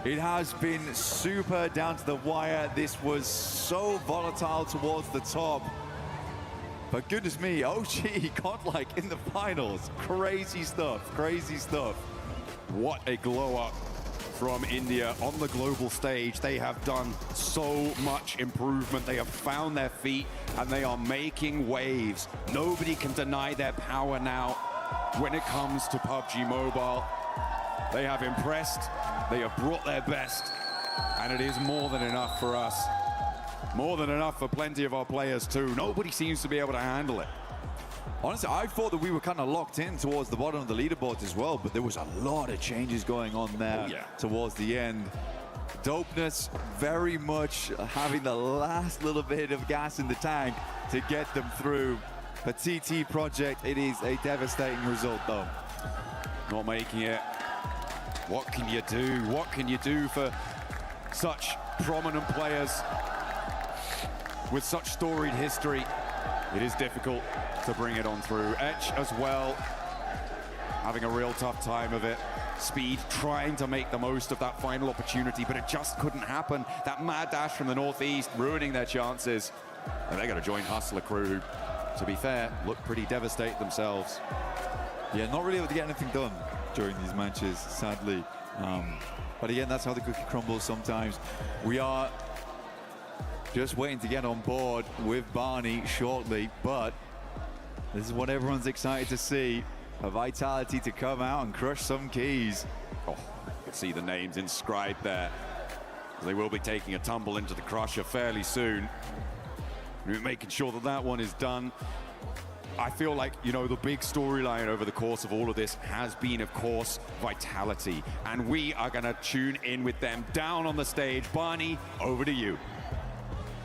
It has been super down to the wire. This was so volatile towards the top. But goodness me, OG godlike in the finals. Crazy stuff, crazy stuff. What a glow up from India on the global stage. They have done so much improvement. They have found their feet and they are making waves. Nobody can deny their power now when it comes to PUBG Mobile. They have impressed, they have brought their best, and it is more than enough for us. More than enough for plenty of our players too. Nobody seems to be able to handle it. Honestly, I thought that we were kind of locked in towards the bottom of the leaderboard as well, but there was a lot of changes going on there towards the end. Dopeness very much having the last little bit of gas in the tank to get them through. But TT Project, it is a devastating result though. Not making it. What can you do? What can you do for such prominent players with such storied history? It is difficult to bring it on through. Etch as well, having a real tough time of it. Speed trying to make the most of that final opportunity, but it just couldn't happen. That mad dash from the northeast ruining their chances. And they're going to join Hustler crew, who, to be fair, look pretty devastated themselves. Yeah, not really able to get anything done during these matches, sadly. But again, that's how the cookie crumbles sometimes. We are just waiting to get on board with Barney shortly, but this is what everyone's excited to see. A Vitality to come out and crush some keys. Oh, you can see the names inscribed there. They will be taking a tumble into the crusher fairly soon. We're making sure that that one is done. I feel like, you know, the big storyline over the course of all of this has been, of course, Vitality. And we are going to tune in with them down on the stage. Barney, over to you.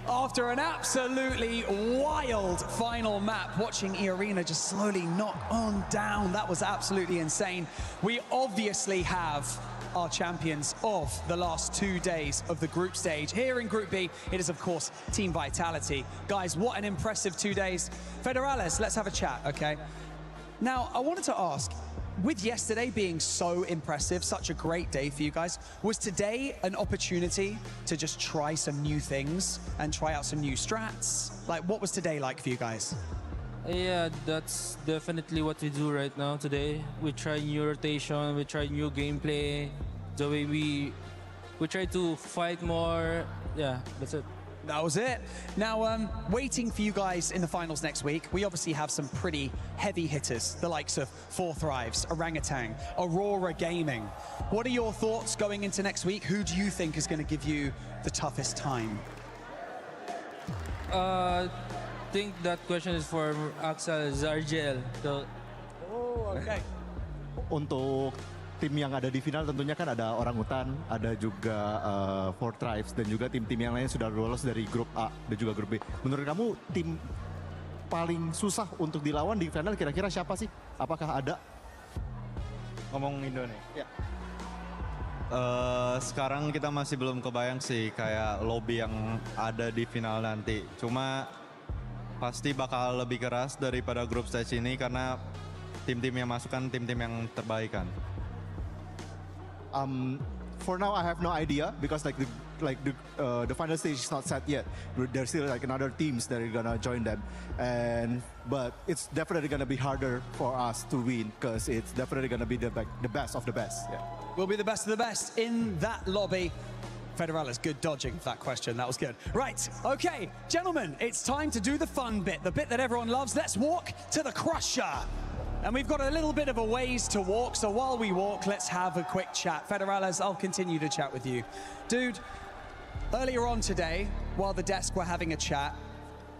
After an absolutely wild final map, watching E-Arena just slowly knock on down, that was absolutely insane. We obviously have our champions of the last 2 days of the group stage. Here in Group B, it is, of course, Team Vitality. Guys, what an impressive 2 days. Federales, let's have a chat, okay? Now, I wanted to ask, with yesterday being so impressive, such a great day for you guys, was today an opportunity to just try some new things and try out some new strats? Like, what was today like for you guys? Yeah, that's definitely what we do right now today. We try new rotation, we try new gameplay, the way we try to fight more. Yeah, that's it. That was it. Now, waiting for you guys in the finals next week, we obviously have some pretty heavy hitters, the likes of Four Thrives, Orangutan, Aurora Gaming. What are your thoughts going into next week? Who do you think is going to give you the toughest time? I think that question is for Axel Zargel. So, oh, okay. Untuk tim yang ada di final tentunya kan ada Orangutan, ada juga Four Tribes dan juga tim-tim yang lainnya sudah lolos dari grup A dan juga grup B. Menurut kamu tim paling susah untuk dilawan di final kira-kira siapa sih? Apakah ada? Ngomong Indonesia. Ya. Sekarang kita masih belum kebayang sih kayak lobby yang ada di final nanti. Cuma pasti bakal lebih keras daripada grup stage ini karena tim-tim yang masuk kan tim-tim yang terbaik kan. For now, I have no idea because the final stage is not set yet. There's still like another teams that are gonna join them, but it's definitely gonna be harder for us to win because it's definitely gonna be the best of the best. Yeah. We'll be the best of the best in that lobby. Federales, good dodging for that question. That was good. Right, okay, gentlemen, it's time to do the fun bit, the bit that everyone loves. Let's walk to the crusher. And we've got a little bit of a ways to walk, so while we walk, let's have a quick chat. Federales, I'll continue to chat with you. Dude, earlier on today, while the desk were having a chat,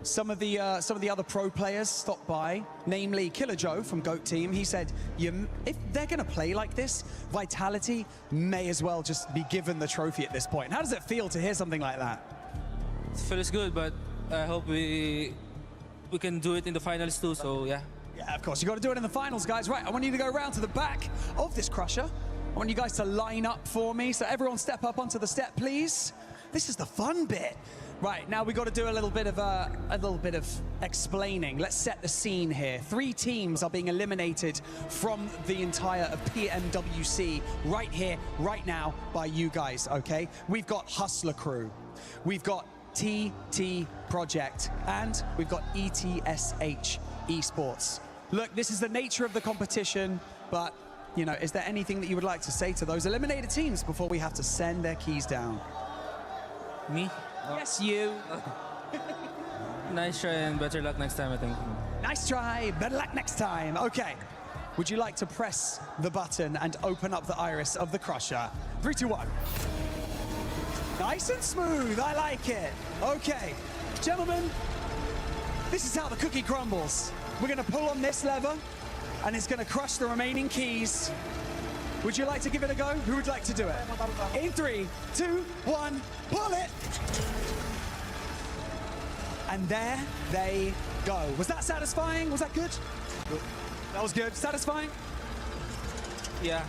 some of the other pro players stopped by, namely Killer Joe from GOAT Team. He said, if they're going to play like this, Vitality may as well just be given the trophy at this point. How does it feel to hear something like that? it feels good, but I hope we can do it in the finals too. So yeah. Yeah, of course, you got to do it in the finals, guys. Right, I want you to go around to the back of this Crusher. I want you guys to line up for me. So everyone step up onto the step, please. This is the fun bit. Right, now we got to do a little bit of explaining. Let's set the scene here. 3 teams are being eliminated from the entire of PMWC right here, right now, by you guys, okay? We've got Hustler Crew. We've got TT Project, and we've got ETSH Esports. Look, this is the nature of the competition, but, you know, is there anything that you would like to say to those eliminated teams before we have to send their keys down? Me? Yes, you. Nice try and better luck next time, I think. Nice try, better luck next time. Okay. Would you like to press the button and open up the iris of the Crusher? 3, 2, 1. Nice and smooth, I like it. Okay, gentlemen, this is how the cookie crumbles. We're gonna pull on this lever and it's gonna crush the remaining keys. Would you like to give it a go? Who would like to do it? In 3, 2, 1, pull it! And there they go. Was that satisfying? Was that good? That was good. Satisfying? Yeah.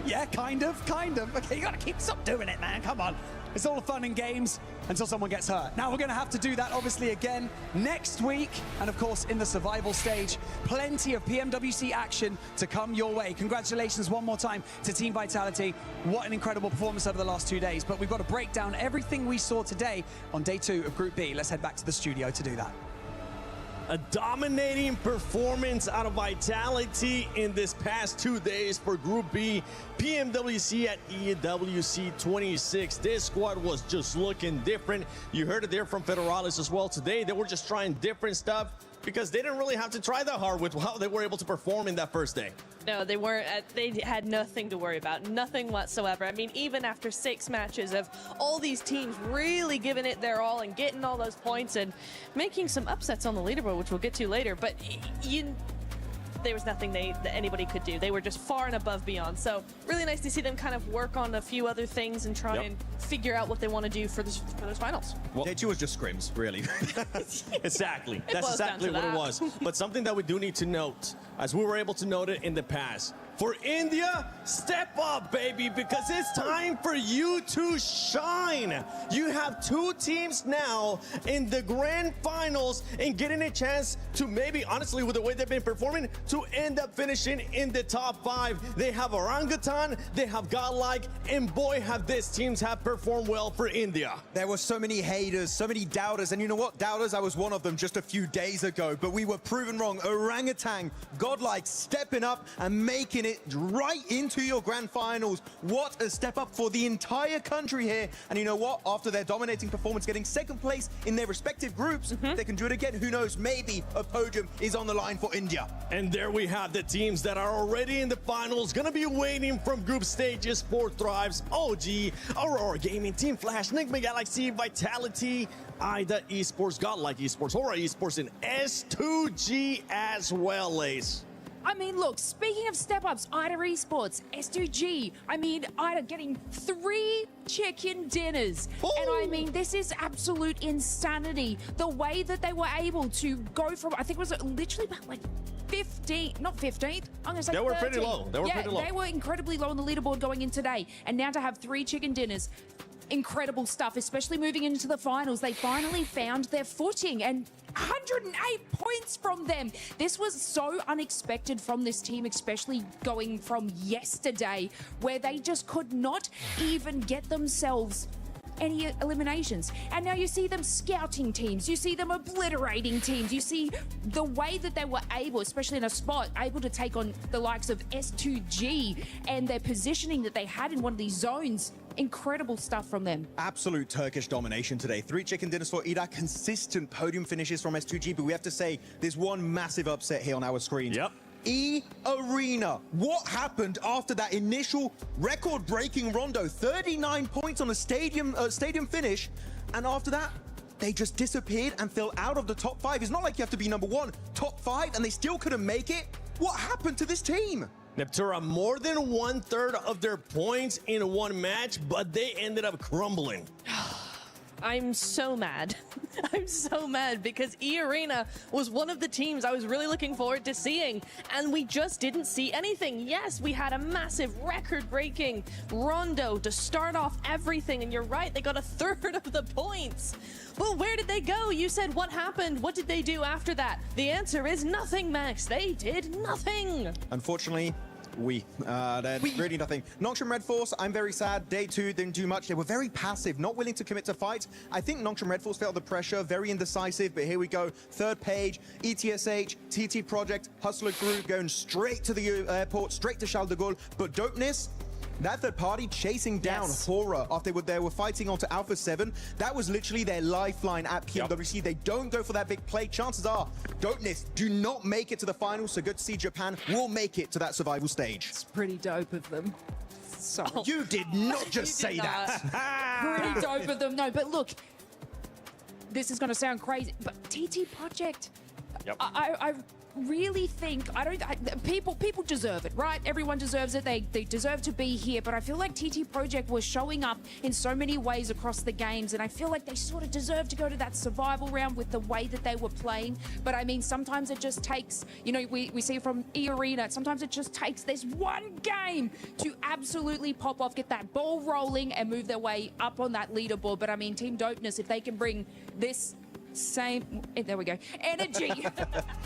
Yeah, kind of. Okay, you gotta stop doing it, man. Come on. It's all fun and games until someone gets hurt. Now we're gonna have to do that obviously again next week. And of course, in the survival stage, plenty of PMWC action to come your way. Congratulations one more time to Team Vitality. What an incredible performance over the last 2 days. But we've got to break down everything we saw today on day 2 of Group B. Let's head back to the studio to do that. A dominating performance out of Vitality in this past 2 days for Group B. PMWC at EWC 26. This squad was just looking different. You heard it there from Federalis as well today. They were just trying different stuff because they didn't really have to try that hard with how they were able to perform in that first day. No, they weren't. They had nothing to worry about, nothing whatsoever. I mean, even after 6 matches of all these teams really giving it their all and getting all those points and making some upsets on the leaderboard, which we'll get to later, but there was nothing that anybody could do. They were just far and above beyond. So really nice to see them kind of work on a few other things and try and figure out what they want to do for those finals. Well, day 2 was just scrims, really. Exactly. That's exactly what it was. But something that we do need to note, as we were able to note it in the past, for India, step up, baby, because it's time for you to shine. You have 2 teams now in the grand finals and getting a chance to maybe, honestly, with the way they've been performing, to end up finishing in the top 5. They have Orangutan, they have Godlike, and boy, have these teams have performed well for India. There were so many haters, so many doubters, and you know what? Doubters, I was one of them just a few days ago, but we were proven wrong. Orangutan, Godlike, stepping up and making it right into your grand finals. What a step up for the entire country here. And you know what? After their dominating performance, getting 2nd place in their respective groups, they can do it again. Who knows? Maybe a podium is on the line for India. And there we have the teams that are already in the finals, gonna be waiting from group stages for Thrives, OG, Aurora Gaming, Team Flash, Nigma Galaxy, Vitality, IDA Esports, Godlike Esports, Aura Esports, and S2G as well, Ace. I mean, look, speaking of step-ups, IDA Esports, S2G, I mean, IDA getting 3 chicken dinners. Ooh. And I mean, this is absolute insanity. The way that they were able to go from, I think it was literally about like 15th, not 15th, I'm gonna say they were 13th. pretty low. They were pretty low. They were incredibly low on the leaderboard going in today. And now to have 3 chicken dinners, incredible stuff, especially moving into the finals. They finally found their footing and 108 points from them. This was so unexpected from this team, especially going from yesterday, where they just could not even get themselves any eliminations. And now you see them scouting teams, you see them obliterating teams, you see the way that they were able, especially in a spot, able to take on the likes of S2G and their positioning that they had in one of these zones. Incredible stuff from them. Absolute Turkish domination today. 3 chicken dinners for IDA, consistent podium finishes from S2G, but we have to say there's one massive upset here on our screen. Yep. E-Arena. What happened after that initial record-breaking rondo? 39 points on a stadium finish, and after that, they just disappeared and fell out of the top 5. It's not like you have to be number 1, top 5, and they still couldn't make it. What happened to this team? Neptura more than 1/3 of their points in one match, but they ended up crumbling. I'm so mad. I'm so mad because E-Arena was one of the teams I was really looking forward to seeing, and we just didn't see anything. Yes, we had a massive record-breaking Rondo to start off everything, and you're right, they got a third of the points. Well, where did they go? You said what happened? What did they do after that? The answer is nothing, Max. They did nothing. Unfortunately, really nothing. Nongshim Red Force, I'm very sad. Day 2 didn't do much. They were very passive, not willing to commit to fights. I think Nongshim Red Force felt the pressure, very indecisive, but here we go. Third page, ETSH, TT Project, hustling through, going straight to the airport, straight to Charles de Gaulle. But Dopeness, that third party chasing down Horror after they were fighting onto Alpha 7, that was literally their lifeline at PMWC. They don't go for that big play. Chances are, Dopeness do not make it to the finals, so good to see Japan will make it to that survival stage. It's pretty dope of them. Sorry. You did not just say that. Pretty dope of them. No, but look, this is going to sound crazy, but TT Project, I really think people deserve it, right? Everyone deserves it. They deserve to be here, but I feel like TT Project was showing up in so many ways across the games, and I feel like they sort of deserve to go to that survival round with the way that they were playing. But I mean, sometimes it just takes, you know, we see from E-Arena, sometimes it just takes this one game to absolutely pop off, get that ball rolling and move their way up on that leaderboard. But I mean, Team Dopeness, if they can bring this same, there we go, energy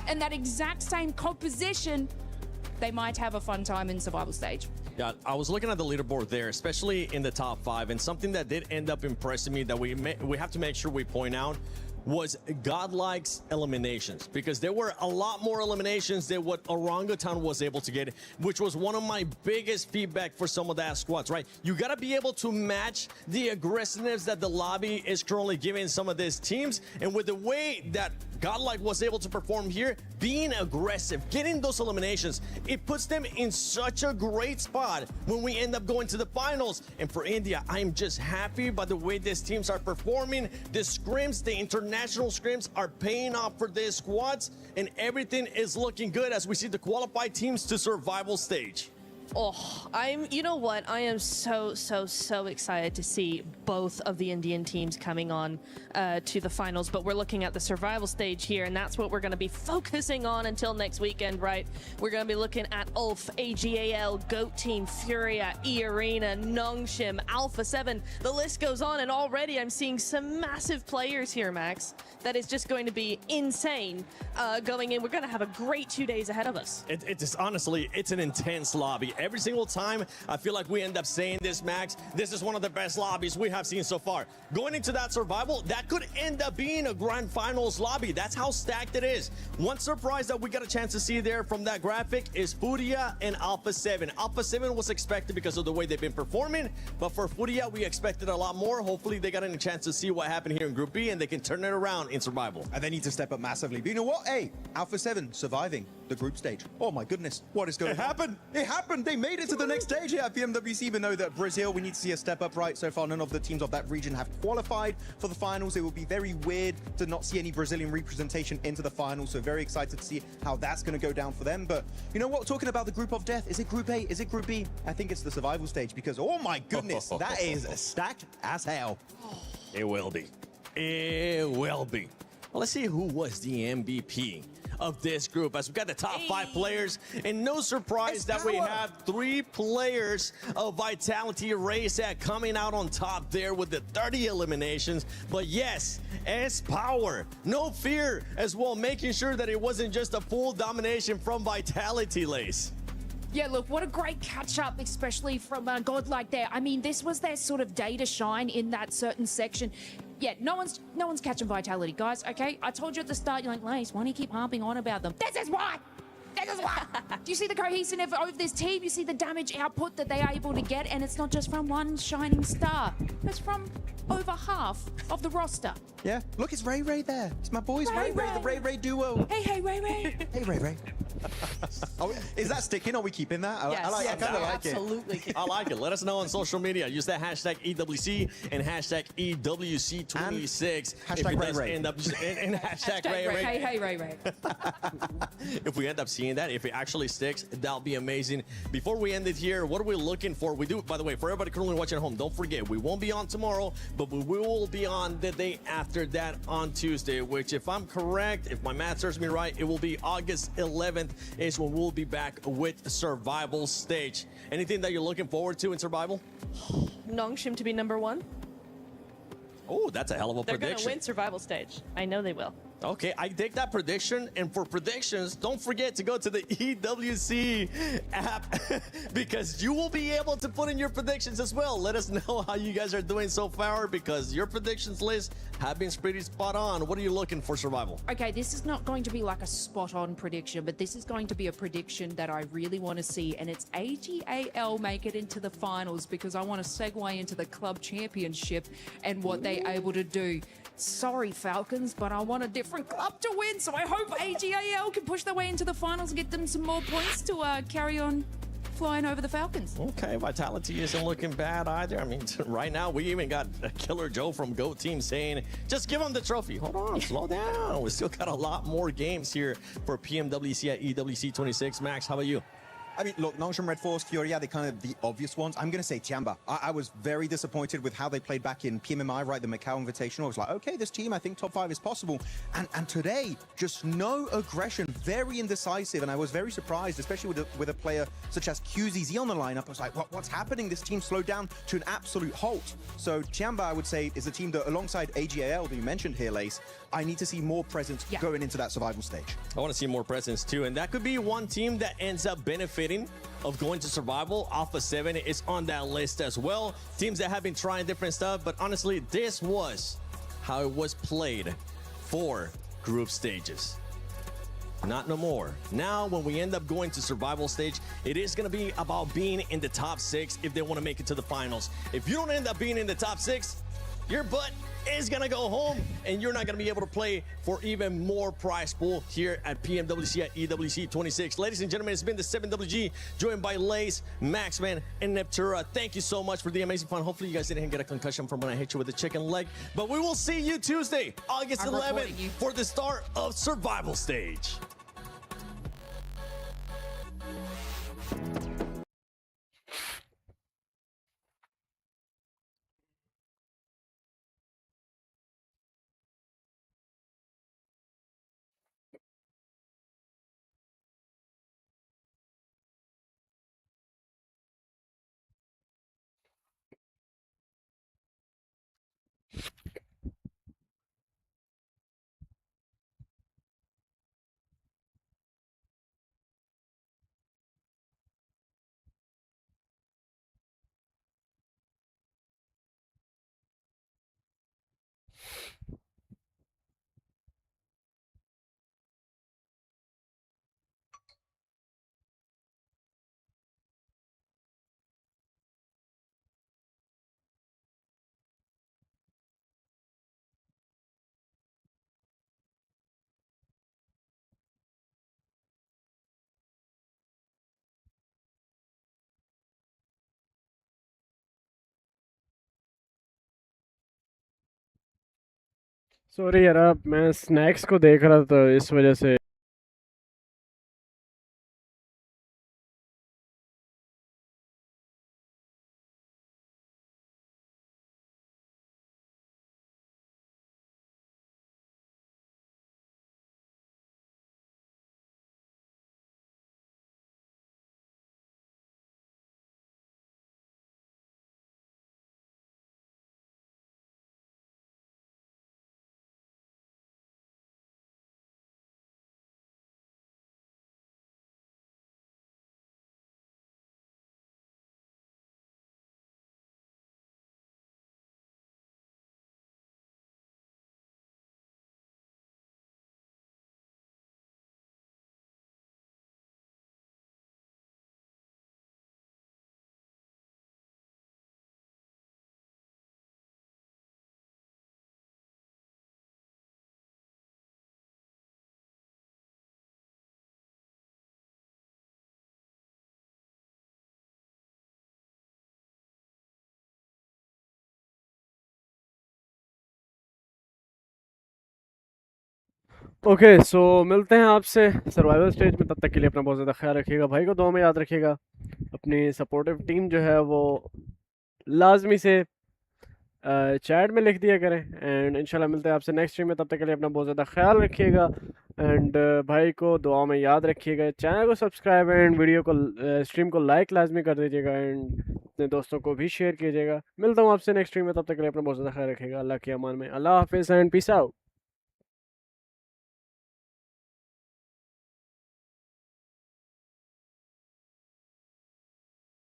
and that exact same composition, they might have a fun time in survival stage. Yeah, I was looking at the leaderboard there, especially in the top 5, and something that did end up impressing me that we have to make sure we point out was Godlike's eliminations, because there were a lot more eliminations than what Orangutan was able to get, which was one of my biggest feedback for some of that squads, right? You gotta be able to match the aggressiveness that the lobby is currently giving some of these teams, and with the way that Godlike was able to perform here, being aggressive, getting those eliminations, it puts them in such a great spot when we end up going to the finals. And for India, I'm just happy by the way these teams are performing. The scrims, the international scrims are paying off for these squads, and everything is looking good as we see the qualified teams to survival stage. Oh, you know what? I am so excited to see both of the Indian teams coming on to the finals, but we're looking at the survival stage here, and that's what we're going to be focusing on until next weekend, right? We're going to be looking at ULF, AGAL, GOAT Team, Furia, E-Arena, Nongshim, Alpha 7. The list goes on, and already I'm seeing some massive players here, Max. That is just going to be insane going in. We're going to have a great 2 days ahead of us. It's honestly, it's an intense lobby. Every single time, I feel like we end up saying this, Max. This is one of the best lobbies we have seen so far. Going into that survival, that could end up being a grand finals lobby. That's how stacked it is. One surprise that we got a chance to see there from that graphic is Furia and Alpha 7. Alpha 7 was expected because of the way they've been performing, but for Furia, we expected a lot more. Hopefully, they got a chance to see what happened here in Group B, and they can turn it around in survival. And they need to step up massively. But you know what? Hey, Alpha 7 surviving the group stage. Oh my goodness, what is going on? It happened! It happened! They made it to the next stage here at PMWC, even though that Brazil, we need to see a step up, right? So far, none of the teams of that region have qualified for the finals. It will be very weird to not see any Brazilian representation into the finals, so very excited to see how that's going to go down for them. But you know what? Talking about the group of death, is it Group A? Is it Group B? I think it's the survival stage, because oh my goodness, that is stacked as hell. It will be. It will be. Well, let's see who was the MVP of this group, as we got the top 5 players, and no surprise that we have 3 players of Vitality Raceat coming out on top there with the 30 eliminations. But yes, S-Power, no fear as well, making sure that it wasn't just a full domination from Vitality, Lace. Yeah, look, what a great catch-up, especially from a Godlike there. I mean, this was their sort of day to shine in that certain section. Yeah, no one's catching Vitality, guys, okay? I told you at the start, you're like, Lace, why do you keep harping on about them? This is why! This is why! Do you see the cohesiveness of this team? You see the damage output that they are able to get, and it's not just from one shining star. It's from over half of the roster. Yeah, look, it's Ray Ray there. It's my boys, Ray Ray, the Ray Ray duo. Hey, Ray Ray. Hey, Ray Ray. Is that sticking? Are we keeping that? Yes, I kind of like absolutely. it. I like it. Let us know on social media. Use that hashtag EWC and hashtag EWC26. Hashtag Ray Ray. And hashtag Ray Ray. Hey, Ray Ray. If we end up seeing that, if it actually sticks, that'll be amazing. Before we end it here, what are we looking for? We do, by the way, for everybody currently watching at home, don't forget, we won't be on tomorrow, but we will be on the day after that on Tuesday, which, if I'm correct, if my math serves me right, it will be August 11th is when we'll be back with Survival Stage. Anything that you're looking forward to in Survival? Nongshim to be #1. Oh, that's a hell of a They're going to prediction. win Survival Stage. I know they will. Okay, I take that prediction. And for predictions, don't forget to go to the EWC app because you will be able to put in your predictions as well. Let us know how you guys are doing so far because your predictions list have been pretty spot on. What are you looking for, Survival? Okay, this is not going to be like a spot-on prediction, but this is going to be a prediction that I really want to see, and it's AGAL make it into the finals because I want to segue into the club championship and what they're able to do. Sorry, Falcons, but I want a different club to win, so I hope AGAL can push their way into the finals and get them some more points to carry on flying over the Falcons. Okay, Vitality isn't looking bad either. I mean, right now, we even got Killer Joe from GOAT Team saying, just give him the trophy. Hold on, slow down. We still got a lot more games here for PMWC at EWC 26. Max, how about you? I mean, look, Nongshim, Red Force, Furia, they're kind of the obvious ones. I'm going to say Tiamba. I was very disappointed with how they played back in PMMI, right, the Macau Invitational. I was like, okay, this team, I think top 5 is possible. And today, just no aggression, very indecisive. And I was very surprised, especially with a player such as QZZ on the lineup. I was like, what's happening? This team slowed down to an absolute halt. So Tiamba, I would say, is a team that, alongside AGAL that you mentioned here, Lace, I need to see more presence going into that survival stage. I want to see more presence too, and that could be one team that ends up benefiting of going to survival. Alpha 7 is on that list as well. Teams that have been trying different stuff, but honestly, this was how it was played for group stages. Not no more. Now, when we end up going to survival stage, it is going to be about being in the top 6 if they want to make it to the finals. If you don't end up being in the top 6, your butt is gonna go home and you're not gonna be able to play for even more prize pool here at PMWC at EWC 26. Ladies and gentlemen, it's been the 7WG joined by Lace, Maxman, and Neptura. Thank you so much for the amazing fun. Hopefully you guys didn't get a concussion from when I hit you with the chicken leg, but we will see you Tuesday, August 11th for the start of survival stage. Sorry यार मैं snacks को देख रहा था इस वजह से okay so मिलते हैं आपसे सर्वाइवल स्टेज में, तब तक के लिए अपना बहुत ज़्यादा ख्याल रखिएगा, भाई को दुआ में याद रखिएगा, अपनी सपोर्टिव टीम जो है वो लाजमी से चैट में लिख दिया करें, एंड इंशाल्लाह मिलते हैं आपसे नेक्स्ट स्ट्रीम में, तब तक के लिए अपना बहुत ज़्यादा ख्याल रखिएगा, एंड भाई को दुआ में याद रखिएगा, चैनल को सब्सक्राइब एंड वीडियो को स्ट्रीम को लाइक लाजमी कर दीजिएगा, एंड अपने दोस्तों को भी शेयर कीजिएगा। मिलता हूँ आपसे नेक्स्ट स्ट्रीम में, तब तक के लिए अपना बहुत ज़्यादा ख्याल रखिएगा। अल्लाह की अमान में, अल्लाह हाफिज़ एंड पीस आउट।